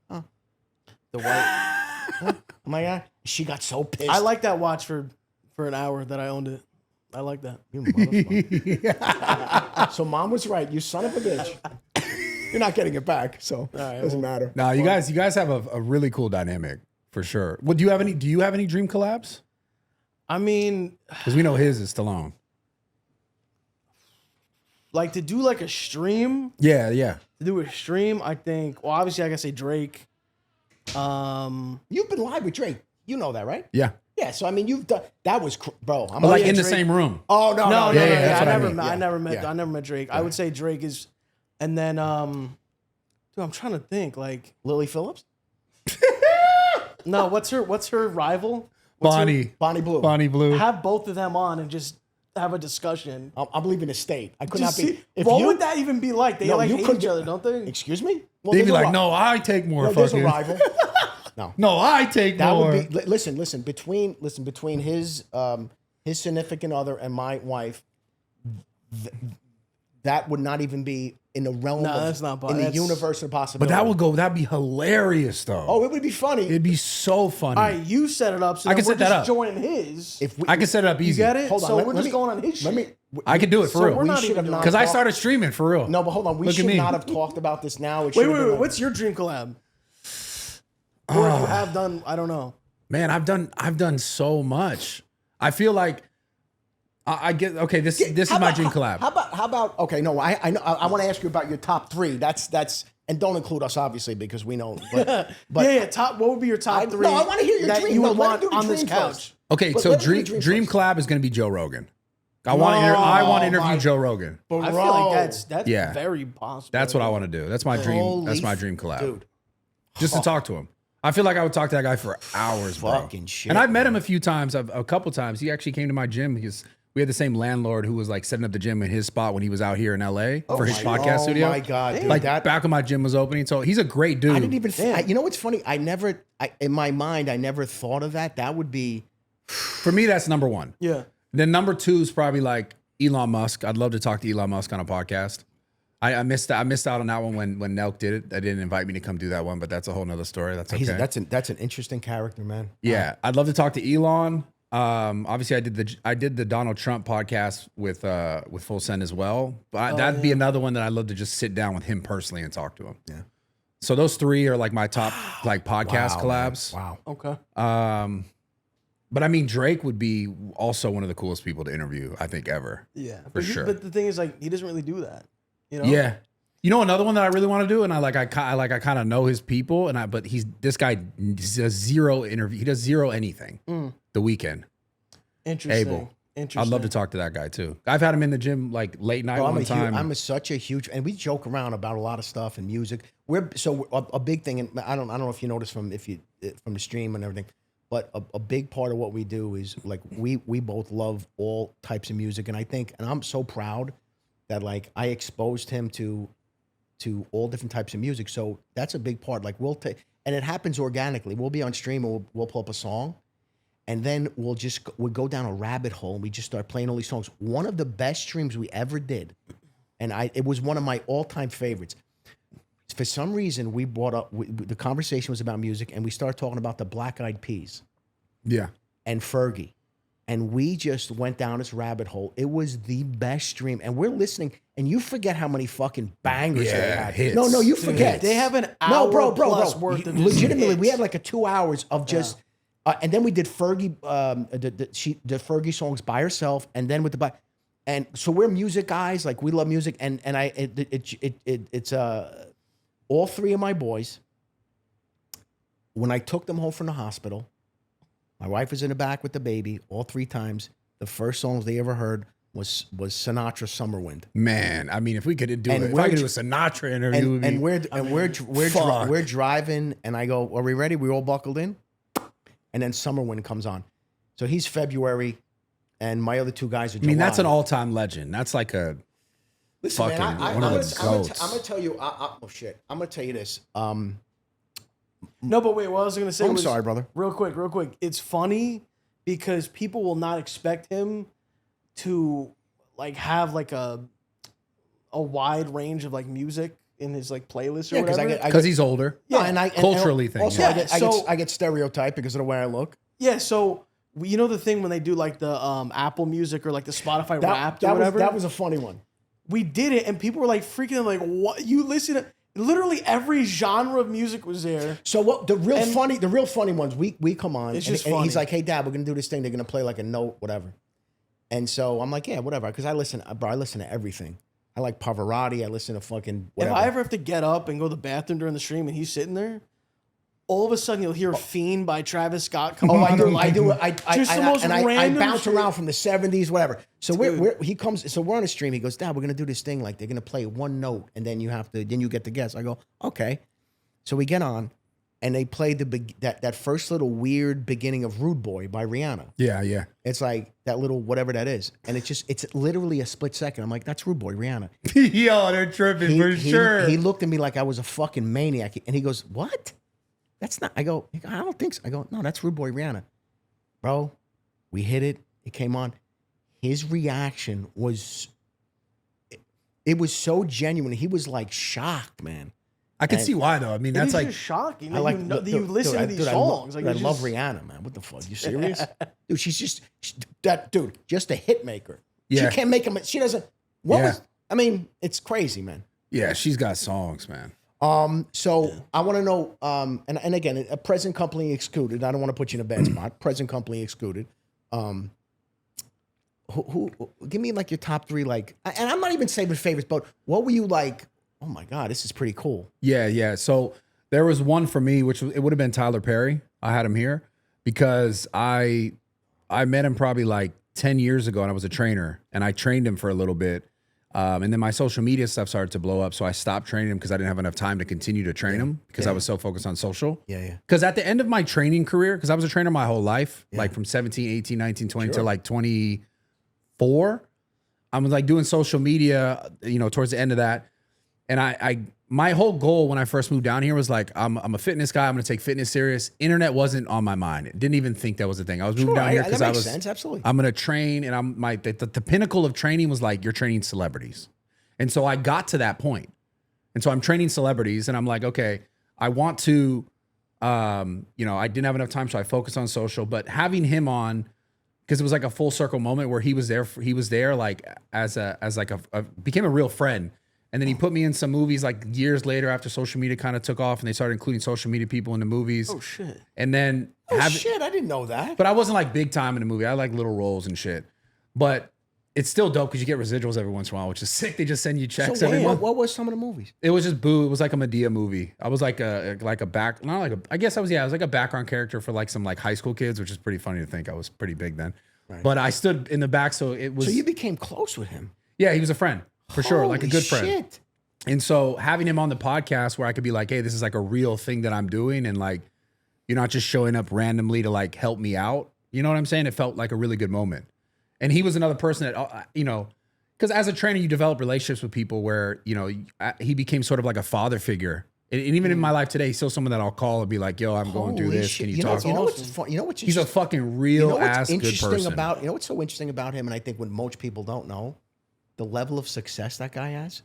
the white. Huh? I'm like, yeah. She got so pissed.
I like that watch for an hour that I owned it. I like that.
You motherfucker. So mom was right. You son of a bitch. You're not getting it back, so
right,
doesn't matter.
No, you guys have a really cool dynamic for sure. Well, do you have any dream collabs?
I mean,
Because we know his is Stallone.
like to do like a stream.
Yeah.
To do a stream, I think. Well, obviously, I gotta say Drake.
You've been live with Drake. You know that, right?
Yeah.
Yeah. So I mean, you've done that was bro. I'm
But like
yeah,
in the
Drake-
same room.
Oh no,
No,
that's what I mean.
I never met.
Yeah.
I never met Drake. I would say Drake is, and then dude, I'm trying to think. Like,
Lily Phillips,
no, what's her rival? What's her-
Bonnie Blue.
Bonnie Blue.
Have both of them on and just have a discussion.
I'm leaving the state. I could
Just
not be.
see,
If
what
you,
would that even be like? They
No,
like
you
hate
couldn't
each
get-
other, don't they?
Excuse me. Well,
They'd
there's
be
a
like,
ri-
no, I take more.
No, there's a
fucking.
rival.
No, I take
That
more.
would be. Listen. Between his significant other and my wife, that would not even be in the realm
No,
of
that's not
in the
that's-
universe of
But
possibility.
that'd be hilarious though.
Oh, it would be funny.
It'd be so funny.
All right, you set it up. So
I
then
can
we're
set that
just
up.
joining his.
if we,
I can set it up
You
easy.
get it?
hold on,
so
let-
we're
let
just
me-
going on his
let
shit.
me.
I can do it for
So
real.
we're
We
not
should
even
have
doing
not
Because I
talked-
started streaming for real.
No, but hold on. We
Look at
should
me.
not have talked about this now. It
Wait,
should
wait,
have been
wait.
like-
What's your dream collab? Or if you have done, I don't know.
Man, I've done so much. I feel like I get okay. This is
How
my
about-
dream collab.
How about? Okay, no, I know. I want to ask you about your top three. That's and don't include us obviously because we know. But
yeah. Top. What would be your top three?
No, I want to hear your
that
dream.
you
No,
would
let
want
him do the
on this
dream
couch.
first.
Okay,
But
so
let me do
dream
dream first.
collab is going to be Joe Rogan. I want to interview
my-
Joe Rogan.
I feel like that's
Yeah.
very possible.
That's what I want to do. That's my dream.
Holy
That's my dream collab.
dude.
Just to talk to him. I feel like I would talk to that guy for hours, bro.
Fucking shit,
And I've met him a few times, a couple times. He actually came to my gym because we had the same landlord who was like setting up the gym in his spot when he was out here in LA for his podcast studio.
Oh my god, dude,
Like
that
back when my gym was opening. So he's a great dude.
I didn't even. You know what's funny? In my mind, I never thought of that. That would be.
For me, that's number one.
Yeah.
Then number two is probably like Elon Musk. I'd love to talk to Elon Musk on a podcast. I missed out on that one when Nelk did it. They didn't invite me to come do that one, but that's a whole nother story. That's okay.
That's an interesting character, man.
Yeah, I'd love to talk to Elon. Obviously, I did the Donald Trump podcast with Full Send as well. But that'd be another one that I'd love to just sit down with him personally and talk to him.
Yeah.
So those three are like my top like podcast collabs.
Wow.
Okay.
But I mean, Drake would be also one of the coolest people to interview, I think, ever.
Yeah.
For
But
sure.
But the thing is, like, he doesn't really do that. You know?
Yeah. You know another one that I really want to do, and I kind of know his people, but this guy does zero interview. He does zero anything. The Weekend.
Interesting.
Abel.
Interesting.
I'd love to talk to that guy too. I've had him in the gym like late night
Oh,
one time.
I'm such a huge, and we joke around about a lot of stuff and music. We're a big thing, and I don't know if you noticed from the stream and everything, but a big part of what we do is like we both love all types of music, and I think, and I'm so proud that like I exposed him to all different types of music. So that's a big part. Like we'll take, and it happens organically. We'll be on stream and we'll pull up a song. And then we'll go down a rabbit hole and we just start playing all these songs. One of the best streams we ever did, and it was one of my all-time favorites. For some reason, we brought up, the conversation was about music, and we started talking about the Black Eyed Peas
yeah.
and Fergie. And we just went down this rabbit hole. It was the best stream. And we're listening, and you forget how many fucking bangers they
Yeah,
had.
hits.
No, you forget.
They have an hour plus
bro.
worth of just
Legitimately,
hits.
we had like 2 hours of just... and then we did Fergie, the Fergie songs by herself, and then with and so we're music guys, like we love music, and it's all three of my boys. When I took them home from the hospital, my wife was in the back with the baby. All three times, the first songs they ever heard was Sinatra "Summer Wind."
Man, I mean, if we could do
And
it, if
we're
I could do a
dr-
Sinatra interview, it would be,
we're driving, and I go, "Are we ready? We all buckled in?" And then Summer Wind comes on. So he's February, and my other two guys are July.
I mean, that's an all-time legend. That's like a
Listen,
fucking
man,
one of the goats.
I'm gonna tell you. Oh shit! I'm gonna tell you this.
No, but wait, what I was going to say
I'm
was...
sorry, brother.
Real quick. It's funny because people will not expect him to like have like a wide range of like music in his like playlist or
Yeah, 'cause
whatever.
because he's older.
Yeah, and
culturally thing.
Also,
Yeah.
I get stereotyped because of the way I look.
Yeah, so you know the thing when they do like the Apple Music or like the Spotify Wrapped or whatever?
That was a funny one.
We did it and people were like freaking like, what? You listen to literally every genre of music was there.
So what the real funny ones, we come on
It's
and,
just
and he's
funny.
like, "Hey dad, we're gonna do this thing. They're gonna play like a note, whatever." And so I'm like, "Yeah, whatever," because I listen to everything. I like Pavarotti. I listen to fucking whatever.
If I ever have to get up and go to the bathroom during the stream and he's sitting there, all of a sudden you'll hear "Fiend" by Travis Scott come on.
I do.
or, like,
I do.
just the most
I
random
bounce
shit.
around from the 70s, whatever. So he comes. So we're on a stream. He goes, "Dad, we're gonna do this thing. Like they're gonna play one note, and then you get to guess." I go, "Okay." So we get on, and they play that first little weird beginning of "Rude Boy" by Rihanna.
Yeah.
It's like that little whatever that is, and it's literally a split second. I'm like, "That's Rude Boy, Rihanna."
Yo, they're tripping for sure.
He looked at me like I was a fucking maniac, and he goes, "What? That's not." I go, "I don't think so." I go, "No, that's Rude Boy Rihanna." Bro, we hit it. It came on. His reaction was It was so genuine. He was like shocked, man.
I can see why though. I mean,
It
that's
is
like
just shocking.
I like
That you listen to these songs.
Dude,
Like,
I love Rihanna, man. What the fuck? You serious? Dude, she's just that dude, just a hit maker.
Yeah.
She can't make him. She doesn't. I mean, it's crazy, man.
yeah, she's got songs, man.
So I want to know, and again, a present company excluded. I don't want to put you in a bad spot. Present company excluded. Who give me like your top three, like, and I'm not even saving favorites, but what were you like? Oh my God, this is pretty cool.
Yeah. So there was one for me, which it would have been Tyler Perry. I had him here because I met him probably like 10 years ago, and I was a trainer, and I trained him for a little bit. And then my social media stuff started to blow up. So I stopped training him because I didn't have enough time to continue to train him because I was so focused on social.
Yeah.
Because at the end of my training career, because I was a trainer my whole life, like from 17, 18, 19, 20 to like 24, I was like doing social media, towards the end of that. And my whole goal when I first moved down here was like, I'm a fitness guy. I'm going to take fitness serious. Internet wasn't on my mind. Didn't even think that was a thing. I was moving down here because I was,
sense, absolutely.
I'm going to train, and the pinnacle of training was like, you're training celebrities. And so I got to that point. And so I'm training celebrities, and I'm like, okay, I want to, I didn't have enough time, so I focused on social, but having him on, because it was like a full circle moment where he was there like became a real friend. And then he put me in some movies like years later after social media kind of took off, and they started including social media people in the movies.
Oh shit.
And then
I didn't know that.
but I wasn't like big time in the movie. I like little roles and shit. But it's still dope because you get residuals every once in a while, which is sick. They just send you checks
So
every month.
what was some of the movies?
It was just Boo. It was like a Medea movie. I was like I was like a background character for like some like high school kids, which is pretty funny to think. I was pretty big then. Right. But I stood in the back, so it was.
So you became close with him?
Yeah, he was a friend for sure, like a good
Holy
friend.
shit.
And so having him on the podcast where I could be like, hey, this is like a real thing that I'm doing, and like you're not just showing up randomly to like help me out. You know what I'm saying? It felt like a really good moment. And he was another person that because as a trainer, you develop relationships with people where he became sort of like a father figure. And even in my life today, he's still someone that I'll call and be like, yo, I'm going through this.
Shit.
Can you talk?
You know what's fun? You know what's
He's a fucking real ass good person.
You know what's so interesting about him, and I think what most people don't know, the level of success that guy has.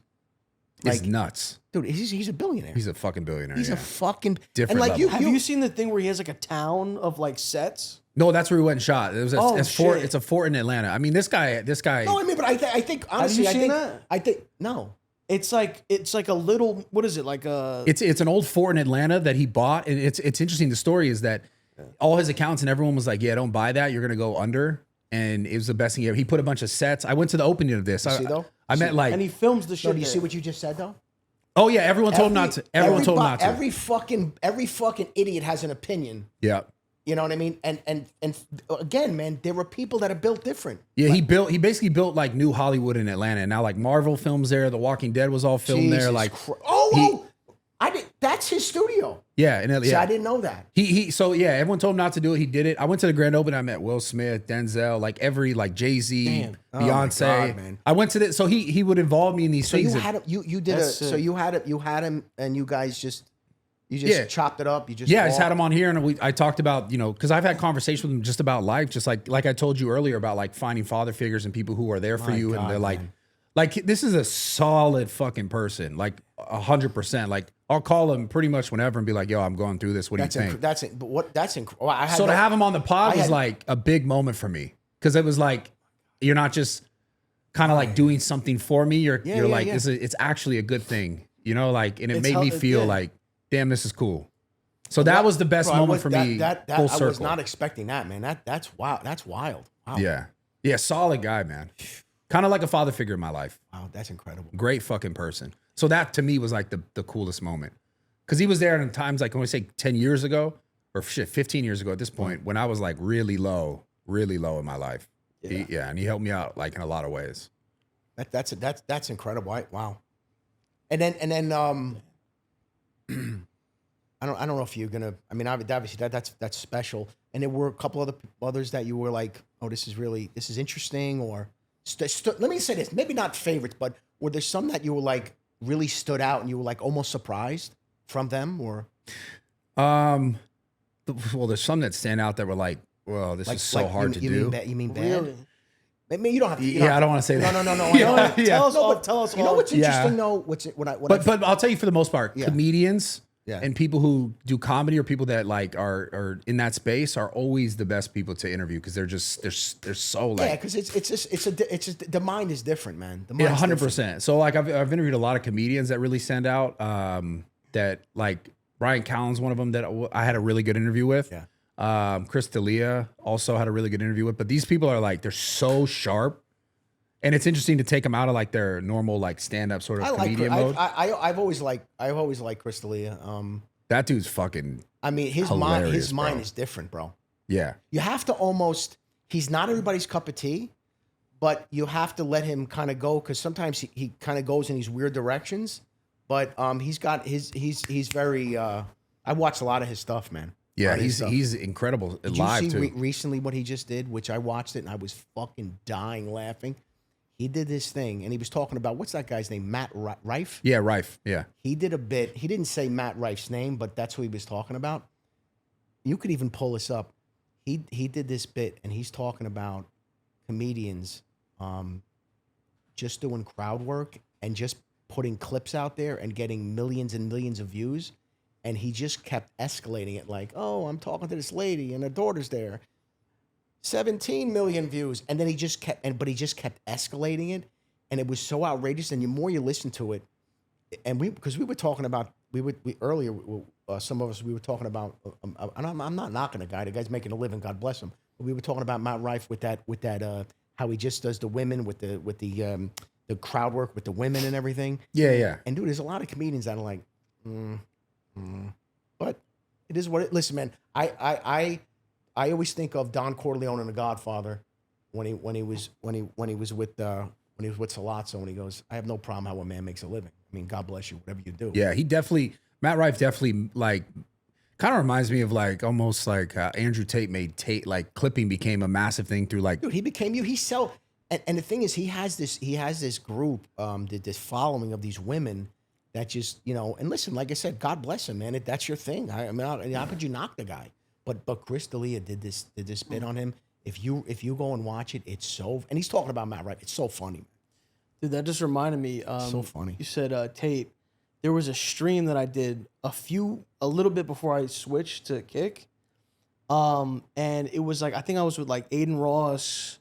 It's nuts.
Dude, he's a billionaire.
He's a fucking billionaire.
He's a fucking
different
and like
level.
Have you seen the thing where he has like a town of like sets?
No, that's where we went and shot. It was
shit.
It's a fort in Atlanta. I mean, this guy.
No, I mean, but I think honestly,
Have you seen that?
I think no.
It's like a little. What is it like a?
It's an old fort in Atlanta that he bought, and it's interesting. The story is that all his accounts and everyone was like, "Yeah, don't buy that. You're gonna go under." And it was the best thing ever. He put a bunch of sets. I went to the opening of this. I met like,
and he films the shit.
Do you see what you just said though?
Oh yeah, everyone told him not to. Everyone told him not to.
Every fucking idiot has an opinion.
Yeah.
You know what I mean? And again, man, there were people that are built different.
Yeah, he basically built like new Hollywood in Atlanta, and now like Marvel films there. The Walking Dead was all filmed there. Like,
that's his studio.
Yeah, and
See, I didn't know that.
So everyone told him not to do it. He did it. I went to the grand opening. I met Will Smith, Denzel, like every like Jay-Z, Beyonce.
Oh my God, man.
I went to this, so he would involve me in these things.
You had him. You did
That's
so you had him, and you guys just chopped it up.
I just had him on here, and I talked about because I've had conversations with him just about life, just like I told you earlier about like finding father figures and people who are there for you, and they're like this is a solid fucking person, like 100%. Like I'll call him pretty much whenever and be like, yo, I'm going through this. What do you think?
That's incredible.
So to have him on the pod was like a big moment for me, because it was like you're not just kind of like doing something for me. You're like it's actually a good thing, like, and it made me feel like, damn, this is cool. So that was the best moment for me. Full circle.
I was not expecting that, man. That's wild. That's wild. Wow.
Yeah, solid guy, man. Kind of like a father figure in my life.
Wow, that's incredible.
Great fucking person. So that to me was like the coolest moment, because he was there in times like, when we say 10 years ago or 15 years ago at this point, when I was like really low in my life. And he helped me out like in a lot of ways.
That's incredible. Wow. And then I don't know if you're gonna. I mean, obviously that's special. And there were a couple others that you were like, oh, this is interesting. Or let me say this, maybe not favorites, but were there some that you were like really stood out and you were like almost surprised from them? Or
well, there's some that stand out that were like, well, this is so hard to do.
You mean bad?
Really?
I mean, you don't have to.
Yeah, I don't want to say that.
No.
Tell us all.
But
Tell us
you know
all.
what's interesting
Yeah.
though?
But I'll tell you for the most part,
Yeah.
comedians
Yeah.
and people who do comedy or people that like are in that space are always the best people to interview because they're so like
yeah, because it's just the mind is different, man. The mind's
100%. So like I've interviewed a lot of comedians that really stand out. That like Brian Callen's one of them that I had a really good interview with.
Yeah.
Chris D'Elia also had a really good interview with. But these people are like they're so sharp, and it's interesting to take them out of like their normal like stand up sort of comedian mode.
I've always liked Chris D'Elia.
That dude's fucking
I mean, his
hilarious,
mind
bro.
is different, bro.
yeah.
You have to almost. He's not everybody's cup of tea, but you have to let him kind of go because sometimes he kind of goes in these weird directions. But he's very. I watched a lot of his stuff, man.
Yeah,
A lot of his stuff.
he's incredible
Did
live
you see
too.
recently what he just did, which I watched it and I was fucking dying laughing. He did this thing and he was talking about what's that guy's name, Matt Rife.
Yeah, Rife. Yeah.
He did a bit. He didn't say Matt Rife's name, but that's who he was talking about. You could even pull this up. He did this bit and he's talking about comedians just doing crowd work and just putting clips out there and getting millions and millions of views. And he just kept escalating it like, oh, I'm talking to this lady and her daughter's there. 17 million views. And then he just kept escalating it. And it was so outrageous. And the more you listen to it, and because we were talking about, earlier, some of us, we were talking about, and I'm not knocking the guy. The guy's making a living, God bless him. But we were talking about Matt Rife with that, how he just does the women with the crowd work with the women and everything.
Yeah, yeah.
And dude, there's a lot of comedians that are like, but it is what it. Listen, man, I always think of Don Corleone in The Godfather when he was with Salazzo, and he goes, I have no problem how a man makes a living. I mean, God bless you, whatever you do.
Yeah, Matt Rife definitely like kind of reminds me of like almost like Andrew Tate made Tate, like clipping became a massive thing through like.
Dude, he became you. He sell, and the thing is, he has this group, this following of these women that just, and listen, like I said, God bless him, man. That's your thing. I mean, how could you knock the guy? But Chris D'Elia did this bit on him. If you go and watch it, it's so, and he's talking about Matt Rife. It's so funny.
Dude, that just reminded me.
So funny.
You said Tate. There was a stream that I did a little bit before I switched to Kick. And it was like, I think I was with like Aiden Ross.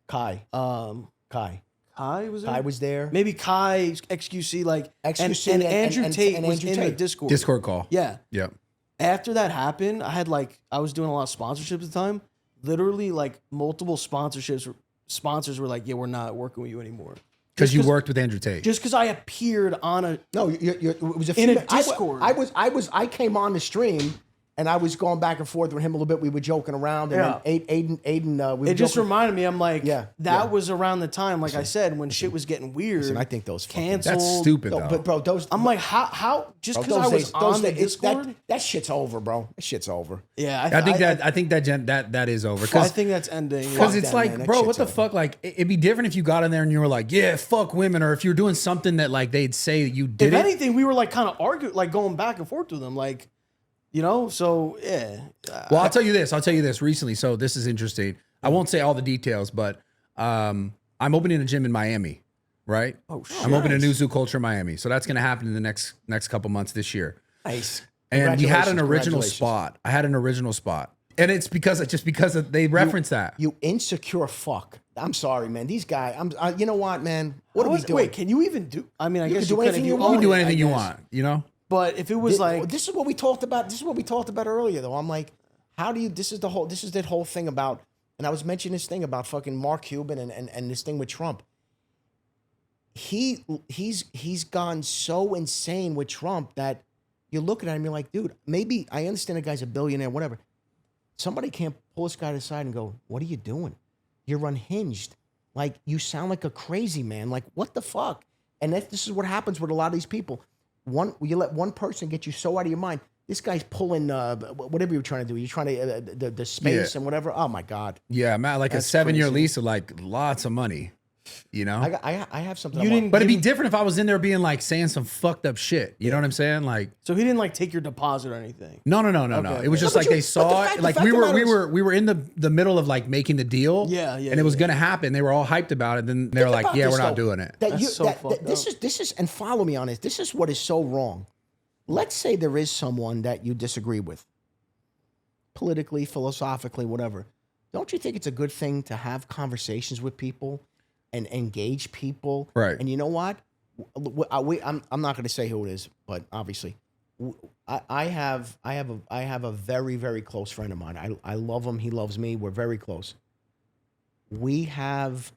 Kai was there?
Kai was there. Maybe Kai, XQC, like,
XQC
and Andrew Tate
and
was
Andrew
in the
Tate.
Discord
Call.
Yeah.
Yep.
After that happened, I was doing a lot of sponsorships at the time. Literally, like, multiple sponsors were like, yeah, we're not working with you anymore.
Because you worked with Andrew Tate.
Just because I appeared on a...
No, it was a
in a
few,
Discord.
I came on the stream and I was going back and forth with him a little bit. We were joking around. And then Aiden, we were
It just
joking.
reminded me, I'm like,
Yeah.
that was around the time, like I said, when shit was getting weird.
Listen, I think those fucking-
canceled.
That's stupid
No,
though.
but bro, those.
I'm like, how? Just
bro,
because I was on the
days-
Discord?
that shit's over, bro. That shit's over.
Yeah,
I think that is over.
I think that's ending.
Because
Fuck
it's
that,
like,
man. That
bro, what
shit's
the
over.
fuck? Like, it'd be different if you got in there and you were like, yeah, fuck women, or if you're doing something that like they'd say that you did
If
it.
anything, we were like kind of arguing, like going back and forth with them, like, so yeah.
Well, I'll tell you this recently. So this is interesting. I won't say all the details, but I'm opening a gym in Miami, right?
Oh, shit.
I'm opening a new zoo culture in Miami. So that's going to happen in the next couple months this year.
Nice.
And we had an
Congratulations,
original
congratulations.
spot. I had an original spot. And it's because they reference that.
You insecure fuck. I'm sorry, man. These guys. You know what, man? What are we doing?
Wait, can you even do? I mean, I guess
can do
you could
anything
if
you
you
want.
You
own
can do
it,
anything
I
you
guess.
want, you know?
But if it was like,
this is what we talked about. This is what we talked about earlier, though. I'm like, how do you? This is that whole thing about. And I was mentioning this thing about fucking Mark Cuban and this thing with Trump. He's gone so insane with Trump that you're looking at him, you're like, dude, maybe I understand the guy's a billionaire, whatever. Somebody can't pull this guy to the side and go, what are you doing? You're unhinged. Like, you sound like a crazy man. Like, what the fuck? And this is what happens with a lot of these people. You let one person get you so out of your mind. This guy's pulling whatever you're trying to do. You're trying to the space and whatever. Oh my God.
Yeah, Matt, like
That's
a 7-year
crazy.
lease of like lots of money. You know?
I have something.
You didn't.
But it'd be
give-
different if I was in there being like saying some fucked up shit. You know what I'm saying? Like,
So he didn't like take your deposit or anything.
no.
Okay.
It was just
No,
like
but
they
the
saw
fact-
it.
the
Like
fact
we
of the
were,
matter
we were in the middle of like making the deal.
Yeah,
And it was gonna happen. They were all hyped about it. Then they were like, yeah, we're not doing it.
That's so fucked
This
up.
is and follow me on this. This is what is so wrong. Let's say there is someone that you disagree with, politically, philosophically, whatever. Don't you think it's a good thing to have conversations with people and engage people?
Right.
And you know what? I'm not going to say who it is, but obviously, I have a very, very close friend of mine. I love him. He loves me. We're very close. We have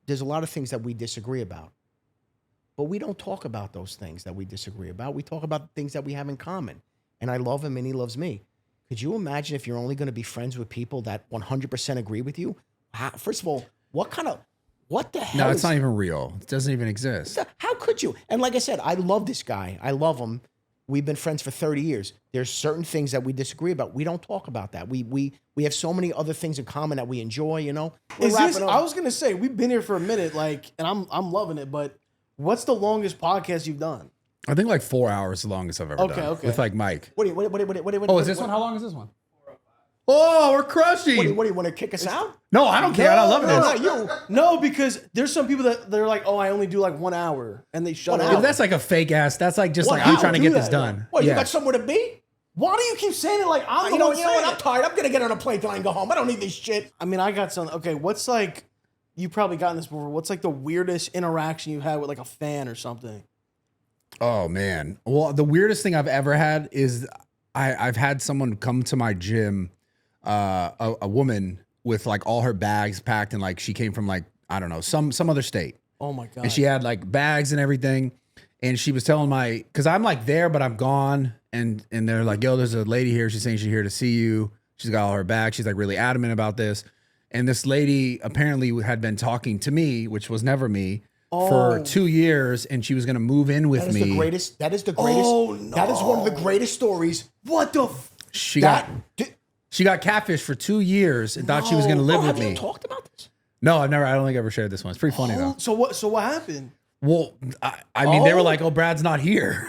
there's a lot of things that we disagree about, but we don't talk about those things that we disagree about. We talk about things that we have in common. And I love him and he loves me. Could you imagine if you're only going to be friends with people that 100% agree with you? First of all, what the hell?
No, it's not even real. It doesn't even exist.
How could you? And like I said, I love this guy. I love him. We've been friends for 30 years. There's certain things that we disagree about. We don't talk about that. We have so many other things in common that we enjoy, you know? We're
Is this?
wrapping up.
I was gonna say we've been here for a minute, like, and I'm loving it. But what's the longest podcast you've done?
I think like 4 hours is the longest I've ever done.
Okay.
With like Mike.
What?
Oh, is this one? How long is this one? Oh, we're crushing.
What do you want to kick us out?
No, I don't care. I love
No,
this.
not you.
No, because there's some people that they're like, oh, I only do like 1 hour, and they shut it
What
Yeah,
out.
that's like a fake ass. That's like just
What,
like I'm
how
trying to
do
get this
that?
done.
What, you
Yeah.
got somewhere to be?
Why do you keep saying it like I'm the
You know
one
what?
saying
I'm
it?
tired. I'm going to get on a plane till I can go home. I don't need this shit.
I mean, I got some. Okay, what's like? You probably gotten this before. What's like the weirdest interaction you had with like a fan or something?
Oh man. Well, the weirdest thing I've ever had is I've had someone come to my gym, a woman with like all her bags packed and like she came from like, I don't know, some other state.
Oh my god!
And she had like bags and everything. And she was telling cause I'm like there, but I'm gone. And they're like, yo, there's a lady here. She's saying she's here to see you. She's got all her bags. She's like really adamant about this. And this lady apparently had been talking to me, which was never me, for 2 years. And she was going to move in with
That is
me.
the greatest. That is the greatest.
Oh, no.
That is one of the greatest stories.
What the?
She
That.
got catfished for 2 years and thought she was going to live
Oh,
with
have
me.
you talked about this?
No, I don't think I ever shared this one. It's pretty funny though.
So what? So what happened?
Well, I mean, they were
Oh.
like, oh, Brad's not here.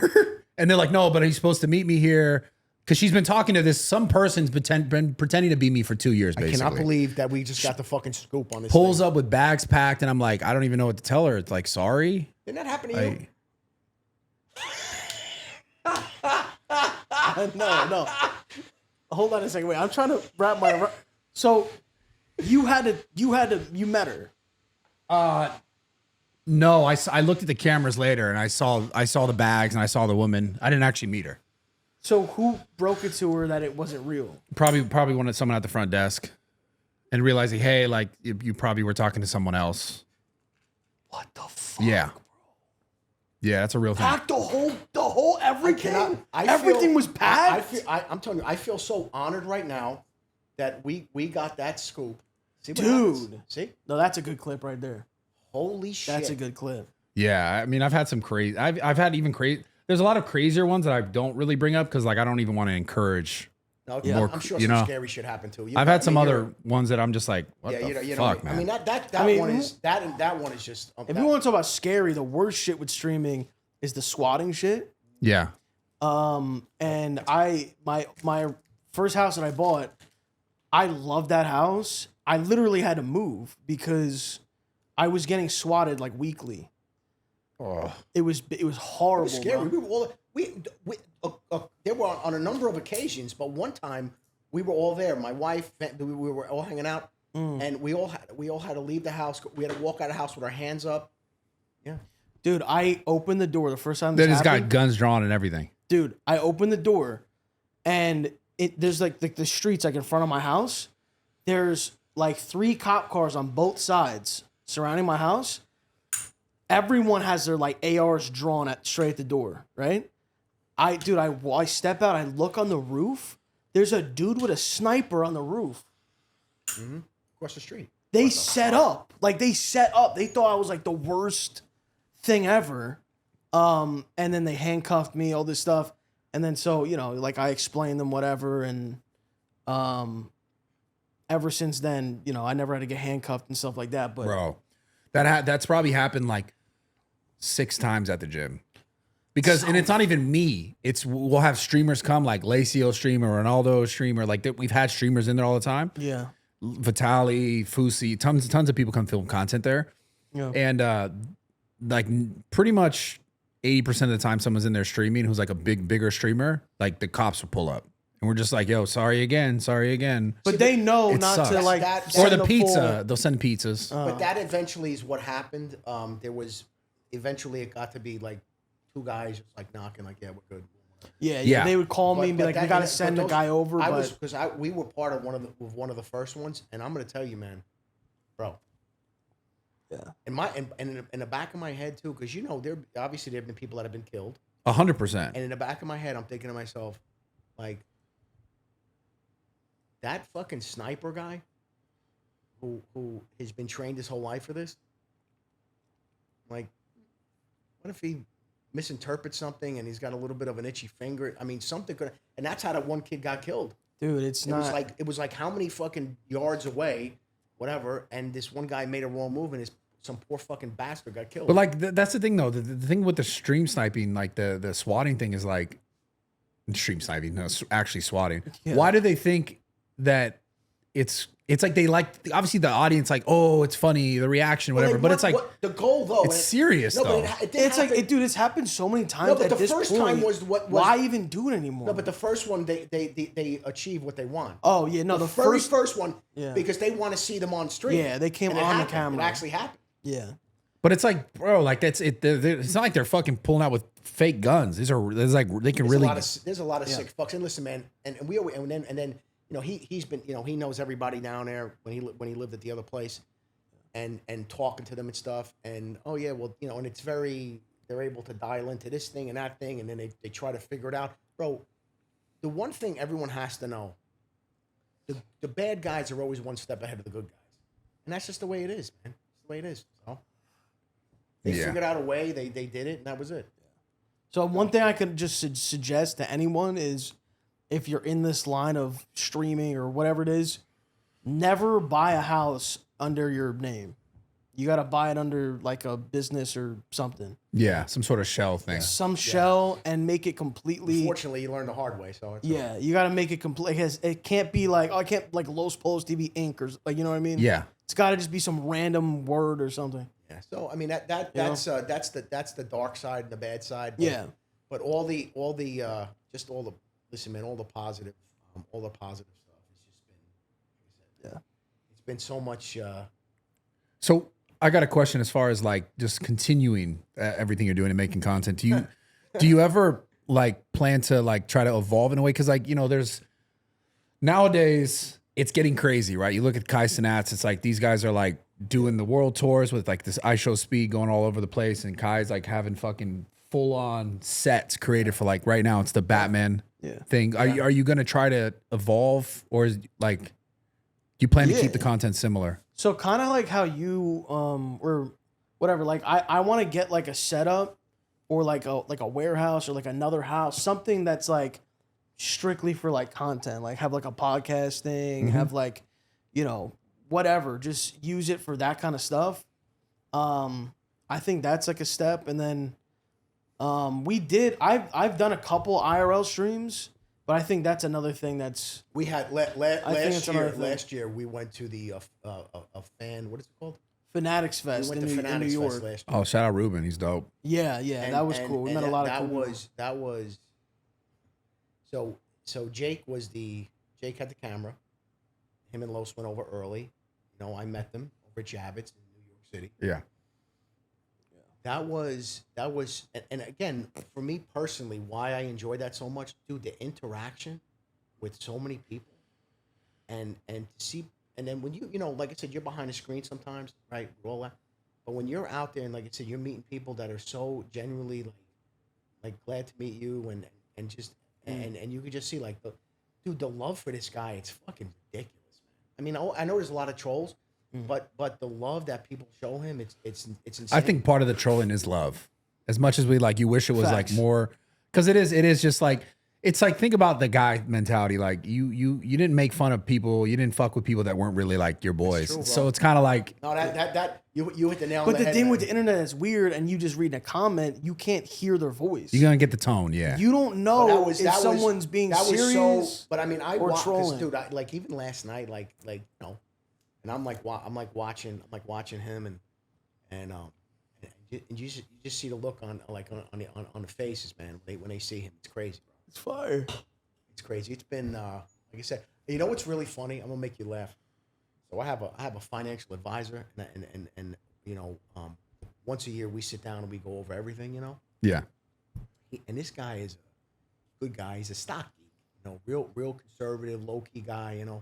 And they're like, no, but he's supposed to meet me here. Because she's been talking to some person's been pretending to be me for 2 years,
I
basically.
cannot believe that we just got the fucking scoop on this.
Pulls
thing.
up with bags packed, and I'm like, I don't even know what to tell her. It's like, sorry.
Didn't that happen to you?
No. Hold on a second. Wait, I'm trying to wrap my. So, you met her.
No, I looked at the cameras later, and I saw the bags, and I saw the woman. I didn't actually meet her.
So who broke it to her that it wasn't real?
Probably wanted someone at the front desk, and realizing, hey, like you probably were talking to someone else.
What the fuck?
Yeah. Yeah, that's a real thing.
Packed the whole everything.
I
Everything
feel-
was packed.
I'm telling you, I feel so honored right now that we got that scoop. See what
Dude.
happens? See?
No, that's a good clip right there.
Holy shit.
That's a good clip.
Yeah, I mean, I've had some crazy. I've had even crazy. There's a lot of crazier ones that I don't really bring up because like I don't even want to encourage.
No,
more,
I'm sure
you
some
know.
scary shit happened too.
I've had some other ones that I'm just like, what
Yeah,
the
you know.
fuck, man?
I mean that
I mean,
one is that one is just.
If you want to talk about scary, the worst shit with streaming is the squatting shit.
Yeah.
And my first house that I bought, I loved that house. I literally had to move because I was getting swatted like weekly.
Oh.
It was horrible.
It was scary.
bro.
We were all there were on a number of occasions, but one time we were all there. My wife, we were all hanging out, and we all had to leave the house. We had to walk out of the house with our hands up. Yeah,
Dude, I opened the door the first time this
Then it's got
happened.
guns drawn and everything.
Dude, I opened the door, and there's like the streets like in front of my house. There's like 3 cop cars on both sides surrounding my house. Everyone has their like ARs drawn straight at the door, right? I step out, I look on the roof. There's a dude with a sniper on the roof.
across the street.
They set up. They thought I was like the worst thing ever. And then they handcuffed me, all this stuff. And then so, like I explained them whatever, and ever since then, you know, I never had to get handcuffed and stuff like that. But
Bro, that's probably happened like 6 times at the gym. Because and it's not even me. It's we'll have streamers come like Lacy will stream or Ronaldo will stream or like we've had streamers in there all the time.
yeah,
Vitali, Fusi, tons of people come film content there.
yeah.
And like pretty much 80% of the time someone's in there streaming who's like a bigger streamer, like the cops will pull up. And we're just like, yo, sorry again.
But they know
it
not
sucks.
to like
That-
Or
send
the
a
pizza.
full-
They'll send pizzas.
But that eventually is what happened. There was eventually it got to be like 2 guys just like knocking, like, yeah, we're good.
Yeah,
Yeah.
They would call me and be
But
like,
that-
"We gotta
but
send the
those-
guy over."
I
But
was because we were part of one of the first ones, and I'm gonna tell you, man, bro.
yeah,
In the back of my head too, because you know there obviously there have been people that have been killed,
100%.
and in the back of my head I'm thinking to myself, like, that fucking sniper guy, who has been trained his whole life for this, like, what if he misinterprets something and he's got a little bit of an itchy finger? I mean, something could, and that's how that one kid got killed.
dude, it's
It
not.
was like how many fucking yards away, whatever, and this one guy made a wrong move and some poor fucking bastard got killed.
But like that's the thing though. The thing with the stream sniping, like the swatting thing is like stream sniping, no, actually swatting.
Yeah.
Why do they think that it's like they like obviously the audience like, oh, it's funny, the reaction,
Well,
whatever.
they
but
want-
it's like
what, the goal though.
it's
and
serious
no,
though.
But it did
it's like,
happen-
dude, it's happened so many times.
No, but
at
the
this
first
point,
time was what was.
why even do it anymore?
No, but the first one they achieve what they want.
oh yeah, no, the
very
first,
first one,
Yeah.
because they want to see them on stream.
Yeah, they came
And it
on the
happened.
camera.
It actually happened.
yeah,
But it's like, bro, like that's it. It's not like they're fucking pulling out with fake guns. There's like they can really.
There's a lot of sick fucks. And listen, man, and we always, and then you know he's been, you know, he knows everybody down there when he lived at the other place, and talking to them and stuff. And oh yeah, well, you know, and it's very, they're able to dial into this thing and that thing, and then they try to figure it out, bro. The one thing everyone has to know, the bad guys are always one step ahead of the good guys, and that's just the way it is, man. It's the way it is. So they
Yeah.
figured out a way. They did it, and that was it.
So one thing I could just suggest to anyone is, if you're in this line of streaming or whatever it is, never buy a house under your name. You got to buy it under like a business or something,
Yeah, some sort of shell thing.
some shell, and make it completely.
Fortunately, you learned the hard way. So it's
Yeah, you got to make it complete. It can't be like, oh, I can't like Los Pollos TV Inc. or like, you know what I mean?
Yeah.
It's got to just be some random word or something.
Yeah. So I mean that's the dark side and the bad side. But,
Yeah.
But all the listen, man, all the positive stuff. It's just been, like I said, it's been so much.
So I got a question as far as like just continuing everything you're doing and making content. Do you ever like plan to like try to evolve in a way? Because like, you know, there's nowadays it's getting crazy, right? You look at Kai Cenats, it's like these guys are like doing the world tours with like this iShow speed going all over the place, and Kai's like having fucking full on sets created for like right now it's the Batman thing. Are you gonna try to evolve, or is like do you plan to keep the content similar?
So kind of like how you or whatever, like I want to get like a setup or like a warehouse or like another house, something that's like strictly for like content, like have like a podcast thing, have like, you know, whatever, just use it for that kind of stuff. I think that's like a step. And then I've done a couple IRL streams, but I think that's another thing that's
We had last year we went to the a fan, what is it called?
Fanatics Fest
We went
in
to
New
Fanatics
York.
Fest last year.
Oh, shout out Ruben, he's dope.
Yeah,
And-
that was cool. We met a lot of
that
cool
that was so Jake had the camera. Him and Los went over early. You know, I met them over at Javits in New York City.
Yeah.
That was and again, for me personally, why I enjoyed that so much, dude, the interaction with so many people and to see, and then when you know, like I said, you're behind the screen sometimes, right? Roll out. But when you're out there and like I said, you're meeting people that are so genuinely like glad to meet you and just and you could just see like the love for this guy, it's fucking ridiculous, man. I mean, I know there's a lot of trolls, but the love that people show him, it's insane.
I think part of the trolling is love. As much as we like, you wish it was
Facts.
like more, because it is just like It's like, think about the guy mentality. Like you didn't make fun of people. You didn't fuck with people that weren't really like your boys.
true, bro.
So it's kind of like,
No, you hit the nail on
But
the
the
head.
thing
man.
with the internet is weird, and you just read a comment, you can't hear their voice.
you're going to get the tone. Yeah.
You don't know if someone's being serious.
But I mean, I
or
watch,
trolling.
dude. Like even last night, like you know, and I'm like watching him, and you just see the look on the faces, man. When they see him, it's crazy, bro.
It's fire.
It's crazy. It's been like I said. You know what's really funny? I'm gonna make you laugh. So I have a financial advisor, and you know, once a year we sit down and we go over everything. You know.
Yeah.
And this guy is a good guy. He's a stock geek, you know, real conservative, low key guy, you know.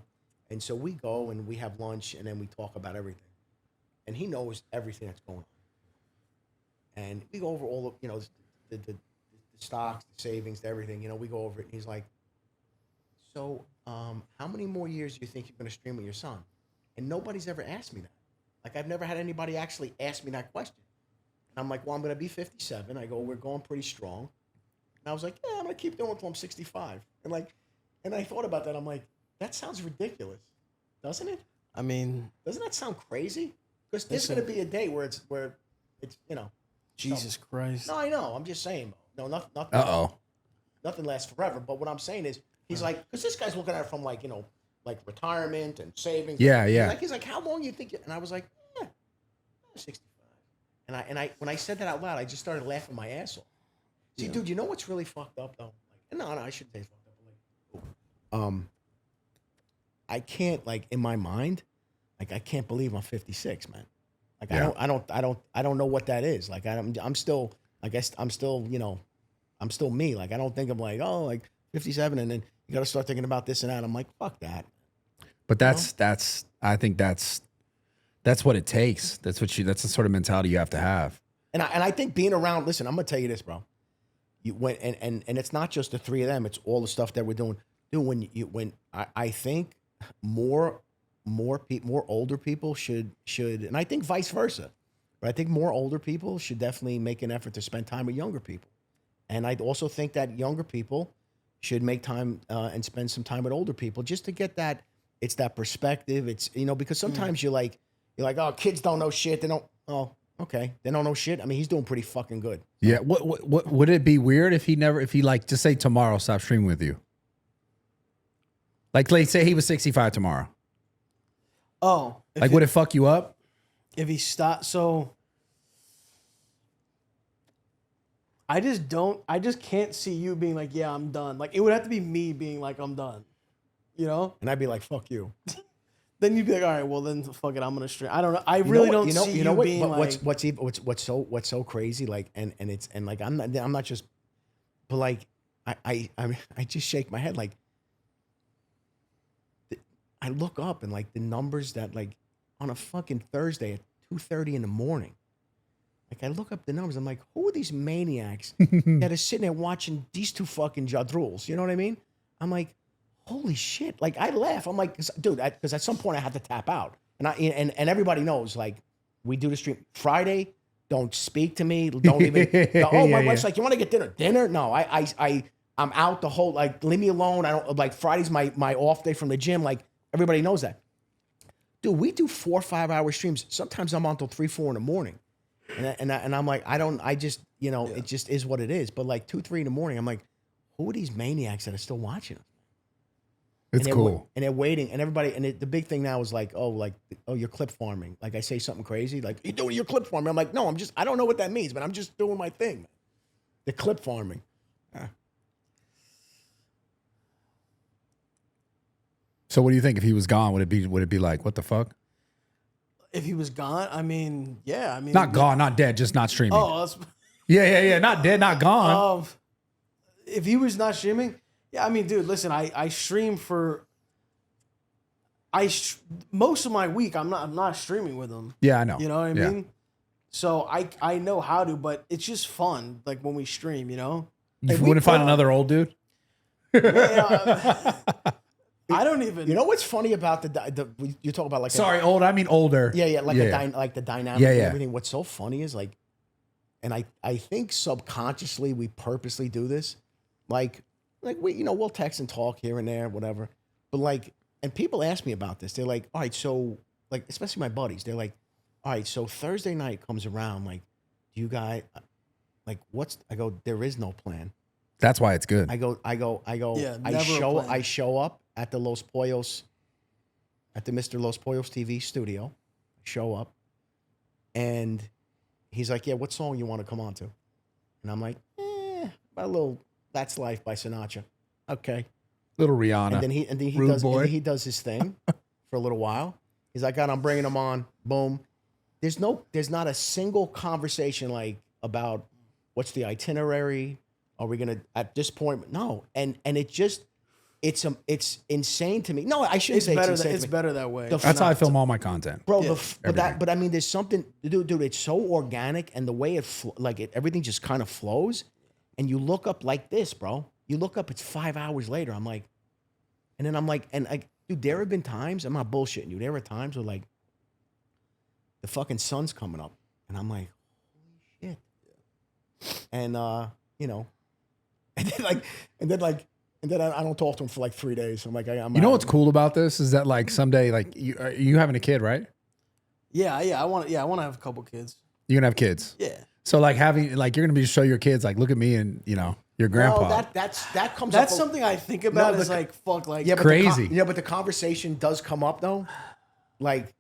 And so we go and we have lunch and then we talk about everything. And he knows everything that's going on. And we go over all of, you know, the stocks, the savings, everything. You know, we go over it. And he's like, so how many more years do you think you're going to stream with your son? And nobody's ever asked me that. Like, I've never had anybody actually ask me that question. And I'm like, well, I'm going to be 57. I go, we're going pretty strong. And I was like, yeah, I'm going to keep doing it till I'm 65. And I thought about that. I'm like, that sounds ridiculous, doesn't it?
I mean,
Doesn't that sound crazy? Because there's going to be a day where it's you know.
Jesus Christ.
No, I know. I'm just saying. No, nothing. Nothing lasts forever. But what I'm saying is, he's like, because this guy's looking at it from like, you know, like retirement and savings.
Yeah, yeah.
He's like, how long do you think? And I was like, 65. And I when I said that out loud, I just started laughing my ass off. See, dude, you know what's really fucked up though? Like, no, I shouldn't say fucked up. But like, I can't, like, in my mind, like, I can't believe I'm 56, man. Like,
Yeah.
I don't know what that is. Like, I'm still, I guess I'm still, you know, I'm still me. Like, I don't think I'm like, oh, like 57, and then you got to start thinking about this and that. I'm like, fuck that.
But I think that's what it takes. That's the sort of mentality you have to have.
And I think being around, listen, I'm gonna tell you this, bro. You went and it's not just the three of them, it's all the stuff that we're doing. Dude, when I think more older people should, and I think vice versa, but I think more older people should definitely make an effort to spend time with younger people. And I also think that younger people should make time and spend some time with older people just to get that, it's that perspective. It's, you know, because sometimes you're like, oh, kids don't know shit. They don't, oh, okay. They don't know shit. I mean, he's doing pretty fucking good.
Yeah. What would it be weird if he like, just say tomorrow, stop streaming with you? Like, let's say he was 65 tomorrow.
Oh.
Like, would it fuck you up?
If he stopped, so I just can't see you being like, yeah, I'm done. Like, it would have to be me being like, I'm done. You know?
And I'd be like, fuck you.
Then you'd be like, all right, well then fuck it, I'm gonna stream. I don't know. I really don't see you being
but
like
what's so crazy, like, and it's, and like, I'm not just, but like, I just shake my head, like, I look up and like the numbers that, like, on a fucking Thursday at 2:30 in the morning, like, I look up the numbers, I'm like, who are these maniacs that are sitting there watching these two fucking jadruls? You know what I mean? I'm like, holy shit. Like, I laugh. I'm like, dude, because at some point I had to tap out. And everybody knows, like, we do the stream Friday. Don't speak to me. Don't even. My wife's like, you want to get dinner? Dinner? No, I'm out the whole, like, leave me alone. I don't, like, Friday's my off day from the gym. Like, everybody knows that. Dude, we do 4 or 5 hour streams. Sometimes I'm on till 3, 4 in the morning. And I'm like, I just, you know, it just is what it is. But like 2, 3 in the morning, I'm like, who are these maniacs that are still watching us?
It's cool.
And they're waiting, and everybody, and the big thing now is like, oh, you're clip farming. Like, I say something crazy, like, you're doing your clip farming. I'm like, no, I don't know what that means, but I'm just doing my thing, man. The clip farming.
So what do you think if he was gone? Would it be like, what the fuck?
if he was gone, I mean, yeah, I mean,
Not gone, not dead, just not streaming.
Oh, that's,
Yeah. Not dead, not gone.
if he was not streaming, yeah, I mean, dude, listen, I stream for. Most of my week, I'm not streaming with him.
Yeah, I know.
You know what I
Yeah.
mean? So I know how to, but it's just fun, like when we stream, you know.
You
Like, we
wouldn't find
put-
another old dude?
I don't even.
You know what's funny about you talk about like
Sorry, old. I mean older.
like the dynamic
Yeah,
and
yeah.
everything. What's so funny is like, and I think subconsciously we purposely do this. Like like we'll text and talk here and there, whatever. But like, and people ask me about this. They're like, all right, so like, especially my buddies, they're like, all right, so Thursday night comes around, like, do you guys, like, I go, there is no plan.
That's why it's good.
I go.
Yeah,
I
never a plan.
I show up at the Los Pollos, at the Mr. Los Pollos TV studio. I show up, and he's like, "Yeah, what song you want to come on to?" And I'm like, about a little "That's Life" by Sinatra. Okay.
Little Rihanna.
And then he does his thing for a little while. He's like, "God, I'm bringing him on." Boom. There's not a single conversation like about what's the itinerary. Are we gonna at this point? No, and it just it's insane to me. No, I shouldn't say it's insane.
It's better that way.
That's how I film all my content,
bro.
Yeah,
but I mean, there's something, dude. It's so organic, and the way everything just kind of flows. And you look up like this, bro. You look up, it's 5 hours later. I'm like, dude, there have been times. I'm not bullshitting you. There are times where like the fucking sun's coming up, and I'm like, holy shit. And and then I don't talk to him for like 3 days. I'm like, I'm
you know what's cool about this is that like someday, like you having a kid, right?
Yeah. I want to have a couple kids.
You're gonna have kids.
Yeah.
So like having like you're gonna be show your kids like look at me and your grandpa.
No, that comes.
That's
up
something I think about. Is like fuck, like
yeah, but
crazy.
But the conversation does come up though. Like,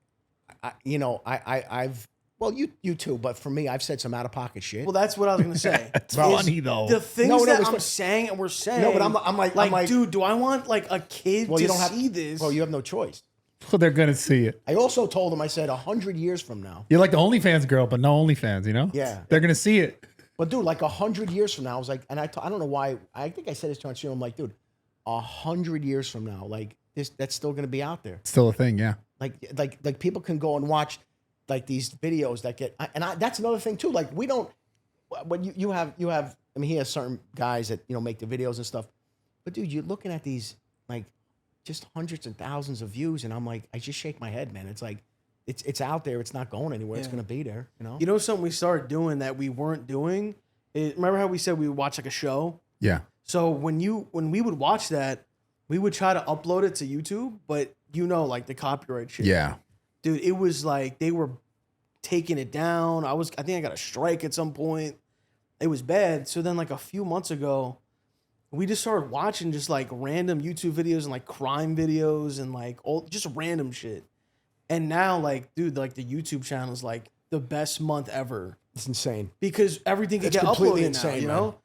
I've well, you too, but for me, I've said some out of pocket shit.
Well, that's what I was gonna say.
It's funny though.
The things I'm saying and we're saying.
No, but I'm like,
dude, do I want like a kid to see this?
Well, you have no choice.
Well, they're gonna see it.
I also told him, I said 100 years from now.
You're like the OnlyFans girl, but no OnlyFans,
Yeah.
They're gonna see it.
But dude, like 100 years from now, I was like, and I don't know why. I think I said this to him. I'm like, dude, 100 years from now, like that's still gonna be out there.
Still a thing, yeah.
Like people can go and watch like these videos that get, that's another thing too. Like we don't, when you have, I mean, he has certain guys that, make the videos and stuff, but dude, you're looking at these like just hundreds and thousands of views. And I'm like, I just shake my head, man. It's like, it's out there. It's not going anywhere. Yeah. It's going to be there,
You know, something we started doing that we weren't doing. Remember how we said we would watch like a show?
Yeah.
So when we would watch that, we would try to upload it to YouTube, but like the copyright shit.
Yeah.
Dude, it was like they were taking it down. I think I got a strike at some point. It was bad. So then like a few months ago, we just started watching just like random YouTube videos and like crime videos and like just random shit. And now like, dude, like the YouTube channel is like the best month ever.
It's insane.
Because everything can get
completely
uploaded
insane,
now,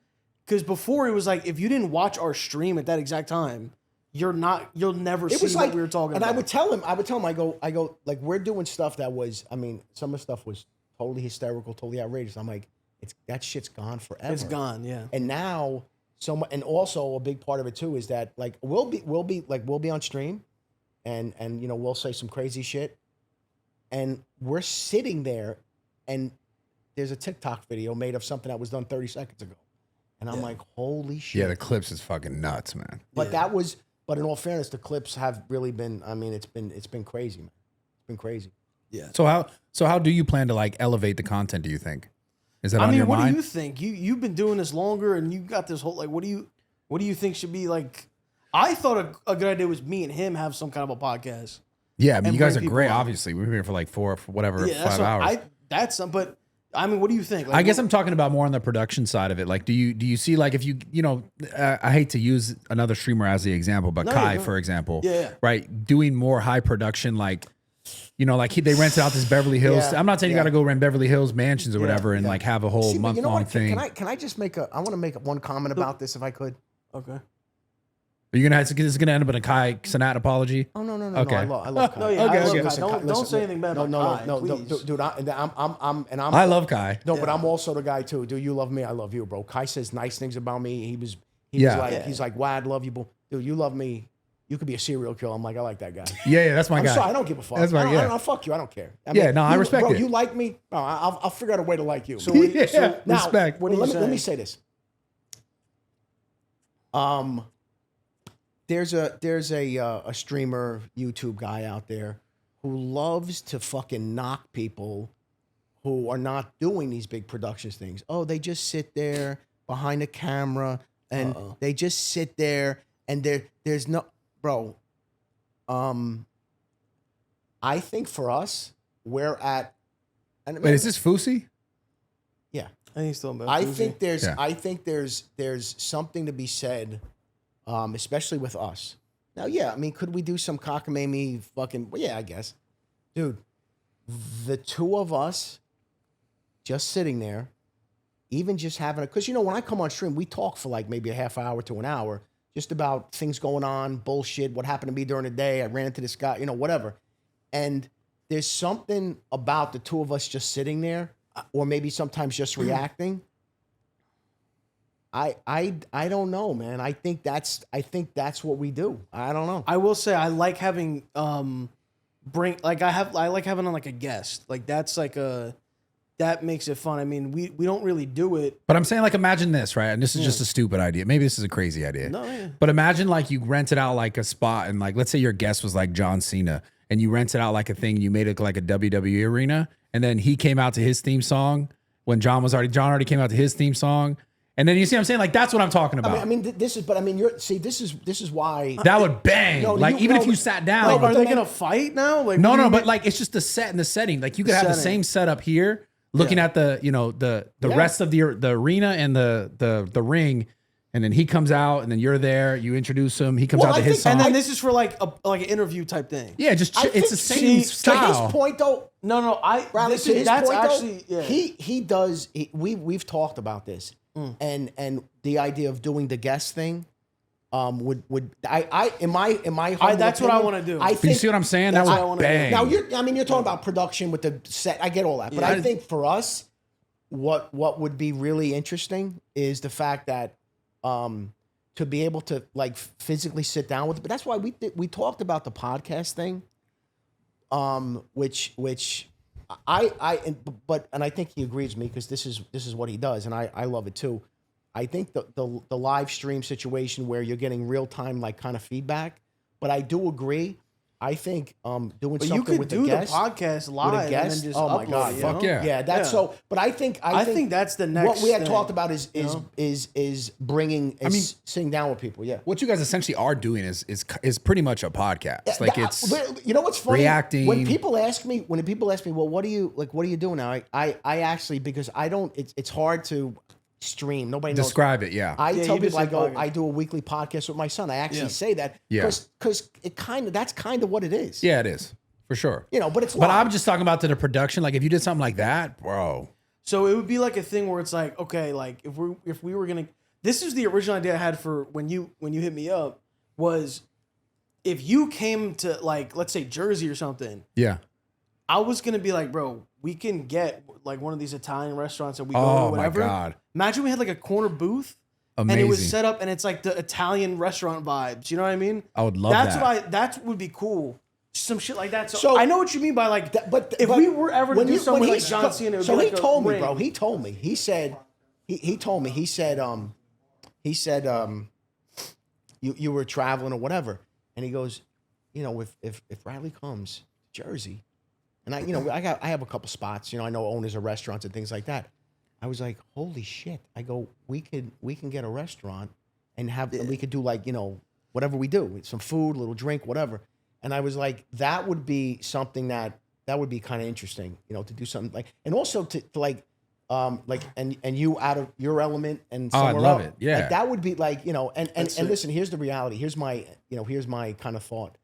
Because before it was like, if you didn't watch our stream at that exact time, you'll never see what we were talking about.
And I would tell him, I go, like, we're doing stuff that was, I mean, some of the stuff was totally hysterical, totally outrageous. I'm like, that shit's gone forever.
It's gone, yeah.
And now, and also a big part of it too is that like we'll be on stream, and we'll say some crazy shit, and we're sitting there, and there's a TikTok video made of something that was done 30 seconds ago, and I'm like, holy shit.
Yeah, the clips is fucking nuts, man.
But But in all fairness, the clips have really been. I mean, it's been crazy, man. It's been crazy.
Yeah.
So how do you plan to like elevate the content? Do you think? Is that on your mind?
What do you think? You've been doing this longer, and you got this whole like. What do you think should be like? I thought a good idea was me and him have some kind of a podcast.
Yeah, I mean, you guys are great. Obviously, we've been here for like 5 hours.
But I mean, what do you think? Like,
I guess I'm talking about more on the production side of it. Like, do you see like if I hate to use another streamer as the example, but Kai, for example, right, doing more high production, like, like they rented out this Beverly Hills. Yeah, I'm not saying you got to go rent Beverly Hills mansions or whatever and like have a whole month-long thing.
Can I just I want to make one comment about this if I could?
Okay.
Are you this is gonna end up in a Kai Sinat apology?
Oh no.
Okay.
No, I love Kai.
No, yeah, I love Kai. Don't say anything bad about Kai.
No, dude.
I love Kai.
No, but I'm also the guy too. Do you love me? I love you, bro. Kai says nice things about me. He's like, WAD, love you, bro. Dude, you love me. You could be a serial killer. I'm like, I like that guy.
Yeah, that's my guy.
I'm sorry, I don't give a fuck.
That's my
guy. Fuck you. I don't care. I
respect it.
You like me? No, I'll figure out a way to like you.
So,
now,
respect.
Let me say this. There's a streamer YouTube guy out there who loves to fucking knock people who are not doing these big productions things. Oh, they just sit there behind a camera and they just sit there, and there's no, bro. I think for us, we're at. And
Wait, is this Fousey?
Yeah,
I think still.
I think there's.
Yeah.
I think there's something to be said, especially with us. Now, yeah, I mean, could we do some cockamamie fucking? Well, yeah, I guess, dude. The two of us, just sitting there, even just having a, because you know when I come on stream, we talk for like maybe a half hour to an hour, just about things going on, bullshit, what happened to me during the day. I ran into this guy, you know, whatever. And there's something about the two of us just sitting there, or maybe sometimes just reacting. I don't know, man. I think that's what we do. I don't know.
I will say I like having I like having on like a guest. Like that's like that makes it fun. I mean, we don't really do it.
But I'm saying, like, imagine this, right? And this is just a stupid idea. Maybe this is a crazy idea.
No, yeah.
But imagine like you rented out like a spot, and like let's say your guest was like John Cena, and you rented out like a thing, you made it like a WWE arena, and then he came out to his theme song when John already came out to his theme song. And then you see what I'm saying? Like, that's what I'm talking about.
I mean, this is this is why
that would bang.
No,
like, even if you sat down.
Like, are they
man-
gonna fight now? Like
No, but like it's just the set and the setting. Like you could have the
setting.
same setup here, looking at the the rest of the arena and the ring, and then he comes out, and then you're there. You introduce him. He comes
Well,
out to
I
his
think-
song.
and then this is for like an interview type thing.
Yeah, just
I
it's the
think-
same
to
style.
his point though,
No,
Riley,
this
to
is,
his
that's
point
actually
though,
yeah.
we've talked about this, and the idea of doing the guest thing, would in my humble
that's what I
opinion,
wanna do.
I
You
think
see what I'm saying? That
That's what I
would
wanna do.
bang.
now you're talking about production with the set. I get all that, but I think for us, what would be really interesting is the fact that to be able to like physically sit down with. But that's why we talked about the podcast thing, which I think he agrees with me because this is what he does, and I love it too. I think the live stream situation where you're getting real time like kind of feedback, but I do agree. I think doing
But you
something
could
with
do
the guest,
podcast
with
live
a
and
guest.
then just
Oh my
upload
god,
it, you
fuck
know?
yeah.
yeah, that's
Yeah.
so. But I think
that's the next
what we had
thing,
talked about is bringing sitting down with people. Yeah.
what you guys essentially are doing is pretty much a podcast. Like it's
you know what's funny?
reacting.
When people ask me, well, what do you do now? I actually, because I don't. It's hard to stream. Nobody knows.
describe it. Yeah.
I
Yeah,
tell
you just
people
say
I do a weekly podcast with my son. I actually
Yeah.
say that
Yeah.
because that's kind of what it is.
Yeah, it is for sure.
You know, but it's
But
live.
I'm just talking about the production. Like if you did something like that, bro.
So it would be like a thing where it's like, okay, like if we were gonna, this is the original idea I had for when you hit me up was if you came to like let's say Jersey or something,
Yeah.
I was gonna be like, bro, we can get like one of these Italian restaurants that we go
Oh,
to,
my
whatever.
God.
Imagine we had like a corner booth.
Amazing.
And it was set up, and it's like the Italian restaurant vibes. You know what I mean?
I would love
that's
that.
That would be cool. Some shit like that. So,
So-
I know what you mean by like.
But
if we were ever to
when
do
you-
something
when
like
he's-
John Cena, it would
so
be
he
like a
told me,
ring.
bro. He told me. He said, he told me. He said, you were traveling or whatever, and he goes, you know, if Riley comes to Jersey, and I have a couple spots, you know, I know owners of restaurants and things like that. I was like, holy shit! I go, we can get a restaurant and we could do like, you know, whatever we do, some food, a little drink, whatever. And I was like, that would be something that would be kind of interesting, you know, to do something like, and also to like and you out of your element and somewhere
I'd love
else.
it. Yeah.
Like, that would be like, you know, and
That's it.
listen, here's the reality. Here's my kind of thought.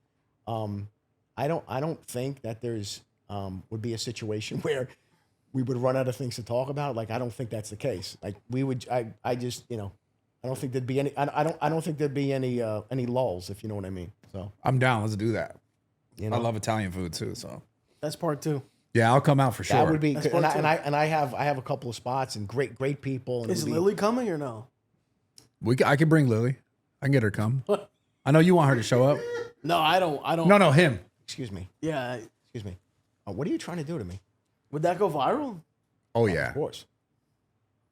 I don't think that there's would be a situation where we would run out of things to talk about. Like, I don't think that's the case. Like we would, I just, you know, I don't think there'd be any, I don't think there'd be any lulls, if you know what I mean. So,
I'm down. Let's do that.
you know,
I love Italian food too. So
That's part two.
yeah, I'll come out for sure.
that would be,
That's
and
part
I have a couple of spots and great people. And it
Is
would be-
Lily coming or no?
I could bring Lily. I can get her to come. I know you want her to show up.
No, I don't.
No, him.
Excuse me.
Yeah.
Excuse me. What are you trying to do to me?
Would that go viral?
Oh yeah.
Of course.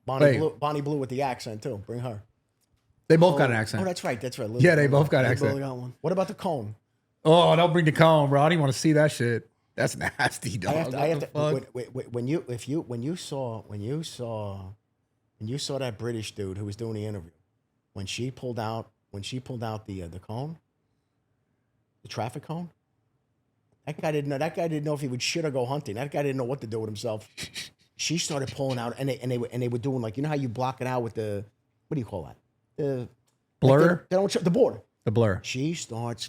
Wait.
Bonnie Blue with the accent too. Bring her.
They both got an accent.
Oh, that's right. That's right.
Yeah, they both got an
I
accent.
really got one.
What about the cone?
Oh, don't bring the cone, bro. I don't even want to see that shit. That's nasty, dog.
I have to.
What the fuck?
When you saw that British dude who was doing the interview, when she pulled out the cone, the traffic cone. That guy didn't know. That guy didn't know if he would shit or go hunting. That guy didn't know what to do with himself. She started pulling out, and they were doing like, you know how you block it out with the, what do you call that? The
Blur?
Like they don't the border.
The blur.
She starts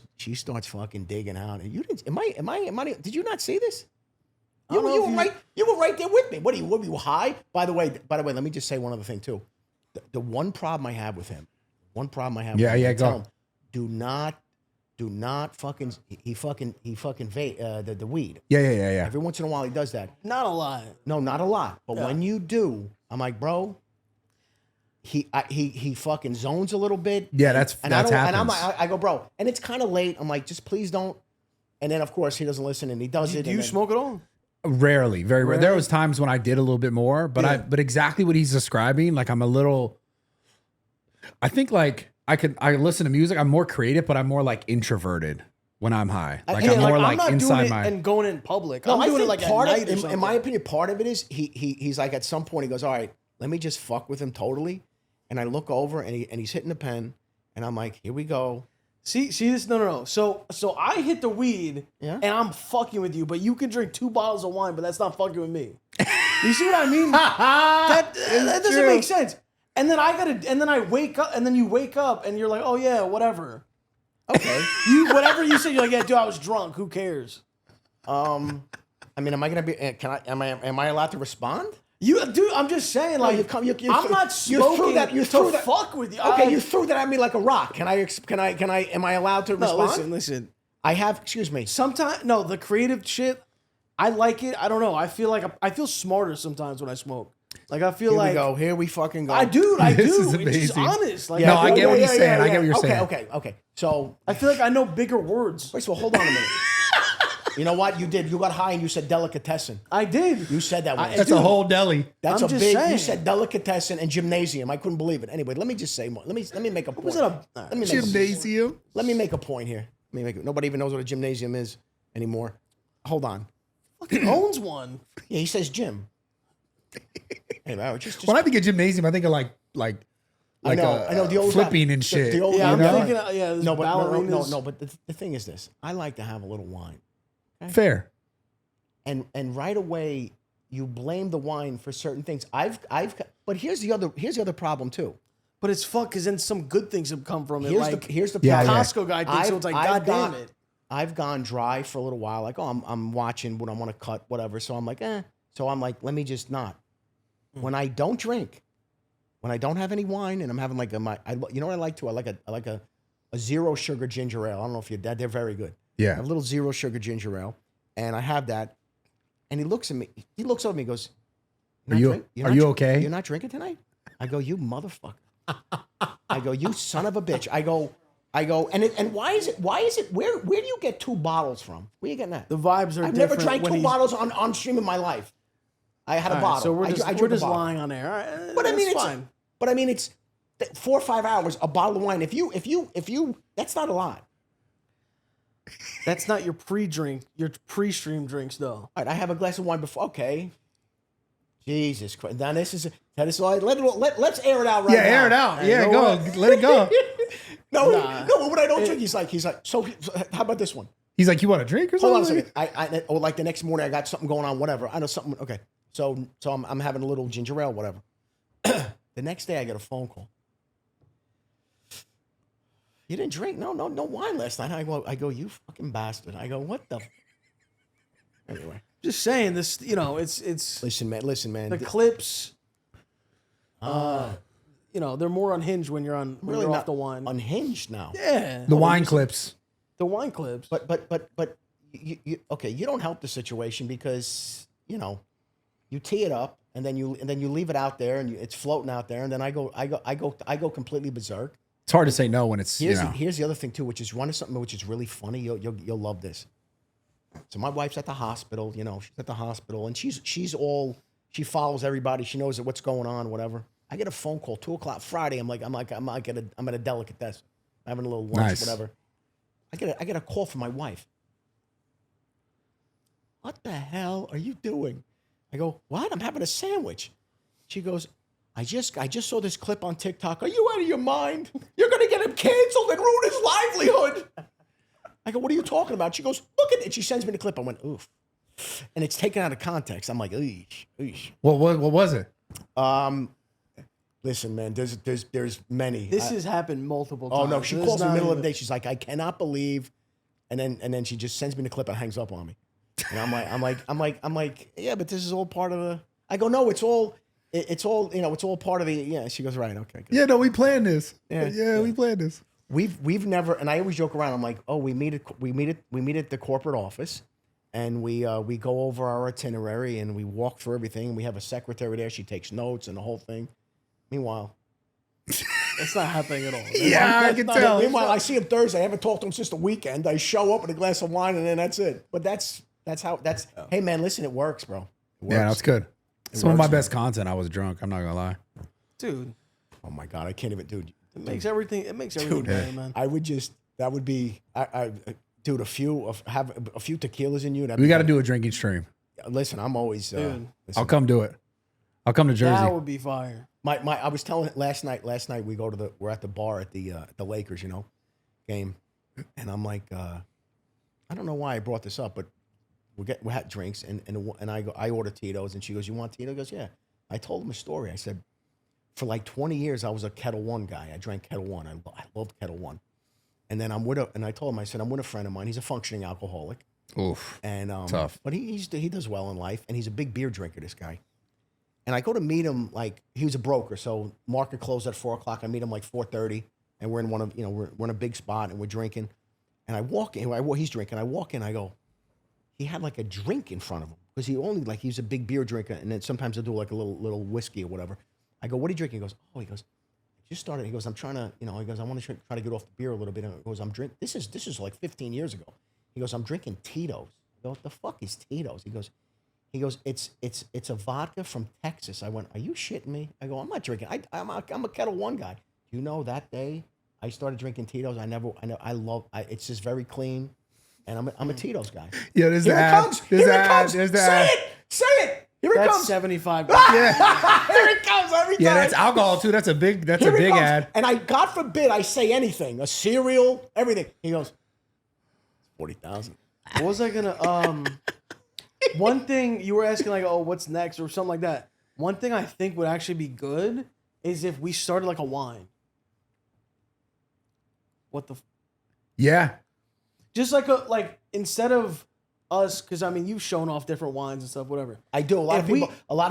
fucking digging out. And you didn't? Am I? Did you not see this? You were right there with me. What were you high? By the way, let me just say one other thing too. The one problem I have with him,
Yeah,
tell
go.
him, do not fucking vape the weed.
Yeah.
Every once in a while he does that.
Not a lot.
No, not a lot. But when you do, I'm like, bro, he fucking zones a little bit.
Yeah, that's happens.
And I go, bro, and it's kind of late. I'm like, just please don't. And then of course he doesn't listen and he does it.
Do you smoke at all?
Rarely, very rare. There was times when I did a little bit more, but but exactly what he's describing, like I'm a little. I think like I listen to music. I'm more creative, but I'm more like introverted when I'm high. Like I'm more like
not
inside
doing
my.
it and going in public.
No,
I'm doing
I
it
think
like at
part
night
of,
or something.
in my opinion, part of it is he's like at some point he goes, all right, let me just fuck with him totally. And I look over and he's hitting the pen, and I'm like, here we go.
See this? No. So I hit the weed,
Yeah.
and I'm fucking with you, but you can drink 2 bottles of wine, but that's not fucking with me. You see what I mean? that doesn't make sense. And then I wake up, and then you wake up, and you're like, oh yeah, whatever.
Okay.
Whatever you said, you're like, yeah, dude, I was drunk. Who cares?
I mean, am I gonna be? Am I allowed to respond?
Dude, I'm just saying, like, I'm not smoking
you threw
to
that,
fuck with you.
Okay, you threw that at me like a rock. Can I? Am I allowed to respond?
No, listen.
I have. Excuse me.
Sometimes, no, the creative shit, I like it. I don't know. I feel smarter sometimes when I smoke. Like I feel like
Here we fucking go.
I do.
This is
It's just
amazing.
honest. Like,
No, I get what he's saying. I get what you're saying.
Okay. So
I feel like I know bigger words.
first of all, hold on a minute. You know what you did? You got high and you said delicatessen.
I did.
You said that one.
That's a whole deli.
That's
I'm
a
just
big. You
saying.
said delicatessen and gymnasium. I couldn't believe it. Anyway, let me just say more. Let me make a point.
Was it a
Let me make
Gymnasium.
Let me make a point here. Nobody even knows what a gymnasium is anymore. Hold on.
fucking owns one?
Yeah, he says gym. Anyway, just
When I think of gymnasium, I think of like
I know the old
flipping and shit.
The old,
Yeah, I'm
know?
thinking. There's
no, but
ballerinas.
no. But the thing is this: I like to have a little wine,
Fair.
and right away you blame the wine for certain things. But here's the other problem too.
But it's fuck, because then some good things have come from it.
Here's the
Yeah,
problem.
Costco guy thinks so. It's like, God damn it.
I've gone dry for a little while. Like, oh, I'm watching what I want to cut, whatever. So I'm like, So I'm like, let me just not. When I don't drink, when I don't have any wine, and I'm having like you know what I like to? I like a zero sugar ginger ale. I don't know if you're dead. They're very good.
Yeah.
A little zero sugar ginger ale, and I have that. And he looks at me. He looks over at me. and Goes,
Are you okay?
You're not drinking tonight? I go, you motherfucker. I go, you son of a bitch. I go, and why is it? Where do you get 2 bottles from? Where you getting that?
The vibes are
I've
different.
never drank
when
2
he's-
botters on stream in my life. I had a
All right,
bottle.
so we're
I
just
drank a bottle.
lying on air. All right,
But I mean,
that's
it's
fine.
But I mean, it's 4 or 5 hours a bottle of wine. If you, that's not a lot.
That's not your pre-drink. Your pre-stream drinks, though.
All right, I have a glass of wine before. Okay. Jesus Christ. Now this is all right. Let's air it out right now.
Yeah, air it out.
Hey,
Yeah,
you know
go.
what?
Let it go.
No, but when I don't drink, he's like, so how about this one?
He's like, you want a drink or
Hold on a
something?
second. Or like the next morning, I got something going on, whatever. I know something. Okay. So I'm having a little ginger ale, whatever. The next day, I get a phone call. You didn't drink? No wine last night. I go, you fucking bastard. I go, what the? Anyway.
Just saying this. It's
Listen, man.
the clips. They're more unhinged when you're
Really
off the wine.
Unhinged now.
Yeah,
The wine clips.
the wine clips.
But you okay? You don't help the situation because you tee it up and then you leave it out there and it's floating out there and then I go completely berserk.
It's hard to say no when it's,
Here's the other thing too, which is one of something which is really funny. You'll love this. So my wife's at the hospital. She's at the hospital and she follows everybody. She knows what's going on, whatever. I get a phone call 2:00 Friday. I'm at a delicatessen. I'm having a little lunch,
Nice.
whatever. I get a call from my wife. What the hell are you doing? I go, what? I'm having a sandwich. She goes, I just saw this clip on TikTok. Are you out of your mind? You're gonna get him canceled and ruin his livelihood. I go, what are you talking about? She goes, look at it. She sends me the clip. I went, oof. And it's taken out of context. I'm like, eesh.
What was it?
Listen, man, there's many.
This has happened multiple times.
Oh no, she
This
calls
is
me in the
not
middle of the
even-
day. She's like, I cannot believe, and then she just sends me the clip and hangs up on me. And I'm like, yeah, but this is all part of the. I go, no, it's all it's all part of the. Yeah, she goes, right, okay, good.
Yeah, no, we planned this.
Yeah.
We planned this.
We've never, and I always joke around. I'm like, oh, we meet at the corporate office, and we go over our itinerary and we walk through everything. We have a secretary there. She takes notes and the whole thing. Meanwhile,
It's not happening at all.
Yeah, I can tell.
Meanwhile, I see him Thursday. I haven't talked to him since the weekend. I show up with a glass of wine and then that's it. But that's how. Hey man, listen, it works, bro. It works.
Yeah, that's good. Some of my
works,
best content, I was drunk. I'm not gonna lie.
Dude,
Oh my god, I can't even, dude.
it makes everything better, man.
I would just. That would be. Dude, have a few tequilas in you.
We got to do a drinking stream.
Listen, I'm always.
Dude.
Listen,
I'll come do it. I'll come to Jersey.
That would be fire.
I was telling last night we're at the bar at the Lakers, game. And I'm like, I don't know why I brought this up, but we had drinks and I ordered Tito's and she goes, you want Tito? Goes, yeah. I told him a story. I said, for like 20 years, I was a Kettle One guy. I drank Kettle One. I loved Kettle One. And then I told him, I said, I'm with a friend of mine. He's a functioning alcoholic.
Oof.
And
Tough.
But he does well in life, and he's a big beer drinker, this guy. And I go to meet him, like, he was a broker, so market closed at 4:00. I meet him like 4:30, and we're in we're in a big spot, and we're drinking. And I walk in, he's drinking. I walk in, I go, he had like a drink in front of him because he was a big beer drinker, and then sometimes he'll do like a little whiskey or whatever. I go, what are you drinking? He goes, I just started. He goes, I'm trying to, he goes, I want to try to get off the beer a little bit. And he goes, I'm drinking. This is like 15 years ago. He goes, I'm drinking Tito's. I go, what the fuck is Tito's? He goes, it's a vodka from Texas. I went, are you shitting me? I go, I'm not drinking. I'm a Kettle One guy. You know, that day I started drinking Tito's. It's just very clean, and I'm a Tito's guy.
Yeah, there's
Here
the
it
ad.
comes.
There's
Here
the
it
ad.
comes.
There's the
Say
ad.
it. Say it. Here it
That's
comes.
75.
Here it comes every time.
Yeah, that's alcohol too. That's a big
Here it comes.
ad.
And God forbid I say anything, a cereal, everything. He goes, 40,000.
What was I gonna one thing you were asking, like, oh, what's next or something like that. One thing I think would actually be good is if we started like a wine. What the
Yeah.
just like instead of us, because I mean you've shown off different wines and stuff, whatever.
I do. A lot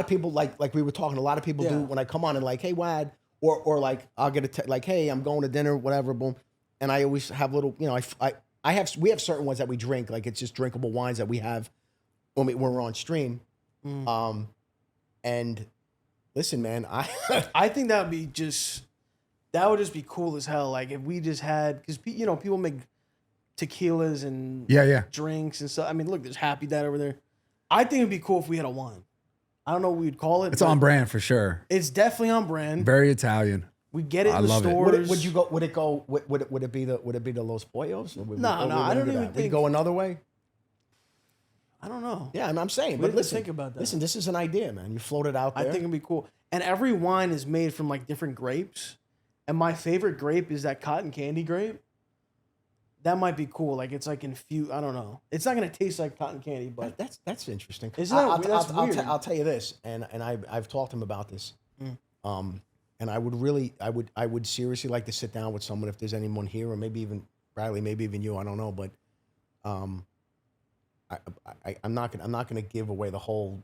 of people like we were talking, a lot of people
Yeah.
do when I come on and like, hey, WAD, or like I'll get like, hey, I'm going to dinner, whatever, boom. And I always have little, we have certain ones that we drink, like it's just drinkable wines that we have when we're on stream. And listen, man,
I think that would just be cool as hell. Like if we just had, because people make tequilas and
Yeah.
drinks and stuff. I mean, look, there's Happy Dad over there. I think it'd be cool if we had a wine. I don't know what we'd call it.
It's
but
on brand for sure.
It's definitely on brand.
Very Italian.
We get it
I
in the
love it.
stores.
would you go? Would it be the Los Pollos? Or would
No, I don't even
Would you
think-
go another way?
I don't know.
Yeah, I'm saying.
We
But
didn't
listen,
think about that.
Listen, this is an idea, man. You float it out
I
there.
think it'd be cool. And every wine is made from like different grapes. And my favorite grape is that cotton candy grape. That might be cool. Like it's like infused. I don't know. It's not gonna taste like cotton candy, but
That's interesting.
Isn't that- that's
I'll
weird.
I'll tell you this, and I've talked to him about this. And I would seriously like to sit down with someone if there's anyone here, or maybe even Bradley, maybe even you. I don't know, but I'm not gonna give away the whole.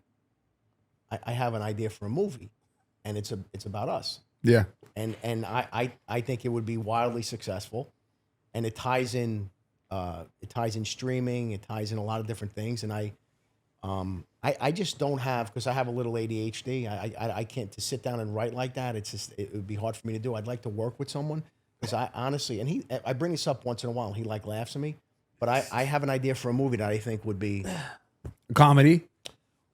I have an idea for a movie, and it's about us.
Yeah.
And I think it would be wildly successful, and it ties in streaming, it ties in a lot of different things, and I just don't have, because I have a little ADHD. I can't, to sit down and write like that. It would be hard for me to do. I'd like to work with someone, because I honestly, and I bring this up once in a while, and he like laughs at me, but I have an idea for a movie that I think would be.
Comedy.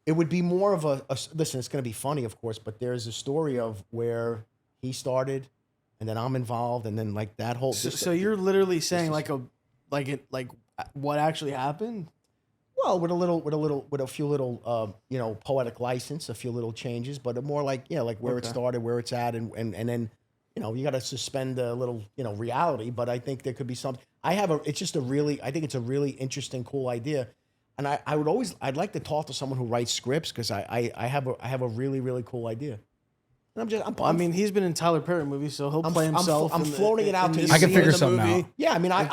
It would be more of a listen, it's going to be funny, of course, but there's a story of where he started, and then I'm involved, and then like that whole.
so you're literally saying like what actually happened?
Well, with a few little, poetic license, a few little changes, but more like, like where it started, where it's at, and then, you got to suspend a little, reality. But I think there could be something. I think it's a really interesting, cool idea, and I'd like to talk to someone who writes scripts because I have a really, really cool idea. And
he's been in Tyler Perry movies, so he'll play himself.
I'm floating it out to you.
I can figure something out.
Yeah, I mean, I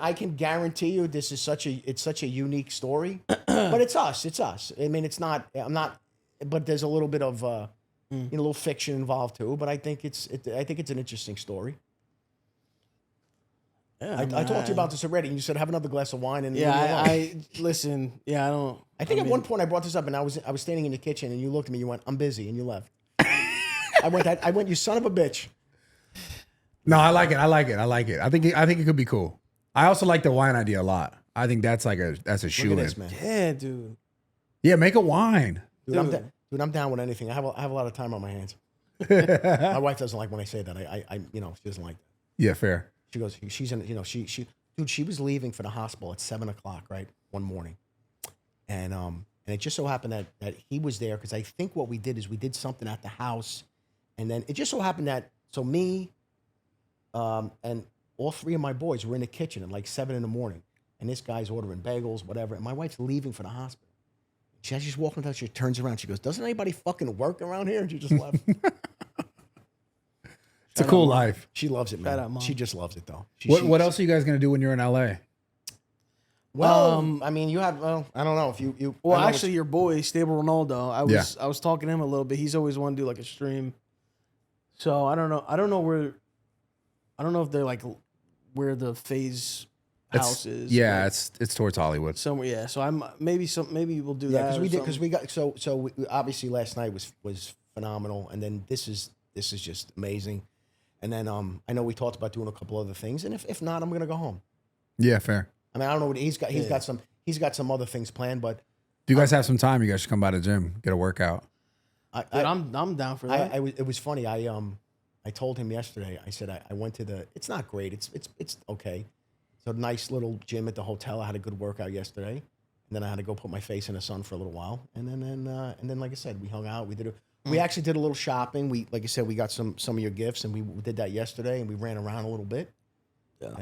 I
can guarantee you this is such a unique story, but it's us. I mean, I'm not, but there's a little bit of a little fiction involved too. But I think it's an interesting story.
Yeah,
I talked to you about this already, and you said have another glass of wine and
I listen. Yeah, I don't.
I think at one point I brought this up, and I was standing in the kitchen, and you looked at me, you went, "I'm busy," and you left. I went, "You son of a bitch."
No, I like it. I think it could be cool. I also like the wine idea a lot. I think that's a shoe
Look
in.
at this, man.
Yeah, dude.
Yeah, make a wine.
Dude, I'm down with anything. I have a lot of time on my hands. My wife doesn't like when I say that. She doesn't like that.
Yeah, fair.
She goes, she's in, she was leaving for the hospital at 7:00, right, one morning, and it just so happened that he was there because I think what we did is we did something at the house, and then it just so happened that me, and all three of my boys were in the kitchen at like 7 a.m, and this guy's ordering bagels, whatever, and my wife's leaving for the hospital. She's walking down, she turns around, she goes, "Doesn't anybody fucking work around here?" And she just left.
It's a cool life.
She loves it, man.
Shout out, Mom.
She just loves it, though.
What else are you guys gonna do when you're in LA?
Well, I mean, I don't know if you.
Well,
I know
actually, your boy Stable Ronaldo. I was talking to him a little bit. He's always wanted to do like a stream. So I don't know. I don't know if they're like where the Phase house is.
Yeah, it's towards Hollywood.
Somewhere. Yeah. So maybe we'll do that.
because we got so obviously last night was phenomenal, and then this is just amazing, and then I know we talked about doing a couple other things, and if not, I'm gonna go home.
Yeah, fair.
I mean, I don't know what he's got. He's got some other things planned, but
Do you guys have some time? You guys should come by the gym, get a workout.
I'm down for that.
It was funny. I told him yesterday. I said I went to the. It's not great. It's okay. It's a nice little gym at the hotel. I had a good workout yesterday, and then I had to go put my face in the sun for a little while, and then like I said, we hung out. We actually did a little shopping. Like I said, we got some of your gifts, and we did that yesterday, and we ran around a little bit. Yeah.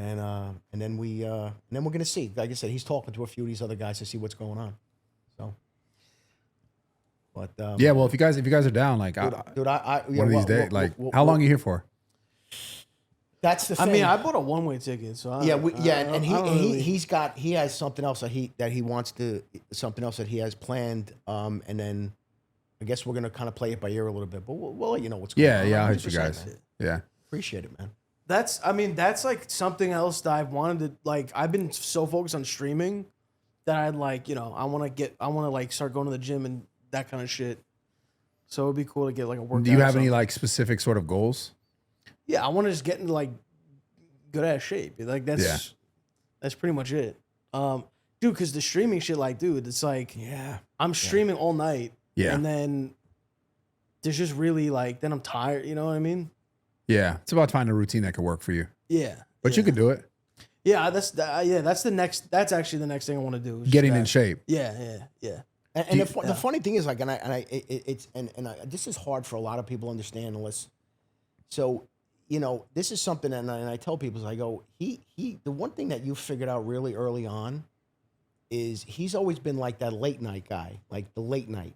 And then we're gonna see. Like I said, he's talking to a few of these other guys to see what's going on. So, but
yeah, well, if you guys are down, like
dude,
one of these days, how long are you here for?
That's the thing.
I mean, I bought a one-way ticket, so
and he has something else that he wants to something else that he has planned. And then I guess we're gonna kind of play it by ear a little bit, but we'll let you know what's going on.
Yeah, I'll hit you
100%,
guys.
man.
Yeah,
Appreciate it, man.
That's like something else that I've wanted to like. I've been so focused on streaming that I'd like, I want to like start going to the gym and that kind of shit. So it'd be cool to get like a workout.
Do you have any like specific sort of goals?
Yeah, I want to just get into like good ass shape. Like that's pretty much it. Dude, because the streaming shit, like, dude, it's like, I'm streaming all night.
Yeah.
And then there's just really like, then I'm tired. You know what I mean?
Yeah. It's about finding a routine that could work for you.
Yeah.
But you could do it.
Yeah, that's actually the next thing I want to do. Is
Getting
that.
in shape.
Yeah.
And the funny thing is, like, this is hard for a lot of people to understand unless. So, this is something, and I tell people, I go, the one thing that you figured out really early on is he's always been like that late night guy, like the late night,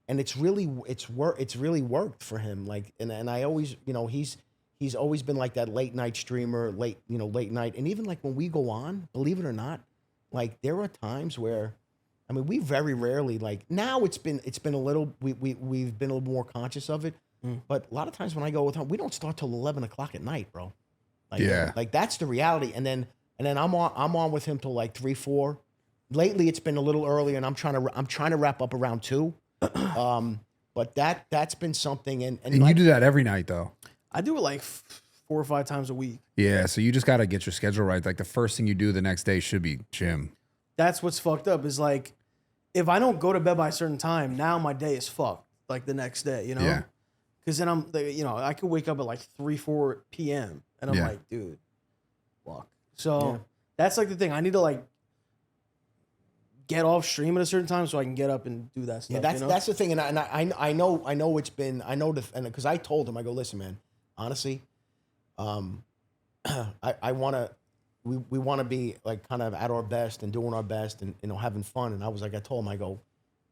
and it's really worked for him. Like, and I always, he's always been like that late night streamer, late night, and even like when we go on, believe it or not, like there are times where. I mean, we very rarely like now. It's been a little. We've been a little more conscious of it, but a lot of times when I go with him, we don't start till 11 o'clock at night, bro. Like, like that's the reality. And then I'm on with him till like 3, 4. Lately, it's been a little earlier, and I'm trying to wrap up around 2. But that's been something. And
like, you do that every night though.
I do it like 4 or 5 times a week.
Yeah, so you just got to get your schedule right. Like the first thing you do the next day should be gym.
That's what's fucked up is like, if I don't go to bed by a certain time, now my day is fucked. Like the next day,
Yeah.
Because then I could wake up at like 3, 4 p.m. and I'm like, dude, fuck. So that's like the thing. I need to like get off stream at a certain time so I can get up and do that stuff.
Yeah,
you know?
that's the thing, and I know it's been because I told him, I go, listen, man, honestly, I want to. We want to be like kind of at our best and doing our best and having fun. And I was like, I told him, I go,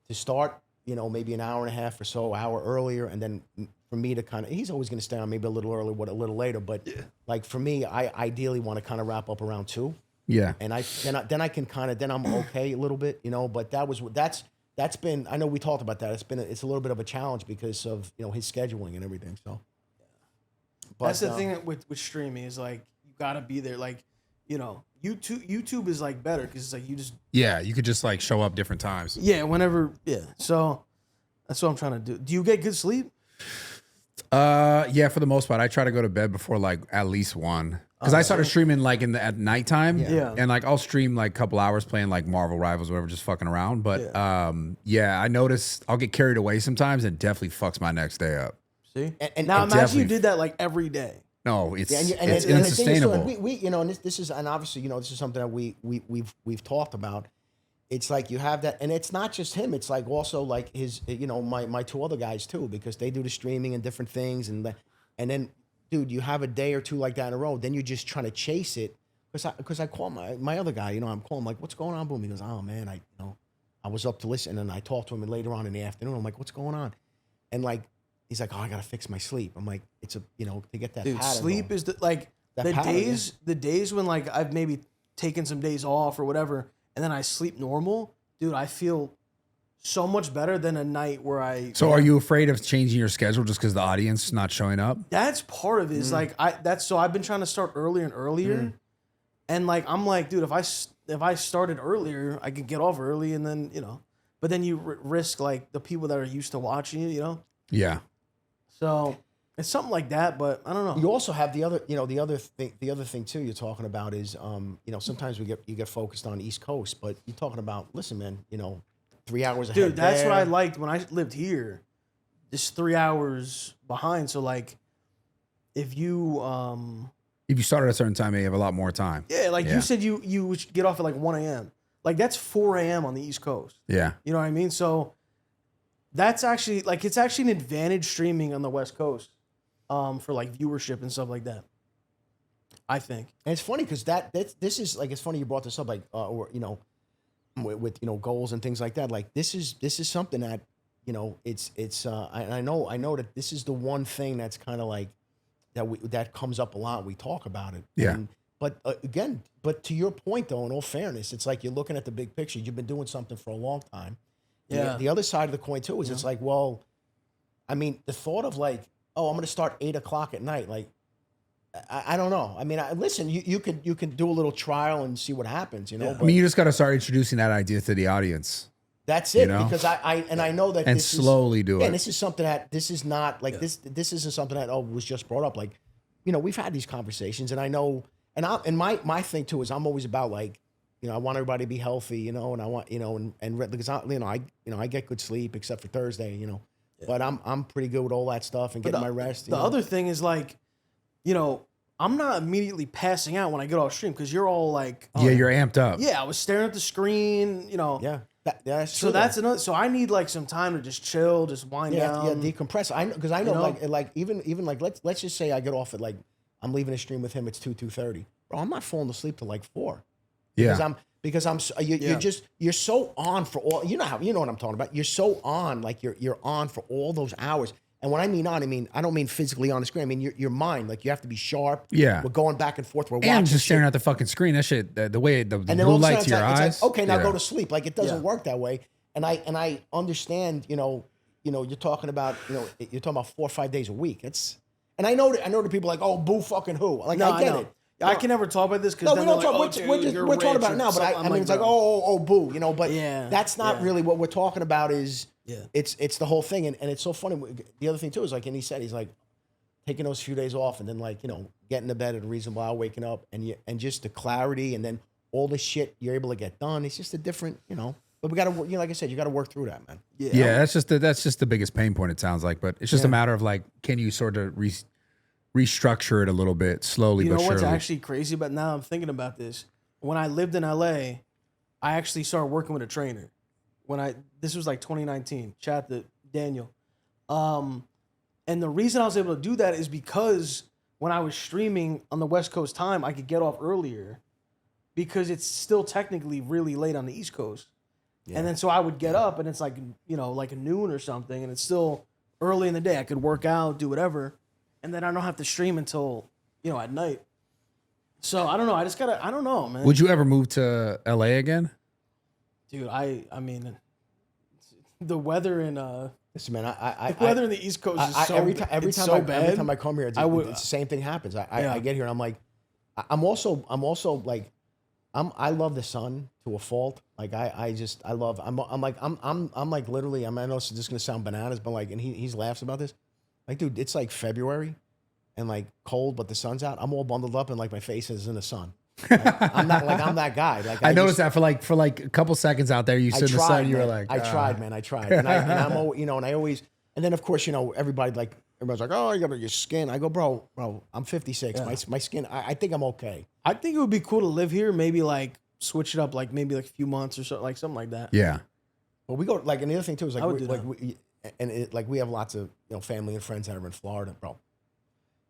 to start, maybe an hour and a half or so, hour earlier, and then for me to kind of, he's always going to stay on maybe a little earlier, a little later, but like for me, I ideally want to kind of wrap up around 2.
Yeah.
And then I can kind of, then I'm okay a little bit, but that's been, I know we talked about that. It's a little bit of a challenge because of, his scheduling and everything. So but,
that's the thing with streaming is like, you gotta be there. Like, YouTube is like better because it's like you just
you could just like show up different times.
whenever so that's what I'm trying to do. Do you get good sleep?
Yeah, for the most part, I try to go to bed before like at least 1 because I started streaming like at nighttime.
Yeah.
And like I'll stream like a couple hours playing like Marvel Rivals or whatever, just fucking around. But I notice I'll get carried away sometimes and definitely fucks my next day up.
See,
and
now imagine
definitely
you did that like every day.
No, it's
and
it's
the thing is,
unsustainable.
we and this is, and obviously, this is something that we've talked about. It's like you have that, and it's not just him. It's like also like his, my 2 other guys too, because they do the streaming and different things, and then, dude, you have a day or 2 like that in a row, then you're just trying to chase it. Because I call my other guy, I'm calling like, what's going on, boom? He goes, oh man, I was up to listen, and I talked to him later on in the afternoon. I'm like, what's going on? And like, he's like, oh, I gotta fix my sleep. I'm like, it's to get that.
Dude,
pattern
sleep
going.
is the days when like I've maybe taken some days off or whatever, and then I sleep normal, dude. I feel so much better than a night where I.
So, are you afraid of changing your schedule just because the audience is not showing up?
That's part of it. Is like I've been trying to start earlier and earlier, and like I'm like, dude, if I started earlier, I could get off early, and then but then you risk like the people that are used to watching you,
Yeah.
So it's something like that, but I don't know.
You also have the other thing too. You're talking about is, sometimes you get focused on East Coast, but you're talking about, listen, man, 3 hours ahead.
Dude, that's
there.
what I liked when I lived here. Just 3 hours behind. So like, if you
start at a certain time, you have a lot more time.
yeah, like you said, you would get off at like 1 a.m. Like that's 4 a.m. on the East Coast.
Yeah.
You know what I mean? So that's actually like it's actually an advantage streaming on the West Coast, for like viewership and stuff like that. I think.
And it's funny because this is like, it's funny you brought this up, like with goals and things like that. Like this is something that I know that this is the one thing that's kind of like that comes up a lot. We talk about it.
Yeah.
But to your point though, in all fairness, it's like you're looking at the big picture. You've been doing something for a long time.
Yeah.
The other side of the coin too is it's like, well, I mean, the thought of like, oh, I'm going to start 8 o'clock at night. Like, I don't know. I mean, listen, you can do a little trial and see what happens,
I mean, you just got to start introducing that idea to the audience.
That's it, because I know that
and
this
slowly do it.
And this is something that this is not like this isn't something that was just brought up. Like, we've had these conversations, and I know, and my thing too is I'm always about like, I want everybody to be healthy, and I want, and because I get good sleep except for Thursday, but I'm pretty good with all that stuff and getting my rest.
The other thing is like, I'm not immediately passing out when I get off stream because you're all like,
you're amped up.
Yeah, I was staring at the screen,
Yeah, that's true.
So that's another. So I need like some time to just chill, just wind down.
Yeah, decompress. I know because I know like even like let's just say I get off at like I'm leaving a stream with him. It's 2:30. Bro, I'm not falling asleep till like 4.
Yeah.
Because you're so on for all, what I'm talking about. You're so on, like you're on for all those hours. And when I mean on, I don't mean physically on the screen. I mean your mind, like you have to be sharp.
Yeah.
We're going back and forth. We're watching.
And just staring at the fucking screen. That shit, the way the
and then
blue
all of a
light
sudden
to your eyes.
it's like, okay, now go to sleep. Like it doesn't work that way. And I understand, you're talking about, you're talking about 4 or 5 days a week. And I know that people are like, oh, boo fucking who? Like I get it.
I can never talk about this because
no, we don't talk. We're talking about it now, but I mean, it's like, oh, boo, But that's not really what we're talking about. Is it's the whole thing, and it's so funny. The other thing too is like, and he's like taking those few days off, and then like getting to bed at a reasonable hour, waking up, and just the clarity, and then all the shit you're able to get done. It's just a different, But we got to, like I said, you got to work through that, man.
Yeah, that's just the biggest pain point. It sounds like, but it's just a matter of like, can you sort of restructure it a little bit slowly but surely.
What's actually crazy about now I'm thinking about this. When I lived in LA, I actually started working with a trainer this was like 2019. Shout out to Daniel. And the reason I was able to do that is because when I was streaming on the West Coast time, I could get off earlier because it's still technically really late on the East Coast. Yeah. And then so I would get up and it's like, you know, like a noon or something, and it's still early in the day. I could work out, do whatever, and then I don't have to stream until, you know, at night. So I don't know. I don't know, man.
Would you ever move to LA again?
Dude, I mean, the weather in
listen, man,
the weather in the East Coast is so
every
bad.
time I come here, it's the same thing happens. I get here and I'm like, I'm also like, I love the sun to a fault. Like I'm like literally, I know this is just gonna sound bananas, but like, and he laughs about this. Like, dude, it's like February and like cold, but the sun's out. I'm all bundled up and like my face is in the sun. Like, I'm that guy. Like
I noticed that for like a couple seconds out there, you stood in the sun. You were like,
I tried, man. I tried, and I'm always, you know, and I always, and then of course, you know, everybody's like, oh, you got your skin. I go, bro, I'm 56. Yeah. My skin, I think I'm okay.
I think it would be cool to live here. Maybe like switch it up, like maybe like a few months or so, like something like that.
Yeah.
Well, we go like, and the other thing too is like, we have lots of, you know, family and friends that are in Florida, bro.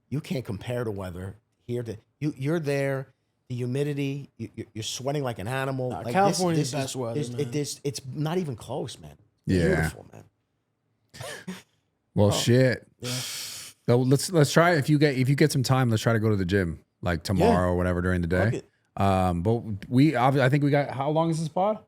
You can't compare the weather here to you're there. The humidity, you're sweating like an animal. Like
California is best weather, man.
It's not even close, man.
Yeah.
Beautiful, man.
Well, shit. Yeah. So let's try. If you get some time, let's try to go to the gym like tomorrow or whatever during the day. But I think we got. How long is this pod?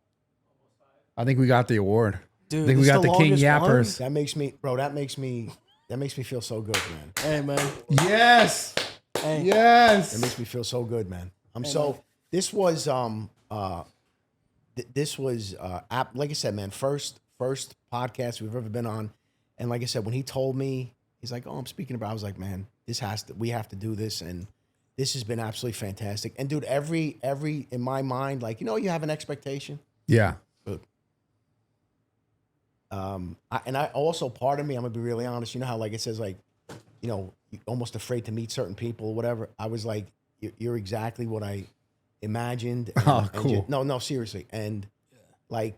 I think we got the award.
Dude,
I think we got the King Yappers.
That makes me feel so good, man.
Hey, man.
Yes.
Hey.
Yes.
That makes me feel so good, man. This was like I said, man, first podcast we've ever been on, and like I said, when he told me, he's like, oh, I'm speaking about, I was like, man, we have to do this, and this has been absolutely fantastic. And dude, every in my mind, like, you know, you have an expectation.
Yeah.
Good. I also, part of me, I'm gonna be really honest, you know how like it says like, you know, you're almost afraid to meet certain people or whatever. I was like, you're exactly what I imagined. And,
cool.
No, seriously. And like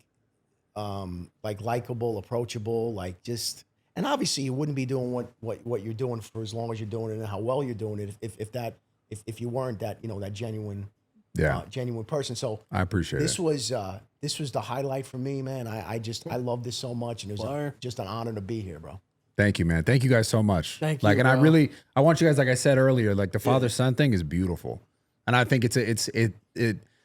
likable, approachable, like just, and obviously you wouldn't be doing what you're doing for as long as you're doing it and how well you're doing it if you weren't that, you know, that genuine person. So
I appreciate
this was the highlight for me, man. I love this so much, and it was just an honor to be here, bro.
Thank you, man. Thank you guys so much.
Thank you.
Like, and
bro.
I want you guys, like I said earlier, like the father-son thing is beautiful. And I think it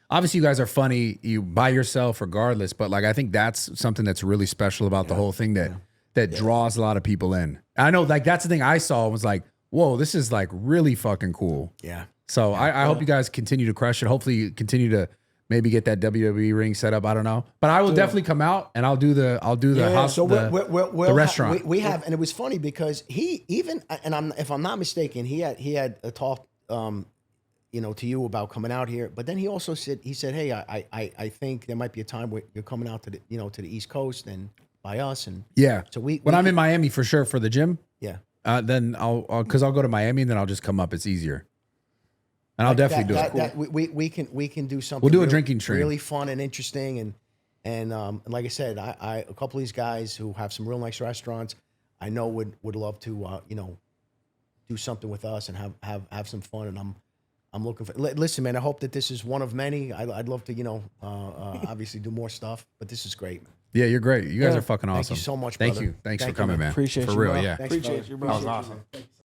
obviously you guys are funny, you by yourself regardless, but like, I think that's something that's really special about the whole thing that draws a lot of people in. I know, like, that's the thing I saw was like, whoa, this is like really fucking cool.
Yeah.
So I hope you guys continue to crush it. Hopefully you continue to maybe get that WWE ring set up. I don't know, but I will definitely come out and I'll do the house. So the restaurant.
We have, and it was funny because he even, and if I'm not mistaken, he had a talk, you know, to you about coming out here. But then he also said, hey, I think there might be a time where you're coming out to the East Coast and by us, and so when
I'm in Miami for sure for the gym.
Yeah.
Then I'll go to Miami and then I'll just come up. It's easier. And I'll definitely do it.
We can do something.
We'll do a drinking stream.
Really fun and interesting, and like I said, a couple of these guys who have some real nice restaurants, I know would love to you know, do something with us and have some fun. And I'm looking for. Listen, man, I hope that this is one of many. I'd love to, you know, obviously do more stuff, but this is great.
Yeah, you're great. You guys are fucking awesome.
Thank you so much,
Thank
brother.
you. Thanks for coming, man.
Appreciate
for
you,
real.
bro.
Yeah.
Appreciate you, bro.
That was awesome.